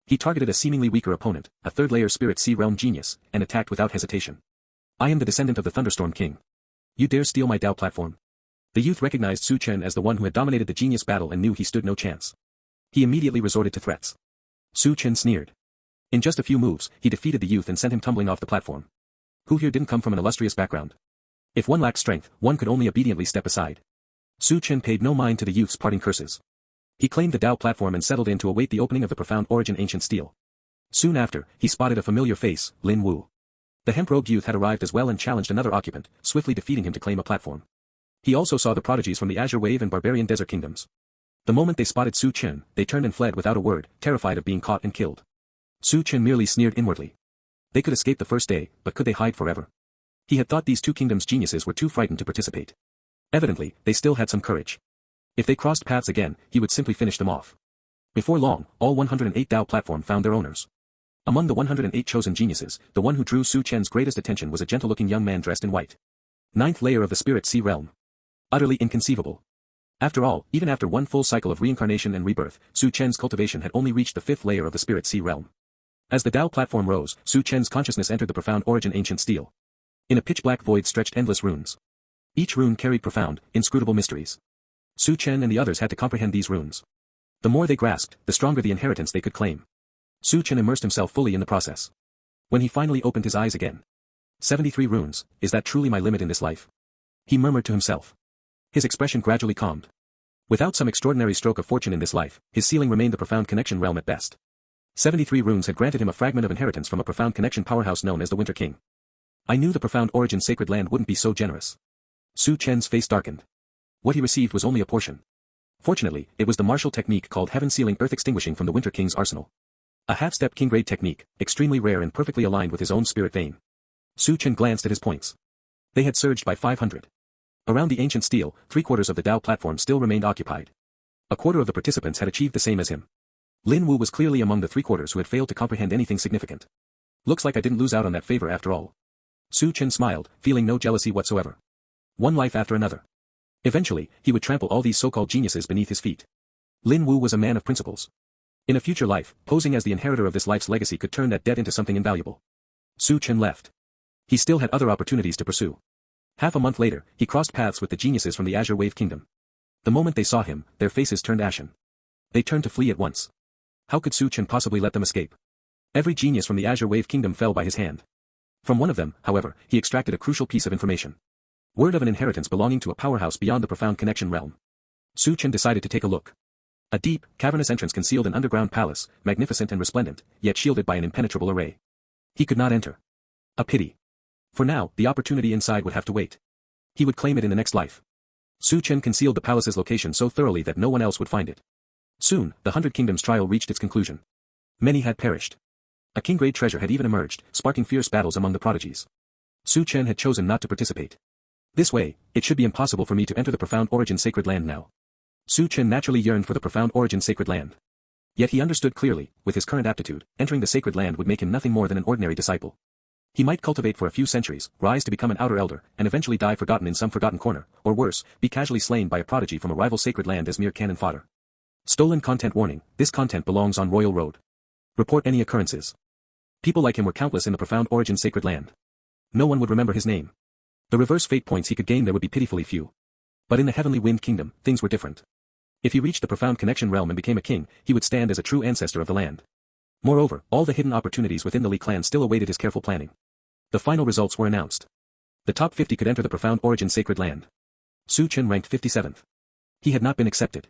He targeted a seemingly weaker opponent, a 3rd-layer spirit sea realm genius, and attacked without hesitation. I am the descendant of the Thunderstorm King. You dare steal my Tao platform? The youth recognized Su Chen as the one who had dominated the genius battle and knew he stood no chance. He immediately resorted to threats. Su Chen sneered. In just a few moves, he defeated the youth and sent him tumbling off the platform. Who here didn't come from an illustrious background? If one lacked strength, one could only obediently step aside. Su Chen paid no mind to the youth's parting curses. He claimed the Tao platform and settled in to await the opening of the Profound Origin Ancient Stele. Soon after, he spotted a familiar face, Lin Wu. The hemp-robed youth had arrived as well and challenged another occupant, swiftly defeating him to claim a platform. He also saw the prodigies from the Azure Wave and Barbarian Desert Kingdoms. The moment they spotted Su Chen, they turned and fled without a word, terrified of being caught and killed. Su Chen merely sneered inwardly. They could escape the first day, but could they hide forever? He had thought these two kingdoms' geniuses were too frightened to participate. Evidently, they still had some courage. If they crossed paths again, he would simply finish them off. Before long, all 108 Tao platform found their owners. Among the 108 chosen geniuses, the one who drew Su Chen's greatest attention was a gentle-looking young man dressed in white. 9th layer of the spirit sea realm. Utterly inconceivable. After all, even after one full cycle of reincarnation and rebirth, Su Chen's cultivation had only reached the 5th layer of the spirit sea realm. As the Tao platform rose, Su Chen's consciousness entered the Profound Origin Ancient Stele. In a pitch-black void stretched endless runes. Each rune carried profound, inscrutable mysteries. Su Chen and the others had to comprehend these runes. The more they grasped, the stronger the inheritance they could claim. Su Chen immersed himself fully in the process. When he finally opened his eyes again. 73 runes, is that truly my limit in this life? He murmured to himself. His expression gradually calmed. Without some extraordinary stroke of fortune in this life, his ceiling remained the Profound Connection realm at best. 73 runes had granted him a fragment of inheritance from a Profound Connection powerhouse known as the Winter King. I knew the Profound Origin sacred land wouldn't be so generous. Su Chen's face darkened. What he received was only a portion. Fortunately, it was the martial technique called Heaven-sealing Earth Extinguishing from the Winter King's arsenal. A half-step king-grade technique, extremely rare and perfectly aligned with his own spirit vein. Su Chen glanced at his points. They had surged by 500. Around the ancient stele, 3/4 of the Tao platform still remained occupied. A quarter of the participants had achieved the same as him. Lin Wu was clearly among the 3/4 who had failed to comprehend anything significant. Looks like I didn't lose out on that favor after all. Su Chen smiled, feeling no jealousy whatsoever. One life after another. Eventually, he would trample all these so-called geniuses beneath his feet. Lin Wu was a man of principles. In a future life, posing as the inheritor of this life's legacy could turn that debt into something invaluable. Su Chen left. He still had other opportunities to pursue. Half a month later, he crossed paths with the geniuses from the Azure Wave Kingdom. The moment they saw him, their faces turned ashen. They turned to flee at once. How could Su Chen possibly let them escape? Every genius from the Azure Wave Kingdom fell by his hand. From one of them, however, he extracted a crucial piece of information. Word of an inheritance belonging to a powerhouse beyond the profound connection realm. Su Chen decided to take a look. A deep, cavernous entrance concealed an underground palace, magnificent and resplendent, yet shielded by an impenetrable array. He could not enter. A pity. For now, the opportunity inside would have to wait. He would claim it in the next life. Su Chen concealed the palace's location so thoroughly that no one else would find it. Soon, the 100 Kingdoms trial reached its conclusion. Many had perished. A king-grade treasure had even emerged, sparking fierce battles among the prodigies. Su Chen had chosen not to participate. This way, it should be impossible for me to enter the profound origin sacred land now. Su Chen naturally yearned for the profound origin sacred land. Yet he understood clearly, with his current aptitude, entering the sacred land would make him nothing more than an ordinary disciple. He might cultivate for a few centuries, rise to become an outer elder, and eventually die forgotten in some forgotten corner, or worse, be casually slain by a prodigy from a rival sacred land as mere cannon fodder. Stolen content warning, this content belongs on Royal Road. Report any occurrences. People like him were countless in the profound origin sacred land. No one would remember his name. The reverse fate points he could gain there would be pitifully few. But in the Heavenly Wind Kingdom, things were different. If he reached the profound connection realm and became a king, he would stand as a true ancestor of the land. Moreover, all the hidden opportunities within the Li clan still awaited his careful planning. The final results were announced. The top 50 could enter the profound origin sacred land. Su Chen ranked 57th. He had not been accepted.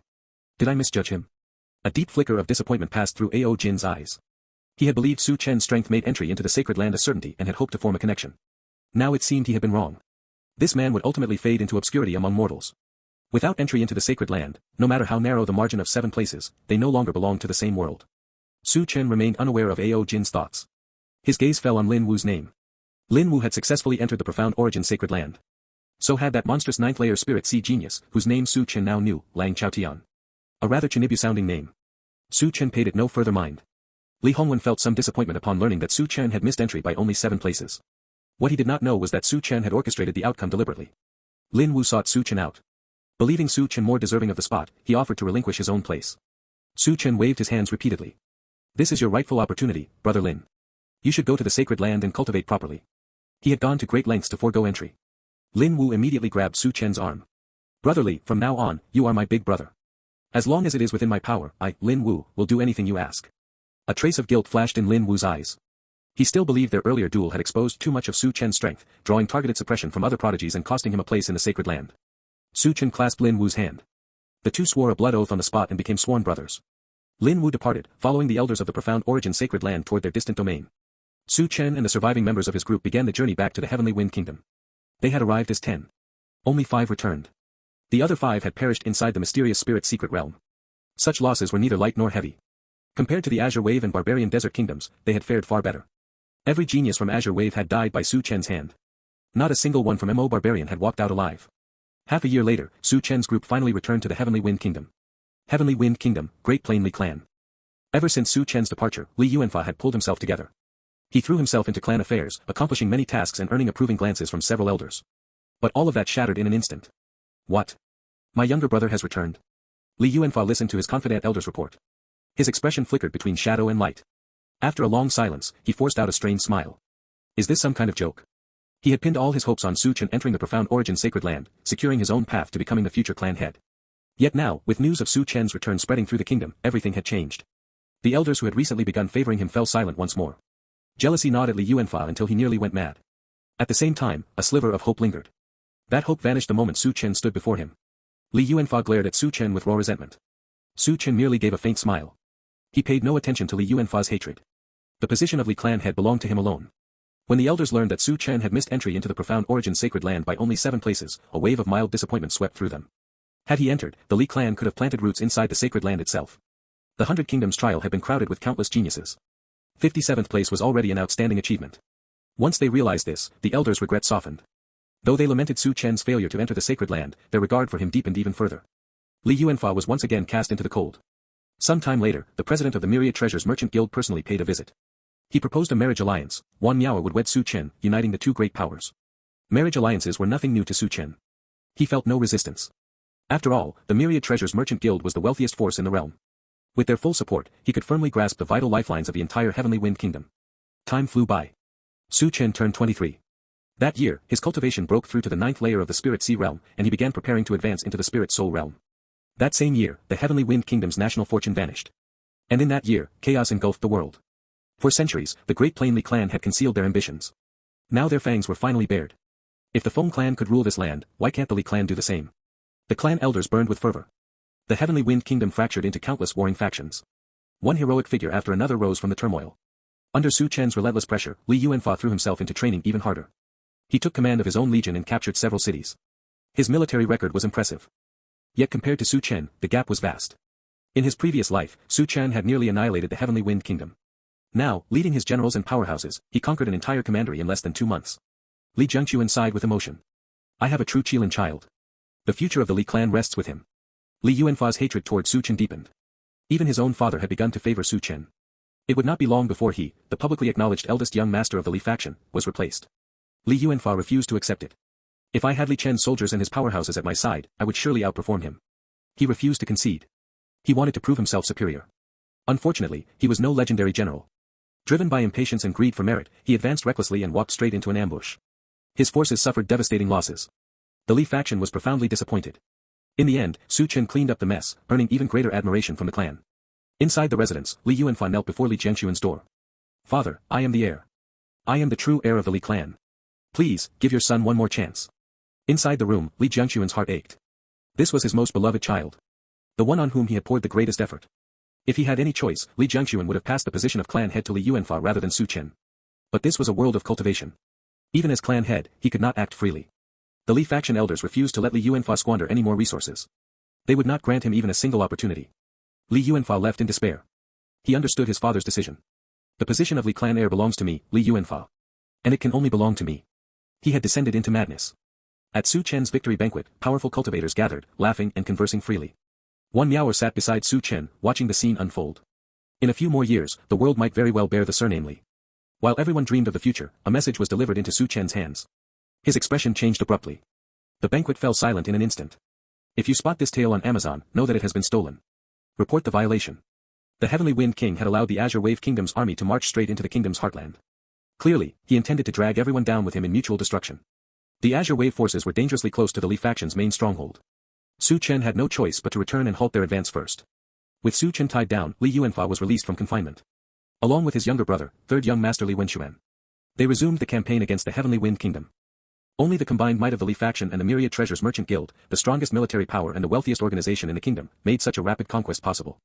Did I misjudge him? A deep flicker of disappointment passed through Ao Jin's eyes. He had believed Su Chen's strength made entry into the sacred land a certainty and had hoped to form a connection. Now it seemed he had been wrong. This man would ultimately fade into obscurity among mortals. Without entry into the sacred land, no matter how narrow the margin of 7 places, they no longer belonged to the same world. Su Chen remained unaware of Ao Jin's thoughts. His gaze fell on Lin Wu's name. Lin Wu had successfully entered the profound origin sacred land. So had that monstrous 9th-layer spirit sea genius, whose name Su Chen now knew, Lang Chaotian. A rather Chinibu-sounding name. Su Chen paid it no further mind. Li Hongwen felt some disappointment upon learning that Su Chen had missed entry by only 7 places. What he did not know was that Su Chen had orchestrated the outcome deliberately. Lin Wu sought Su Chen out. Believing Su Chen more deserving of the spot, he offered to relinquish his own place. Su Chen waved his hands repeatedly. This is your rightful opportunity, brother Lin. You should go to the sacred land and cultivate properly. He had gone to great lengths to forego entry. Lin Wu immediately grabbed Su Chen's arm. Brother Li, from now on, you are my big brother. As long as it is within my power, I, Lin Wu, will do anything you ask. A trace of guilt flashed in Lin Wu's eyes. He still believed their earlier duel had exposed too much of Su Chen's strength, drawing targeted suppression from other prodigies and costing him a place in the sacred land. Su Chen clasped Lin Wu's hand. The two swore a blood oath on the spot and became sworn brothers. Lin Wu departed, following the elders of the profound origin sacred land toward their distant domain. Su Chen and the surviving members of his group began the journey back to the Heavenly Wind Kingdom. They had arrived as 10. Only 5 returned. The other 5 had perished inside the mysterious spirit's secret realm. Such losses were neither light nor heavy. Compared to the Azure Wave and Barbarian Desert Kingdoms, they had fared far better. Every genius from Azure Wave had died by Su Chen's hand. Not a single one from Mo Barbarian had walked out alive. Half a year later, Su Chen's group finally returned to the Heavenly Wind Kingdom. Heavenly Wind Kingdom, Great Plain Li Clan. Ever since Su Chen's departure, Li Yuanfa had pulled himself together. He threw himself into clan affairs, accomplishing many tasks and earning approving glances from several elders. But all of that shattered in an instant. What? My younger brother has returned. Li Yuanfa listened to his confidant elder's report. His expression flickered between shadow and light. After a long silence, he forced out a strained smile. Is this some kind of joke? He had pinned all his hopes on Su Chen entering the profound origin sacred land, securing his own path to becoming the future clan head. Yet now, with news of Su Chen's return spreading through the kingdom, everything had changed. The elders who had recently begun favoring him fell silent once more. Jealousy gnawed at Li Yuanfa until he nearly went mad. At the same time, a sliver of hope lingered. That hope vanished the moment Su Chen stood before him. Li Yuanfa glared at Su Chen with raw resentment. Su Chen merely gave a faint smile. He paid no attention to Li Yuanfa's hatred. The position of Li clan head belonged to him alone. When the elders learned that Su Chen had missed entry into the profound origin sacred land by only 7 places, a wave of mild disappointment swept through them. Had he entered, the Li clan could have planted roots inside the sacred land itself. The 100 Kingdoms trial had been crowded with countless geniuses. 57th place was already an outstanding achievement. Once they realized this, the elders' regret softened. Though they lamented Su Chen's failure to enter the sacred land, their regard for him deepened even further. Li Yuanfa was once again cast into the cold. Some time later, the president of the Myriad Treasures Merchant Guild personally paid a visit. He proposed a marriage alliance. Wan Miao would wed Su Chen, uniting the two great powers. Marriage alliances were nothing new to Su Chen. He felt no resistance. After all, the Myriad Treasures Merchant Guild was the wealthiest force in the realm. With their full support, he could firmly grasp the vital lifelines of the entire Heavenly Wind Kingdom. Time flew by. Su Chen turned 23. That year, his cultivation broke through to the 9th layer of the Spirit Sea realm, and he began preparing to advance into the Spirit Soul realm. That same year, the Heavenly Wind Kingdom's national fortune vanished. And in that year, chaos engulfed the world. For centuries, the Great Plainly clan had concealed their ambitions. Now their fangs were finally bared. If the Feng clan could rule this land, why can't the Li clan do the same? The clan elders burned with fervor. The Heavenly Wind Kingdom fractured into countless warring factions. One heroic figure after another rose from the turmoil. Under Su Chen's relentless pressure, Li Yuanfa threw himself into training even harder. He took command of his own legion and captured several cities. His military record was impressive. Yet compared to Su Chen, the gap was vast. In his previous life, Su Chen had nearly annihilated the Heavenly Wind Kingdom. Now, leading his generals and powerhouses, he conquered an entire commandery in less than 2 months. Li Jiangquan sighed with emotion. I have a true Qilin child. The future of the Li clan rests with him. Li Yuanfa's hatred toward Su Chen deepened. Even his own father had begun to favor Su Chen. It would not be long before he, the publicly acknowledged eldest young master of the Li faction, was replaced. Li Yuanfa refused to accept it. If I had Li Chen's soldiers and his powerhouses at my side, I would surely outperform him. He refused to concede. He wanted to prove himself superior. Unfortunately, he was no legendary general. Driven by impatience and greed for merit, he advanced recklessly and walked straight into an ambush. His forces suffered devastating losses. The Li faction was profoundly disappointed. In the end, Su Chen cleaned up the mess, earning even greater admiration from the clan. Inside the residence, Li Yuanfa knelt before Li Jiangquan's door. Father, I am the heir. I am the true heir of the Li clan. Please, give your son one more chance. Inside the room, Li Jiangquan's heart ached. This was his most beloved child. The one on whom he had poured the greatest effort. If he had any choice, Li Jiangquan would have passed the position of clan head to Li Yuanfa rather than Su Chen. But this was a world of cultivation. Even as clan head, he could not act freely. The Li faction elders refused to let Li Yuanfa squander any more resources. They would not grant him even a single opportunity. Li Yuanfa left in despair. He understood his father's decision. The position of Li clan heir belongs to me, Li Yuanfa. And it can only belong to me. He had descended into madness. At Su Chen's victory banquet, powerful cultivators gathered, laughing and conversing freely. Wan Miao sat beside Su Chen, watching the scene unfold. In a few more years, the world might very well bear the surname Li. While everyone dreamed of the future, a message was delivered into Su Chen's hands. His expression changed abruptly. The banquet fell silent in an instant. If you spot this tale on Amazon, know that it has been stolen. Report the violation. The Heavenly Wind King had allowed the Azure Wave Kingdom's army to march straight into the kingdom's heartland. Clearly, he intended to drag everyone down with him in mutual destruction. The Azure Wave forces were dangerously close to the Li faction's main stronghold. Su Chen had no choice but to return and halt their advance first. With Su Chen tied down, Li Yuanfa was released from confinement. Along with his younger brother, third young master Li Wenxuan. They resumed the campaign against the Heavenly Wind Kingdom. Only the combined might of the Li faction and the Myriad Treasures Merchant Guild, the strongest military power and the wealthiest organization in the kingdom, made such a rapid conquest possible.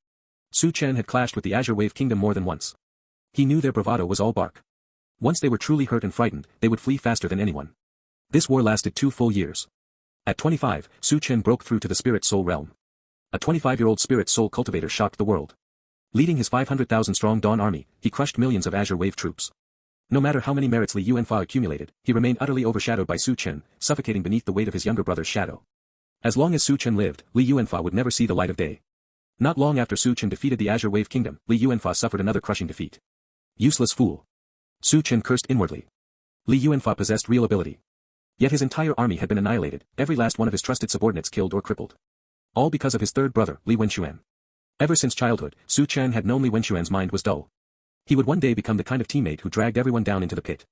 Su Chen had clashed with the Azure Wave Kingdom more than once. He knew their bravado was all bark. Once they were truly hurt and frightened, they would flee faster than anyone. This war lasted 2 full years. At 25, Su Chen broke through to the Spirit Soul realm. A 25-year-old Spirit Soul cultivator shocked the world. Leading his 500,000-strong Dawn army, he crushed millions of Azure Wave troops. No matter how many merits Li Yuanfa accumulated, he remained utterly overshadowed by Su Chen, suffocating beneath the weight of his younger brother's shadow. As long as Su Chen lived, Li Yuanfa would never see the light of day. Not long after Su Chen defeated the Azure Wave Kingdom, Li Yuanfa suffered another crushing defeat. Useless fool. Su Chen cursed inwardly. Li Yuanfa possessed real ability. Yet his entire army had been annihilated, every last one of his trusted subordinates killed or crippled. All because of his third brother, Li Wenxuan. Ever since childhood, Su Chen had known Li Wenxuan's mind was dull. He would one day become the kind of teammate who dragged everyone down into the pit.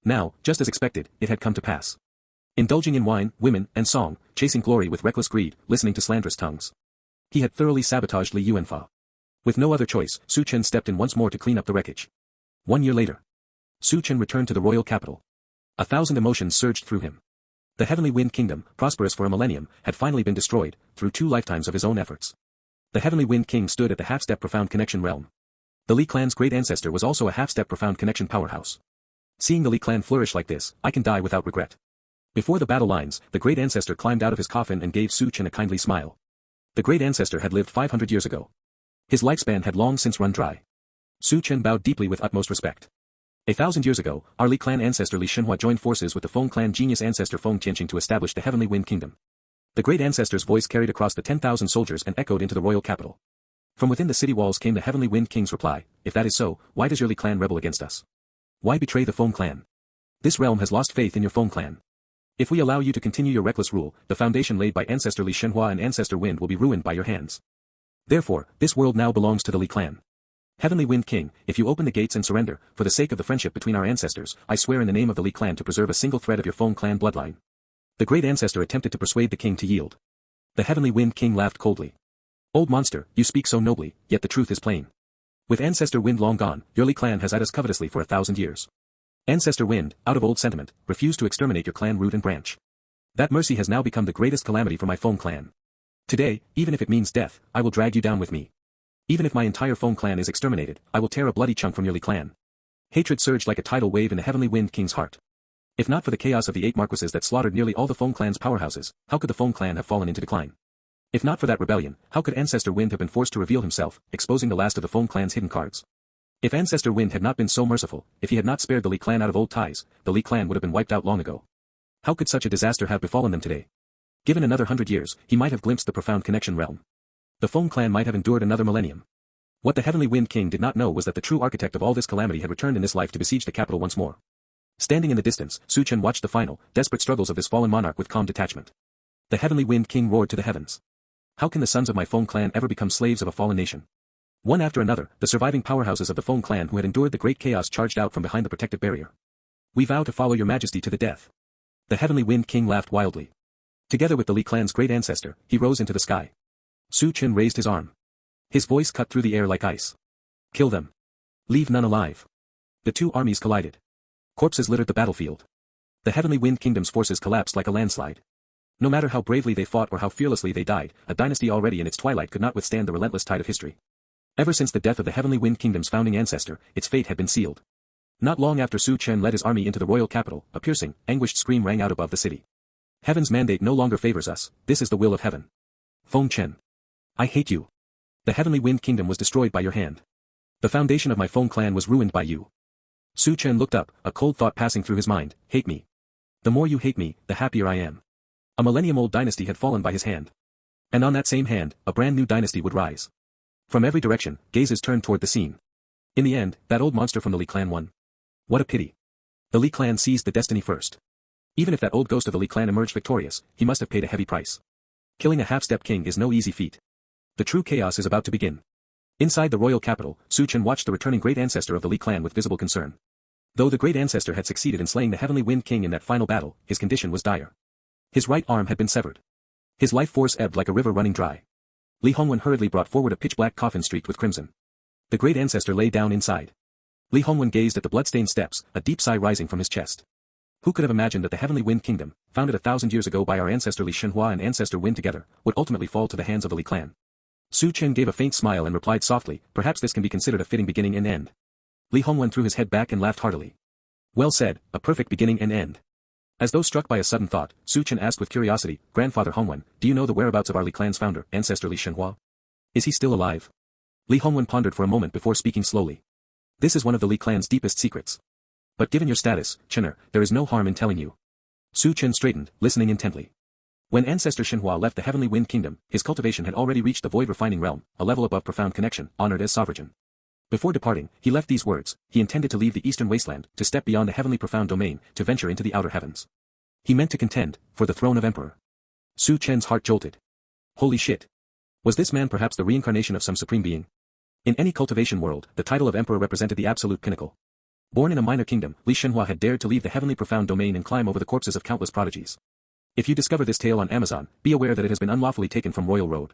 Now, just as expected, it had come to pass. Indulging in wine, women, and song, chasing glory with reckless greed, listening to slanderous tongues. He had thoroughly sabotaged Li Yuanfa. With no other choice, Su Chen stepped in once more to clean up the wreckage. 1 year later, Su Chen returned to the royal capital. 1,000 emotions surged through him. The Heavenly Wind Kingdom, prosperous for a millennium, had finally been destroyed, through 2 lifetimes of his own efforts. The Heavenly Wind King stood at the half-step profound connection realm. The Li clan's great ancestor was also a half-step profound connection powerhouse. Seeing the Li clan flourish like this, I can die without regret. Before the battle lines, the great ancestor climbed out of his coffin and gave Su Chen a kindly smile. The great ancestor had lived 500 years ago. His lifespan had long since run dry. Su Chen bowed deeply with utmost respect. 1,000 years ago, our Li clan ancestor Li Shenhua joined forces with the Feng clan genius ancestor Feng Tianqing to establish the Heavenly Wind Kingdom. The great ancestor's voice carried across the 10,000 soldiers and echoed into the royal capital. From within the city walls came the Heavenly Wind King's reply, if that is so, why does your Li clan rebel against us? Why betray the Feng clan? This realm has lost faith in your Feng clan. If we allow you to continue your reckless rule, the foundation laid by Ancestor Li Shenhua and Ancestor Wind will be ruined by your hands. Therefore, this world now belongs to the Li clan. Heavenly Wind King, if you open the gates and surrender, for the sake of the friendship between our ancestors, I swear in the name of the Li clan to preserve a single thread of your Feng clan bloodline. The great ancestor attempted to persuade the king to yield. The Heavenly Wind King laughed coldly. Old monster, you speak so nobly, yet the truth is plain. With Ancestor Wind long gone, your Li clan has eyed us covetously for 1,000 years. Ancestor Wind, out of old sentiment, refused to exterminate your clan root and branch. That mercy has now become the greatest calamity for my Feng clan. Today, even if it means death, I will drag you down with me. Even if my entire Feng clan is exterminated, I will tear a bloody chunk from your Li clan. Hatred surged like a tidal wave in the Heavenly Wind King's heart. If not for the chaos of the 8 marquises that slaughtered nearly all the Feng clan's powerhouses, how could the Feng clan have fallen into decline? If not for that rebellion, how could Ancestor Wind have been forced to reveal himself, exposing the last of the Feng clan's hidden cards? If Ancestor Wind had not been so merciful, if he had not spared the Li clan out of old ties, the Li clan would have been wiped out long ago. How could such a disaster have befallen them today? Given another 100 years, he might have glimpsed the profound connection realm. The Feng clan might have endured another millennium. What the Heavenly Wind King did not know was that the true architect of all this calamity had returned in this life to besiege the capital once more. Standing in the distance, Chen watched the final, desperate struggles of this fallen monarch with calm detachment. The Heavenly Wind King roared to the heavens. How can the sons of my Feng clan ever become slaves of a fallen nation? One after another, the surviving powerhouses of the Feng clan who had endured the great chaos charged out from behind the protective barrier. We vow to follow your majesty to the death. The Heavenly Wind King laughed wildly. Together with the Li clan's great ancestor, he rose into the sky. Chen raised his arm. His voice cut through the air like ice. Kill them. Leave none alive. The two armies collided. Corpses littered the battlefield. The Heavenly Wind Kingdom's forces collapsed like a landslide. No matter how bravely they fought or how fearlessly they died, a dynasty already in its twilight could not withstand the relentless tide of history. Ever since the death of the Heavenly Wind Kingdom's founding ancestor, its fate had been sealed. Not long after Chen led his army into the royal capital, a piercing, anguished scream rang out above the city. Heaven's mandate no longer favors us, this is the will of heaven. Feng Chen. I hate you. The Heavenly Wind Kingdom was destroyed by your hand. The foundation of my Feng clan was ruined by you. Chen looked up, a cold thought passing through his mind, hate me. The more you hate me, the happier I am. A millennium-old dynasty had fallen by his hand. And on that same hand, a brand new dynasty would rise. From every direction, gazes turned toward the scene. In the end, that old monster from the Li clan won. What a pity. The Li clan seized the destiny first. Even if that old ghost of the Li clan emerged victorious, he must have paid a heavy price. Killing a half-step king is no easy feat. The true chaos is about to begin. Inside the royal capital, Chen watched the returning great ancestor of the Li clan with visible concern. Though the great ancestor had succeeded in slaying the Heavenly Wind King in that final battle, his condition was dire. His right arm had been severed. His life force ebbed like a river running dry. Li Hongwen hurriedly brought forward a pitch-black coffin streaked with crimson. The great ancestor lay down inside. Li Hongwen gazed at the blood-stained steps, a deep sigh rising from his chest. Who could have imagined that the Heavenly Wind Kingdom, founded 1,000 years ago by our ancestor Li Shenhua and ancestor Wind together, would ultimately fall to the hands of the Li clan? Chen gave a faint smile and replied softly, perhaps this can be considered a fitting beginning and end. Li Hongwen threw his head back and laughed heartily. Well said, a perfect beginning and end. As though struck by a sudden thought, Chen asked with curiosity, Grandfather Hongwen, do you know the whereabouts of our Li clan's founder, ancestor Li Shenhua? Is he still alive? Li Hongwen pondered for a moment before speaking slowly. This is one of the Li clan's deepest secrets. But given your status, Chener, there is no harm in telling you. Chen straightened, listening intently. When ancestor Shenhua left the Heavenly Wind Kingdom, his cultivation had already reached the void refining realm, a level above profound connection, honored as sovereign. Before departing, he left these words, he intended to leave the eastern wasteland, to step beyond the heavenly profound domain, to venture into the outer heavens. He meant to contend, for the throne of emperor. Chen's heart jolted. Holy shit. Was this man perhaps the reincarnation of some supreme being? In any cultivation world, the title of emperor represented the absolute pinnacle. Born in a minor kingdom, Li Shenhua had dared to leave the heavenly profound domain and climb over the corpses of countless prodigies. If you discover this tale on Amazon, be aware that it has been unlawfully taken from Royal Road.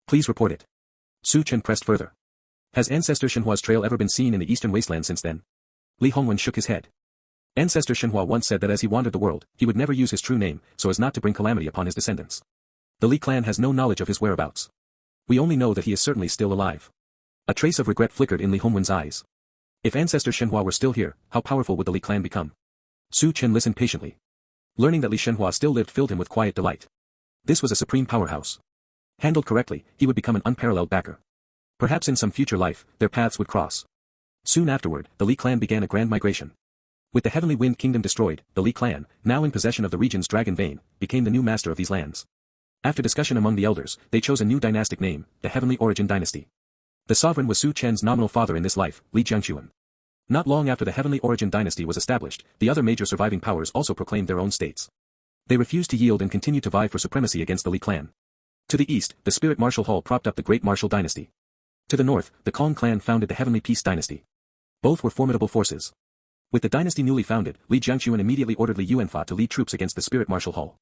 Please report it. Chen pressed further. Has ancestor Shenhua's trail ever been seen in the eastern wasteland since then? Li Hongwen shook his head. Ancestor Shenhua once said that as he wandered the world, he would never use his true name, so as not to bring calamity upon his descendants. The Li clan has no knowledge of his whereabouts. We only know that he is certainly still alive. A trace of regret flickered in Li Hongwen's eyes. If ancestor Shenhua were still here, how powerful would the Li clan become? Chen listened patiently. Learning that Li Shenhua still lived filled him with quiet delight. This was a supreme powerhouse. Handled correctly, he would become an unparalleled backer. Perhaps in some future life, their paths would cross. Soon afterward, the Li clan began a grand migration. With the Heavenly Wind Kingdom destroyed, the Li clan, now in possession of the region's dragon vein, became the new master of these lands. After discussion among the elders, they chose a new dynastic name, the Heavenly Origin Dynasty. The sovereign was Su Chen's nominal father in this life, Li Jiangquan. Not long after the Heavenly Origin dynasty was established, the other major surviving powers also proclaimed their own states. They refused to yield and continued to vie for supremacy against the Li clan. To the east, the Spirit Martial Hall propped up the Great Martial dynasty. To the north, the Kong clan founded the Heavenly Peace dynasty. Both were formidable forces. With the dynasty newly founded, Li Jiangquan immediately ordered Li Yuanfa to lead troops against the Spirit Martial Hall.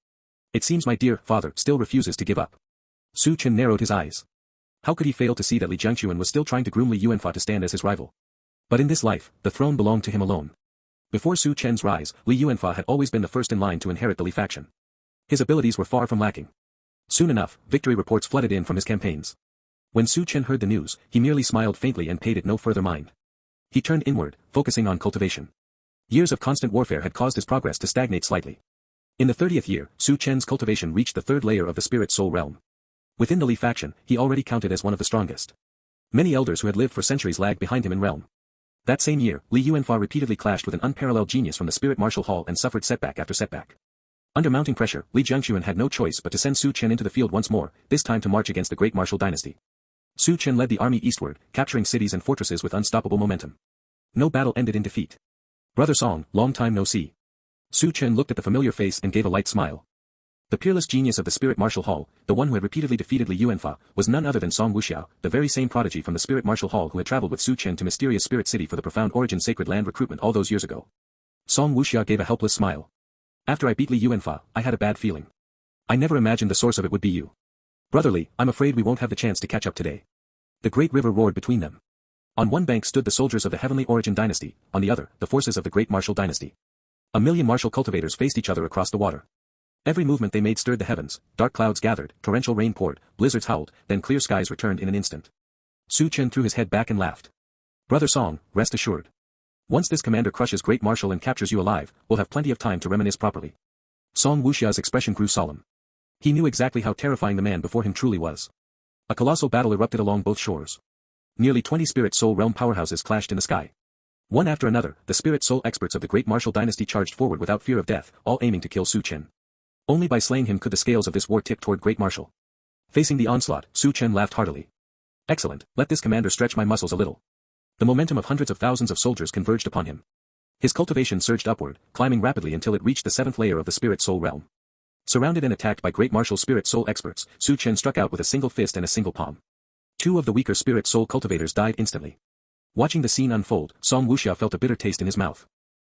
It seems my dear father still refuses to give up. Su Chen narrowed his eyes. How could he fail to see that Li Jiangquan was still trying to groom Li Yuanfa to stand as his rival? But in this life, the throne belonged to him alone. Before Su Chen's rise, Li Yuanfa had always been the first in line to inherit the Li faction. His abilities were far from lacking. Soon enough, victory reports flooded in from his campaigns. When Su Chen heard the news, he merely smiled faintly and paid it no further mind. He turned inward, focusing on cultivation. Years of constant warfare had caused his progress to stagnate slightly. In the 30th year, Su Chen's cultivation reached the third layer of the spirit soul realm. Within the Li faction, he already counted as one of the strongest. Many elders who had lived for centuries lagged behind him in realm. That same year, Li Yuanfa repeatedly clashed with an unparalleled genius from the Spirit Martial Hall and suffered setback after setback. Under mounting pressure, Li Jiangquan had no choice but to send Su Chen into the field once more, this time to march against the Great Martial dynasty. Su Chen led the army eastward, capturing cities and fortresses with unstoppable momentum. No battle ended in defeat. Brother Song, long time no see. Su Chen looked at the familiar face and gave a light smile. The peerless genius of the Spirit Martial Hall, the one who had repeatedly defeated Li Yuanfa, was none other than Song Wuxiao, the very same prodigy from the Spirit Martial Hall who had traveled with Su Chen to mysterious Spirit City for the profound origin sacred land recruitment all those years ago. Song Wuxiao gave a helpless smile. After I beat Li Yuanfa, I had a bad feeling. I never imagined the source of it would be you. Brotherly, I'm afraid we won't have the chance to catch up today. The great river roared between them. On one bank stood the soldiers of the Heavenly Origin dynasty, on the other, the forces of the Great Martial dynasty. A million martial cultivators faced each other across the water. Every movement they made stirred the heavens, dark clouds gathered, torrential rain poured, blizzards howled, then clear skies returned in an instant. Su Chen threw his head back and laughed. Brother Song, rest assured. Once this commander crushes Great Martial and captures you alive, we'll have plenty of time to reminisce properly. Song Wuxiao's expression grew solemn. He knew exactly how terrifying the man before him truly was. A colossal battle erupted along both shores. Nearly 20 Spirit Soul realm powerhouses clashed in the sky. One after another, the Spirit Soul experts of the Great Martial dynasty charged forward without fear of death, all aiming to kill Su Chen. Only by slaying him could the scales of this war tip toward Great Martial. Facing the onslaught, Su Chen laughed heartily. Excellent, let this commander stretch my muscles a little. The momentum of hundreds of thousands of soldiers converged upon him. His cultivation surged upward, climbing rapidly until it reached the 7th layer of the Spirit Soul realm. Surrounded and attacked by Great Martial Spirit Soul experts, Su Chen struck out with a single fist and a single palm. Two of the weaker Spirit Soul cultivators died instantly. Watching the scene unfold, Song Wuxiao felt a bitter taste in his mouth.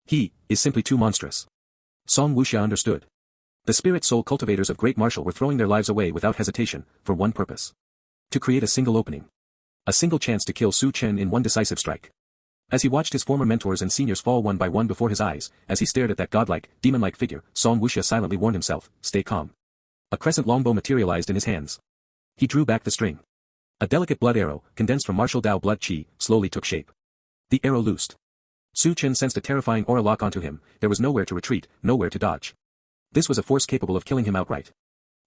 He is simply too monstrous. Song Wuxiao understood. The Spirit Soul cultivators of Great Martial were throwing their lives away without hesitation, for one purpose. To create a single opening. A single chance to kill Su Chen in one decisive strike. As he watched his former mentors and seniors fall one by one before his eyes, as he stared at that godlike, demon-like figure, Song Wuxiao silently warned himself, stay calm. A crescent longbow materialized in his hands. He drew back the string. A delicate blood arrow, condensed from martial Dao blood qi, slowly took shape. The arrow loosed. Su Chen sensed a terrifying aura lock onto him, there was nowhere to retreat, nowhere to dodge. This was a force capable of killing him outright.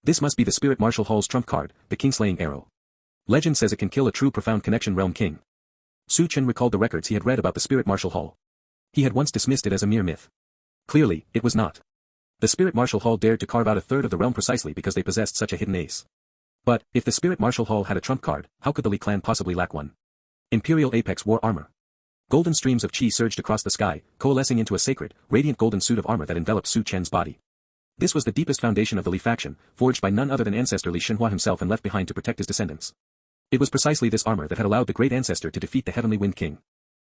This must be the Spirit Martial Hall's trump card, the King-slaying arrow. Legend says it can kill a true profound connection realm king. Su Chen recalled the records he had read about the Spirit Martial Hall. He had once dismissed it as a mere myth. Clearly, it was not. The Spirit Martial Hall dared to carve out a third of the realm precisely because they possessed such a hidden ace. But, if the Spirit Martial Hall had a trump card, how could the Li clan possibly lack one? Imperial Apex wore armor. Golden streams of qi surged across the sky, coalescing into a sacred, radiant golden suit of armor that enveloped Su Chen's body. This was the deepest foundation of the Li faction, forged by none other than ancestor Li Shenhua himself and left behind to protect his descendants. It was precisely this armor that had allowed the great ancestor to defeat the Heavenly Wind King.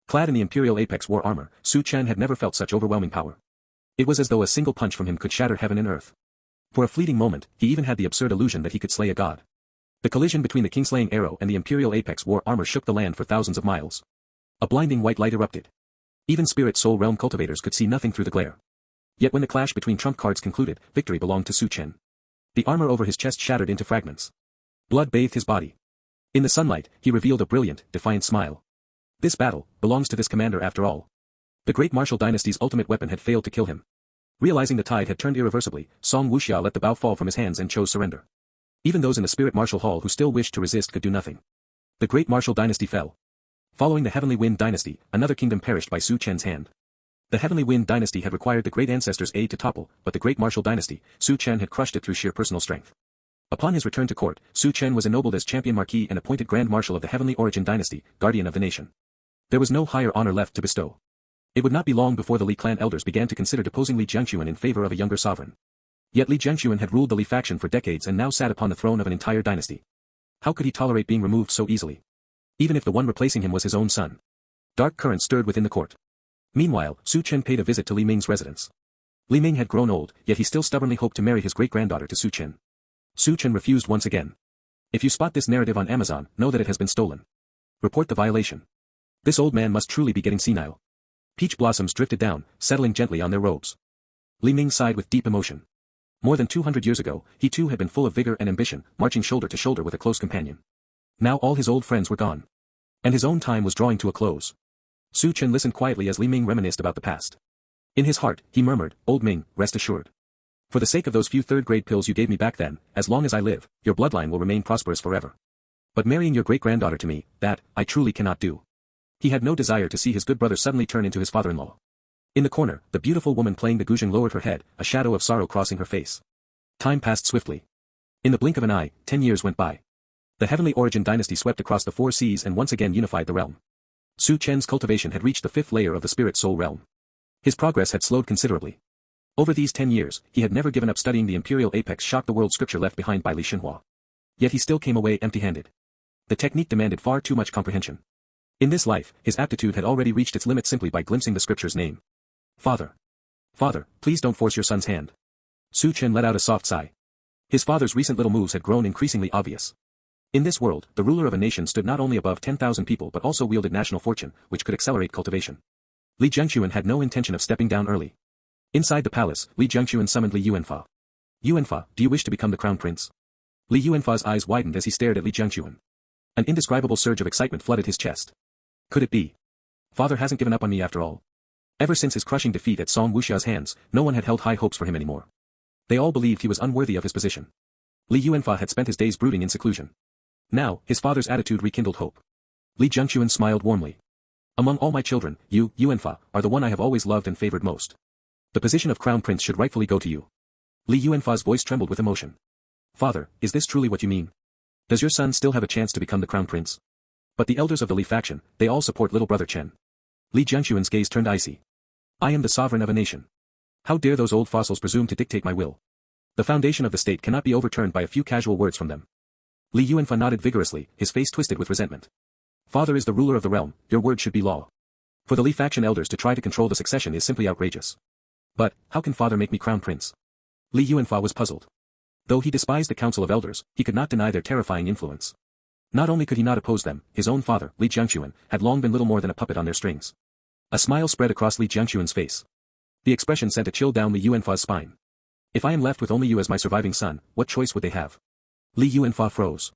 Clad in the Imperial Apex war armor, Su Chen had never felt such overwhelming power. It was as though a single punch from him could shatter heaven and earth. For a fleeting moment, he even had the absurd illusion that he could slay a god. The collision between the King-slaying arrow and the Imperial Apex war armor shook the land for thousands of miles. A blinding white light erupted. Even Spirit Soul realm cultivators could see nothing through the glare. Yet when the clash between trump cards concluded, victory belonged to Su Chen. The armor over his chest shattered into fragments. Blood bathed his body. In the sunlight, he revealed a brilliant, defiant smile. This battle belongs to this commander after all. The Great Martial dynasty's ultimate weapon had failed to kill him. Realizing the tide had turned irreversibly, Song Wuxiao let the bow fall from his hands and chose surrender. Even those in the Spirit Martial Hall who still wished to resist could do nothing. The Great Martial dynasty fell. Following the Heavenly Wind dynasty, another kingdom perished by Su Chen's hand. The Heavenly Wind dynasty had required the great ancestor's aid to topple, but the Great Martial dynasty, Su Chen had crushed it through sheer personal strength. Upon his return to court, Su Chen was ennobled as champion marquis and appointed Grand Marshal of the Heavenly Origin Dynasty, guardian of the nation. There was no higher honor left to bestow. It would not be long before the Li clan elders began to consider deposing Li Jiangxuan in favor of a younger sovereign. Yet Li Jiangxuan had ruled the Li faction for decades and now sat upon the throne of an entire dynasty. How could he tolerate being removed so easily? Even if the one replacing him was his own son. Dark currents stirred within the court. Meanwhile, Su Chen paid a visit to Li Ming's residence. Li Ming had grown old, yet he still stubbornly hoped to marry his great-granddaughter to Su Chen. Su Chen refused once again. If you spot this narrative on Amazon, know that it has been stolen. Report the violation. This old man must truly be getting senile. Peach blossoms drifted down, settling gently on their robes. Li Ming sighed with deep emotion. More than 200 years ago, he too had been full of vigor and ambition, marching shoulder to shoulder with a close companion. Now all his old friends were gone. And his own time was drawing to a close. Su Chen listened quietly as Li Ming reminisced about the past. In his heart, he murmured, "Old Ming, rest assured. For the sake of those few third-grade pills you gave me back then, as long as I live, your bloodline will remain prosperous forever. But marrying your great-granddaughter to me, that, I truly cannot do." He had no desire to see his good brother suddenly turn into his father-in-law. In the corner, the beautiful woman playing the guzheng lowered her head, a shadow of sorrow crossing her face. Time passed swiftly. In the blink of an eye, 10 years went by. The Heavenly Origin Dynasty swept across the 4 seas and once again unified the realm. Su Chen's cultivation had reached the 5th layer of the Spirit Soul realm. His progress had slowed considerably. Over these 10 years, he had never given up studying the Imperial apex shock the world scripture left behind by Li Xinhua. Yet he still came away empty-handed. The technique demanded far too much comprehension. In this life, his aptitude had already reached its limit simply by glimpsing the scripture's name. Father. Father, please don't force your son's hand. Su Chen let out a soft sigh. His father's recent little moves had grown increasingly obvious. In this world, the ruler of a nation stood not only above 10,000 people but also wielded national fortune, which could accelerate cultivation. Li Jiangxuan had no intention of stepping down early. Inside the palace, Li Jiangxuan summoned Li Yuanfa. "Yuanfa, do you wish to become the crown prince?" Li Yuanfa's eyes widened as he stared at Li Jiangxuan. An indescribable surge of excitement flooded his chest. Could it be? Father hasn't given up on me after all. Ever since his crushing defeat at Song Wuxia's hands, no one had held high hopes for him anymore. They all believed he was unworthy of his position. Li Yuanfa had spent his days brooding in seclusion. Now, his father's attitude rekindled hope. Li Jiangxuan smiled warmly. "Among all my children, you, Yuanfa, are the one I have always loved and favored most. The position of crown prince should rightfully go to you." Li Yuanfa's voice trembled with emotion. "Father, is this truly what you mean? Does your son still have a chance to become the crown prince?" But the elders of the Li faction, they all support little brother Chen. Li Jiangxuan's gaze turned icy. "I am the sovereign of a nation. How dare those old fossils presume to dictate my will? The foundation of the state cannot be overturned by a few casual words from them." Li Yuanfa nodded vigorously, his face twisted with resentment. "Father is the ruler of the realm, your word should be law. For the Li faction elders to try to control the succession is simply outrageous. But, how can father make me crown prince?" Li Yuanfa was puzzled. Though he despised the council of elders, he could not deny their terrifying influence. Not only could he not oppose them, his own father, Li Jiangxuan, had long been little more than a puppet on their strings. A smile spread across Li Jiangxuan's face. The expression sent a chill down Li Yuanfa's spine. "If I am left with only you as my surviving son, what choice would they have?" Li Yuanfa froze.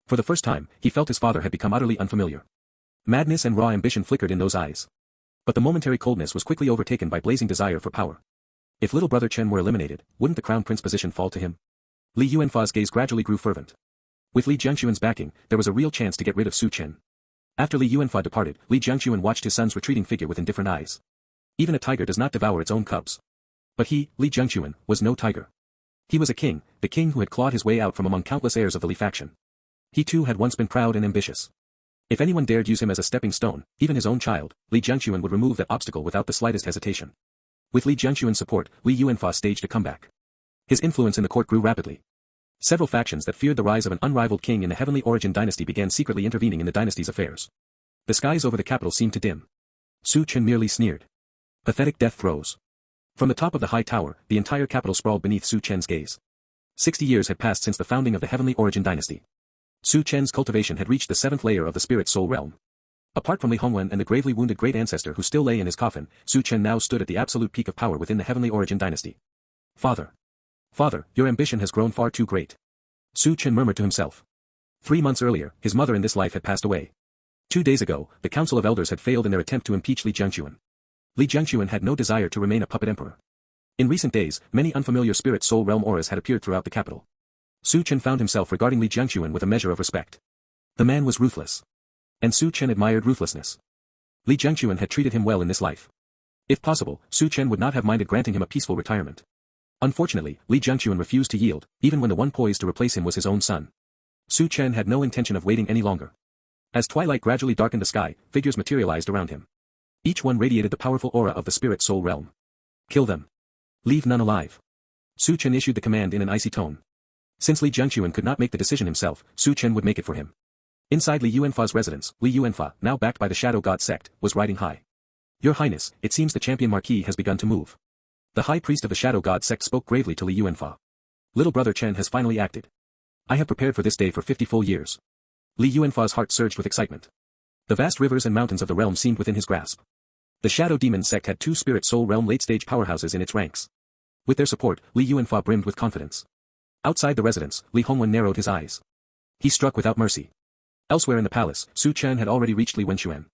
For the first time, he felt his father had become utterly unfamiliar. Madness and raw ambition flickered in those eyes. But the momentary coldness was quickly overtaken by blazing desire for power. If little brother Chen were eliminated, wouldn't the crown prince position fall to him? Li Yuanfa's gaze gradually grew fervent. With Li Jiangxuan's backing, there was a real chance to get rid of Su Chen. After Li Yuanfa departed, Li Jiangxuan watched his son's retreating figure with indifferent eyes. Even a tiger does not devour its own cubs. But he, Li Jiangxuan, was no tiger. He was a king, the king who had clawed his way out from among countless heirs of the Li faction. He too had once been proud and ambitious. If anyone dared use him as a stepping stone, even his own child, Li Jiangxuan would remove that obstacle without the slightest hesitation. With Li Jiangxuan's support, Li Yuanfa staged a comeback. His influence in the court grew rapidly. Several factions that feared the rise of an unrivaled king in the Heavenly Origin Dynasty began secretly intervening in the dynasty's affairs. The skies over the capital seemed to dim. Su Chen merely sneered. Pathetic death throes. From the top of the high tower, the entire capital sprawled beneath Su Chen's gaze. 60 years had passed since the founding of the Heavenly Origin Dynasty. Su Chen's cultivation had reached the 7th layer of the Spirit Soul realm. Apart from Li Hongwen and the gravely wounded great ancestor who still lay in his coffin, Su Chen now stood at the absolute peak of power within the Heavenly Origin Dynasty. "Father. Father, your ambition has grown far too great." Su Chen murmured to himself. 3 months earlier, his mother in this life had passed away. 2 days ago, the Council of Elders had failed in their attempt to impeach Li Jiangxuan. Li Jiangxuan had no desire to remain a puppet emperor. In recent days, many unfamiliar Spirit Soul realm auras had appeared throughout the capital. Su Chen found himself regarding Li Jiangxuan with a measure of respect. The man was ruthless. And Su Chen admired ruthlessness. Li Jiangxuan had treated him well in this life. If possible, Su Chen would not have minded granting him a peaceful retirement. Unfortunately, Li Jiangquan refused to yield, even when the one poised to replace him was his own son. Su Chen had no intention of waiting any longer. As twilight gradually darkened the sky, figures materialized around him. Each one radiated the powerful aura of the spirit soul realm. Kill them. Leave none alive. Su Chen issued the command in an icy tone. Since Li Jiangquan could not make the decision himself, Su Chen would make it for him. Inside Li Yuanfa's residence, Li Yuanfa, now backed by the Shadow God sect, was riding high. Your Highness, it seems the champion marquis has begun to move. The high priest of the Shadow God sect spoke gravely to Li Yuanfa. Little brother Chen has finally acted. I have prepared for this day for 50 full years. Li Yuanfa's heart surged with excitement. The vast rivers and mountains of the realm seemed within his grasp. The Shadow Demon sect had 2 spirit soul realm late-stage powerhouses in its ranks. With their support, Li Yuanfa brimmed with confidence. Outside the residence, Li Hongwen narrowed his eyes. He struck without mercy. Elsewhere in the palace, Su Chen had already reached Li Wenxuan.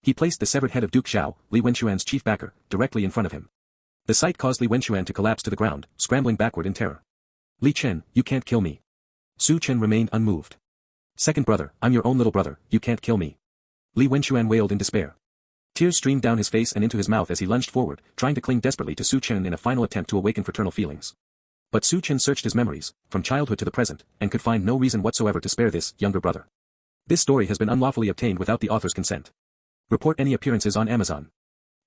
He placed the severed head of Duke Xiao, Li Wenxuan's chief backer, directly in front of him. The sight caused Li Wenxuan to collapse to the ground, scrambling backward in terror. Li Chen, you can't kill me. Su Chen remained unmoved. Second brother, I'm your own little brother, you can't kill me. Li Wenxuan wailed in despair. Tears streamed down his face and into his mouth as he lunged forward, trying to cling desperately to Su Chen in a final attempt to awaken fraternal feelings. But Su Chen searched his memories, from childhood to the present, and could find no reason whatsoever to spare this younger brother. This story has been unlawfully obtained without the author's consent. Report any appearances on Amazon.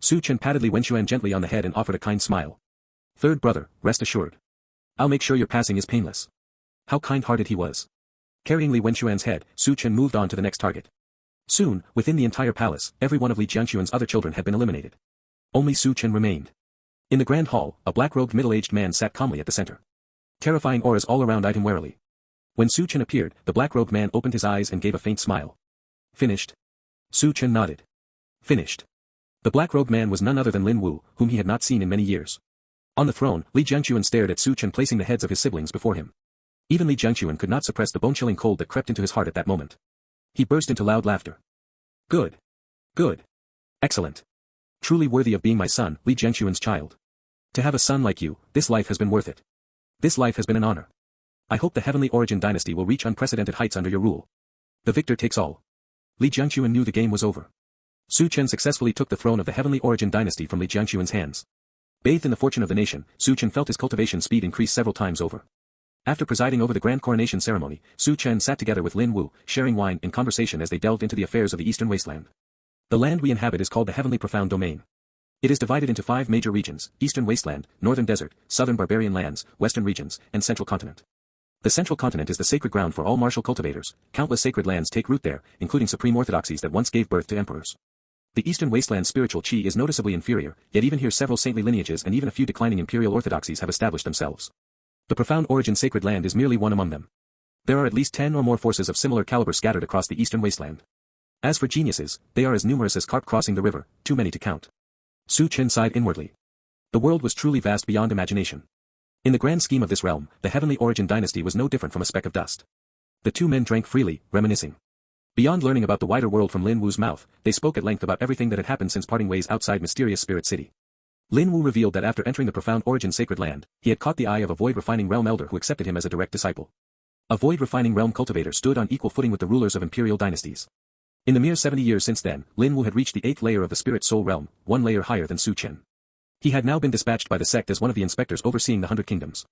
Su Chen patted Li Wenxuan gently on the head and offered a kind smile. Third brother, rest assured. I'll make sure your passing is painless. How kind-hearted he was. Carrying Li Wenxuan's head, Su Chen moved on to the next target. Soon, within the entire palace, every one of Li Jiangquan's other children had been eliminated. Only Su Chen remained. In the grand hall, a black-robed middle-aged man sat calmly at the center. Terrifying auras all around eyed him warily. When Su Chen appeared, the black-robed man opened his eyes and gave a faint smile. Finished? Su Chen nodded. Finished. The black-robed man was none other than Lin Wu, whom he had not seen in many years. On the throne, Li Jiangquan stared at Su Chen placing the heads of his siblings before him. Even Li Jiangquan could not suppress the bone-chilling cold that crept into his heart at that moment. He burst into loud laughter. Good. Good. Excellent. Truly worthy of being my son, Li Jiangquan's child. To have a son like you, this life has been worth it. This life has been an honor. I hope the Heavenly Origin dynasty will reach unprecedented heights under your rule. The victor takes all. Li Jiangquan knew the game was over. Su Chen successfully took the throne of the Heavenly Origin dynasty from Li Jiangquan's hands. Bathed in the fortune of the nation, Su Chen felt his cultivation speed increase several times over. After presiding over the grand coronation ceremony, Su Chen sat together with Lin Wu, sharing wine and conversation as they delved into the affairs of the Eastern Wasteland. The land we inhabit is called the Heavenly Profound Domain. It is divided into 5 major regions: Eastern Wasteland, Northern Desert, Southern Barbarian Lands, Western Regions, and Central Continent. The Central Continent is the sacred ground for all martial cultivators. Countless sacred lands take root there, including supreme orthodoxies that once gave birth to emperors. The Eastern Wasteland's spiritual chi is noticeably inferior, yet even here several saintly lineages and even a few declining imperial orthodoxies have established themselves. The Profound Origin sacred land is merely one among them. There are at least 10 or more forces of similar caliber scattered across the Eastern Wasteland. As for geniuses, they are as numerous as carp crossing the river, too many to count. Su Chen sighed inwardly. The world was truly vast beyond imagination. In the grand scheme of this realm, the Heavenly Origin dynasty was no different from a speck of dust. The two men drank freely, reminiscing. Beyond learning about the wider world from Lin Wu's mouth, they spoke at length about everything that had happened since parting ways outside mysterious Spirit City. Lin Wu revealed that after entering the Profound Origin sacred land, he had caught the eye of a void-refining realm elder who accepted him as a direct disciple. A void-refining realm cultivator stood on equal footing with the rulers of imperial dynasties. In the mere 70 years since then, Lin Wu had reached the 8th layer of the spirit soul realm, 1 layer higher than Su Chen. He had now been dispatched by the sect as one of the inspectors overseeing the 100 kingdoms.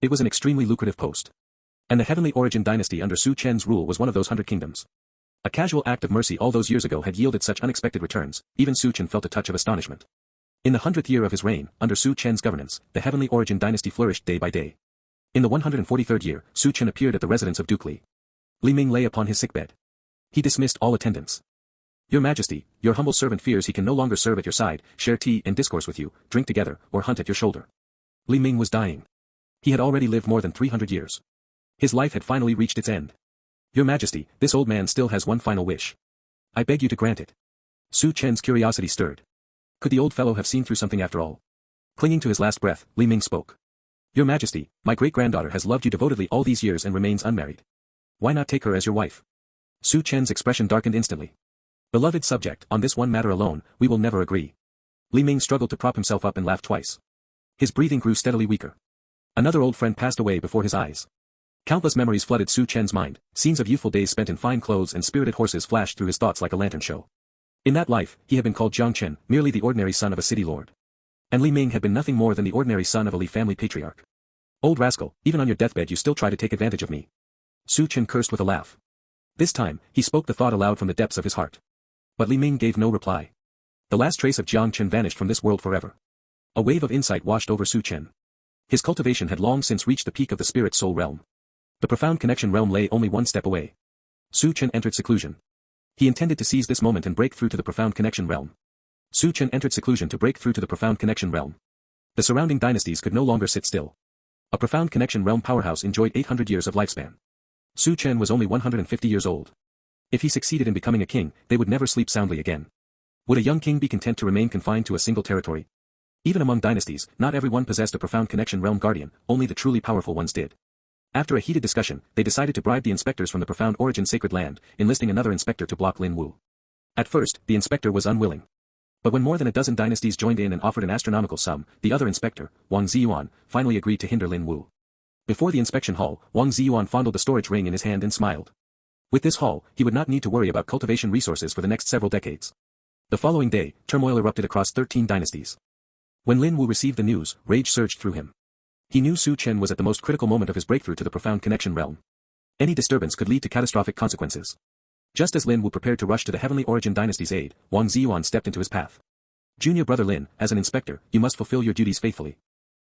It was an extremely lucrative post. And the Heavenly Origin dynasty under Su Chen's rule was one of those 100 kingdoms. A casual act of mercy all those years ago had yielded such unexpected returns, even Su Chen felt a touch of astonishment. In the 100th year of his reign, under Su Chen's governance, the Heavenly Origin dynasty flourished day by day. In the 143rd year, Su Chen appeared at the residence of Duke Li. Li Ming lay upon his sickbed. He dismissed all attendants. Your Majesty, your humble servant fears he can no longer serve at your side, share tea and discourse with you, drink together, or hunt at your shoulder. Li Ming was dying. He had already lived more than 300 years. His life had finally reached its end. Your Majesty, this old man still has one final wish. I beg you to grant it. Su Chen's curiosity stirred. Could the old fellow have seen through something after all? Clinging to his last breath, Li Ming spoke. Your Majesty, my great-granddaughter has loved you devotedly all these years and remains unmarried. Why not take her as your wife? Su Chen's expression darkened instantly. Beloved subject, on this one matter alone, we will never agree. Li Ming struggled to prop himself up and laughed twice. His breathing grew steadily weaker. Another old friend passed away before his eyes. Countless memories flooded Su Chen's mind, scenes of youthful days spent in fine clothes and spirited horses flashed through his thoughts like a lantern show. In that life, he had been called Jiang Chen, merely the ordinary son of a city lord. And Li Ming had been nothing more than the ordinary son of a Li family patriarch. Old rascal, even on your deathbed you still try to take advantage of me. Su Chen cursed with a laugh. This time, he spoke the thought aloud from the depths of his heart. But Li Ming gave no reply. The last trace of Jiang Chen vanished from this world forever. A wave of insight washed over Su Chen. His cultivation had long since reached the peak of the spirit soul realm. The profound connection realm lay only one step away. Su Chen entered seclusion. He intended to seize this moment and break through to the profound connection realm. Su Chen entered seclusion to break through to the profound connection realm. The surrounding dynasties could no longer sit still. A profound connection realm powerhouse enjoyed 800 years of lifespan. Su Chen was only 150 years old. If he succeeded in becoming a king, they would never sleep soundly again. Would a young king be content to remain confined to a single territory? Even among dynasties, not everyone possessed a profound connection realm guardian, only the truly powerful ones did. After a heated discussion, they decided to bribe the inspectors from the profound origin sacred land, enlisting another inspector to block Lin Wu. At first, the inspector was unwilling. But when more than a dozen dynasties joined in and offered an astronomical sum, the other inspector, Wang Ziyuan, finally agreed to hinder Lin Wu. Before the inspection hall, Wang Ziyuan fondled the storage ring in his hand and smiled. With this haul, he would not need to worry about cultivation resources for the next several decades. The following day, turmoil erupted across 13 dynasties. When Lin Wu received the news, rage surged through him. He knew Su Chen was at the most critical moment of his breakthrough to the profound connection realm. Any disturbance could lead to catastrophic consequences. Just as Lin Wu prepared to rush to the heavenly origin dynasty's aid, Wang Ziyuan stepped into his path. Junior brother Lin, as an inspector, you must fulfill your duties faithfully.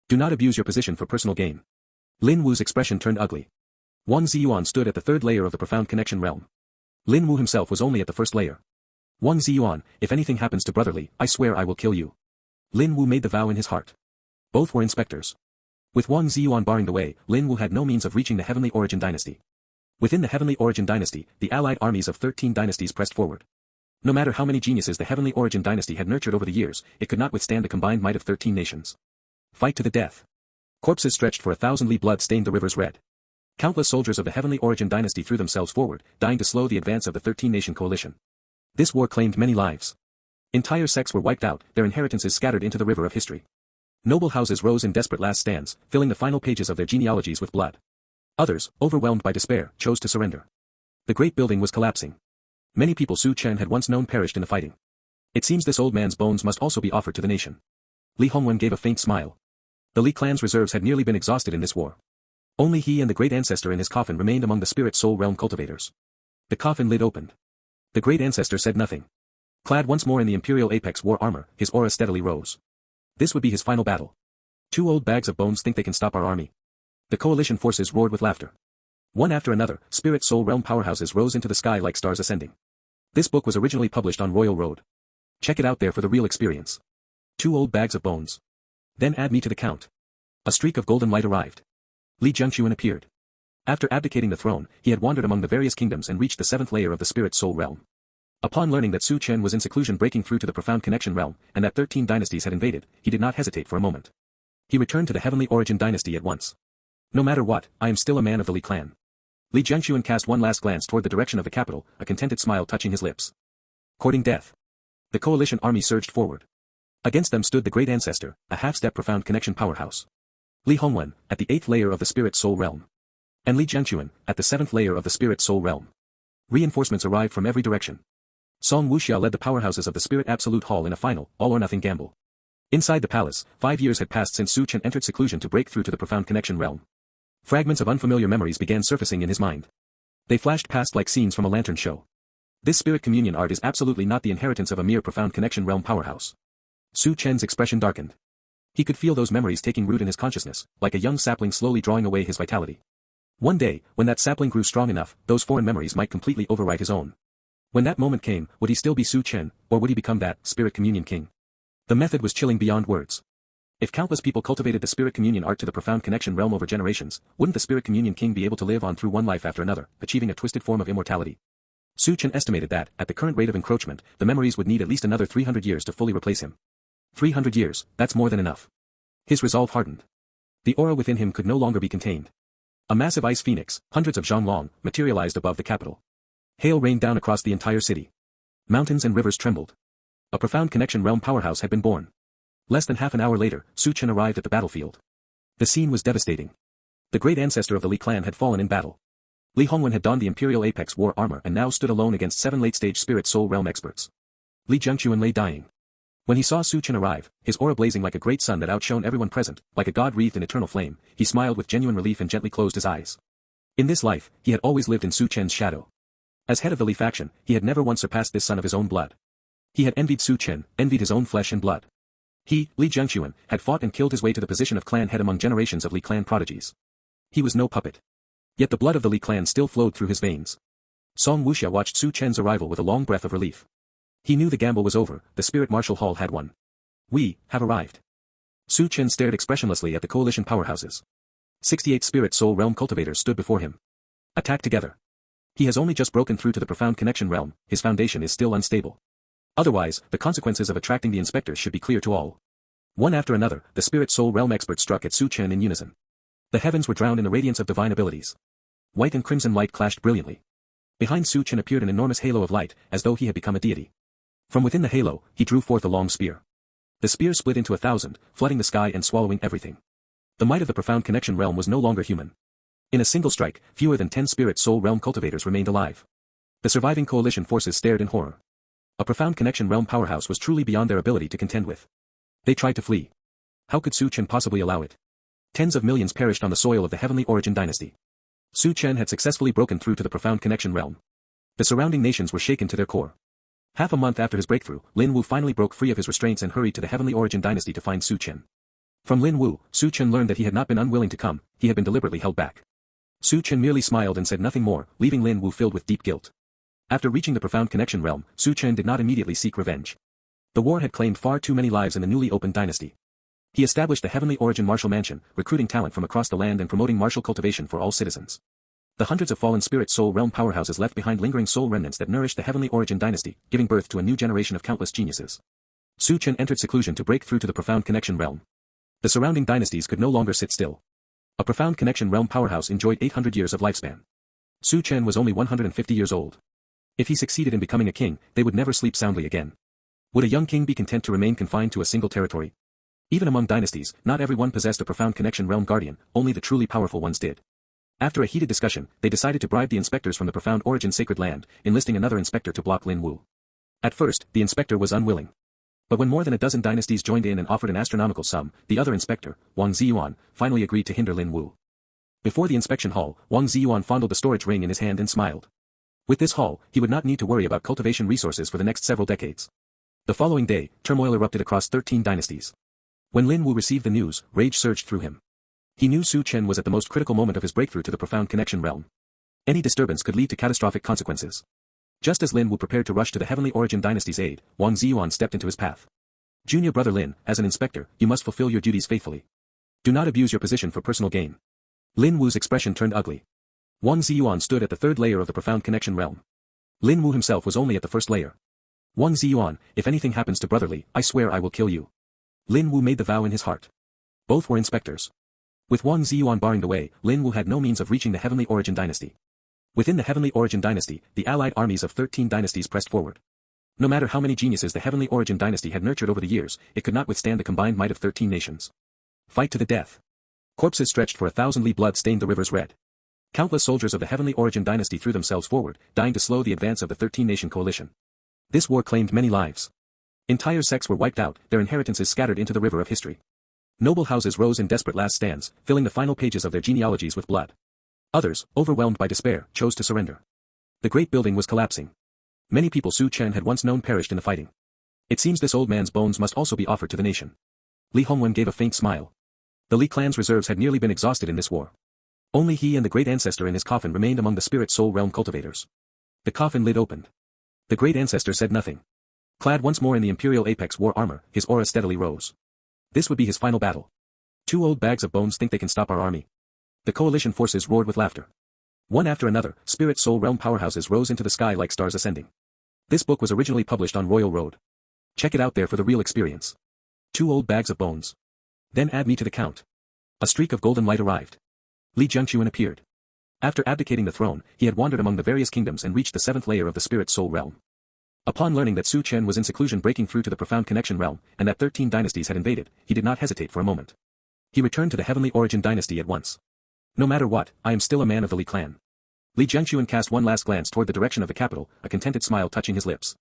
Do not abuse your position for personal gain. Lin Wu's expression turned ugly. Wang Ziyuan stood at the third layer of the profound connection realm. Lin Wu himself was only at the first layer. Wang Ziyuan, if anything happens to brother Li, I swear I will kill you. Lin Wu made the vow in his heart. Both were inspectors. With Wang Ziyuan barring the way, Lin Wu had no means of reaching the heavenly origin dynasty. Within the heavenly origin dynasty, the allied armies of 13 dynasties pressed forward. No matter how many geniuses the heavenly origin dynasty had nurtured over the years, it could not withstand the combined might of 13 nations. Fight to the death. Corpses stretched for 1,000 li blood stained the rivers red. Countless soldiers of the heavenly origin dynasty threw themselves forward, dying to slow the advance of the 13-nation coalition. This war claimed many lives. Entire sects were wiped out, their inheritances scattered into the river of history. Noble houses rose in desperate last stands, filling the final pages of their genealogies with blood. Others, overwhelmed by despair, chose to surrender. The great building was collapsing. Many people Su Chen had once known perished in the fighting. It seems this old man's bones must also be offered to the nation. Li Hongwen gave a faint smile. The Li clan's reserves had nearly been exhausted in this war. Only he and the great ancestor in his coffin remained among the spirit soul realm cultivators. The coffin lid opened. The great ancestor said nothing. Clad once more in the Imperial Apex war armor, his aura steadily rose. This would be his final battle. 2 old bags of bones think they can stop our army. The coalition forces roared with laughter. One after another, spirit soul realm powerhouses rose into the sky like stars ascending. This book was originally published on Royal Road. Check it out there for the real experience. 2 old bags of bones. Then add me to the count. A streak of golden light arrived. Li Jiangquan appeared. After abdicating the throne, he had wandered among the various kingdoms and reached the 7th layer of the spirit soul realm. Upon learning that Su Chen was in seclusion breaking through to the profound connection realm, and that 13 dynasties had invaded, he did not hesitate for a moment. He returned to the heavenly origin dynasty at once. No matter what, I am still a man of the Li clan. Li Jiangquan cast one last glance toward the direction of the capital, a contented smile touching his lips. Courting death. The coalition army surged forward. Against them stood the great ancestor, a half-step profound connection powerhouse. Li Hongwen, at the 8th layer of the spirit soul realm. And Li Jiangquan, at the 7th layer of the spirit soul realm. Reinforcements arrived from every direction. Song Wuxia led the powerhouses of the Spirit Absolute Hall in a final, all-or-nothing gamble. Inside the palace, 5 years had passed since Su Chen entered seclusion to break through to the profound connection realm. Fragments of unfamiliar memories began surfacing in his mind. They flashed past like scenes from a lantern show. This spirit communion art is absolutely not the inheritance of a mere profound connection realm powerhouse. Su Chen's expression darkened. He could feel those memories taking root in his consciousness, like a young sapling slowly drawing away his vitality. One day, when that sapling grew strong enough, those foreign memories might completely overwrite his own. When that moment came, would he still be Su Chen, or would he become that spirit communion king? The method was chilling beyond words. If countless people cultivated the spirit communion art to the profound connection realm over generations, wouldn't the spirit communion king be able to live on through one life after another, achieving a twisted form of immortality? Su Chen estimated that, at the current rate of encroachment, the memories would need at least another 300 years to fully replace him. 300 years, that's more than enough. His resolve hardened. The aura within him could no longer be contained. A massive ice phoenix, hundreds of zhonglong, materialized above the capital. Hail rained down across the entire city. Mountains and rivers trembled. A profound connection realm powerhouse had been born. Less than half an hour later, Su Chen arrived at the battlefield. The scene was devastating. The great ancestor of the Li clan had fallen in battle. Li Hongwen had donned the Imperial Apex war armor and now stood alone against 7 late-stage spirit soul realm experts. Li Jiangquan lay dying. When he saw Su Chen arrive, his aura blazing like a great sun that outshone everyone present, like a god wreathed in eternal flame, he smiled with genuine relief and gently closed his eyes. In this life, he had always lived in Su Chen's shadow. As head of the Li faction, he had never once surpassed this son of his own blood. He had envied Su Chen, envied his own flesh and blood. He, Li Jiangquan, had fought and killed his way to the position of clan head among generations of Li clan prodigies. He was no puppet. Yet the blood of the Li clan still flowed through his veins. Song Wuxia watched Su Chen's arrival with a long breath of relief. He knew the gamble was over, the spirit martial hall had won. We have arrived. Su Chen stared expressionlessly at the coalition powerhouses. 68 spirit soul realm cultivators stood before him. Attack together. He has only just broken through to the profound connection realm, his foundation is still unstable. Otherwise, the consequences of attracting the inspectors should be clear to all. One after another, the spirit soul realm experts struck at Su Chen in unison. The heavens were drowned in the radiance of divine abilities. White and crimson light clashed brilliantly. Behind Su Chen appeared an enormous halo of light, as though he had become a deity. From within the halo, he drew forth a long spear. The spear split into 1,000, flooding the sky and swallowing everything. The might of the profound connection realm was no longer human. In a single strike, fewer than 10 spirit soul realm cultivators remained alive. The surviving coalition forces stared in horror. A profound connection realm powerhouse was truly beyond their ability to contend with. They tried to flee. How could Su Chen possibly allow it? Tens of millions perished on the soil of the Heavenly Origin dynasty. Su Chen had successfully broken through to the profound connection realm. The surrounding nations were shaken to their core. Half a month after his breakthrough, Lin Wu finally broke free of his restraints and hurried to the Heavenly Origin dynasty to find Su Chen. From Lin Wu, Su Chen learned that he had not been unwilling to come, he had been deliberately held back. Su Chen merely smiled and said nothing more, leaving Lin Wu filled with deep guilt. After reaching the profound connection realm, Su Chen did not immediately seek revenge. The war had claimed far too many lives in the newly opened dynasty. He established the Heavenly Origin Martial Mansion, recruiting talent from across the land and promoting martial cultivation for all citizens. The hundreds of fallen spirit soul realm powerhouses left behind lingering soul remnants that nourished the Heavenly Origin dynasty, giving birth to a new generation of countless geniuses. Su Chen entered seclusion to break through to the profound connection realm. The surrounding dynasties could no longer sit still. A profound connection realm powerhouse enjoyed 800 years of lifespan. Su Chen was only 150 years old. If he succeeded in becoming a king, they would never sleep soundly again. Would a young king be content to remain confined to a single territory? Even among dynasties, not everyone possessed a profound connection realm guardian, only the truly powerful ones did. After a heated discussion, they decided to bribe the inspectors from the profound origin sacred land, enlisting another inspector to block Lin Wu. At first, the inspector was unwilling. But when more than a dozen dynasties joined in and offered an astronomical sum, the other inspector, Wang Ziyuan, finally agreed to hinder Lin Wu. Before the inspection hall, Wang Ziyuan fondled the storage ring in his hand and smiled. With this hall, he would not need to worry about cultivation resources for the next several decades. The following day, turmoil erupted across 13 dynasties. When Lin Wu received the news, rage surged through him. He knew Su Chen was at the most critical moment of his breakthrough to the profound connection realm. Any disturbance could lead to catastrophic consequences. Just as Lin Wu prepared to rush to the Heavenly Origin dynasty's aid, Wang Ziyuan stepped into his path. Junior brother Lin, as an inspector, you must fulfill your duties faithfully. Do not abuse your position for personal gain. Lin Wu's expression turned ugly. Wang Ziyuan stood at the third layer of the profound connection realm. Lin Wu himself was only at the first layer. Wang Ziyuan, if anything happens to brother Li, I swear I will kill you. Lin Wu made the vow in his heart. Both were inspectors. With Wang Ziyuan barring the way, Lin Wu had no means of reaching the Heavenly Origin dynasty. Within the Heavenly Origin dynasty, the allied armies of 13 dynasties pressed forward. No matter how many geniuses the Heavenly Origin dynasty had nurtured over the years, it could not withstand the combined might of 13 nations. Fight to the death. Corpses stretched for 1,000 li blood stained the rivers red. Countless soldiers of the Heavenly Origin dynasty threw themselves forward, dying to slow the advance of the 13-nation coalition. This war claimed many lives. Entire sects were wiped out, their inheritances scattered into the river of history. Noble houses rose in desperate last stands, filling the final pages of their genealogies with blood. Others, overwhelmed by despair, chose to surrender. The great building was collapsing. Many people Su Chen had once known perished in the fighting. It seems this old man's bones must also be offered to the nation. Li Hongwen gave a faint smile. The Li clan's reserves had nearly been exhausted in this war. Only he and the great ancestor in his coffin remained among the spirit soul realm cultivators. The coffin lid opened. The great ancestor said nothing. Clad once more in the Imperial Apex war armor, his aura steadily rose. This would be his final battle. 2 old bags of bones think they can stop our army. The coalition forces roared with laughter. One after another, spirit soul realm powerhouses rose into the sky like stars ascending. This book was originally published on Royal Road. Check it out there for the real experience. 2 old bags of bones. Then add me to the count. A streak of golden light arrived. Li Jiangquan appeared. After abdicating the throne, he had wandered among the various kingdoms and reached the 7th layer of the spirit soul realm. Upon learning that Su Chen was in seclusion breaking through to the profound connection realm, and that 13 dynasties had invaded, he did not hesitate for a moment. He returned to the Heavenly Origin dynasty at once. No matter what, I am still a man of the Li clan. Li Jiangquan cast one last glance toward the direction of the capital, a contented smile touching his lips.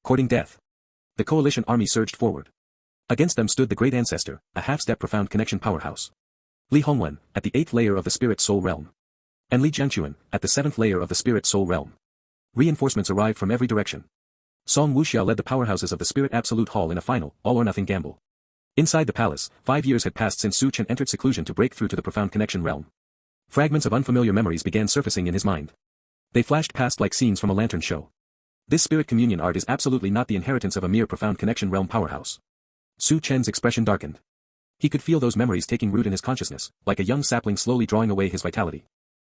Courting death. The coalition army surged forward. Against them stood the Great Ancestor, a half-step profound connection powerhouse. Li Hongwen, at the 8th layer of the Spirit Soul Realm. And Li Jiangquan, at the 7th layer of the Spirit Soul Realm. Reinforcements arrived from every direction. Song Wuxiao led the powerhouses of the Spirit Absolute Hall in a final, all-or-nothing gamble. Inside the palace, 5 years had passed since Su Chen entered seclusion to break through to the profound connection realm. Fragments of unfamiliar memories began surfacing in his mind. They flashed past like scenes from a lantern show. This spirit communion art is absolutely not the inheritance of a mere profound connection realm powerhouse. Su Chen's expression darkened. He could feel those memories taking root in his consciousness, like a young sapling slowly drawing away his vitality.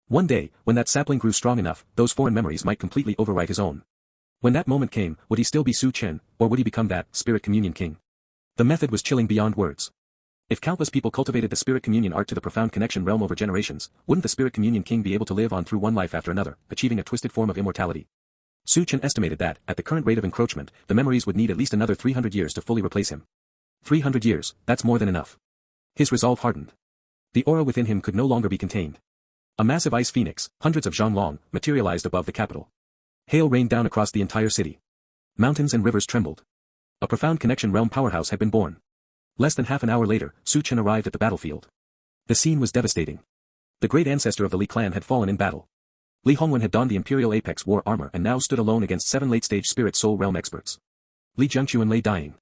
One day, when that sapling grew strong enough, those foreign memories might completely overwrite his own. When that moment came, would he still be Su Chen, or would he become that spirit communion king? The method was chilling beyond words. If countless people cultivated the spirit communion art to the profound connection realm over generations, wouldn't the spirit communion king be able to live on through one life after another, achieving a twisted form of immortality? Su Chen estimated that, at the current rate of encroachment, the memories would need at least another 300 years to fully replace him. 300 years, that's more than enough. His resolve hardened. The aura within him could no longer be contained. A massive ice phoenix, hundreds of zhang long, materialized above the capital. Hail rained down across the entire city. Mountains and rivers trembled. A profound connection realm powerhouse had been born. Less than half an hour later, Su Chen arrived at the battlefield. The scene was devastating. The great ancestor of the Li clan had fallen in battle. Li Hongwen had donned the Imperial Apex war armor and now stood alone against 7 late-stage spirit soul realm experts. Li Jiangquan lay dying.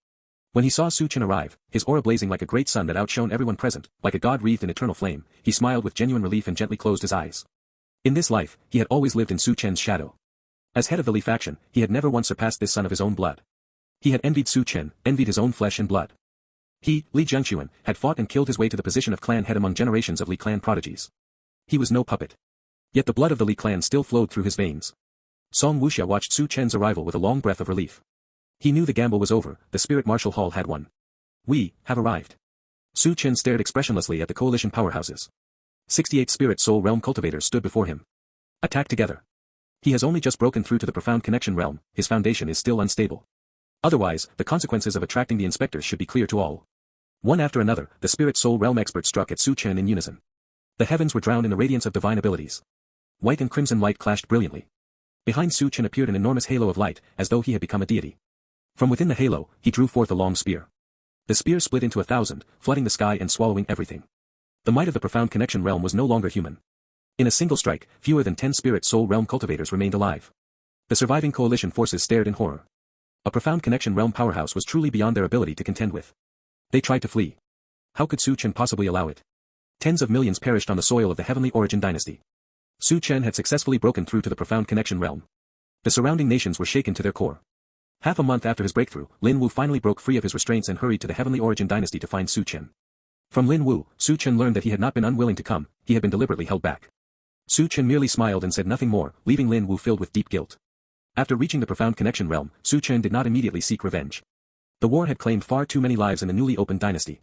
When he saw Su Chen arrive, his aura blazing like a great sun that outshone everyone present, like a god wreathed in eternal flame, he smiled with genuine relief and gently closed his eyes. In this life, he had always lived in Su Chen's shadow. As head of the Li faction, he had never once surpassed this son of his own blood. He had envied Su Chen, envied his own flesh and blood. He, Li Jiangquan, had fought and killed his way to the position of clan head among generations of Li clan prodigies. He was no puppet. Yet the blood of the Li clan still flowed through his veins. Song Wuxia watched Su Chen's arrival with a long breath of relief. He knew the gamble was over, the spirit martial hall had won. We have arrived. Su Chen stared expressionlessly at the coalition powerhouses. 68 spirit soul realm cultivators stood before him. Attack together. He has only just broken through to the profound connection realm, his foundation is still unstable. Otherwise, the consequences of attracting the inspectors should be clear to all. One after another, the spirit soul realm experts struck at Su Chen in unison. The heavens were drowned in the radiance of divine abilities. White and crimson light clashed brilliantly. Behind Su Chen appeared an enormous halo of light, as though he had become a deity. From within the halo, he drew forth a long spear. The spear split into 1,000, flooding the sky and swallowing everything. The might of the profound connection realm was no longer human. In a single strike, fewer than 10 spirit soul realm cultivators remained alive. The surviving coalition forces stared in horror. A profound connection realm powerhouse was truly beyond their ability to contend with. They tried to flee. How could Su Chen possibly allow it? Tens of millions perished on the soil of the Heavenly Origin dynasty. Su Chen had successfully broken through to the profound connection realm. The surrounding nations were shaken to their core. Half a month after his breakthrough, Lin Wu finally broke free of his restraints and hurried to the Heavenly Origin dynasty to find Su Chen. From Lin Wu, Su Chen learned that he had not been unwilling to come, he had been deliberately held back. Su Chen merely smiled and said nothing more, leaving Lin Wu filled with deep guilt. After reaching the profound connection realm, Su Chen did not immediately seek revenge. The war had claimed far too many lives in the newly opened dynasty.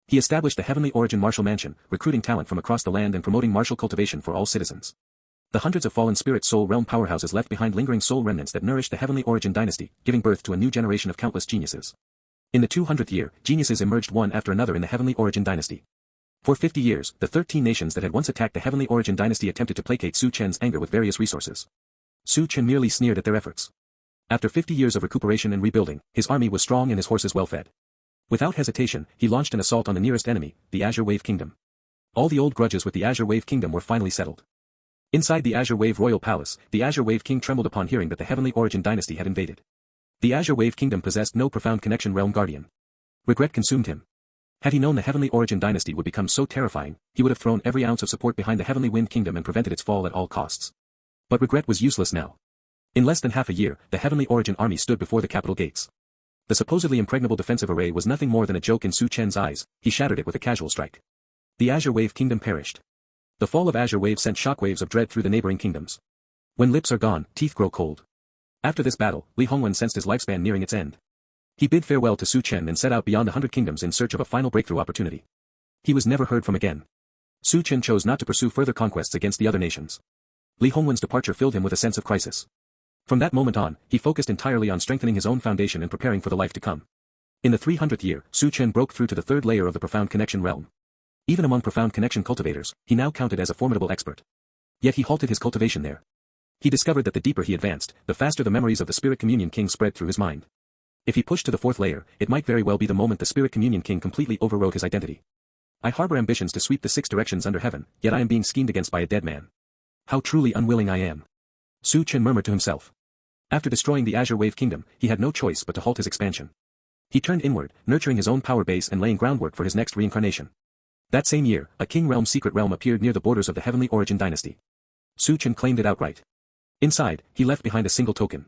He established the Heavenly Origin Martial Mansion, recruiting talent from across the land and promoting martial cultivation for all citizens. The hundreds of fallen spirit soul realm powerhouses left behind lingering soul remnants that nourished the Heavenly Origin dynasty, giving birth to a new generation of countless geniuses. In the 200th year, geniuses emerged one after another in the Heavenly Origin dynasty. For 50 years, the 13 nations that had once attacked the Heavenly Origin dynasty attempted to placate Su Chen's anger with various resources. Su Chen merely sneered at their efforts. After 50 years of recuperation and rebuilding, his army was strong and his horses well fed. Without hesitation, he launched an assault on the nearest enemy, the Azure Wave Kingdom. All the old grudges with the Azure Wave Kingdom were finally settled. Inside the Azure Wave Royal Palace, the Azure Wave King trembled upon hearing that the Heavenly Origin dynasty had invaded. The Azure Wave Kingdom possessed no profound connection realm guardian. Regret consumed him. Had he known the Heavenly Origin dynasty would become so terrifying, he would have thrown every ounce of support behind the Heavenly Wind Kingdom and prevented its fall at all costs. But regret was useless now. In less than half a year, the Heavenly Origin army stood before the capital gates. The supposedly impregnable defensive array was nothing more than a joke in Su Chen's eyes, he shattered it with a casual strike. The Azure Wave Kingdom perished. The fall of Azure Wave sent shockwaves of dread through the neighboring kingdoms. When lips are gone, teeth grow cold. After this battle, Li Hongwen sensed his lifespan nearing its end. He bid farewell to Su Chen and set out beyond 100 kingdoms in search of a final breakthrough opportunity. He was never heard from again. Su Chen chose not to pursue further conquests against the other nations. Li Hongwen's departure filled him with a sense of crisis. From that moment on, he focused entirely on strengthening his own foundation and preparing for the life to come. In the 300th year, Su Chen broke through to the third layer of the profound connection realm. Even among profound connection cultivators, he now counted as a formidable expert. Yet he halted his cultivation there. He discovered that the deeper he advanced, the faster the memories of the spirit communion king spread through his mind. If he pushed to the fourth layer, it might very well be the moment the Spirit Communion King completely overrode his identity. I harbor ambitions to sweep the 6 directions under heaven, yet I am being schemed against by a dead man. How truly unwilling I am. Su Chen murmured to himself. After destroying the Azure Wave Kingdom, he had no choice but to halt his expansion. He turned inward, nurturing his own power base and laying groundwork for his next reincarnation. That same year, a King Realm secret realm appeared near the borders of the Heavenly Origin dynasty. Su Chen claimed it outright. Inside, he left behind a single token.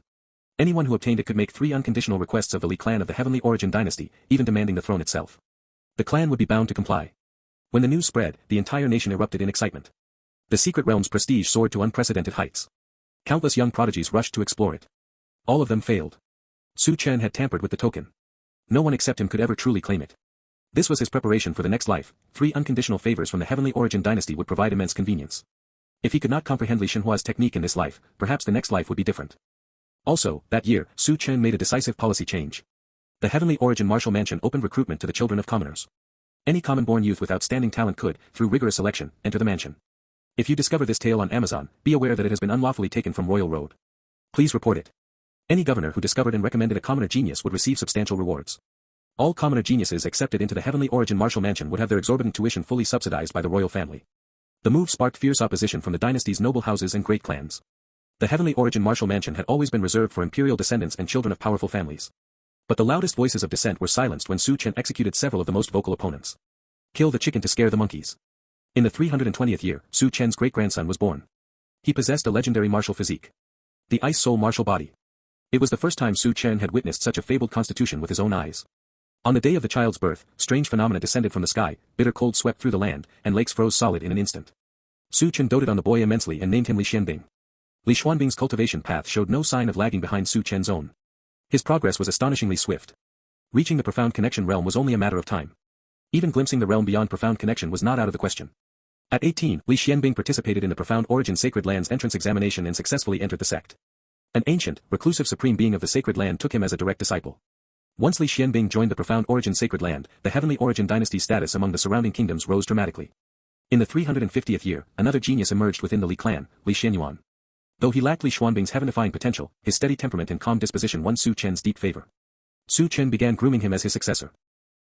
Anyone who obtained it could make 3 unconditional requests of the Li clan of the Heavenly Origin dynasty, even demanding the throne itself. The clan would be bound to comply. When the news spread, the entire nation erupted in excitement. The secret realm's prestige soared to unprecedented heights. Countless young prodigies rushed to explore it. All of them failed. Su Chen had tampered with the token. No one except him could ever truly claim it. This was his preparation for the next life. 3 unconditional favors from the Heavenly Origin dynasty would provide immense convenience. If he could not comprehend Li Shenhua's technique in this life, perhaps the next life would be different. Also, that year, Su Chen made a decisive policy change. The Heavenly Origin Martial Mansion opened recruitment to the children of commoners. Any common-born youth with outstanding talent could, through rigorous selection, enter the mansion. If you discover this tale on Amazon, be aware that it has been unlawfully taken from Royal Road. Please report it. Any governor who discovered and recommended a commoner genius would receive substantial rewards. All commoner geniuses accepted into the Heavenly Origin Martial Mansion would have their exorbitant tuition fully subsidized by the royal family. The move sparked fierce opposition from the dynasty's noble houses and great clans. The Heavenly Origin Martial Mansion had always been reserved for imperial descendants and children of powerful families. But the loudest voices of dissent were silenced when Su Chen executed several of the most vocal opponents. Kill the chicken to scare the monkeys. In the 320th year, Su Chen's great-grandson was born. He possessed a legendary martial physique. The Ice Soul martial body. It was the first time Su Chen had witnessed such a fabled constitution with his own eyes. On the day of the child's birth, strange phenomena descended from the sky, bitter cold swept through the land, and lakes froze solid in an instant. Su Chen doted on the boy immensely and named him Li Xianbing. Li Xuanbing's cultivation path showed no sign of lagging behind Su Chen's own. His progress was astonishingly swift. Reaching the profound connection realm was only a matter of time. Even glimpsing the realm beyond profound connection was not out of the question. At 18, Li Xianbing participated in the Profound Origin Sacred Land's entrance examination and successfully entered the sect. An ancient, reclusive supreme being of the sacred land took him as a direct disciple. Once Li Xianbing joined the Profound Origin Sacred Land, the Heavenly Origin dynasty's status among the surrounding kingdoms rose dramatically. In the 350th year, another genius emerged within the Li clan, Li Xianyuan. Though he lacked Li Xuanbing's heaven-defying potential, his steady temperament and calm disposition won Su Chen's deep favor. Su Chen began grooming him as his successor.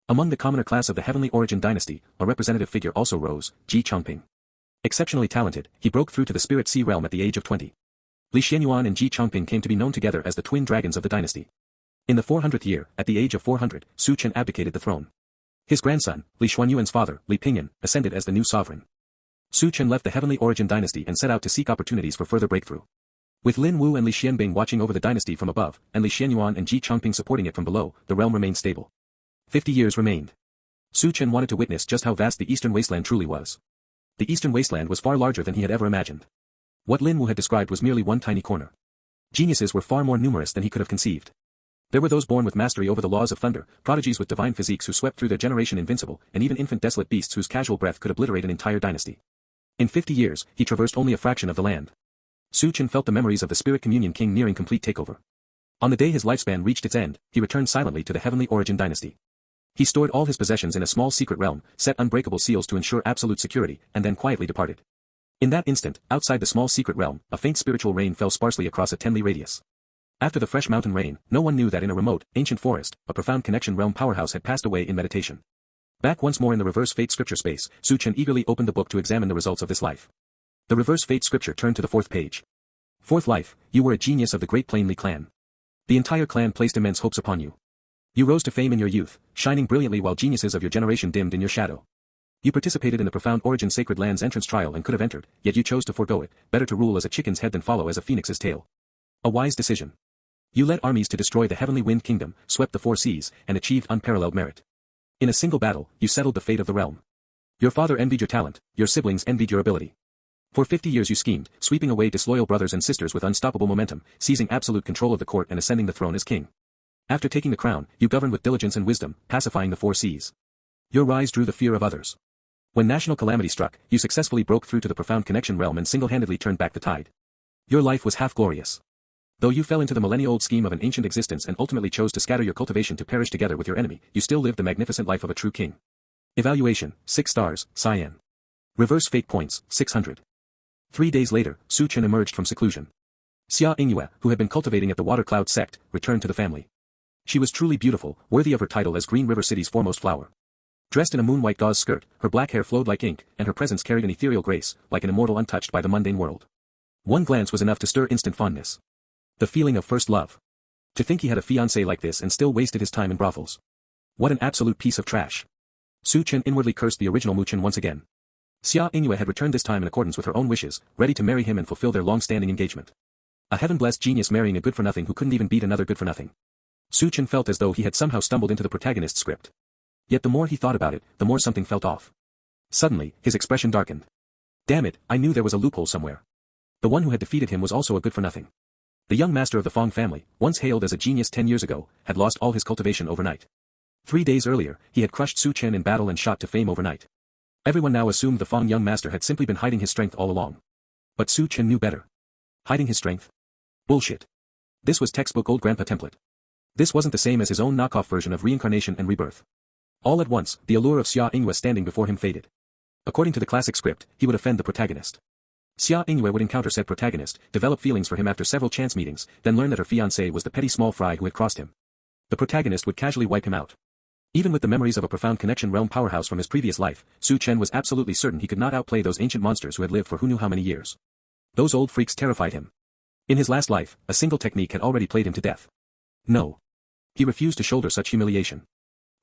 Among the commoner class of the Heavenly Origin dynasty, a representative figure also rose, Ji Changping. Exceptionally talented, he broke through to the Spirit Sea realm at the age of 20. Li Xianyuan and Ji Changping came to be known together as the twin dragons of the dynasty. In the 400th year, at the age of 400, Su Chen abdicated the throne. His grandson, Li Xuanyuan's father, Li Pingyan, ascended as the new sovereign. Su Chen left the Heavenly Origin dynasty and set out to seek opportunities for further breakthrough. With Lin Wu and Li Xianbing watching over the dynasty from above, and Li Xianyuan and Ji Changping supporting it from below, the realm remained stable. 50 years remained. Su Chen wanted to witness just how vast the Eastern Wasteland truly was. The Eastern Wasteland was far larger than he had ever imagined. What Lin Wu had described was merely one tiny corner. Geniuses were far more numerous than he could have conceived. There were those born with mastery over the laws of thunder, prodigies with divine physiques who swept through their generation invincible, and even infant desolate beasts whose casual breath could obliterate an entire dynasty. In 50 years, he traversed only a fraction of the land. Su Chen felt the memories of the Spirit Communion King nearing complete takeover. On the day his lifespan reached its end, he returned silently to the Heavenly Origin dynasty. He stored all his possessions in a small secret realm, set unbreakable seals to ensure absolute security, and then quietly departed. In that instant, outside the small secret realm, a faint spiritual rain fell sparsely across a 10-li radius. After the fresh mountain rain, no one knew that in a remote, ancient forest, a profound connection realm powerhouse had passed away in meditation. Back once more in the reverse fate scripture space, Su Chen eagerly opened the book to examine the results of this life. The reverse fate scripture turned to the 4th page. 4th life, you were a genius of the Great Plain Li clan. The entire clan placed immense hopes upon you. You rose to fame in your youth, shining brilliantly while geniuses of your generation dimmed in your shadow. You participated in the Profound Origin Sacred Land's entrance trial and could have entered, yet you chose to forego it, better to rule as a chicken's head than follow as a phoenix's tail. A wise decision. You led armies to destroy the Heavenly Wind Kingdom, swept the 4 seas, and achieved unparalleled merit. In a single battle, you settled the fate of the realm. Your father envied your talent, your siblings envied your ability. For 50 years you schemed, sweeping away disloyal brothers and sisters with unstoppable momentum, seizing absolute control of the court and ascending the throne as king. After taking the crown, you governed with diligence and wisdom, pacifying the 4 seas. Your rise drew the fear of others. When national calamity struck, you successfully broke through to the Profound Connection realm and single-handedly turned back the tide. Your life was half glorious. Though you fell into the millennia-old scheme of an ancient existence and ultimately chose to scatter your cultivation to perish together with your enemy, you still lived the magnificent life of a true king. Evaluation, 6 stars, Cyan. Reverse fate points, 600. 3 days later, Su Chen emerged from seclusion. Xia Yingyue, who had been cultivating at the Water Cloud sect, returned to the family. She was truly beautiful, worthy of her title as Green River City's foremost flower. Dressed in a moon-white gauze skirt, her black hair flowed like ink, and her presence carried an ethereal grace, like an immortal untouched by the mundane world. One glance was enough to stir instant fondness. The feeling of first love. To think he had a fiancée like this and still wasted his time in brothels. What an absolute piece of trash. Su Chen inwardly cursed the original Mu Chen once again. Xia Yingyue had returned this time in accordance with her own wishes, ready to marry him and fulfill their long-standing engagement. A heaven-blessed genius marrying a good-for-nothing who couldn't even beat another good-for-nothing. Su Chen felt as though he had somehow stumbled into the protagonist's script. Yet the more he thought about it, the more something felt off. Suddenly, his expression darkened. Damn it, I knew there was a loophole somewhere. The one who had defeated him was also a good-for-nothing. The young master of the Fong family, once hailed as a genius 10 years ago, had lost all his cultivation overnight. 3 days earlier, he had crushed Su Chen in battle and shot to fame overnight. Everyone now assumed the Fong young master had simply been hiding his strength all along. But Su Chen knew better. Hiding his strength? Bullshit. This was textbook old grandpa template. This wasn't the same as his own knockoff version of reincarnation and rebirth. All at once, the allure of Xia Yingyue standing before him faded. According to the classic script, he would offend the protagonist. Xia Yingyue would encounter said protagonist, develop feelings for him after several chance meetings, then learn that her fiancé was the petty small fry who had crossed him. The protagonist would casually wipe him out. Even with the memories of a profound connection realm powerhouse from his previous life, Su Chen was absolutely certain he could not outplay those ancient monsters who had lived for who knew how many years. Those old freaks terrified him. In his last life, a single technique had already played him to death. No. He refused to shoulder such humiliation.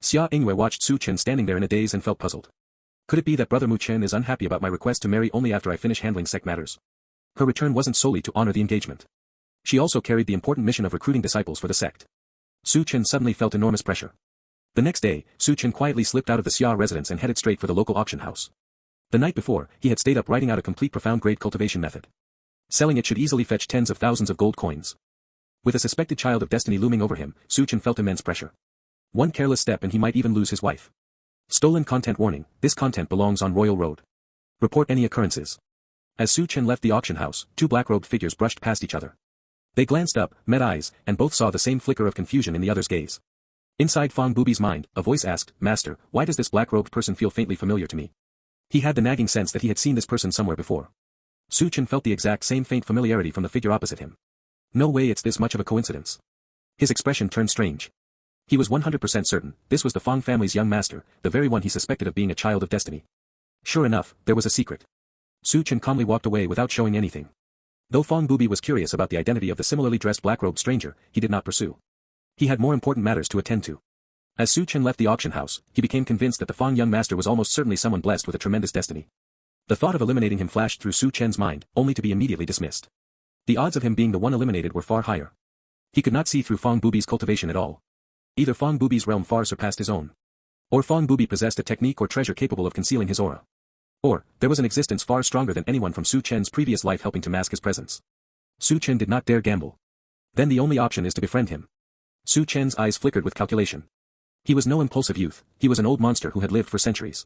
Xia Yingyue watched Su Chen standing there in a daze and felt puzzled. Could it be that Brother Mu Chen is unhappy about my request to marry only after I finish handling sect matters? Her return wasn't solely to honor the engagement. She also carried the important mission of recruiting disciples for the sect. Su Chen suddenly felt enormous pressure. The next day, Su Chen quietly slipped out of the Xia residence and headed straight for the local auction house. The night before, he had stayed up writing out a complete profound grade cultivation method. Selling it should easily fetch tens of thousands of gold coins. With a suspected child of destiny looming over him, Su Chen felt immense pressure. One careless step and he might even lose his wife. Stolen content warning, this content belongs on Royal Road. Report any occurrences. As Su Chen left the auction house, 2 black-robed figures brushed past each other. They glanced up, met eyes, and both saw the same flicker of confusion in the other's gaze. Inside Fong Bubi's mind, a voice asked, Master, why does this black-robed person feel faintly familiar to me? He had the nagging sense that he had seen this person somewhere before. Su Chen felt the exact same faint familiarity from the figure opposite him. No way it's this much of a coincidence. His expression turned strange. He was 100% certain, this was the Fong family's young master, the very one he suspected of being a child of destiny. Sure enough, there was a secret. Su Chen calmly walked away without showing anything. Though Fong Bubi was curious about the identity of the similarly dressed black-robed stranger, he did not pursue. He had more important matters to attend to. As Su Chen left the auction house, he became convinced that the Fong young master was almost certainly someone blessed with a tremendous destiny. The thought of eliminating him flashed through Su Chen's mind, only to be immediately dismissed. The odds of him being the one eliminated were far higher. He could not see through Fong Bubi's cultivation at all. Either Fong Bubi's realm far surpassed his own. Or Fong Bubi possessed a technique or treasure capable of concealing his aura. Or, there was an existence far stronger than anyone from Su Chen's previous life helping to mask his presence. Su Chen did not dare gamble. Then the only option is to befriend him. Su Chen's eyes flickered with calculation. He was no impulsive youth, he was an old monster who had lived for centuries.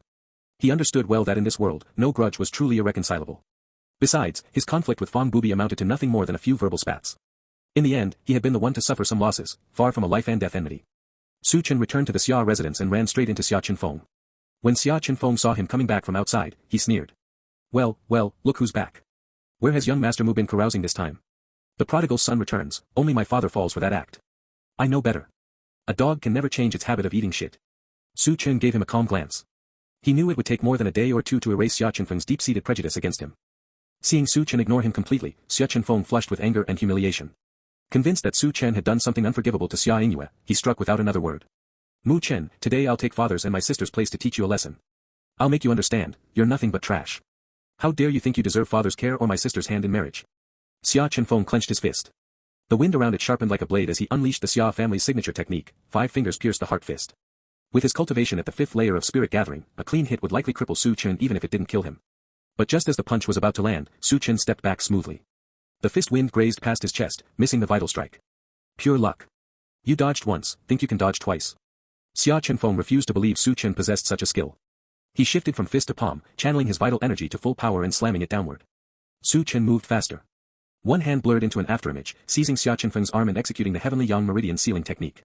He understood well that in this world, no grudge was truly irreconcilable. Besides, his conflict with Fong Bubi amounted to nothing more than a few verbal spats. In the end, he had been the one to suffer some losses, far from a life-and-death enmity. Su Chen returned to the Xia residence and ran straight into Xia Chenfeng. When Xia Chenfeng saw him coming back from outside, he sneered. Well, look who's back. Where has young Master Mu been carousing this time? The prodigal son returns, only my father falls for that act. I know better. A dog can never change its habit of eating shit. Su Chen gave him a calm glance. He knew it would take more than a day or two to erase Xia Chenfeng's deep-seated prejudice against him. Seeing Su Chen ignore him completely, Xia Chenfeng flushed with anger and humiliation. Convinced that Su Chen had done something unforgivable to Xia Yingyue, he struck without another word. Mu Chen, today I'll take father's and my sister's place to teach you a lesson. I'll make you understand, you're nothing but trash. How dare you think you deserve father's care or my sister's hand in marriage? Xia Chenfeng clenched his fist. The wind around it sharpened like a blade as he unleashed the Xia family's signature technique, 5 fingers pierced the heart fist. With his cultivation at the 5th layer of spirit gathering, a clean hit would likely cripple Su Chen even if it didn't kill him. But just as the punch was about to land, Su Chen stepped back smoothly. The fist wind grazed past his chest, missing the vital strike. Pure luck. You dodged once, think you can dodge twice. Xia Chenfeng refused to believe Su Chen possessed such a skill. He shifted from fist to palm, channeling his vital energy to full power and slamming it downward. Su Chen moved faster. One hand blurred into an afterimage, seizing Xia Chenfeng's arm and executing the heavenly yang meridian sealing technique.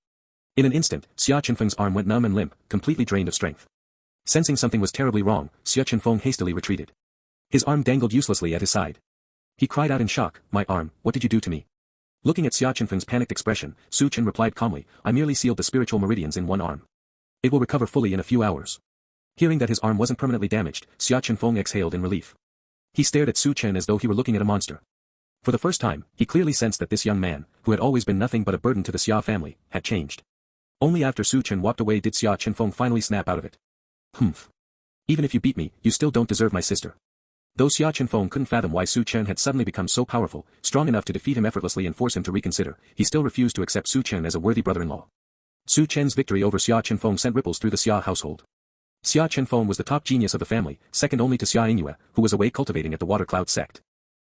In an instant, Xia Chenfeng's arm went numb and limp, completely drained of strength. Sensing something was terribly wrong, Xia Chenfeng hastily retreated. His arm dangled uselessly at his side. He cried out in shock, my arm, what did you do to me? Looking at Xia Chenfeng's panicked expression, Su Chen replied calmly, I merely sealed the spiritual meridians in one arm. It will recover fully in a few hours. Hearing that his arm wasn't permanently damaged, Xia Chenfeng exhaled in relief. He stared at Su Chen as though he were looking at a monster. For the first time, he clearly sensed that this young man, who had always been nothing but a burden to the Xia family, had changed. Only after Su Chen walked away did Xia Chenfeng finally snap out of it. Humph. Even if you beat me, you still don't deserve my sister. Though Xia Chenfeng couldn't fathom why Su Chen had suddenly become so powerful, strong enough to defeat him effortlessly and force him to reconsider, he still refused to accept Su Chen as a worthy brother-in-law. Su Chen's victory over Xia Chenfeng sent ripples through the Xia household. Xia Chenfeng was the top genius of the family, second only to Xia Yingyue, who was away cultivating at the Water Cloud sect.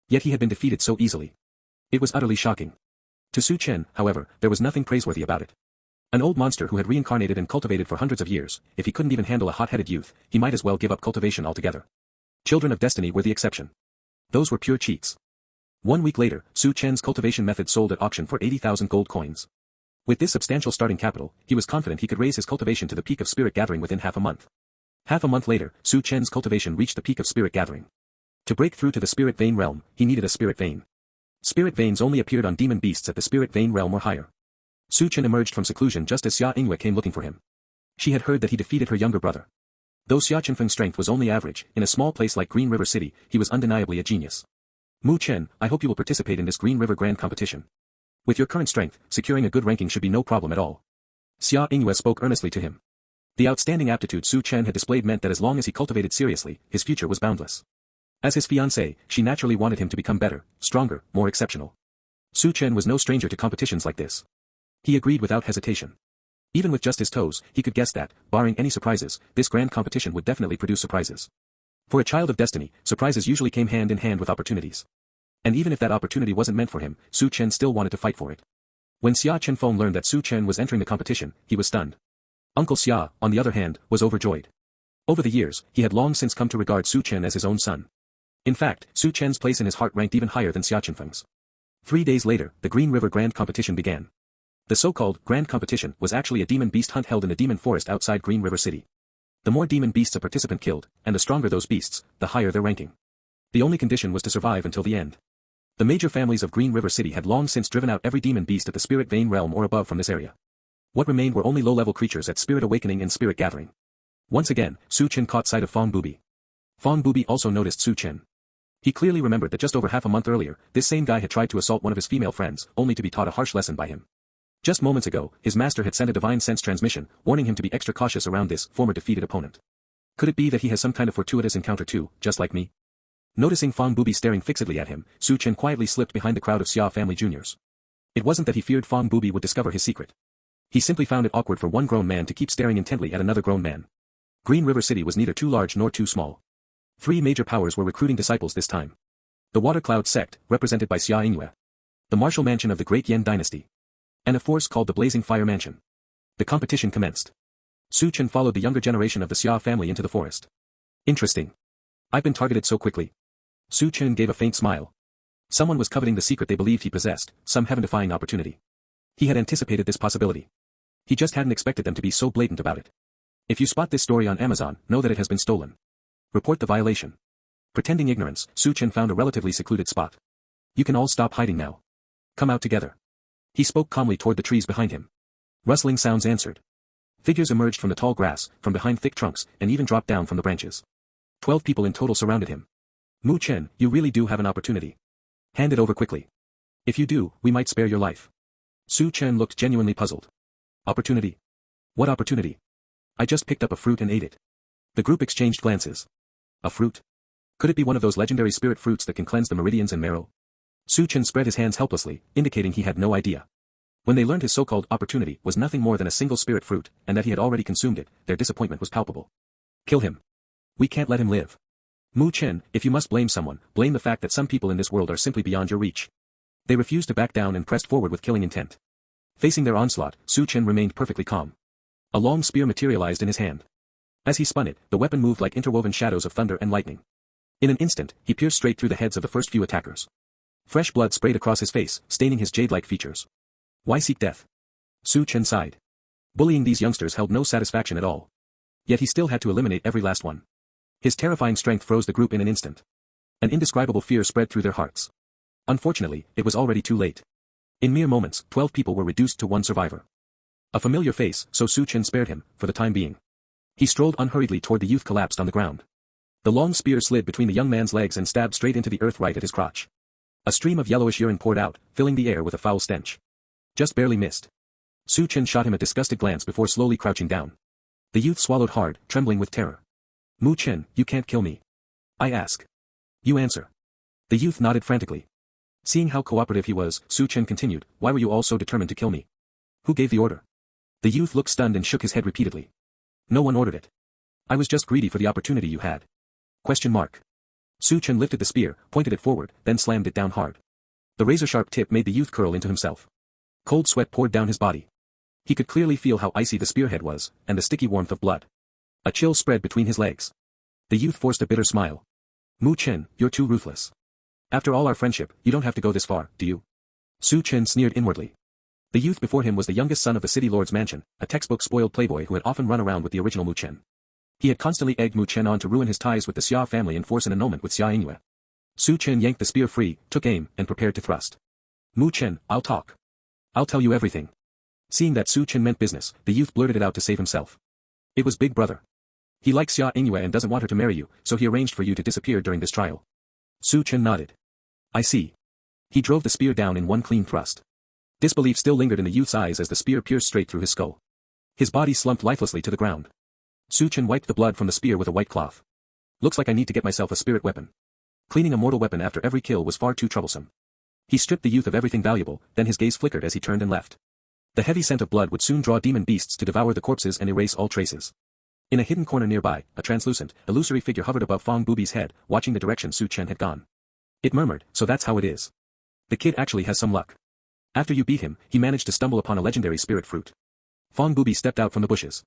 Yet he had been defeated so easily. It was utterly shocking. To Su Chen, however, there was nothing praiseworthy about it. An old monster who had reincarnated and cultivated for hundreds of years, if he couldn't even handle a hot-headed youth, he might as well give up cultivation altogether. Children of Destiny were the exception. Those were pure cheats. 1 week later, Su Chen's cultivation method sold at auction for 80,000 gold coins. With this substantial starting capital, he was confident he could raise his cultivation to the peak of spirit gathering within half a month. Half a month later, Su Chen's cultivation reached the peak of spirit gathering. To break through to the spirit vein realm, he needed a spirit vein. Spirit veins only appeared on demon beasts at the spirit vein realm or higher. Su Chen emerged from seclusion just as Xia Yingyue came looking for him. She had heard that he defeated her younger brother. Though Xia Chenfeng's strength was only average, in a small place like Green River City, he was undeniably a genius. Mu Chen, I hope you will participate in this Green River Grand competition. With your current strength, securing a good ranking should be no problem at all. Xia Yingyue spoke earnestly to him. The outstanding aptitude Su Chen had displayed meant that as long as he cultivated seriously, his future was boundless. As his fiancée, she naturally wanted him to become better, stronger, more exceptional. Su Chen was no stranger to competitions like this. He agreed without hesitation. Even with just his toes, he could guess that, barring any surprises, this grand competition would definitely produce surprises. For a child of destiny, surprises usually came hand in hand with opportunities. And even if that opportunity wasn't meant for him, Su Chen still wanted to fight for it. When Xia Chenfeng learned that Su Chen was entering the competition, he was stunned. Uncle Xia, on the other hand, was overjoyed. Over the years, he had long since come to regard Su Chen as his own son. In fact, Su Chen's place in his heart ranked even higher than Xia Chenfeng's. 3 days later, the Green River Grand Competition began. The so-called Grand Competition was actually a demon beast hunt held in a demon forest outside Green River City. The more demon beasts a participant killed, and the stronger those beasts, the higher their ranking. The only condition was to survive until the end. The major families of Green River City had long since driven out every demon beast at the Spirit Vein realm or above from this area. What remained were only low-level creatures at Spirit Awakening and Spirit Gathering. Once again, Su Chen caught sight of Fong Bubi. Fong Bubi also noticed Su Chen. He clearly remembered that just over half a month earlier, this same guy had tried to assault one of his female friends, only to be taught a harsh lesson by him. Just moments ago, his master had sent a divine sense transmission, warning him to be extra cautious around this former defeated opponent. Could it be that he has some kind of fortuitous encounter too, just like me? Noticing Fong Bubi staring fixedly at him, Su Chen quietly slipped behind the crowd of Xia family juniors. It wasn't that he feared Fong Bubi would discover his secret. He simply found it awkward for one grown man to keep staring intently at another grown man. Green River City was neither too large nor too small. 3 major powers were recruiting disciples this time. The Water Cloud sect, represented by Xia Yingyue. The martial mansion of the Great Yan dynasty. And a force called the Blazing Fire Mansion. The competition commenced. Su Chen followed the younger generation of the Xia family into the forest. Interesting. I've been targeted so quickly. Su Chen gave a faint smile. Someone was coveting the secret they believed he possessed, some heaven-defying opportunity. He had anticipated this possibility. He just hadn't expected them to be so blatant about it. If you spot this story on Amazon, know that it has been stolen. Report the violation. Pretending ignorance, Su Chen found a relatively secluded spot. You can all stop hiding now. Come out together. He spoke calmly toward the trees behind him. Rustling sounds answered. Figures emerged from the tall grass, from behind thick trunks, and even dropped down from the branches. 12 people in total surrounded him. Mu Chen, you really do have an opportunity. Hand it over quickly. If you do, we might spare your life. Su Chen looked genuinely puzzled. Opportunity? What opportunity? I just picked up a fruit and ate it. The group exchanged glances. A fruit? Could it be one of those legendary spirit fruits that can cleanse the meridians and marrow? Su Chen spread his hands helplessly, indicating he had no idea. When they learned his so-called opportunity was nothing more than a single spirit fruit, and that he had already consumed it, their disappointment was palpable. Kill him. We can't let him live. Mu Chen, if you must blame someone, blame the fact that some people in this world are simply beyond your reach. They refused to back down and pressed forward with killing intent. Facing their onslaught, Su Chen remained perfectly calm. A long spear materialized in his hand. As he spun it, the weapon moved like interwoven shadows of thunder and lightning. In an instant, he pierced straight through the heads of the first few attackers. Fresh blood sprayed across his face, staining his jade-like features. Why seek death? Su Chen sighed. Bullying these youngsters held no satisfaction at all. Yet he still had to eliminate every last one. His terrifying strength froze the group in an instant. An indescribable fear spread through their hearts. Unfortunately, it was already too late. In mere moments, 12 people were reduced to one survivor. A familiar face, so Su Chen spared him, for the time being. He strolled unhurriedly toward the youth collapsed on the ground. The long spear slid between the young man's legs and stabbed straight into the earth right at his crotch. A stream of yellowish urine poured out, filling the air with a foul stench. Just barely missed. Su Chen shot him a disgusted glance before slowly crouching down. The youth swallowed hard, trembling with terror. Mu Chen, you can't kill me. I ask. You answer. The youth nodded frantically. Seeing how cooperative he was, Su Chen continued, why were you all so determined to kill me? Who gave the order? The youth looked stunned and shook his head repeatedly. No one ordered it. I was just greedy for the opportunity you had. Question mark. Su Chen lifted the spear, pointed it forward, then slammed it down hard. The razor-sharp tip made the youth curl into himself. Cold sweat poured down his body. He could clearly feel how icy the spearhead was, and the sticky warmth of blood. A chill spread between his legs. The youth forced a bitter smile. Mu Chen, you're too ruthless. After all our friendship, you don't have to go this far, do you? Su Chen sneered inwardly. The youth before him was the youngest son of the city lord's mansion, a textbook spoiled playboy who had often run around with the original Mu Chen. He had constantly egged Mu Chen on to ruin his ties with the Xia family and force an annulment with Xia Ingyue. Su Chen yanked the spear free, took aim, and prepared to thrust. Mu Chen, I'll talk. I'll tell you everything. Seeing that Su Chen meant business, the youth blurted it out to save himself. It was Big Brother. He likes Xia Ingyue and doesn't want her to marry you, so he arranged for you to disappear during this trial. Su Chen nodded. I see. He drove the spear down in one clean thrust. Disbelief still lingered in the youth's eyes as the spear pierced straight through his skull. His body slumped lifelessly to the ground. Su Chen wiped the blood from the spear with a white cloth. Looks like I need to get myself a spirit weapon. Cleaning a mortal weapon after every kill was far too troublesome. He stripped the youth of everything valuable, then his gaze flickered as he turned and left. The heavy scent of blood would soon draw demon beasts to devour the corpses and erase all traces. In a hidden corner nearby, a translucent, illusory figure hovered above Fong Bubi's head, watching the direction Su Chen had gone. It murmured, so that's how it is. The kid actually has some luck. After you beat him, he managed to stumble upon a legendary spirit fruit. Fong Bubi stepped out from the bushes.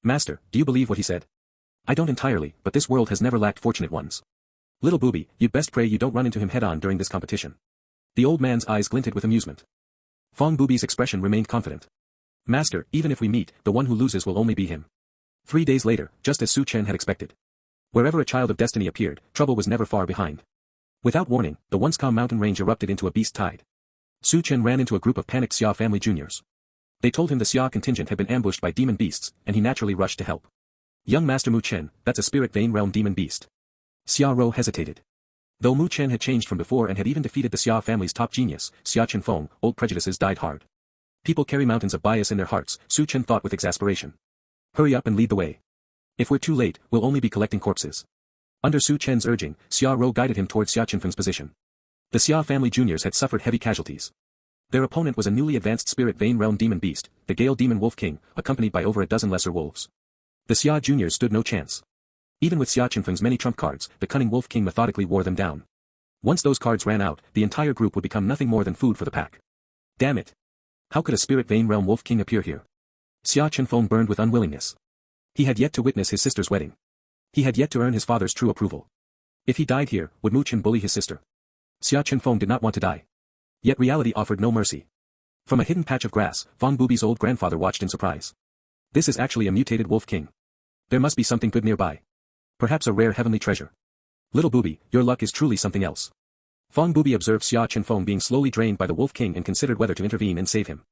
Master, do you believe what he said? I don't entirely, but this world has never lacked fortunate ones. Little Bubi, you'd best pray you don't run into him head-on during this competition. The old man's eyes glinted with amusement. Fong Bubi's expression remained confident. Master, even if we meet, the one who loses will only be him. 3 days later, just as Su Chen had expected. Wherever a child of destiny appeared, trouble was never far behind. Without warning, the once calm mountain range erupted into a beast tide. Su Chen ran into a group of panicked Xia family juniors. They told him the Xia contingent had been ambushed by demon beasts, and he naturally rushed to help. Young Master Mu Chen, that's a spirit vein realm demon beast. Xia Rou hesitated. Though Mu Chen had changed from before and had even defeated the Xia family's top genius, Xia Chenfeng, old prejudices died hard. People carry mountains of bias in their hearts, Su Chen thought with exasperation. Hurry up and lead the way. If we're too late, we'll only be collecting corpses. Under Su Chen's urging, Xia Rou guided him towards Xia Chenfeng's position. The Xia family juniors had suffered heavy casualties. Their opponent was a newly advanced spirit vein realm demon beast, the Gale Demon Wolf King, accompanied by over a dozen lesser wolves. The Xia juniors stood no chance. Even with Xia Chenfeng's many trump cards, the cunning Wolf King methodically wore them down. Once those cards ran out, the entire group would become nothing more than food for the pack. Damn it! How could a spirit vein realm Wolf King appear here? Xia Chenfeng burned with unwillingness. He had yet to witness his sister's wedding. He had yet to earn his father's true approval. If he died here, would Mu Chen bully his sister? Xia Chenfeng did not want to die. Yet reality offered no mercy. From a hidden patch of grass, Fong Bubi's old grandfather watched in surprise. This is actually a mutated Wolf King. There must be something good nearby. Perhaps a rare heavenly treasure. Little Bubi, your luck is truly something else. Fong Bubi observed Xia Chenfeng being slowly drained by the Wolf King and considered whether to intervene and save him.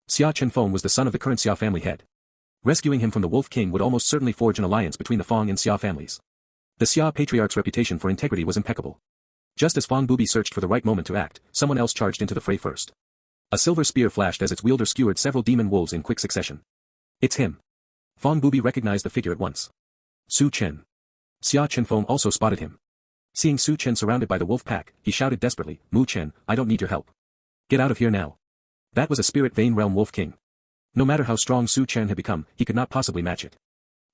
Xia Chenfeng was the son of the current Xia family head. Rescuing him from the Wolf King would almost certainly forge an alliance between the Fong and Xia families. The Xia patriarch's reputation for integrity was impeccable. Just as Fong Bubi searched for the right moment to act, someone else charged into the fray first. A silver spear flashed as its wielder skewered several demon wolves in quick succession. It's him. Fong Bubi recognized the figure at once. Su Chen. Xia Chenfeng also spotted him. Seeing Su Chen surrounded by the wolf pack, he shouted desperately, Mu Chen, I don't need your help. Get out of here now. That was a spirit vein realm Wolf King. No matter how strong Su Chen had become, he could not possibly match it.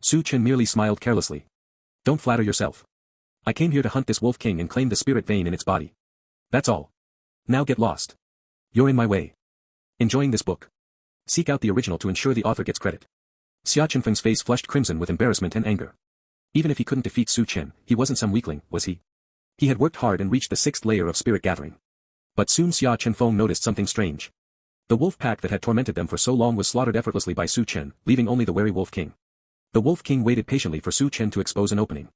Su Chen merely smiled carelessly. Don't flatter yourself. I came here to hunt this Wolf King and claim the spirit vein in its body. That's all. Now get lost. You're in my way. Enjoying this book? Seek out the original to ensure the author gets credit. Xia Chenfeng's face flushed crimson with embarrassment and anger. Even if he couldn't defeat Su Chen, he wasn't some weakling, was he? He had worked hard and reached the 6th layer of spirit gathering. But soon Xia Chenfeng noticed something strange. The wolf pack that had tormented them for so long was slaughtered effortlessly by Su Chen, leaving only the wary Wolf King. The Wolf King waited patiently for Su Chen to expose an opening.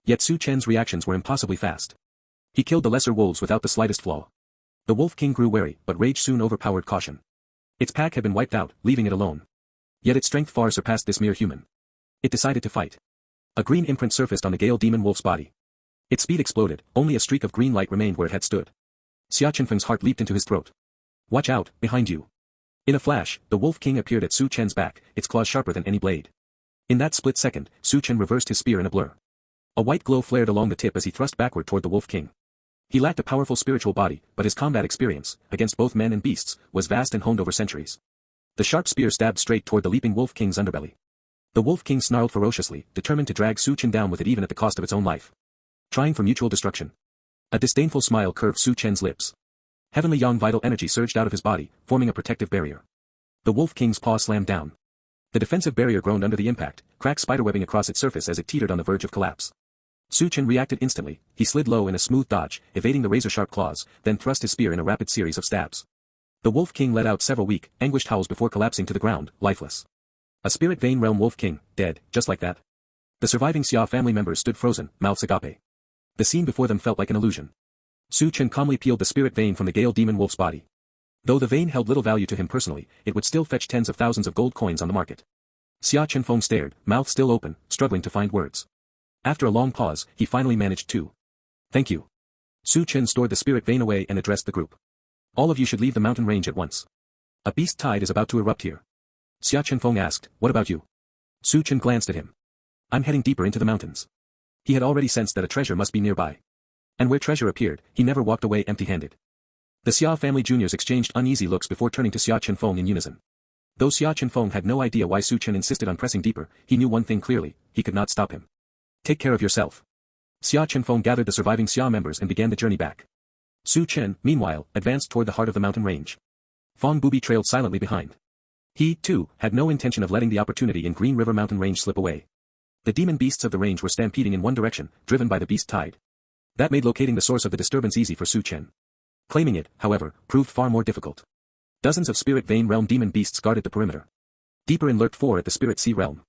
Yet Su Chen's reactions were impossibly fast. He killed the lesser wolves without the slightest flaw. The Wolf King grew wary, but rage soon overpowered caution. Its pack had been wiped out, leaving it alone. Yet its strength far surpassed this mere human. It decided to fight. A green imprint surfaced on the Gale Demon Wolf's body. Its speed exploded, only a streak of green light remained where it had stood. Xia Chenfeng's heart leaped into his throat. Watch out, behind you. In a flash, the Wolf King appeared at Su Chen's back, its claws sharper than any blade. In that split second, Su Chen reversed his spear in a blur. A white glow flared along the tip as he thrust backward toward the Wolf King. He lacked a powerful spiritual body, but his combat experience, against both men and beasts, was vast and honed over centuries. The sharp spear stabbed straight toward the leaping Wolf King's underbelly. The Wolf King snarled ferociously, determined to drag Su Chen down with it even at the cost of its own life. Trying for mutual destruction. A disdainful smile curved Su Chen's lips. Heavenly yang vital energy surged out of his body, forming a protective barrier. The Wolf King's paw slammed down. The defensive barrier groaned under the impact, cracked spiderwebbing across its surface as it teetered on the verge of collapse. Su Chen reacted instantly. He slid low in a smooth dodge, evading the razor-sharp claws, then thrust his spear in a rapid series of stabs. The Wolf King let out several weak, anguished howls before collapsing to the ground, lifeless. A spirit vein realm Wolf King, dead, just like that. The surviving Xia family members stood frozen, mouths agape. The scene before them felt like an illusion. Su Chen calmly peeled the spirit vein from the Gale Demon Wolf's body. Though the vein held little value to him personally, it would still fetch tens of thousands of gold coins on the market. Xia Chenfeng stared, mouth still open, struggling to find words. After a long pause, he finally managed to. Thank you. Su Chen stored the spirit vein away and addressed the group. All of you should leave the mountain range at once. A beast tide is about to erupt here. Xia Chenfeng asked, what about you? Su Chen glanced at him. I'm heading deeper into the mountains. He had already sensed that a treasure must be nearby. And where treasure appeared, he never walked away empty-handed. The Xia family juniors exchanged uneasy looks before turning to Xia Chenfeng in unison. Though Xia Chenfeng had no idea why Su Chen insisted on pressing deeper, he knew one thing clearly, he could not stop him. Take care of yourself. Xia Chenfeng gathered the surviving Xia members and began the journey back. Su Chen, meanwhile, advanced toward the heart of the mountain range. Fang Bubi trailed silently behind. He, too, had no intention of letting the opportunity in Green River mountain range slip away. The demon beasts of the range were stampeding in one direction, driven by the beast tide. That made locating the source of the disturbance easy for Su Chen. Claiming it, however, proved far more difficult. Dozens of spirit vein realm demon beasts guarded the perimeter. Deeper in lurked four at the spirit sea realm.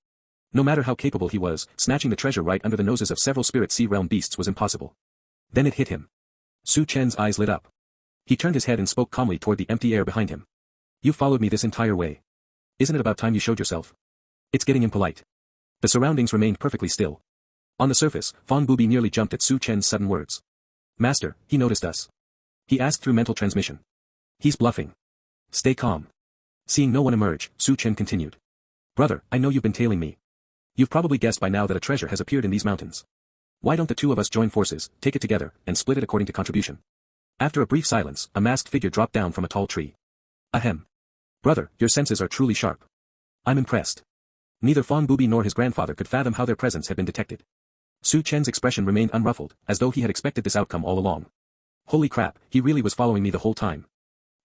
No matter how capable he was, snatching the treasure right under the noses of several spirit sea realm beasts was impossible. Then it hit him. Su Chen's eyes lit up. He turned his head and spoke calmly toward the empty air behind him. You followed me this entire way. Isn't it about time you showed yourself? It's getting impolite. The surroundings remained perfectly still. On the surface, Fang Bubi nearly jumped at Su Chen's sudden words. Master, he noticed us. He asked through mental transmission. He's bluffing. Stay calm. Seeing no one emerge, Su Chen continued. Brother, I know you've been tailing me. You've probably guessed by now that a treasure has appeared in these mountains. Why don't the two of us join forces, take it together, and split it according to contribution? After a brief silence, a masked figure dropped down from a tall tree. Ahem. Brother, your senses are truly sharp. I'm impressed. Neither Fang Bubi nor his grandfather could fathom how their presence had been detected. Su Chen's expression remained unruffled, as though he had expected this outcome all along. Holy crap, he really was following me the whole time.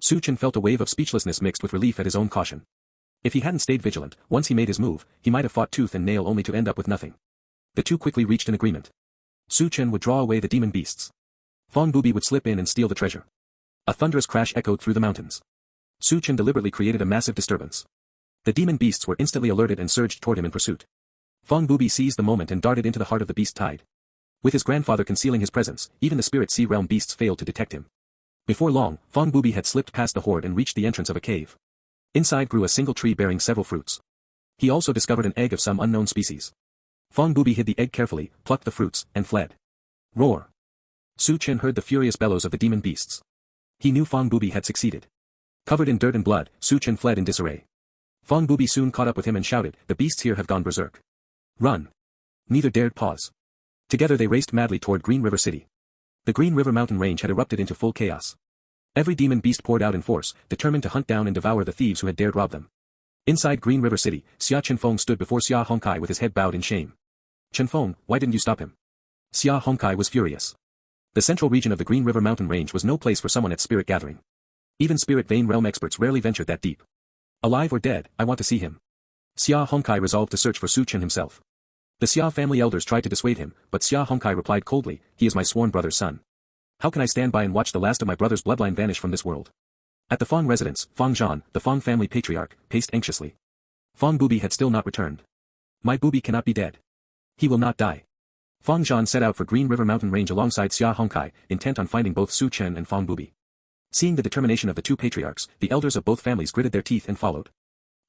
Su Chen felt a wave of speechlessness mixed with relief at his own caution. If he hadn't stayed vigilant, once he made his move, he might have fought tooth and nail only to end up with nothing. The two quickly reached an agreement. Su Chen would draw away the demon beasts. Fang Bubi would slip in and steal the treasure. A thunderous crash echoed through the mountains. Su Chen deliberately created a massive disturbance. The demon beasts were instantly alerted and surged toward him in pursuit. Fang Bubi seized the moment and darted into the heart of the beast tide. With his grandfather concealing his presence, even the spirit sea realm beasts failed to detect him. Before long, Fang Bubi had slipped past the horde and reached the entrance of a cave. Inside grew a single tree bearing several fruits. He also discovered an egg of some unknown species. Fang Bubi hid the egg carefully, plucked the fruits, and fled. Roar! Su Chen heard the furious bellows of the demon beasts. He knew Fang Bubi had succeeded. Covered in dirt and blood, Su Chen fled in disarray. Fang Bubi soon caught up with him and shouted, the beasts here have gone berserk. Run! Neither dared pause. Together they raced madly toward Green River City. The Green River mountain range had erupted into full chaos. Every demon beast poured out in force, determined to hunt down and devour the thieves who had dared rob them. Inside Green River City, Xia Chenfeng stood before Xia Hongkai with his head bowed in shame. Chenfeng, why didn't you stop him? Xia Hongkai was furious. The central region of the Green River mountain range was no place for someone at spirit gathering. Even spirit vein realm experts rarely ventured that deep. Alive or dead, I want to see him. Xia Hongkai resolved to search for Su Chen himself. The Xia family elders tried to dissuade him, but Xia Hongkai replied coldly, he is my sworn brother's son. How can I stand by and watch the last of my brother's bloodline vanish from this world? At the Fang residence, Fang Zhan, the Fang family patriarch, paced anxiously. Fang Bubi had still not returned. My Bubi cannot be dead. He will not die. Fang Zhan set out for Green River mountain range alongside Xia Hongkai, intent on finding both Su Chen and Fang Bubi. Seeing the determination of the two patriarchs, the elders of both families gritted their teeth and followed.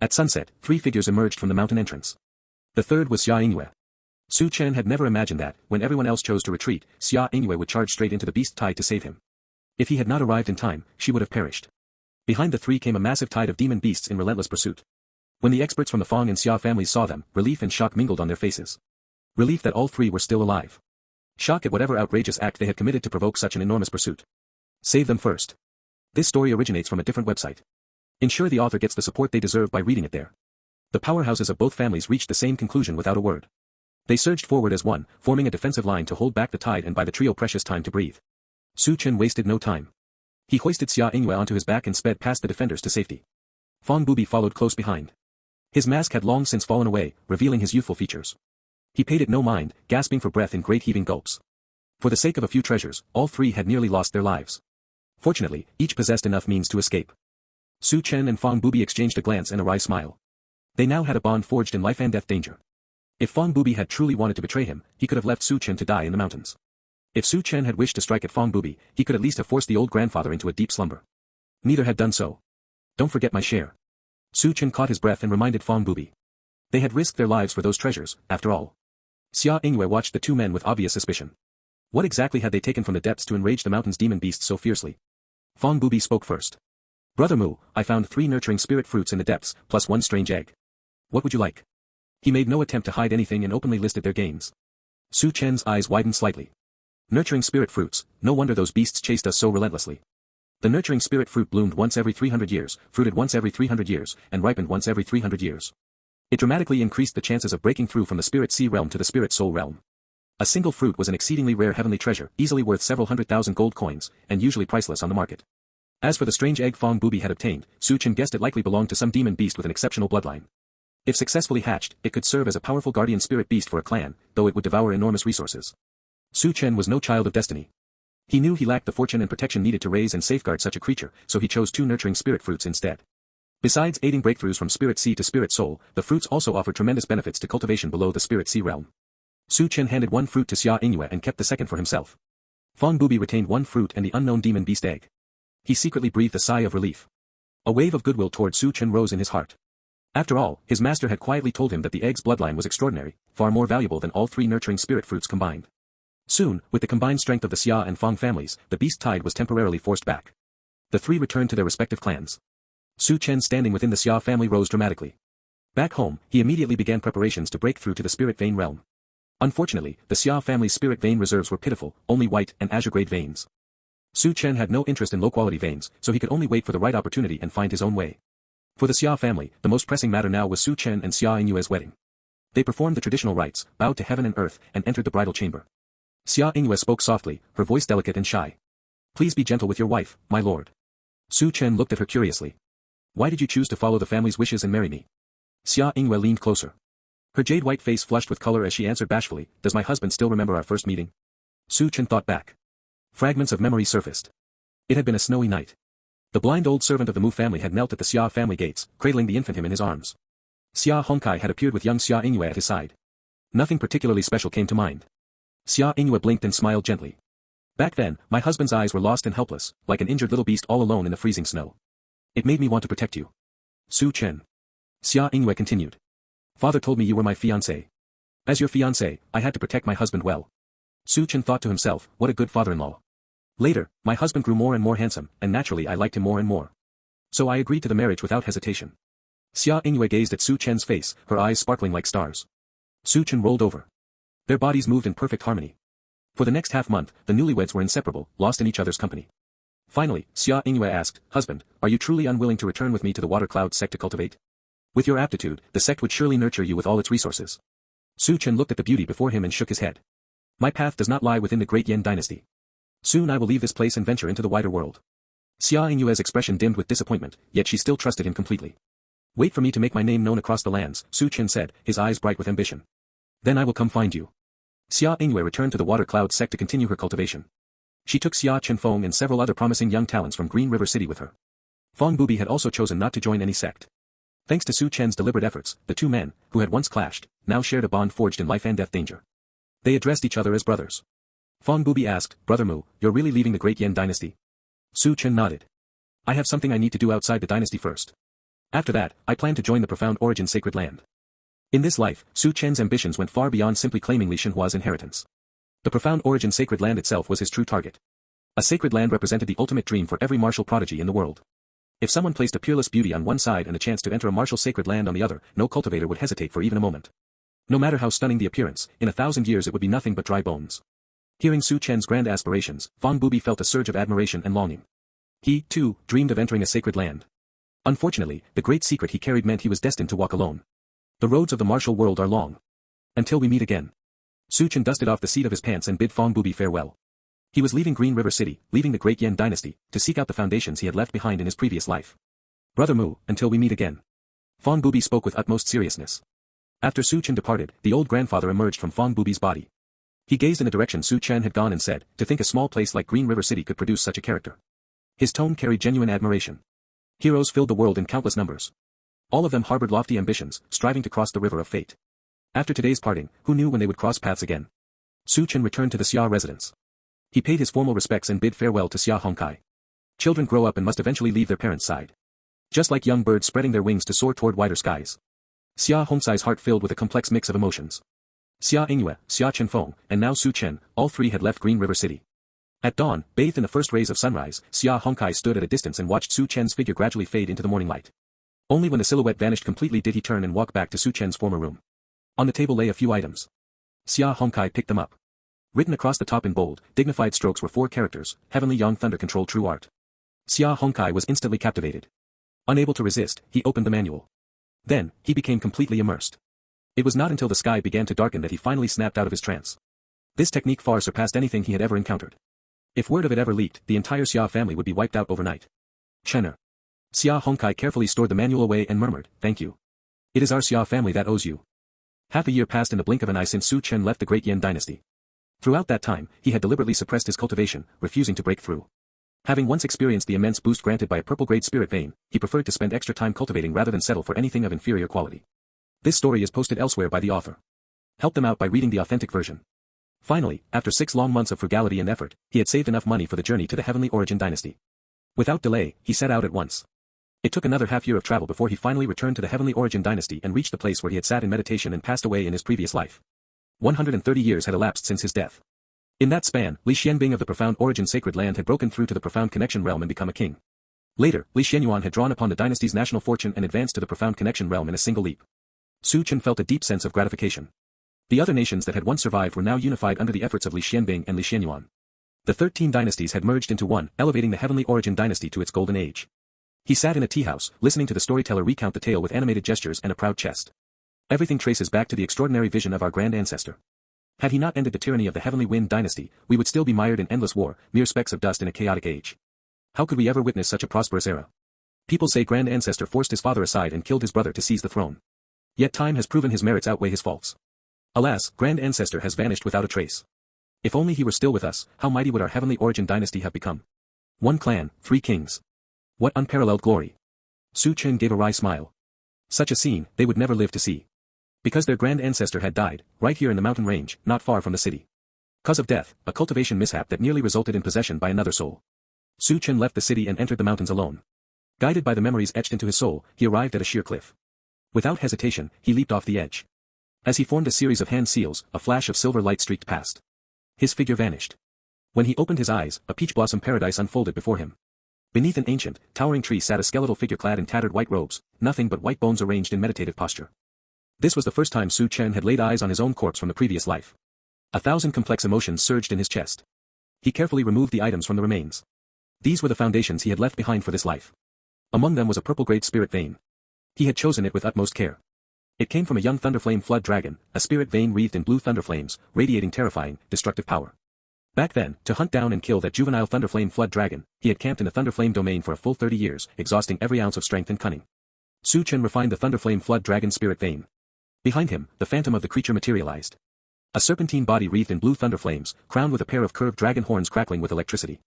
At sunset, 3 figures emerged from the mountain entrance. The third was Xia Yingyue. Su Chen had never imagined that, when everyone else chose to retreat, Xia Yingyue would charge straight into the beast tide to save him. If he had not arrived in time, she would have perished. Behind the 3 came a massive tide of demon beasts in relentless pursuit. When the experts from the Fong and Xia families saw them, relief and shock mingled on their faces. Relief that all 3 were still alive. Shock at whatever outrageous act they had committed to provoke such an enormous pursuit. Save them first. This story originates from a different website. Ensure the author gets the support they deserve by reading it there. The powerhouses of both families reached the same conclusion without a word. They surged forward as one, forming a defensive line to hold back the tide and buy the trio precious time to breathe. Su Chen wasted no time. He hoisted Xia Yingyue onto his back and sped past the defenders to safety. Fong Bubi followed close behind. His mask had long since fallen away, revealing his youthful features. He paid it no mind, gasping for breath in great heaving gulps. For the sake of a few treasures, all 3 had nearly lost their lives. Fortunately, each possessed enough means to escape. Su Chen and Fong Bubi exchanged a glance and a wry smile. They now had a bond forged in life and death danger. If Fong Bubi had truly wanted to betray him, he could have left Su Chen to die in the mountains. If Su Chen had wished to strike at Fong Bubi, he could at least have forced the old grandfather into a deep slumber. Neither had done so. Don't forget my share. Su Chen caught his breath and reminded Fong Bubi. They had risked their lives for those treasures, after all. Xia Yingyue watched the 2 men with obvious suspicion. What exactly had they taken from the depths to enrage the mountain's demon beasts so fiercely? Fong Bubi spoke first. Brother Mu, I found 3 nurturing spirit fruits in the depths, plus 1 strange egg. What would you like? He made no attempt to hide anything and openly listed their gains. Su Chen's eyes widened slightly. Nurturing spirit fruits, no wonder those beasts chased us so relentlessly. The nurturing spirit fruit bloomed once every 300 years, fruited once every 300 years, and ripened once every 300 years. It dramatically increased the chances of breaking through from the spirit sea realm to the spirit soul realm. A single fruit was an exceedingly rare heavenly treasure, easily worth several 100,000 gold coins, and usually priceless on the market. As for the strange egg Fong Bubi had obtained, Su Chen guessed it likely belonged to some demon beast with an exceptional bloodline. If successfully hatched, it could serve as a powerful guardian spirit beast for a clan, though it would devour enormous resources. Su Chen was no child of destiny. He knew he lacked the fortune and protection needed to raise and safeguard such a creature, so he chose 2 nurturing spirit fruits instead. Besides aiding breakthroughs from spirit sea to spirit soul, the fruits also offered tremendous benefits to cultivation below the spirit sea realm. Su Chen handed 1 fruit to Xia Yingyue and kept the second for himself. Fong Bubi retained 1 fruit and the unknown demon beast egg. He secretly breathed a sigh of relief. A wave of goodwill toward Su Chen rose in his heart. After all, his master had quietly told him that the egg's bloodline was extraordinary, far more valuable than all 3 nurturing spirit fruits combined. Soon, with the combined strength of the Xia and Fong families, the beast tide was temporarily forced back. The 3 returned to their respective clans. Su Chen standing within the Xia family rose dramatically. Back home, he immediately began preparations to break through to the spirit vein realm. Unfortunately, the Xia family's spirit vein reserves were pitiful, only white and azure grade veins. Su Chen had no interest in low-quality veins, so he could only wait for the right opportunity and find his own way. For the Xia family, the most pressing matter now was Su Chen and Xia Yingyue's wedding. They performed the traditional rites, bowed to heaven and earth, and entered the bridal chamber. Xia Yingyue spoke softly, her voice delicate and shy. Please be gentle with your wife, my lord. Su Chen looked at her curiously. Why did you choose to follow the family's wishes and marry me? Xia Yingyue leaned closer. Her jade-white face flushed with color as she answered bashfully, does my husband still remember our first meeting? Su Chen thought back. Fragments of memory surfaced. It had been a snowy night. The blind old servant of the Mu family had knelt at the Xia family gates, cradling the infant him in his arms. Xia Hongkai had appeared with young Xia Yingyue at his side. Nothing particularly special came to mind. Xia Yingyue blinked and smiled gently. Back then, my husband's eyes were lost and helpless, like an injured little beast all alone in the freezing snow. It made me want to protect you. Su Chen. Xia Yingyue continued. Father told me you were my fiancé. As your fiancé, I had to protect my husband well. Su Chen thought to himself, what a good father-in-law. Later, my husband grew more and more handsome, and naturally I liked him more and more. So I agreed to the marriage without hesitation. Xia Yingyue gazed at Su Chen's face, her eyes sparkling like stars. Su Chen rolled over. Their bodies moved in perfect harmony. For the next half-month, the newlyweds were inseparable, lost in each other's company. Finally, Xia Yingyue asked, Husband, are you truly unwilling to return with me to the Water Cloud sect to cultivate? With your aptitude, the sect would surely nurture you with all its resources. Su Chen looked at the beauty before him and shook his head. My path does not lie within the great Yan dynasty. Soon I will leave this place and venture into the wider world. Xia Yingyue's expression dimmed with disappointment, yet she still trusted him completely. Wait for me to make my name known across the lands, Su Chen said, his eyes bright with ambition. Then I will come find you. Xia Yingyue returned to the Water Cloud sect to continue her cultivation. She took Xia Chenfeng and several other promising young talents from Green River City with her. Fong Bubi had also chosen not to join any sect. Thanks to Su Chen's deliberate efforts, the 2 men, who had once clashed, now shared a bond forged in life and death danger. They addressed each other as brothers. Fong Bubi asked, Brother Mu, you're really leaving the great Yan dynasty? Su Chen nodded. I have something I need to do outside the dynasty first. After that, I plan to join the profound origin sacred land. In this life, Su Chen's ambitions went far beyond simply claiming Li Xinhua's inheritance. The profound origin sacred land itself was his true target. A sacred land represented the ultimate dream for every martial prodigy in the world. If someone placed a peerless beauty on one side and a chance to enter a martial sacred land on the other, no cultivator would hesitate for even a moment. No matter how stunning the appearance, in 1,000 years it would be nothing but dry bones. Hearing Su Chen's grand aspirations, Fang Bubi felt a surge of admiration and longing. He, too, dreamed of entering a sacred land. Unfortunately, the great secret he carried meant he was destined to walk alone. The roads of the martial world are long. Until we meet again. Su Chen dusted off the seat of his pants and bid Fang Bubi farewell. He was leaving Green River City, leaving the great Yan dynasty, to seek out the foundations he had left behind in his previous life. Brother Mu, until we meet again. Fang Bubi spoke with utmost seriousness. After Su Chen departed, the old grandfather emerged from Fang Bubi's body. He gazed in the direction Su Chen had gone and said, to think a small place like Green River City could produce such a character. His tone carried genuine admiration. Heroes filled the world in countless numbers. All of them harbored lofty ambitions, striving to cross the river of fate. After today's parting, who knew when they would cross paths again? Su Chen returned to the Xia residence. He paid his formal respects and bid farewell to Xia Hongkai. Children grow up and must eventually leave their parents' side. Just like young birds spreading their wings to soar toward wider skies. Xia Hongkai's heart filled with a complex mix of emotions. Xia Ingyue, Xia Chenfeng, and now Su Chen, all three had left Green River City. At dawn, bathed in the first rays of sunrise, Xia Hongkai stood at a distance and watched Su Chen's figure gradually fade into the morning light. Only when the silhouette vanished completely did he turn and walk back to Su Chen's former room. On the table lay a few items. Xia Hongkai picked them up. Written across the top in bold, dignified strokes were 4 characters, Heavenly Young Thunder Control True Art. Xia Hongkai was instantly captivated. Unable to resist, he opened the manual. Then, he became completely immersed. It was not until the sky began to darken that he finally snapped out of his trance. This technique far surpassed anything he had ever encountered. If word of it ever leaked, the entire Xia family would be wiped out overnight. Chen. Xia Hongkai carefully stored the manual away and murmured, "Thank you. It is our Xia family that owes you." Half a year passed in the blink of an eye since Su Chen left the great Yan dynasty. Throughout that time, he had deliberately suppressed his cultivation, refusing to break through. Having once experienced the immense boost granted by a purple-grade spirit vein, he preferred to spend extra time cultivating rather than settle for anything of inferior quality. This story is posted elsewhere by the author. Help them out by reading the authentic version. Finally, after 6 long months of frugality and effort, he had saved enough money for the journey to the Heavenly Origin dynasty. Without delay, he set out at once. It took another half year of travel before he finally returned to the Heavenly Origin dynasty and reached the place where he had sat in meditation and passed away in his previous life. 130 years had elapsed since his death. In that span, Li Xianbing of the Profound Origin Sacred Land had broken through to the Profound Connection realm and become a king. Later, Li Xianyuan had drawn upon the dynasty's national fortune and advanced to the Profound Connection realm in a single leap. Su Chen felt a deep sense of gratification. The other nations that had once survived were now unified under the efforts of Li Xianbing and Li Xianyuan. The 13 dynasties had merged into one, elevating the Heavenly Origin dynasty to its golden age. He sat in a tea house, listening to the storyteller recount the tale with animated gestures and a proud chest. Everything traces back to the extraordinary vision of our grand ancestor. Had he not ended the tyranny of the Heavenly Wind dynasty, we would still be mired in endless war, mere specks of dust in a chaotic age. How could we ever witness such a prosperous era? People say Grand Ancestor forced his father aside and killed his brother to seize the throne. Yet time has proven his merits outweigh his faults. Alas, Grand Ancestor has vanished without a trace. If only he were still with us, how mighty would our Heavenly Origin dynasty have become? 1 clan, 3 kings. What unparalleled glory. Su Chen gave a wry smile. Such a scene, they would never live to see. Because their grand ancestor had died, right here in the mountain range, not far from the city. Cause of death, a cultivation mishap that nearly resulted in possession by another soul. Su Chen left the city and entered the mountains alone. Guided by the memories etched into his soul, he arrived at a sheer cliff. Without hesitation, he leaped off the edge. As he formed a series of hand seals, a flash of silver light streaked past. His figure vanished. When he opened his eyes, a peach blossom paradise unfolded before him. Beneath an ancient, towering tree sat a skeletal figure clad in tattered white robes, nothing but white bones arranged in meditative posture. This was the first time Su Chen had laid eyes on his own corpse from the previous life. 1,000 complex emotions surged in his chest. He carefully removed the items from the remains. These were the foundations he had left behind for this life. Among them was a purple-grade spirit vein. He had chosen it with utmost care. It came from a young thunderflame flood dragon, a spirit vein wreathed in blue thunderflames, radiating terrifying, destructive power. Back then, to hunt down and kill that juvenile thunderflame flood dragon, he had camped in the thunderflame domain for a full 30 years, exhausting every ounce of strength and cunning. Su Chen refined the thunderflame flood dragon spirit vein. Behind him, the phantom of the creature materialized. A serpentine body wreathed in blue thunderflames, crowned with a pair of curved dragon horns crackling with electricity.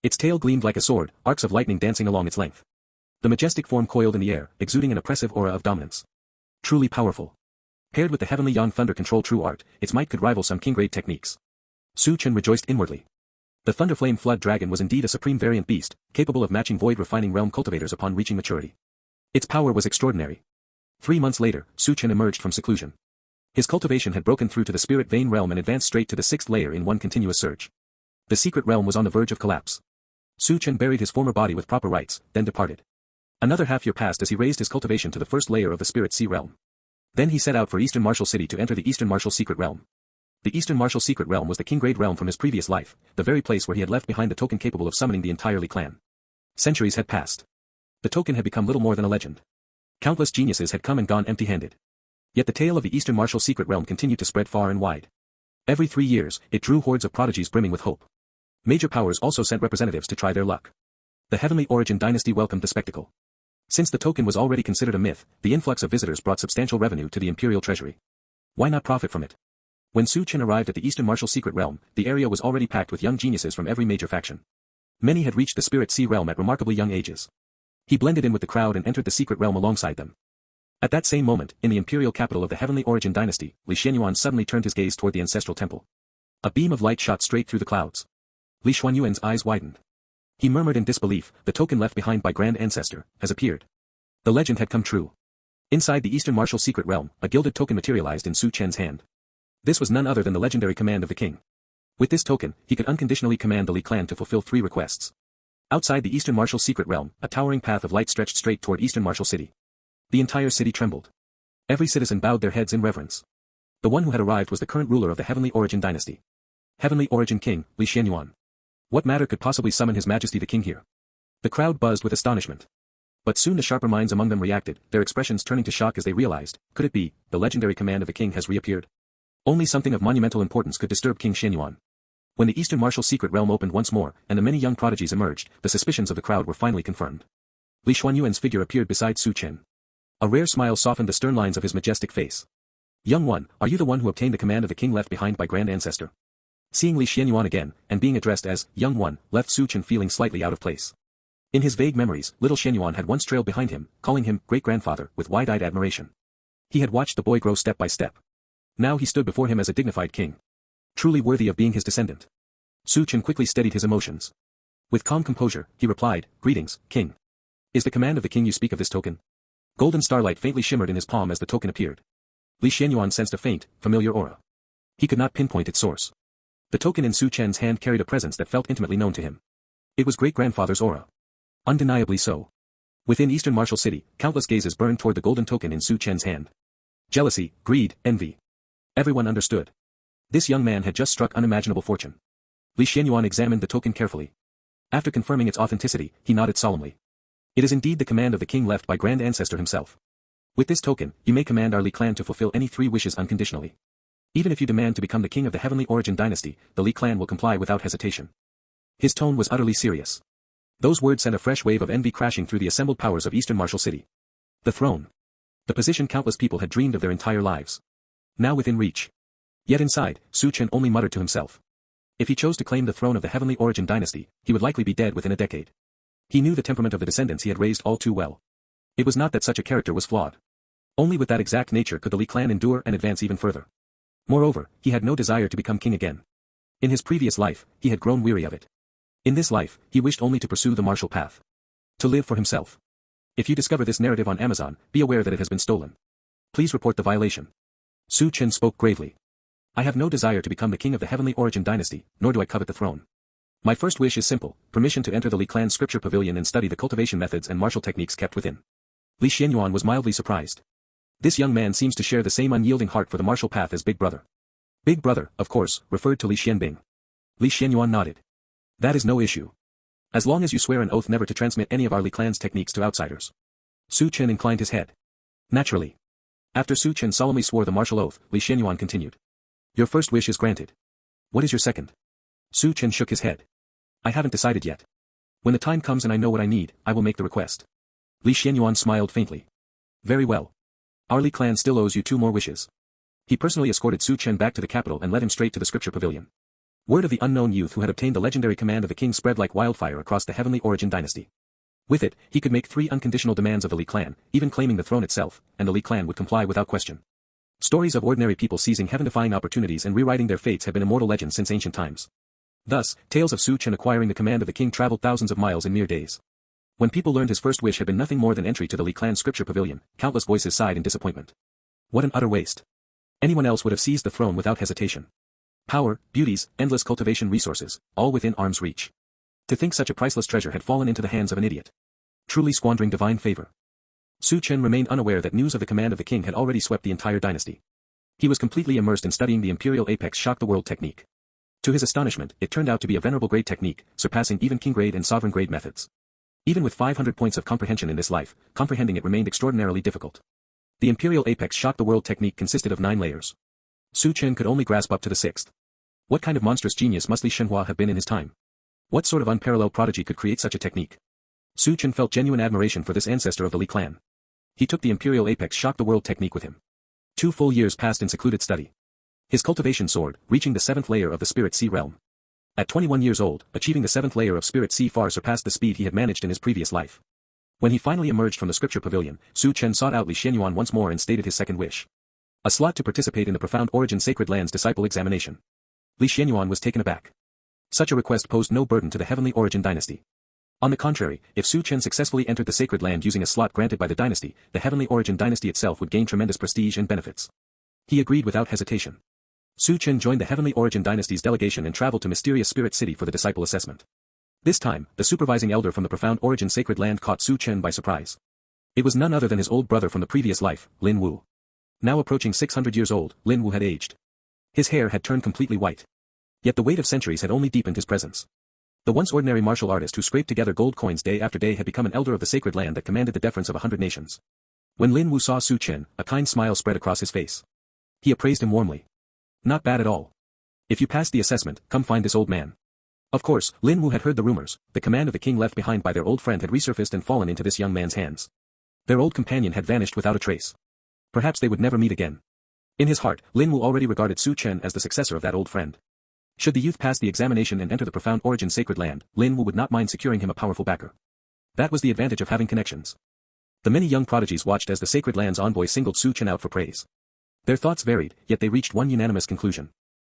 Its tail gleamed like a sword, arcs of lightning dancing along its length. The majestic form coiled in the air, exuding an oppressive aura of dominance. Truly powerful. Paired with the Heavenly Yang Thunder Control True Art, its might could rival some king-grade techniques. Su Chen rejoiced inwardly. The Thunderflame Flood Dragon was indeed a supreme variant beast, capable of matching void refining realm cultivators upon reaching maturity. Its power was extraordinary. 3 months later, Chen emerged from seclusion. His cultivation had broken through to the spirit vein realm and advanced straight to the 6th layer in one continuous surge. The secret realm was on the verge of collapse. Chen buried his former body with proper rites, then departed. Another half year passed as he raised his cultivation to the 1st layer of the spirit sea realm. Then he set out for Eastern Martial City to enter the Eastern Martial Secret Realm. The Eastern Martial Secret Realm was the king-grade realm from his previous life, the very place where he had left behind the token capable of summoning the entire Li clan. Centuries had passed. The token had become little more than a legend. Countless geniuses had come and gone empty-handed. Yet the tale of the Eastern Martial Secret Realm continued to spread far and wide. Every 3 years, it drew hordes of prodigies brimming with hope. Major powers also sent representatives to try their luck. The Heavenly Origin dynasty welcomed the spectacle. Since the token was already considered a myth, the influx of visitors brought substantial revenue to the Imperial treasury. Why not profit from it? When Chen arrived at the Eastern Martial Secret Realm, the area was already packed with young geniuses from every major faction. Many had reached the Spirit Sea Realm at remarkably young ages. He blended in with the crowd and entered the secret realm alongside them. At that same moment, in the imperial capital of the Heavenly Origin dynasty, Li Xianyuan suddenly turned his gaze toward the ancestral temple. A beam of light shot straight through the clouds. Li Xianyuan's eyes widened. He murmured in disbelief, the token left behind by Grand Ancestor has appeared. The legend had come true. Inside the Eastern Martial Secret Realm, a gilded token materialized in Chen's hand. This was none other than the legendary command of the king. With this token, he could unconditionally command the Li clan to fulfill 3 requests. Outside the Eastern Martial Secret Realm, a towering path of light stretched straight toward Eastern Martial City. The entire city trembled. Every citizen bowed their heads in reverence. The one who had arrived was the current ruler of the Heavenly Origin dynasty. Heavenly Origin King, Li Xianyuan. What matter could possibly summon His Majesty the King here? The crowd buzzed with astonishment. But soon the sharper minds among them reacted, their expressions turning to shock as they realized, could it be, the legendary command of the king has reappeared? Only something of monumental importance could disturb King Xianyuan. When the Eastern Martial Secret Realm opened once more, and the many young prodigies emerged, the suspicions of the crowd were finally confirmed. Li Xianyuan's figure appeared beside Chen. A rare smile softened the stern lines of his majestic face. Young one, are you the one who obtained the command of the king left behind by Grand Ancestor? Seeing Li Xianyuan again, and being addressed as, young one, left Chen feeling slightly out of place. In his vague memories, little Xianyuan had once trailed behind him, calling him great-grandfather, with wide-eyed admiration. He had watched the boy grow step by step. Now he stood before him as a dignified king. Truly worthy of being his descendant. Chen quickly steadied his emotions. With calm composure, he replied, greetings, king. Is the command of the king you speak of this token? Golden starlight faintly shimmered in his palm as the token appeared. Li Xianyuan sensed a faint, familiar aura. He could not pinpoint its source. The token in Chen's hand carried a presence that felt intimately known to him. It was great-grandfather's aura. Undeniably so. Within Eastern Martial City, countless gazes burned toward the golden token in Chen's hand. Jealousy, greed, envy. Everyone understood. This young man had just struck unimaginable fortune. Li Xianyuan examined the token carefully. After confirming its authenticity, he nodded solemnly. It is indeed the command of the king left by Grand Ancestor himself. With this token, you may command our Li clan to fulfill any 3 wishes unconditionally. Even if you demand to become the king of the Heavenly Origin dynasty, the Li clan will comply without hesitation. His tone was utterly serious. Those words sent a fresh wave of envy crashing through the assembled powers of Eastern Martial City. The throne. The position countless people had dreamed of their entire lives. Now within reach. Yet inside, Chen only muttered to himself. If he chose to claim the throne of the Heavenly Origin dynasty, he would likely be dead within a decade. He knew the temperament of the descendants he had raised all too well. It was not that such a character was flawed. Only with that exact nature could the Li clan endure and advance even further. Moreover, he had no desire to become king again. In his previous life, he had grown weary of it. In this life, he wished only to pursue the martial path. To live for himself. If you discover this narrative on Amazon, be aware that it has been stolen. Please report the violation. Chen spoke gravely. I have no desire to become the king of the Heavenly Origin dynasty, nor do I covet the throne. My first wish is simple, permission to enter the Li clan's scripture pavilion and study the cultivation methods and martial techniques kept within. Li Xianyuan was mildly surprised. This young man seems to share the same unyielding heart for the martial path as Big Brother. Big Brother, of course, referred to Li Xianbing. Li Xianyuan nodded. That is no issue. As long as you swear an oath never to transmit any of our Li clan's techniques to outsiders. Chen inclined his head. Naturally. After Chen solemnly swore the martial oath, Li Xianyuan continued. Your first wish is granted. What is your second? Chen shook his head. I haven't decided yet. When the time comes and I know what I need, I will make the request. Li Xianyuan smiled faintly. Very well. Our Li clan still owes you 2 more wishes. He personally escorted Chen back to the capital and led him straight to the scripture pavilion. Word of the unknown youth who had obtained the legendary command of the king spread like wildfire across the Heavenly Origin dynasty. With it, he could make 3 unconditional demands of the Li clan, even claiming the throne itself, and the Li clan would comply without question. Stories of ordinary people seizing heaven-defying opportunities and rewriting their fates have been immortal legends since ancient times. Thus, tales of Su Chen acquiring the command of the king traveled thousands of miles in mere days. When people learned his first wish had been nothing more than entry to the Li clan scripture pavilion, countless voices sighed in disappointment. What an utter waste. Anyone else would have seized the throne without hesitation. Power, beauties, endless cultivation resources, all within arm's reach. To think such a priceless treasure had fallen into the hands of an idiot. Truly squandering divine favor. Su Chen remained unaware that news of the command of the king had already swept the entire dynasty. He was completely immersed in studying the Imperial Apex shock-the-world technique. To his astonishment, it turned out to be a venerable grade technique, surpassing even king-grade and sovereign-grade methods. Even with 500 points of comprehension in this life, comprehending it remained extraordinarily difficult. The Imperial Apex shock-the-world technique consisted of 9 layers. Su Chen could only grasp up to the 6th. What kind of monstrous genius must Li Shenhua have been in his time? What sort of unparalleled prodigy could create such a technique? Su Chen felt genuine admiration for this ancestor of the Li clan. He took the Imperial Apex shock-the-world technique with him. 2 full years passed in secluded study. His cultivation soared, reaching the 7th layer of the Spirit Sea realm. At 21 years old, achieving the 7th layer of Spirit Sea far surpassed the speed he had managed in his previous life. When he finally emerged from the scripture pavilion, Su Chen sought out Li Xianyuan once more and stated his second wish. A slot to participate in the Profound Origin Sacred Lands disciple examination. Li Xianyuan was taken aback. Such a request posed no burden to the Heavenly Origin dynasty. On the contrary, if Su Chen successfully entered the sacred land using a slot granted by the dynasty, the Heavenly Origin dynasty itself would gain tremendous prestige and benefits. He agreed without hesitation. Su Chen joined the Heavenly Origin dynasty's delegation and traveled to Mysterious Spirit City for the disciple assessment. This time, the supervising elder from the Profound Origin Sacred Land caught Su Chen by surprise. It was none other than his old brother from the previous life, Lin Wu. Now approaching 600 years old, Lin Wu had aged. His hair had turned completely white. Yet the weight of centuries had only deepened his presence. The once ordinary martial artist who scraped together gold coins day after day had become an elder of the sacred land that commanded the deference of 100 nations. When Lin Wu saw Su Chen, a kind smile spread across his face. He appraised him warmly. Not bad at all. If you pass the assessment, come find this old man. Of course, Lin Wu had heard the rumors. The command of the king left behind by their old friend had resurfaced and fallen into this young man's hands. Their old companion had vanished without a trace. Perhaps they would never meet again. In his heart, Lin Wu already regarded Su Chen as the successor of that old friend. Should the youth pass the examination and enter the Profound Origin Sacred Land, Lin Wu would not mind securing him a powerful backer. That was the advantage of having connections. The many young prodigies watched as the Sacred Land's envoy singled Su Chen out for praise. Their thoughts varied, yet they reached one unanimous conclusion.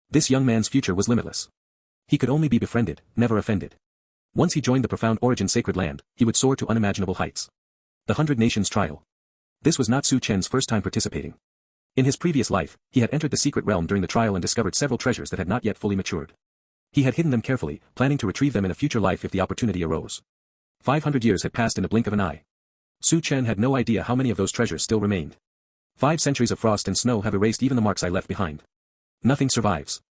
This young man's future was limitless. He could only be befriended, never offended. Once he joined the Profound Origin Sacred Land, he would soar to unimaginable heights. The 100 Nations Trial. This was not Su Chen's first time participating. In his previous life, he had entered the secret realm during the trial and discovered several treasures that had not yet fully matured. He had hidden them carefully, planning to retrieve them in a future life if the opportunity arose. 500 years had passed in the blink of an eye. Su Chen had no idea how many of those treasures still remained. 5 centuries of frost and snow have erased even the marks I left behind. Nothing survives.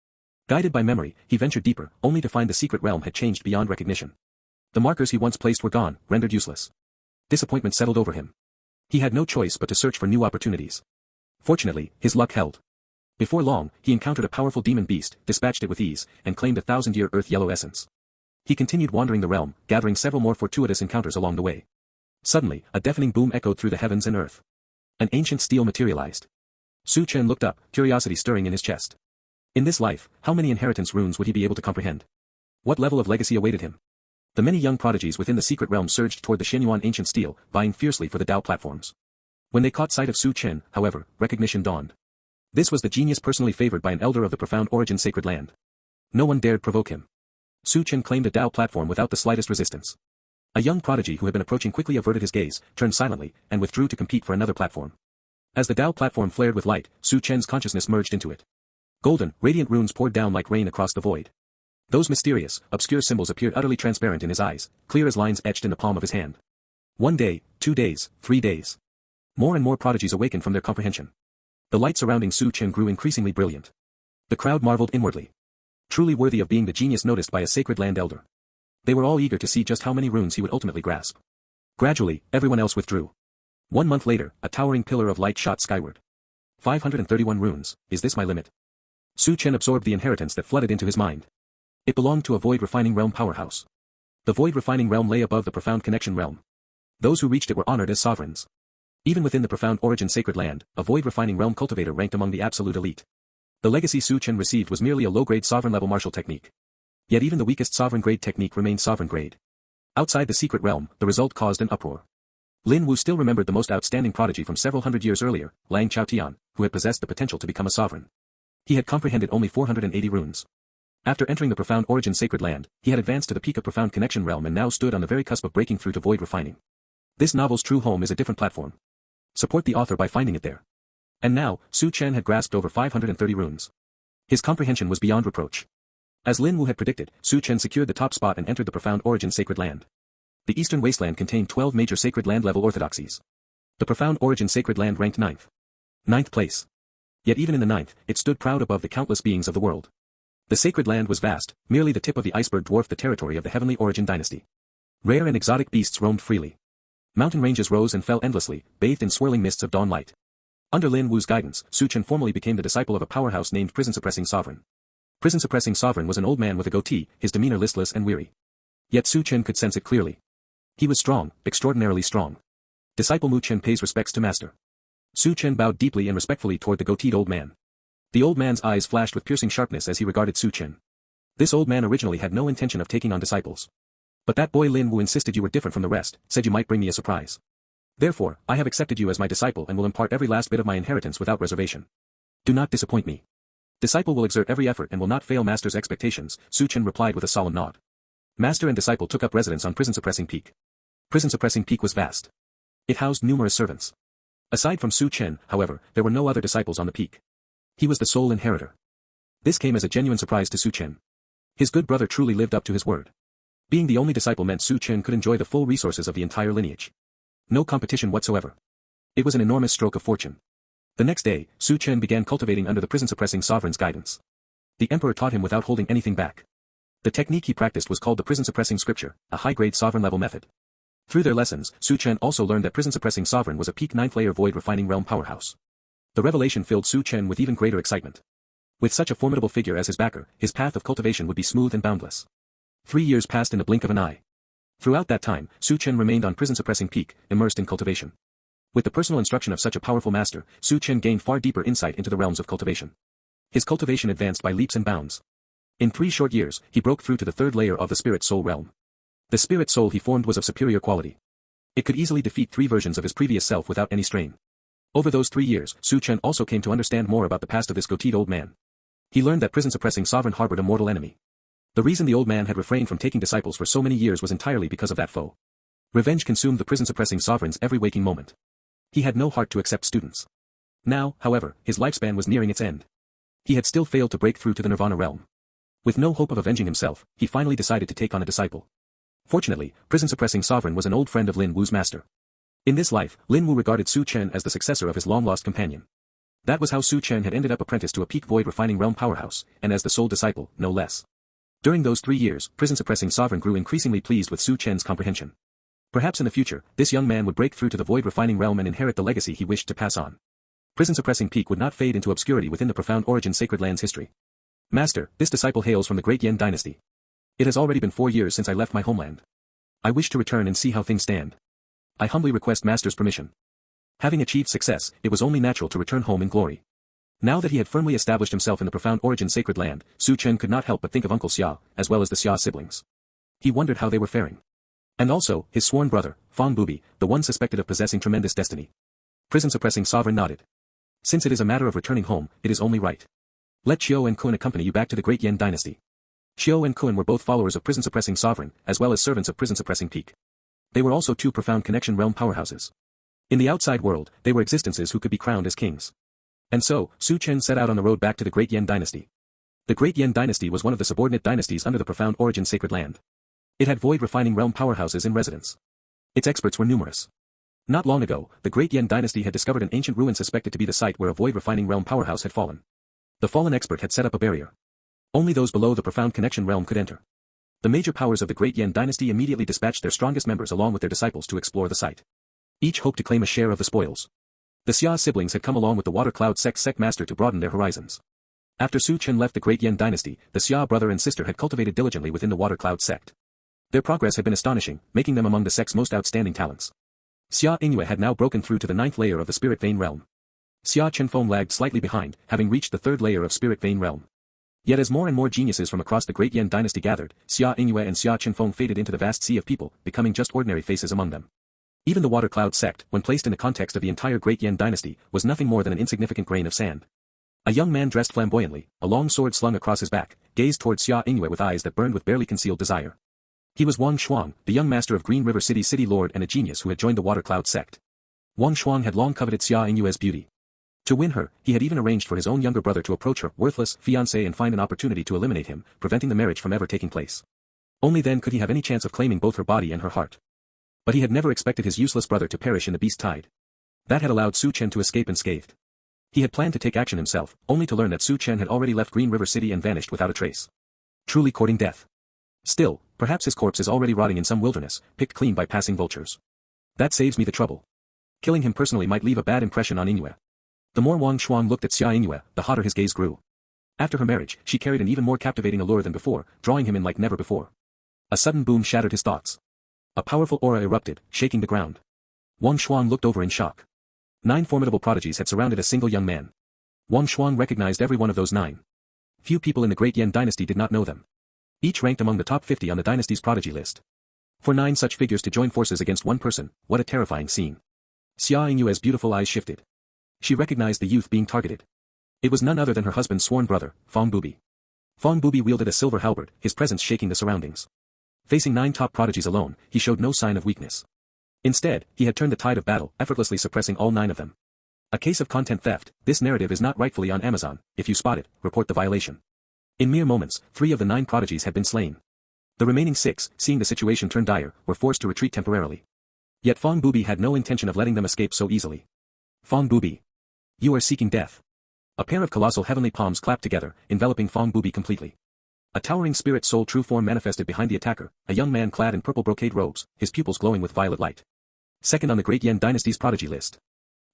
Guided by memory, he ventured deeper, only to find the secret realm had changed beyond recognition. The markers he once placed were gone, rendered useless. Disappointment settled over him. He had no choice but to search for new opportunities. Fortunately, his luck held. Before long, he encountered a powerful demon beast, dispatched it with ease, and claimed a 1,000-year earth yellow essence. He continued wandering the realm, gathering several more fortuitous encounters along the way. Suddenly, a deafening boom echoed through the heavens and earth. An ancient steel materialized. Su Chen looked up, curiosity stirring in his chest. In this life, how many inheritance runes would he be able to comprehend? What level of legacy awaited him? The many young prodigies within the secret realm surged toward the Xianyuan ancient steel, vying fiercely for the Dao platforms. When they caught sight of Su Chen, however, recognition dawned. This was the genius personally favored by an elder of the Profound Origin Sacred Land. No one dared provoke him. Su Chen claimed a Dao platform without the slightest resistance. A young prodigy who had been approaching quickly averted his gaze, turned silently, and withdrew to compete for another platform. As the Dao platform flared with light, Su Chen's consciousness merged into it. Golden, radiant runes poured down like rain across the void. Those mysterious, obscure symbols appeared utterly transparent in his eyes, clear as lines etched in the palm of his hand. 1 day, 2 days, 3 days. More and more prodigies awakened from their comprehension. The light surrounding Su Chen grew increasingly brilliant. The crowd marveled inwardly. Truly worthy of being the genius noticed by a sacred land elder. They were all eager to see just how many runes he would ultimately grasp. Gradually, everyone else withdrew. 1 month later, a towering pillar of light shot skyward. 531 runes, is this my limit? Su Chen absorbed the inheritance that flooded into his mind. It belonged to a void refining realm powerhouse. The void refining realm lay above the profound connection realm. Those who reached it were honored as sovereigns. Even within the Profound Origin Sacred Land, a void refining realm cultivator ranked among the absolute elite. The legacy Su Chen received was merely a low-grade sovereign-level martial technique. Yet even the weakest sovereign-grade technique remained sovereign-grade. Outside the secret realm, the result caused an uproar. Lin Wu still remembered the most outstanding prodigy from several hundred years earlier, Lang Chaotian, who had possessed the potential to become a sovereign. He had comprehended only 480 runes. After entering the profound origin sacred land, he had advanced to the peak of profound connection realm and now stood on the very cusp of breaking through to void refining. This novel's true home is a different platform. Support the author by finding it there. And now, Su Chen had grasped over 530 runes. His comprehension was beyond reproach. As Lin Wu had predicted, Su Chen secured the top spot and entered the profound origin sacred land. The eastern wasteland contained 12 major sacred land level orthodoxies. The profound origin sacred land ranked ninth place. Yet even in the ninth, it stood proud above the countless beings of the world. The sacred land was vast, merely the tip of the iceberg dwarfed the territory of the heavenly origin dynasty. Rare and exotic beasts roamed freely. Mountain ranges rose and fell endlessly, bathed in swirling mists of dawn light. Under Lin Wu's guidance, Su Chen formally became the disciple of a powerhouse named Prison-Suppressing Sovereign. Prison-Suppressing Sovereign was an old man with a goatee, his demeanor listless and weary. Yet Su Chen could sense it clearly. He was strong, extraordinarily strong. Disciple Mu Chen pays respects to master. Su Chen bowed deeply and respectfully toward the goateed old man. The old man's eyes flashed with piercing sharpness as he regarded Su Chen. This old man originally had no intention of taking on disciples. But that boy Lin Wu insisted you were different from the rest, said you might bring me a surprise. Therefore, I have accepted you as my disciple and will impart every last bit of my inheritance without reservation. Do not disappoint me. Disciple will exert every effort and will not fail master's expectations, Su Chen replied with a solemn nod. Master and disciple took up residence on Prison-Suppressing Peak. Prison-Suppressing Peak was vast. It housed numerous servants. Aside from Su Chen, however, there were no other disciples on the peak. He was the sole inheritor. This came as a genuine surprise to Su Chen. His good brother truly lived up to his word. Being the only disciple meant Su Chen could enjoy the full resources of the entire lineage. No competition whatsoever. It was an enormous stroke of fortune. The next day, Su Chen began cultivating under the Prison-Suppressing Sovereign's guidance. The emperor taught him without holding anything back. The technique he practiced was called the Prison-Suppressing Scripture, a high-grade sovereign-level method. Through their lessons, Su Chen also learned that Prison-Suppressing Sovereign was a peak 9th-layer void refining realm powerhouse. The revelation filled Su Chen with even greater excitement. With such a formidable figure as his backer, his path of cultivation would be smooth and boundless. 3 years passed in the blink of an eye. Throughout that time, Su Chen remained on Prison-Suppressing Peak, immersed in cultivation. With the personal instruction of such a powerful master, Su Chen gained far deeper insight into the realms of cultivation. His cultivation advanced by leaps and bounds. In 3 short years, he broke through to the 3rd layer of the spirit soul realm. The spirit soul he formed was of superior quality. It could easily defeat 3 versions of his previous self without any strain. Over those 3 years, Su Chen also came to understand more about the past of this goateed old man. He learned that Prison-Suppressing Sovereign harbored a mortal enemy. The reason the old man had refrained from taking disciples for so many years was entirely because of that foe. Revenge consumed the Prison-Suppressing Sovereign's every waking moment. He had no heart to accept students. Now, however, his lifespan was nearing its end. He had still failed to break through to the Nirvana realm. With no hope of avenging himself, he finally decided to take on a disciple. Fortunately, Prison-Suppressing Sovereign was an old friend of Lin Wu's master. In this life, Lin Wu regarded Su Chen as the successor of his long-lost companion. That was how Su Chen had ended up apprenticed to a peak void refining realm powerhouse, and as the sole disciple, no less. During those 3 years, Prison-Suppressing Sovereign grew increasingly pleased with Su Chen's comprehension. Perhaps in the future, this young man would break through to the void refining realm and inherit the legacy he wished to pass on. Prison-Suppressing Peak would not fade into obscurity within the profound origin sacred land's history. Master, this disciple hails from the great Yen dynasty. It has already been 4 years since I left my homeland. I wish to return and see how things stand. I humbly request Master's permission. Having achieved success, it was only natural to return home in glory. Now that he had firmly established himself in the profound origin sacred land, Su Chen could not help but think of Uncle Xia, as well as the Xia siblings. He wondered how they were faring. And also, his sworn brother, Fang Bubi, the one suspected of possessing tremendous destiny. Prison-Suppressing Sovereign nodded. Since it is a matter of returning home, it is only right. Let Xiao and Kun accompany you back to the great Yen dynasty. Xiao and Kun were both followers of Prison-Suppressing Sovereign, as well as servants of Prison-Suppressing Peak. They were also 2 profound connection realm powerhouses. In the outside world, they were existences who could be crowned as kings. And so, Su Chen set out on the road back to the great Yen dynasty. The great Yen dynasty was one of the subordinate dynasties under the profound origin sacred land. It had void refining realm powerhouses in residence. Its experts were numerous. Not long ago, the great Yen dynasty had discovered an ancient ruin suspected to be the site where a void refining realm powerhouse had fallen. The fallen expert had set up a barrier. Only those below the profound connection realm could enter. The major powers of the great Yen dynasty immediately dispatched their strongest members along with their disciples to explore the site. Each hoped to claim a share of the spoils. The Xia siblings had come along with the Water Cloud sect master to broaden their horizons. After Su Chen left the great Yen dynasty, the Xia brother and sister had cultivated diligently within the Water Cloud sect. Their progress had been astonishing, making them among the sect's most outstanding talents. Xia Ingyue had now broken through to the 9th layer of the Spirit Vein realm. Xia Chenfeng lagged slightly behind, having reached the 3rd layer of Spirit Vein realm. Yet as more and more geniuses from across the great Yen dynasty gathered, Xia Ingyue and Xia Chenfeng faded into the vast sea of people, becoming just ordinary faces among them. Even the Water Cloud sect, when placed in the context of the entire great Yen dynasty, was nothing more than an insignificant grain of sand. A young man dressed flamboyantly, a long sword slung across his back, gazed toward Xia Yingyue with eyes that burned with barely concealed desire. He was Wang Shuang, the young master of Green River City's city lord and a genius who had joined the Water Cloud sect. Wang Shuang had long coveted Xia Yingyue's beauty. To win her, he had even arranged for his own younger brother to approach her worthless fiancé and find an opportunity to eliminate him, preventing the marriage from ever taking place. Only then could he have any chance of claiming both her body and her heart. But he had never expected his useless brother to perish in the beast tide. That had allowed Su Chen to escape unscathed. He had planned to take action himself, only to learn that Su Chen had already left Green River City and vanished without a trace. Truly courting death. Still, perhaps his corpse is already rotting in some wilderness, picked clean by passing vultures. That saves me the trouble. Killing him personally might leave a bad impression on Yingyue. The more Wang Shuang looked at Xia Yingyue, the hotter his gaze grew. After her marriage, she carried an even more captivating allure than before, drawing him in like never before. A sudden boom shattered his thoughts. A powerful aura erupted, shaking the ground. Wang Shuang looked over in shock. 9 formidable prodigies had surrounded a single young man. Wang Shuang recognized every one of those 9. Few people in the Great Yan dynasty did not know them. Each ranked among the top 50 on the dynasty's prodigy list. For 9 such figures to join forces against one person, what a terrifying scene. Xia Yingyue's beautiful eyes shifted. She recognized the youth being targeted. It was none other than her husband's sworn brother, Fong Bubi. Fong Bubi wielded a silver halberd, his presence shaking the surroundings. Facing 9 top prodigies alone, he showed no sign of weakness. Instead, he had turned the tide of battle, effortlessly suppressing all 9 of them. A case of content theft. This narrative is not rightfully on Amazon. If you spot it, report the violation. In mere moments, 3 of the 9 prodigies had been slain. The remaining 6, seeing the situation turn dire, were forced to retreat temporarily. Yet Fong Bubi had no intention of letting them escape so easily. Fong Bubi. You are seeking death. A pair of colossal heavenly palms clapped together, enveloping Fong Bubi completely. A towering spirit soul true form manifested behind the attacker, a young man clad in purple brocade robes, his pupils glowing with violet light. Second on the Great Yan dynasty's prodigy list.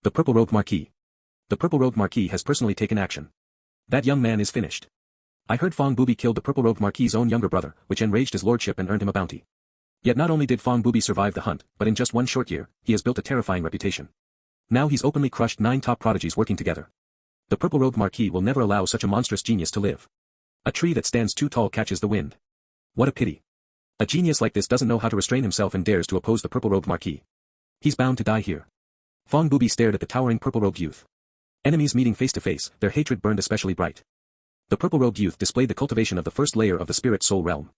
The purple-robed Marquis. The purple-robed Marquis has personally taken action. That young man is finished. I heard Fong Bubi killed the purple-robed Marquis' own younger brother, which enraged his lordship and earned him a bounty. Yet not only did Fong Bubi survive the hunt, but in just one short year, he has built a terrifying reputation. Now he's openly crushed 9 top prodigies working together. The purple-robed Marquis will never allow such a monstrous genius to live. A tree that stands too tall catches the wind. What a pity. A genius like this doesn't know how to restrain himself and dares to oppose the purple-robed Marquis. He's bound to die here. Fong Bubi stared at the towering purple-robed youth. Enemies meeting face to face, their hatred burned especially bright. The purple-robed youth displayed the cultivation of the first layer of the spirit soul realm.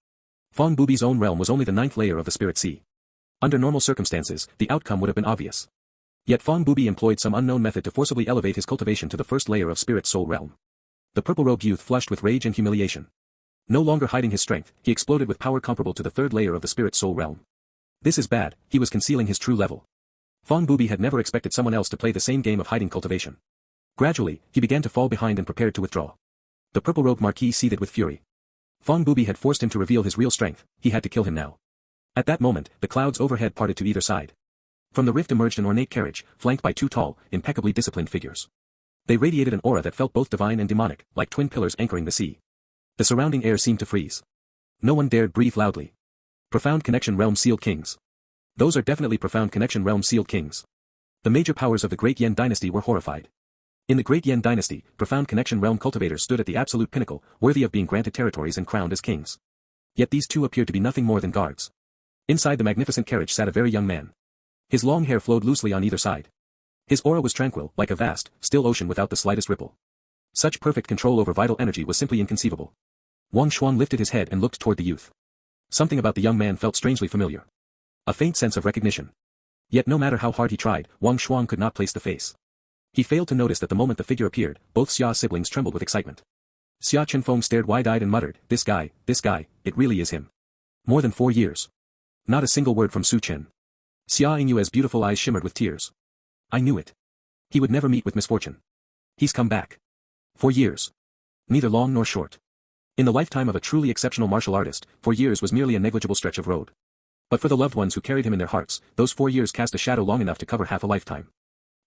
Fong Bubi's own realm was only the 9th layer of the spirit sea. Under normal circumstances, the outcome would have been obvious. Yet Fong Bubi employed some unknown method to forcibly elevate his cultivation to the first layer of spirit soul realm. The purple-robed youth flushed with rage and humiliation. No longer hiding his strength, he exploded with power comparable to the 3rd layer of the spirit soul realm. This is bad, he was concealing his true level. Fong Bubi had never expected someone else to play the same game of hiding cultivation. Gradually, he began to fall behind and prepared to withdraw. The purple-robed Marquis seethed with fury. Fong Bubi had forced him to reveal his real strength, he had to kill him now. At that moment, the clouds overhead parted to either side. From the rift emerged an ornate carriage, flanked by 2 tall, impeccably disciplined figures. They radiated an aura that felt both divine and demonic, like twin pillars anchoring the sea. The surrounding air seemed to freeze. No one dared breathe loudly. Profound Connection Realm Sealed Kings. Those are definitely Profound Connection Realm Sealed Kings. The major powers of the Great Yan dynasty were horrified. In the Great Yan dynasty, Profound Connection Realm cultivators stood at the absolute pinnacle, worthy of being granted territories and crowned as kings. Yet these 2 appeared to be nothing more than guards. Inside the magnificent carriage sat a very young man. His long hair flowed loosely on either side. His aura was tranquil, like a vast, still ocean without the slightest ripple. Such perfect control over vital energy was simply inconceivable. Wang Shuang lifted his head and looked toward the youth. Something about the young man felt strangely familiar. A faint sense of recognition. Yet no matter how hard he tried, Wang Shuang could not place the face. He failed to notice that the moment the figure appeared, both Xia siblings trembled with excitement. Xia Chenfeng stared wide-eyed and muttered, this guy, it really is him. More than 4 years. Not a single word from Su Chen. Xia Yingyue's beautiful eyes shimmered with tears. I knew it. He would never meet with misfortune. He's come back. 4 years. Neither long nor short. In the lifetime of a truly exceptional martial artist, 4 years was merely a negligible stretch of road. But for the loved ones who carried him in their hearts, those 4 years cast a shadow long enough to cover half a lifetime.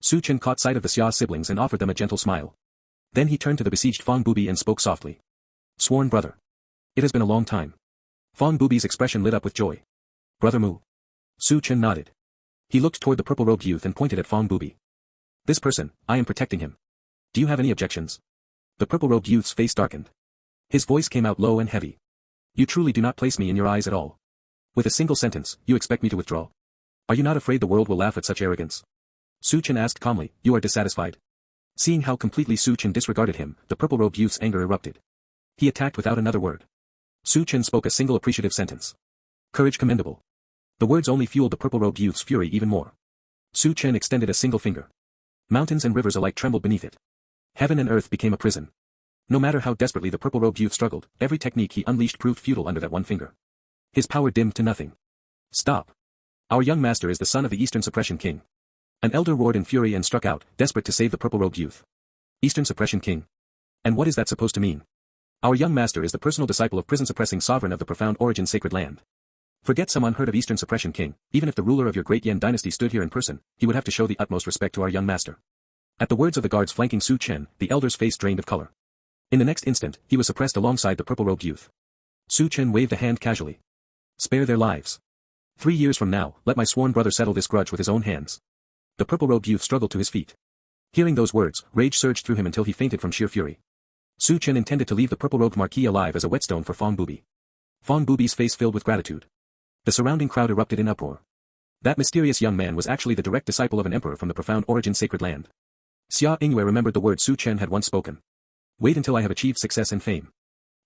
Su Chen caught sight of the Xia siblings and offered them a gentle smile. Then he turned to the besieged Fong Bubi and spoke softly. Sworn brother. It has been a long time. Fong Bubi's expression lit up with joy. Brother Mu. Su Chen nodded. He looked toward the purple-robed youth and pointed at Fong Bubi. This person, I am protecting him. Do you have any objections? The purple-robed youth's face darkened. His voice came out low and heavy. You truly do not place me in your eyes at all. With a single sentence, you expect me to withdraw? Are you not afraid the world will laugh at such arrogance? Su Chen asked calmly, you are dissatisfied? Seeing how completely Su Chen disregarded him, the purple-robed youth's anger erupted. He attacked without another word. Su Chen spoke a single appreciative sentence. Courage commendable. The words only fueled the purple-robed youth's fury even more. Su Chen extended a single finger. Mountains and rivers alike trembled beneath it. Heaven and earth became a prison. No matter how desperately the purple-robed youth struggled, every technique he unleashed proved futile under that one finger. His power dimmed to nothing. Stop. Our young master is the son of the Eastern Suppression King. An elder roared in fury and struck out, desperate to save the purple-robed youth. Eastern Suppression King. And what is that supposed to mean? Our young master is the personal disciple of prison-suppressing sovereign of the profound origin sacred land. Forget some unheard of Eastern Suppression King, even if the ruler of your great Yan dynasty stood here in person, he would have to show the utmost respect to our young master. At the words of the guards flanking Su Chen, the elder's face drained of color. In the next instant, he was suppressed alongside the purple-robed youth. Su Chen waved a hand casually. Spare their lives. 3 years from now, let my sworn brother settle this grudge with his own hands. The purple-robed youth struggled to his feet. Hearing those words, rage surged through him until he fainted from sheer fury. Su Chen intended to leave the purple-robed marquis alive as a whetstone for Fong Bubi. Fong Bubi's face filled with gratitude. The surrounding crowd erupted in uproar. That mysterious young man was actually the direct disciple of an emperor from the profound origin sacred land. Xia Yingyue remembered the words Su Chen had once spoken. Wait until I have achieved success and fame.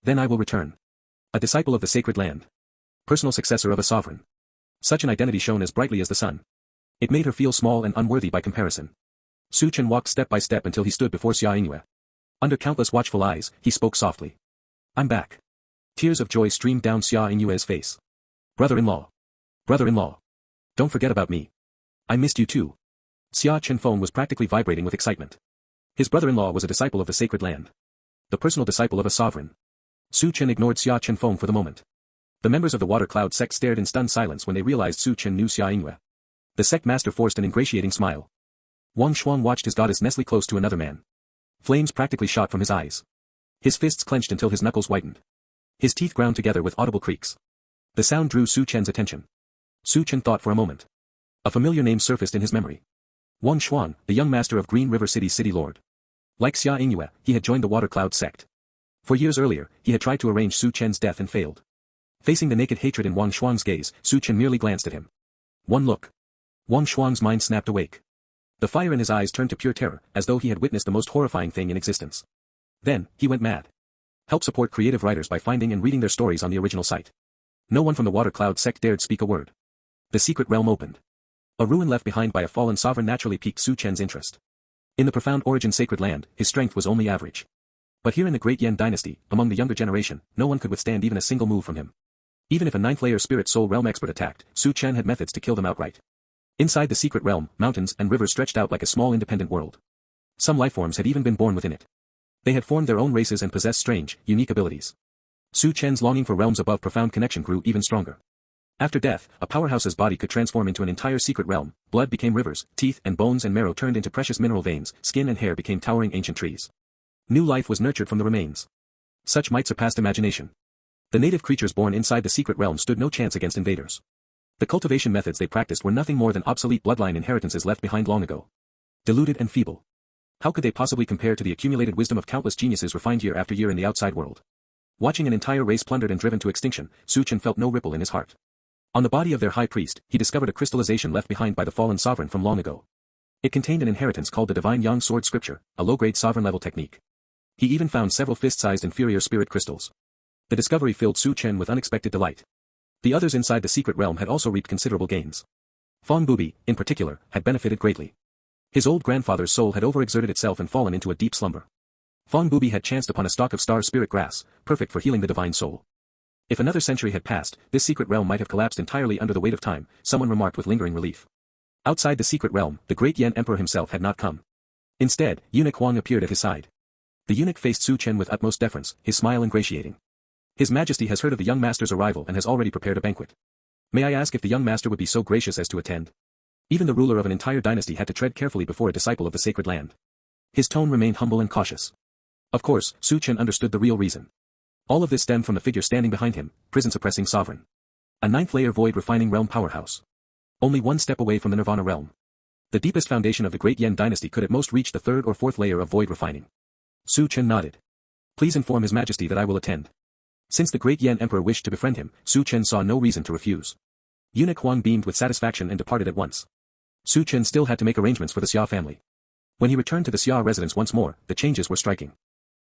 Then I will return. A disciple of the sacred land. Personal successor of a sovereign. Such an identity shone as brightly as the sun. It made her feel small and unworthy by comparison. Su Chen walked step by step until he stood before Xia Yingyue. Under countless watchful eyes, he spoke softly. I'm back. Tears of joy streamed down Xia Yingyue's face. Brother-in-law. Brother-in-law. Don't forget about me. I missed you too. Xia Chenfeng was practically vibrating with excitement. His brother-in-law was a disciple of the sacred land. The personal disciple of a sovereign. Su Chen ignored Xia Chenfeng for the moment. The members of the Water Cloud sect stared in stunned silence when they realized Su Chen knew Xia Yingyue. The sect master forced an ingratiating smile. Wang Shuang watched his goddess nestle close to another man. Flames practically shot from his eyes. His fists clenched until his knuckles whitened. His teeth ground together with audible creaks. The sound drew Su Chen's attention. Su Chen thought for a moment. A familiar name surfaced in his memory. Wang Shuang, the young master of Green River City's city lord. Like Xia Yingyue, he had joined the Water Cloud sect. For years earlier, he had tried to arrange Su Chen's death and failed. Facing the naked hatred in Wang Shuang's gaze, Su Chen merely glanced at him. One look. Wang Shuang's mind snapped awake. The fire in his eyes turned to pure terror, as though he had witnessed the most horrifying thing in existence. Then, he went mad. Help support creative writers by finding and reading their stories on the original site. No one from the Water Cloud sect dared speak a word. The secret realm opened. A ruin left behind by a fallen sovereign naturally piqued Su Chen's interest. In the profound origin sacred land, his strength was only average. But here in the great Yan dynasty, among the younger generation, no one could withstand even a single move from him. Even if a ninth-layer spirit soul realm expert attacked, Su Chen had methods to kill them outright. Inside the secret realm, mountains and rivers stretched out like a small independent world. Some lifeforms had even been born within it. They had formed their own races and possessed strange, unique abilities. Su Chen's longing for realms above profound connection grew even stronger. After death, a powerhouse's body could transform into an entire secret realm, blood became rivers, teeth and bones and marrow turned into precious mineral veins, skin and hair became towering ancient trees. New life was nurtured from the remains. Such might surpassed imagination. The native creatures born inside the secret realm stood no chance against invaders. The cultivation methods they practiced were nothing more than obsolete bloodline inheritances left behind long ago. Diluted and feeble. How could they possibly compare to the accumulated wisdom of countless geniuses refined year after year in the outside world? Watching an entire race plundered and driven to extinction, Su Chen felt no ripple in his heart. On the body of their high priest, he discovered a crystallization left behind by the fallen sovereign from long ago. It contained an inheritance called the Divine Yang Sword Scripture, a low-grade sovereign-level technique. He even found several fist-sized inferior spirit crystals. The discovery filled Su Chen with unexpected delight. The others inside the secret realm had also reaped considerable gains. Fong Bubi, in particular, had benefited greatly. His old grandfather's soul had overexerted itself and fallen into a deep slumber. Fong Bubi had chanced upon a stalk of star spirit grass, perfect for healing the divine soul. If another century had passed, this secret realm might have collapsed entirely under the weight of time, someone remarked with lingering relief. Outside the secret realm, the great Yan Emperor himself had not come. Instead, eunuch Huang appeared at his side. The eunuch faced Su Chen with utmost deference, his smile ingratiating. His Majesty has heard of the young master's arrival and has already prepared a banquet. May I ask if the young master would be so gracious as to attend? Even the ruler of an entire dynasty had to tread carefully before a disciple of the sacred land. His tone remained humble and cautious. Of course, Su Chen understood the real reason. All of this stemmed from the figure standing behind him, prison-suppressing sovereign. A ninth-layer void-refining realm powerhouse. Only one step away from the Nirvana realm. The deepest foundation of the great Yan dynasty could at most reach the third or fourth layer of void refining. Su Chen nodded. Please inform His Majesty that I will attend. Since the great Yan Emperor wished to befriend him, Su Chen saw no reason to refuse. Eunuch Huang beamed with satisfaction and departed at once. Su Chen still had to make arrangements for the Xia family. When he returned to the Xia residence once more, the changes were striking.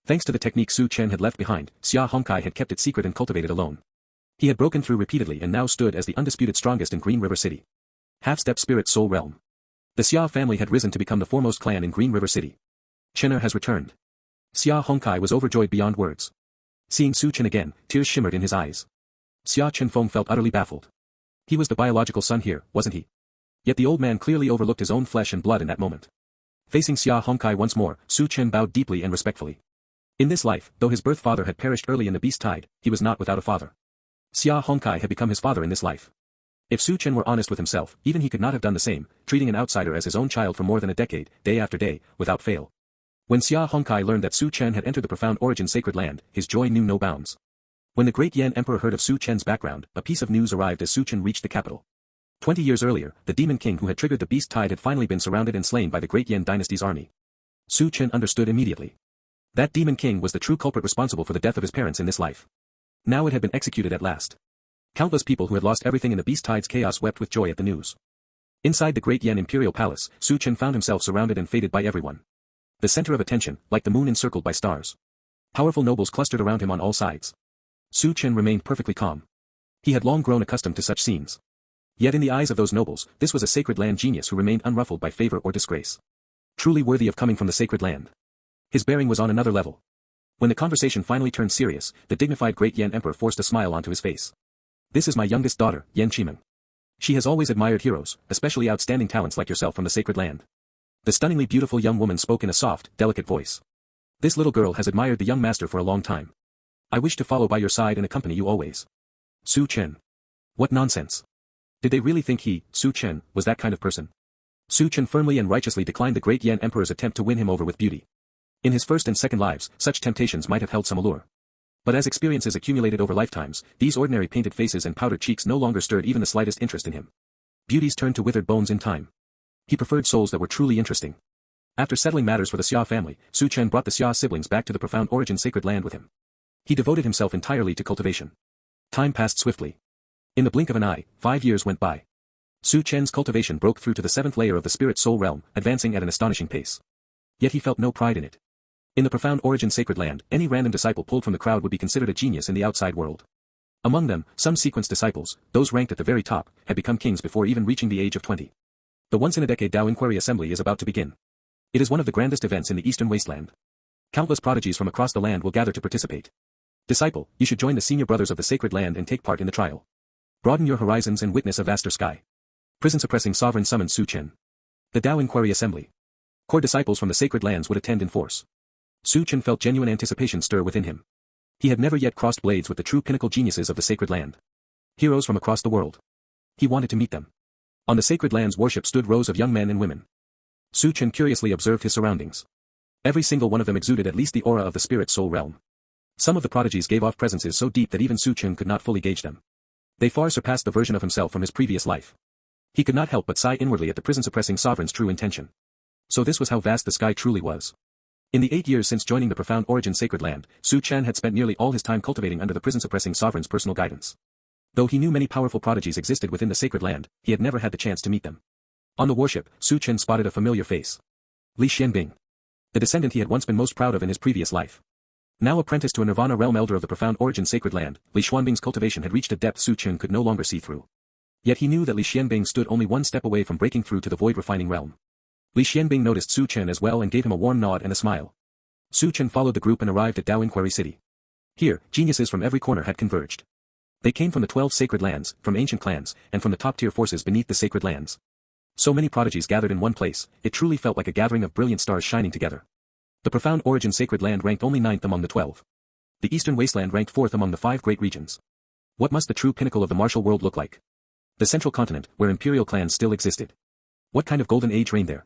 Thanks to the technique Su Chen had left behind, Xia Hongkai had kept it secret and cultivated alone. He had broken through repeatedly and now stood as the undisputed strongest in Green River City. Half-step spirit soul realm. The Xia family had risen to become the foremost clan in Green River City. Chen has returned. Xia Hongkai was overjoyed beyond words. Seeing Su Chen again, tears shimmered in his eyes. Xia Chenfeng felt utterly baffled. He was the biological son here, wasn't he? Yet the old man clearly overlooked his own flesh and blood in that moment. Facing Xia Hongkai once more, Su Chen bowed deeply and respectfully. In this life, though his birth father had perished early in the beast tide, he was not without a father. Xia Hongkai had become his father in this life. If Su Chen were honest with himself, even he could not have done the same, treating an outsider as his own child for more than a decade, day after day, without fail. When Xia Hongkai learned that Su Chen had entered the profound origin sacred land, his joy knew no bounds. When the great Yan Emperor heard of Su Chen's background, a piece of news arrived as Su Chen reached the capital. 20 years earlier, the demon king who had triggered the beast tide had finally been surrounded and slain by the great Yan dynasty's army. Su Chen understood immediately. That demon king was the true culprit responsible for the death of his parents in this life. Now it had been executed at last. Countless people who had lost everything in the beast tide's chaos wept with joy at the news. Inside the great Yan Imperial palace, Su Chen found himself surrounded and feted by everyone. The center of attention, like the moon encircled by stars. Powerful nobles clustered around him on all sides. Su Chen remained perfectly calm. He had long grown accustomed to such scenes. Yet in the eyes of those nobles, this was a sacred land genius who remained unruffled by favor or disgrace. Truly worthy of coming from the sacred land. His bearing was on another level. When the conversation finally turned serious, the dignified great Yan Emperor forced a smile onto his face. This is my youngest daughter, Yan Qimeng. She has always admired heroes, especially outstanding talents like yourself from the sacred land. The stunningly beautiful young woman spoke in a soft, delicate voice. This little girl has admired the young master for a long time. I wish to follow by your side and accompany you always. Su Chen. What nonsense. Did they really think he, Su Chen, was that kind of person? Su Chen firmly and righteously declined the great Yan Emperor's attempt to win him over with beauty. In his first and second lives, such temptations might have held some allure. But as experiences accumulated over lifetimes, these ordinary painted faces and powdered cheeks no longer stirred even the slightest interest in him. Beauties turned to withered bones in time. He preferred souls that were truly interesting. After settling matters for the Xia family, Su Chen brought the Xia siblings back to the profound origin sacred land with him. He devoted himself entirely to cultivation. Time passed swiftly. In the blink of an eye, 5 years went by. Su Chen's cultivation broke through to the 7th layer of the spirit soul realm, advancing at an astonishing pace. Yet he felt no pride in it. In the profound origin sacred land, any random disciple pulled from the crowd would be considered a genius in the outside world. Among them, some sequence disciples, those ranked at the very top, had become kings before even reaching the age of 20. The once-in-a-decade Tao Inquiry Assembly is about to begin. It is one of the grandest events in the Eastern Wasteland. Countless prodigies from across the land will gather to participate. Disciple, you should join the senior brothers of the sacred land and take part in the trial. Broaden your horizons and witness a vaster sky. Prison-suppressing sovereign summoned Su Chen. The Tao Inquiry Assembly. Core disciples from the sacred lands would attend in force. Su Chen felt genuine anticipation stir within him. He had never yet crossed blades with the true pinnacle geniuses of the sacred land. Heroes from across the world. He wanted to meet them. On the sacred land's worship stood rows of young men and women. Su Chen curiously observed his surroundings. Every single one of them exuded at least the aura of the spirit soul realm. Some of the prodigies gave off presences so deep that even Su Chen could not fully gauge them. They far surpassed the version of himself from his previous life. He could not help but sigh inwardly at the prison-suppressing sovereign's true intention. So this was how vast the sky truly was. In the 8 years since joining the profound origin sacred land, Su Chen had spent nearly all his time cultivating under the prison-suppressing sovereign's personal guidance. Though he knew many powerful prodigies existed within the sacred land, he had never had the chance to meet them. On the warship, Su Chen spotted a familiar face. Li Xianbing. The descendant he had once been most proud of in his previous life. Now apprenticed to a Nirvana realm elder of the profound origin sacred land, Li Xianbing's cultivation had reached a depth Su Chen could no longer see through. Yet he knew that Li Xianbing stood only one step away from breaking through to the void refining realm. Li Xianbing noticed Su Chen as well and gave him a warm nod and a smile. Su Chen followed the group and arrived at Tao Inquiry City. Here, geniuses from every corner had converged. They came from the 12 sacred lands, from ancient clans, and from the top-tier forces beneath the sacred lands. So many prodigies gathered in one place, it truly felt like a gathering of brilliant stars shining together. The profound origin sacred land ranked only 9th among the 12. The Eastern Wasteland ranked 4th among the 5 great regions. What must the true pinnacle of the martial world look like? The central continent, where Imperial clans still existed. What kind of golden age reigned there?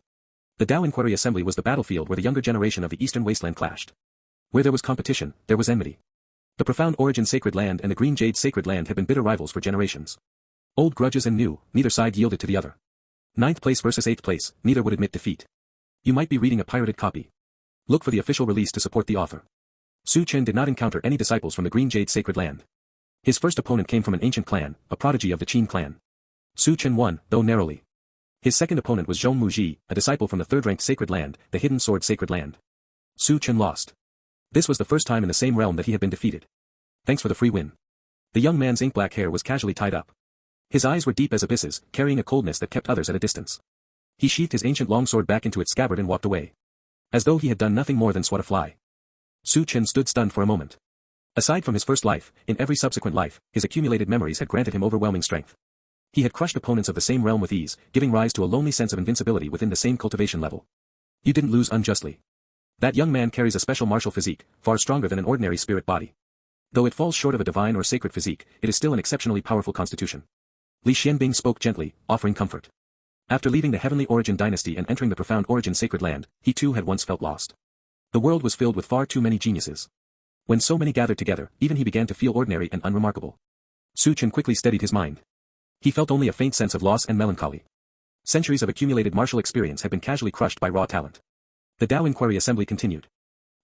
The Tao Inquiry Assembly was the battlefield where the younger generation of the Eastern Wasteland clashed. Where there was competition, there was enmity. The profound origin sacred land and the green jade sacred land had been bitter rivals for generations. Old grudges and new, neither side yielded to the other. 9th place versus 8th place, neither would admit defeat. You might be reading a pirated copy. Look for the official release to support the author. Su Chen did not encounter any disciples from the green jade sacred land. His first opponent came from an ancient clan, a prodigy of the Qin clan. Su Chen won, though narrowly. His second opponent was Zhong Muji, a disciple from the third-ranked Sacred Land, the Hidden Sword Sacred Land. Su Chen lost. This was the first time in the same realm that he had been defeated. Thanks for the free win. The young man's ink-black hair was casually tied up. His eyes were deep as abysses, carrying a coldness that kept others at a distance. He sheathed his ancient longsword back into its scabbard and walked away. As though he had done nothing more than swat a fly. Su Chen stood stunned for a moment. Aside from his first life, in every subsequent life, his accumulated memories had granted him overwhelming strength. He had crushed opponents of the same realm with ease, giving rise to a lonely sense of invincibility within the same cultivation level. You didn't lose unjustly. That young man carries a special martial physique, far stronger than an ordinary spirit body. Though it falls short of a divine or sacred physique, it is still an exceptionally powerful constitution. Li Xianbing spoke gently, offering comfort. After leaving the Heavenly Origin dynasty and entering the Profound Origin Sacred Land, he too had once felt lost. The world was filled with far too many geniuses. When so many gathered together, even he began to feel ordinary and unremarkable. Su Chen quickly steadied his mind. He felt only a faint sense of loss and melancholy. Centuries of accumulated martial experience had been casually crushed by raw talent. The Dao Inquiry Assembly continued.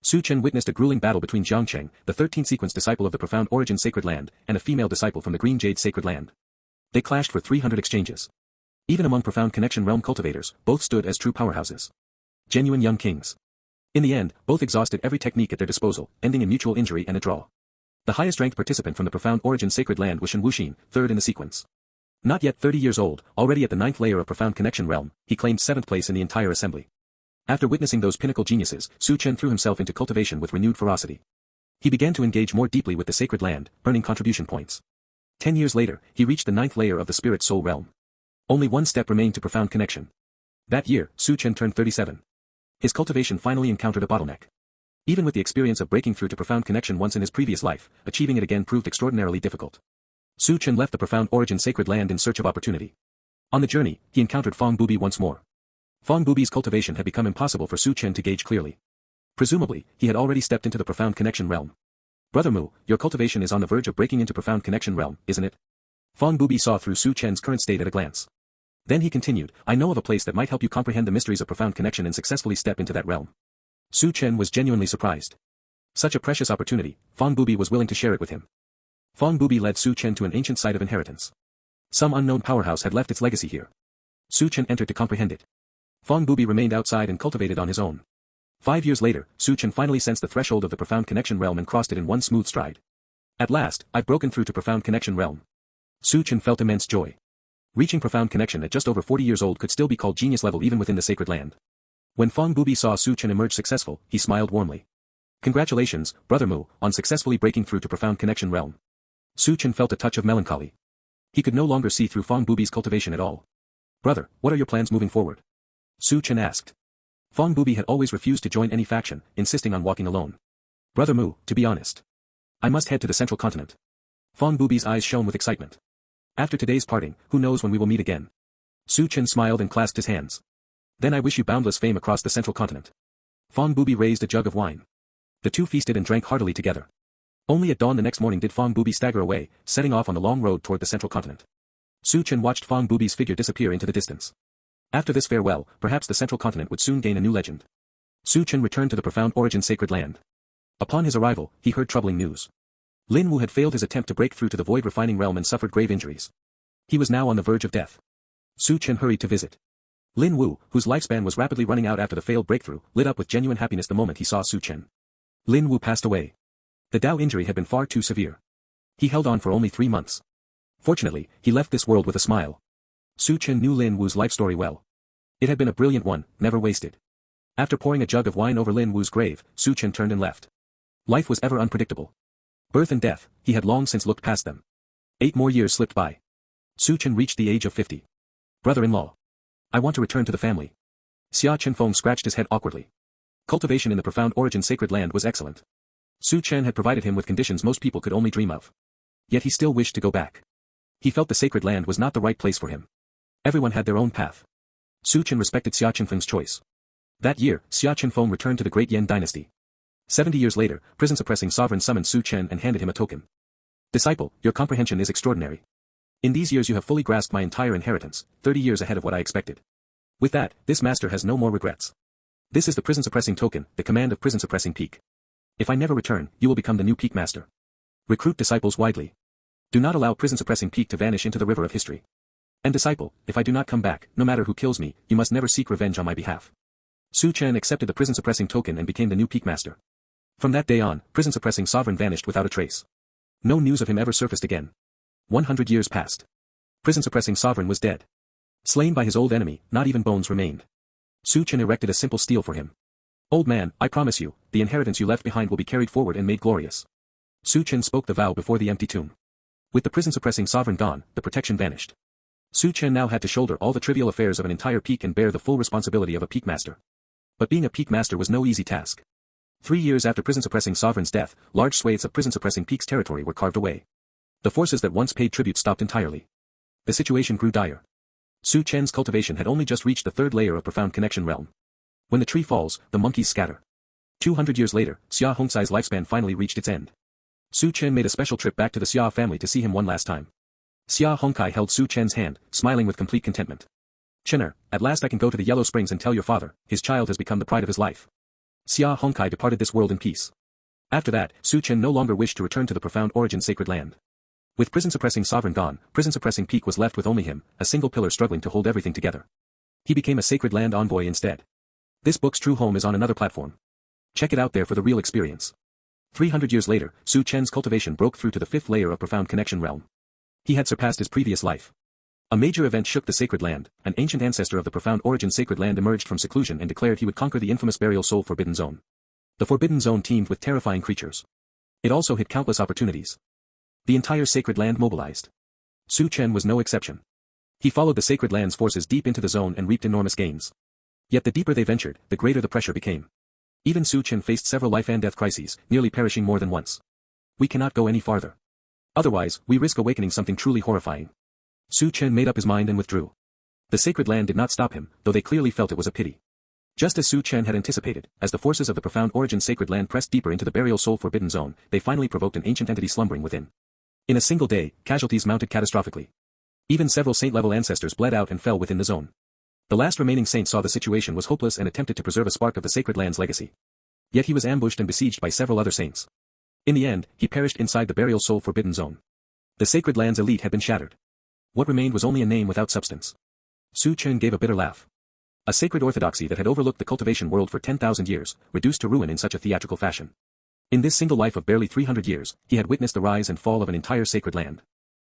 Su Chen witnessed a grueling battle between Jiang Cheng, the 13th sequence disciple of the Profound Origin Sacred Land, and a female disciple from the Green Jade Sacred Land. They clashed for 300 exchanges. Even among Profound Connection realm cultivators, both stood as true powerhouses. Genuine young kings. In the end, both exhausted every technique at their disposal, ending in mutual injury and a draw. The highest-ranked participant from the Profound Origin Sacred Land was Shen Wuxin, third in the sequence. Not yet 30 years old, already at the 9th layer of Profound Connection realm, he claimed 7th place in the entire assembly. After witnessing those pinnacle geniuses, Su Chen threw himself into cultivation with renewed ferocity. He began to engage more deeply with the Sacred Land, earning contribution points. 10 years later, he reached the 9th layer of the Spirit Soul realm. Only one step remained to Profound Connection. That year, Su Chen turned 37. His cultivation finally encountered a bottleneck. Even with the experience of breaking through to Profound Connection once in his previous life, achieving it again proved extraordinarily difficult. Su Chen left the Profound Origin Sacred Land in search of opportunity. On the journey, he encountered Fong Bubi once more. Fong Bubi's cultivation had become impossible for Su Chen to gauge clearly. Presumably, he had already stepped into the Profound Connection realm. Brother Mu, your cultivation is on the verge of breaking into Profound Connection realm, isn't it? Fong Bubi saw through Su Chen's current state at a glance. Then he continued, I know of a place that might help you comprehend the mysteries of Profound Connection and successfully step into that realm. Su Chen was genuinely surprised. Such a precious opportunity, Fong Bubi was willing to share it with him. Fong Bubi led Su Chen to an ancient site of inheritance. Some unknown powerhouse had left its legacy here. Su Chen entered to comprehend it. Fong Bubi remained outside and cultivated on his own. 5 years later, Su Chen finally sensed the threshold of the Profound Connection realm and crossed it in one smooth stride. At last, I've broken through to Profound Connection realm. Su Chen felt immense joy. Reaching Profound Connection at just over 40 years old could still be called genius level even within the Sacred Land. When Fong Bubi saw Su Chen emerge successful, he smiled warmly. Congratulations, Brother Mu, on successfully breaking through to Profound Connection realm. Su Chen felt a touch of melancholy. He could no longer see through Fong Bubi's cultivation at all. Brother, what are your plans moving forward? Su Chen asked. Fong Bubi had always refused to join any faction, insisting on walking alone. Brother Mu, to be honest, I must head to the central continent. Fong Bubi's eyes shone with excitement. After today's parting, who knows when we will meet again? Su Chen smiled and clasped his hands. Then I wish you boundless fame across the central continent. Fong Bubi raised a jug of wine. The two feasted and drank heartily together. Only at dawn the next morning did Fong Bubi stagger away, setting off on the long road toward the central continent. Su Chen watched Fong Bubi's figure disappear into the distance. After this farewell, perhaps the central continent would soon gain a new legend. Su Chen returned to the Profound Origin Sacred Land. Upon his arrival, he heard troubling news. Lin Wu had failed his attempt to break through to the void refining realm and suffered grave injuries. He was now on the verge of death. Su Chen hurried to visit. Lin Wu, whose lifespan was rapidly running out after the failed breakthrough, lit up with genuine happiness the moment he saw Su Chen. Lin Wu passed away. The Dao injury had been far too severe. He held on for only 3 months. Fortunately, he left this world with a smile. Su Chen knew Lin Wu's life story well. It had been a brilliant one, never wasted. After pouring a jug of wine over Lin Wu's grave, Su Chen turned and left. Life was ever unpredictable. Birth and death, he had long since looked past them. 8 more years slipped by. Su Chen reached the age of 50. Brother-in-law. I want to return to the family. Xia Chenfeng scratched his head awkwardly. Cultivation in the Profound Origin Sacred Land was excellent. Su Chen had provided him with conditions most people could only dream of. Yet he still wished to go back. He felt the Sacred Land was not the right place for him. Everyone had their own path. Su Chen respected Xia Chenfeng's choice. That year, Xia Chenfeng returned to the Great Yan Dynasty. 70 years later, prison-suppressing sovereign summoned Su Chen and handed him a token. Disciple, your comprehension is extraordinary. In these years you have fully grasped my entire inheritance, 30 years ahead of what I expected. With that, this master has no more regrets. This is the prison-suppressing token, the command of prison-suppressing peak. If I never return, you will become the new peak master. Recruit disciples widely. Do not allow prison-suppressing peak to vanish into the river of history. And disciple, if I do not come back, no matter who kills me, you must never seek revenge on my behalf. Su Chen accepted the prison-suppressing token and became the new peak master. From that day on, prison-suppressing sovereign vanished without a trace. No news of him ever surfaced again. 100 years passed. Prison-suppressing sovereign was dead. Slain by his old enemy, not even bones remained. Su Chen erected a simple stele for him. Old man, I promise you, the inheritance you left behind will be carried forward and made glorious. Su Chen spoke the vow before the empty tomb. With the prison-suppressing sovereign gone, the protection vanished. Su Chen now had to shoulder all the trivial affairs of an entire peak and bear the full responsibility of a peak master. But being a peak master was no easy task. 3 years after prison-suppressing sovereign's death, large swathes of prison-suppressing peak's territory were carved away. The forces that once paid tribute stopped entirely. The situation grew dire. Su Chen's cultivation had only just reached the third layer of profound connection realm. When the tree falls, the monkeys scatter. 200 years later, Xia Hongcai's lifespan finally reached its end. Su Chen made a special trip back to the Xia family to see him one last time. Xia Hongcai held Su Chen's hand, smiling with complete contentment. Chener, at last I can go to the Yellow Springs and tell your father, his child has become the pride of his life. Xia Hongcai departed this world in peace. After that, Su Chen no longer wished to return to the profound origin sacred land. With prison-suppressing sovereign gone, prison-suppressing peak was left with only him, a single pillar struggling to hold everything together. He became a sacred land envoy instead. This book's true home is on another platform. Check it out there for the real experience. 300 years later, Su Chen's cultivation broke through to the fifth layer of profound connection realm. He had surpassed his previous life. A major event shook the sacred land. An ancient ancestor of the profound origin sacred land emerged from seclusion and declared he would conquer the infamous burial soul forbidden zone. The forbidden zone teemed with terrifying creatures. It also hid countless opportunities. The entire sacred land mobilized. Su Chen was no exception. He followed the sacred land's forces deep into the zone and reaped enormous gains. Yet the deeper they ventured, the greater the pressure became. Even Su Chen faced several life and death crises, nearly perishing more than once. We cannot go any farther. Otherwise, we risk awakening something truly horrifying. Su Chen made up his mind and withdrew. The sacred land did not stop him, though they clearly felt it was a pity. Just as Su Chen had anticipated, as the forces of the profound origin sacred land pressed deeper into the burial soul forbidden zone, they finally provoked an ancient entity slumbering within. In a single day, casualties mounted catastrophically. Even several saint-level ancestors bled out and fell within the zone. The last remaining saint saw the situation was hopeless and attempted to preserve a spark of the sacred land's legacy. Yet he was ambushed and besieged by several other saints. In the end, he perished inside the burial soul forbidden zone. The sacred land's elite had been shattered. What remained was only a name without substance. Su Chen gave a bitter laugh. A sacred orthodoxy that had overlooked the cultivation world for 10,000 years, reduced to ruin in such a theatrical fashion. In this single life of barely 300 years, he had witnessed the rise and fall of an entire sacred land.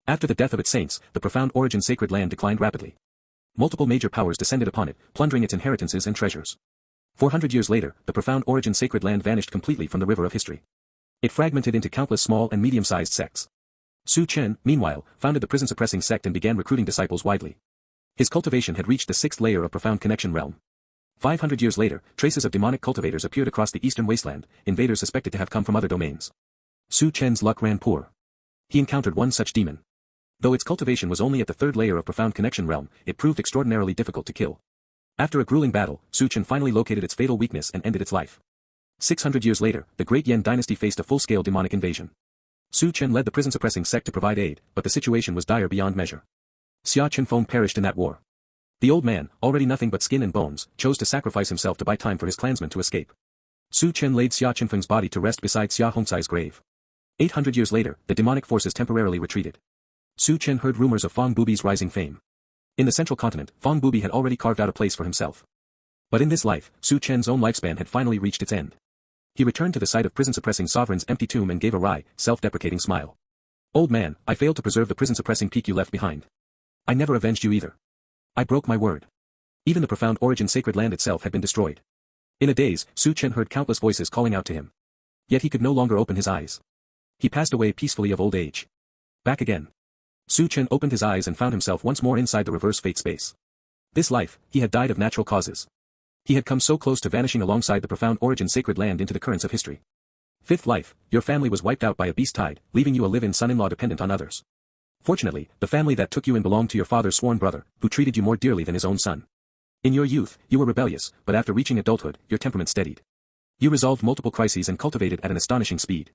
After the death of its saints, the profound origin sacred land declined rapidly. Multiple major powers descended upon it, plundering its inheritances and treasures. 400 years later, the profound origin sacred land vanished completely from the river of history. It fragmented into countless small and medium-sized sects. Su Chen, meanwhile, founded the prison-suppressing sect and began recruiting disciples widely. His cultivation had reached the sixth layer of profound connection realm. 500 years later, traces of demonic cultivators appeared across the eastern wasteland, invaders suspected to have come from other domains. Su Chen's luck ran poor. He encountered one such demon. Though its cultivation was only at the third layer of profound connection realm, it proved extraordinarily difficult to kill. After a grueling battle, Su Chen finally located its fatal weakness and ended its life. 600 years later, the Great Yan dynasty faced a full-scale demonic invasion. Su Chen led the prison-suppressing sect to provide aid, but the situation was dire beyond measure. Xia Chenfeng perished in that war. The old man, already nothing but skin and bones, chose to sacrifice himself to buy time for his clansmen to escape. Su Chen laid Xia Chenfeng's body to rest beside Xia Hongcai's grave. 800 years later, the demonic forces temporarily retreated. Su Chen heard rumors of Fang Bubi's rising fame. In the central continent, Fang Bubi had already carved out a place for himself. But in this life, Su Chen's own lifespan had finally reached its end. He returned to the site of prison-suppressing sovereign's empty tomb and gave a wry, self-deprecating smile. Old man, I failed to preserve the prison-suppressing peak you left behind. I never avenged you either. I broke my word. Even the profound origin sacred land itself had been destroyed. In a daze, Su Chen heard countless voices calling out to him. Yet he could no longer open his eyes. He passed away peacefully of old age. Back again. Su Chen opened his eyes and found himself once more inside the reverse fate space. This life, he had died of natural causes. He had come so close to vanishing alongside the profound origin sacred land into the currents of history. Fifth life, your family was wiped out by a beast tide, leaving you a live-in son-in-law dependent on others. Fortunately, the family that took you in belonged to your father's sworn brother, who treated you more dearly than his own son. In your youth, you were rebellious, but after reaching adulthood, your temperament steadied. You resolved multiple crises and cultivated at an astonishing speed.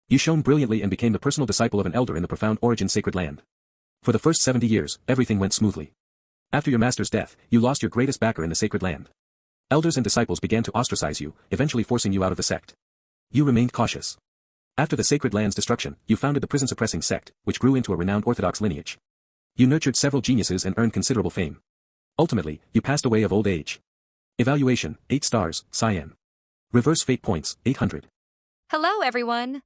You shone brilliantly and became the personal disciple of an elder in the profound origin sacred land. For the first 70 years, everything went smoothly. After your master's death, you lost your greatest backer in the sacred land. Elders and disciples began to ostracize you, eventually forcing you out of the sect. You remained cautious. After the sacred land's destruction, you founded the prison-suppressing sect, which grew into a renowned orthodox lineage. You nurtured several geniuses and earned considerable fame. Ultimately, you passed away of old age. Evaluation, 8 stars, Cyan. Reverse fate points, 800. Hello, everyone.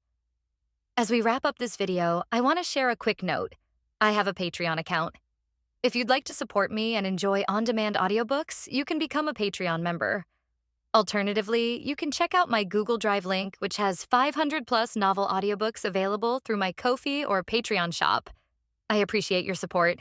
As we wrap up this video, I want to share a quick note. I have a Patreon account. If you'd like to support me and enjoy on-demand audiobooks, you can become a Patreon member. Alternatively, you can check out my Google Drive link, which has 500+ novel audiobooks available through my Ko-fi or Patreon shop. I appreciate your support.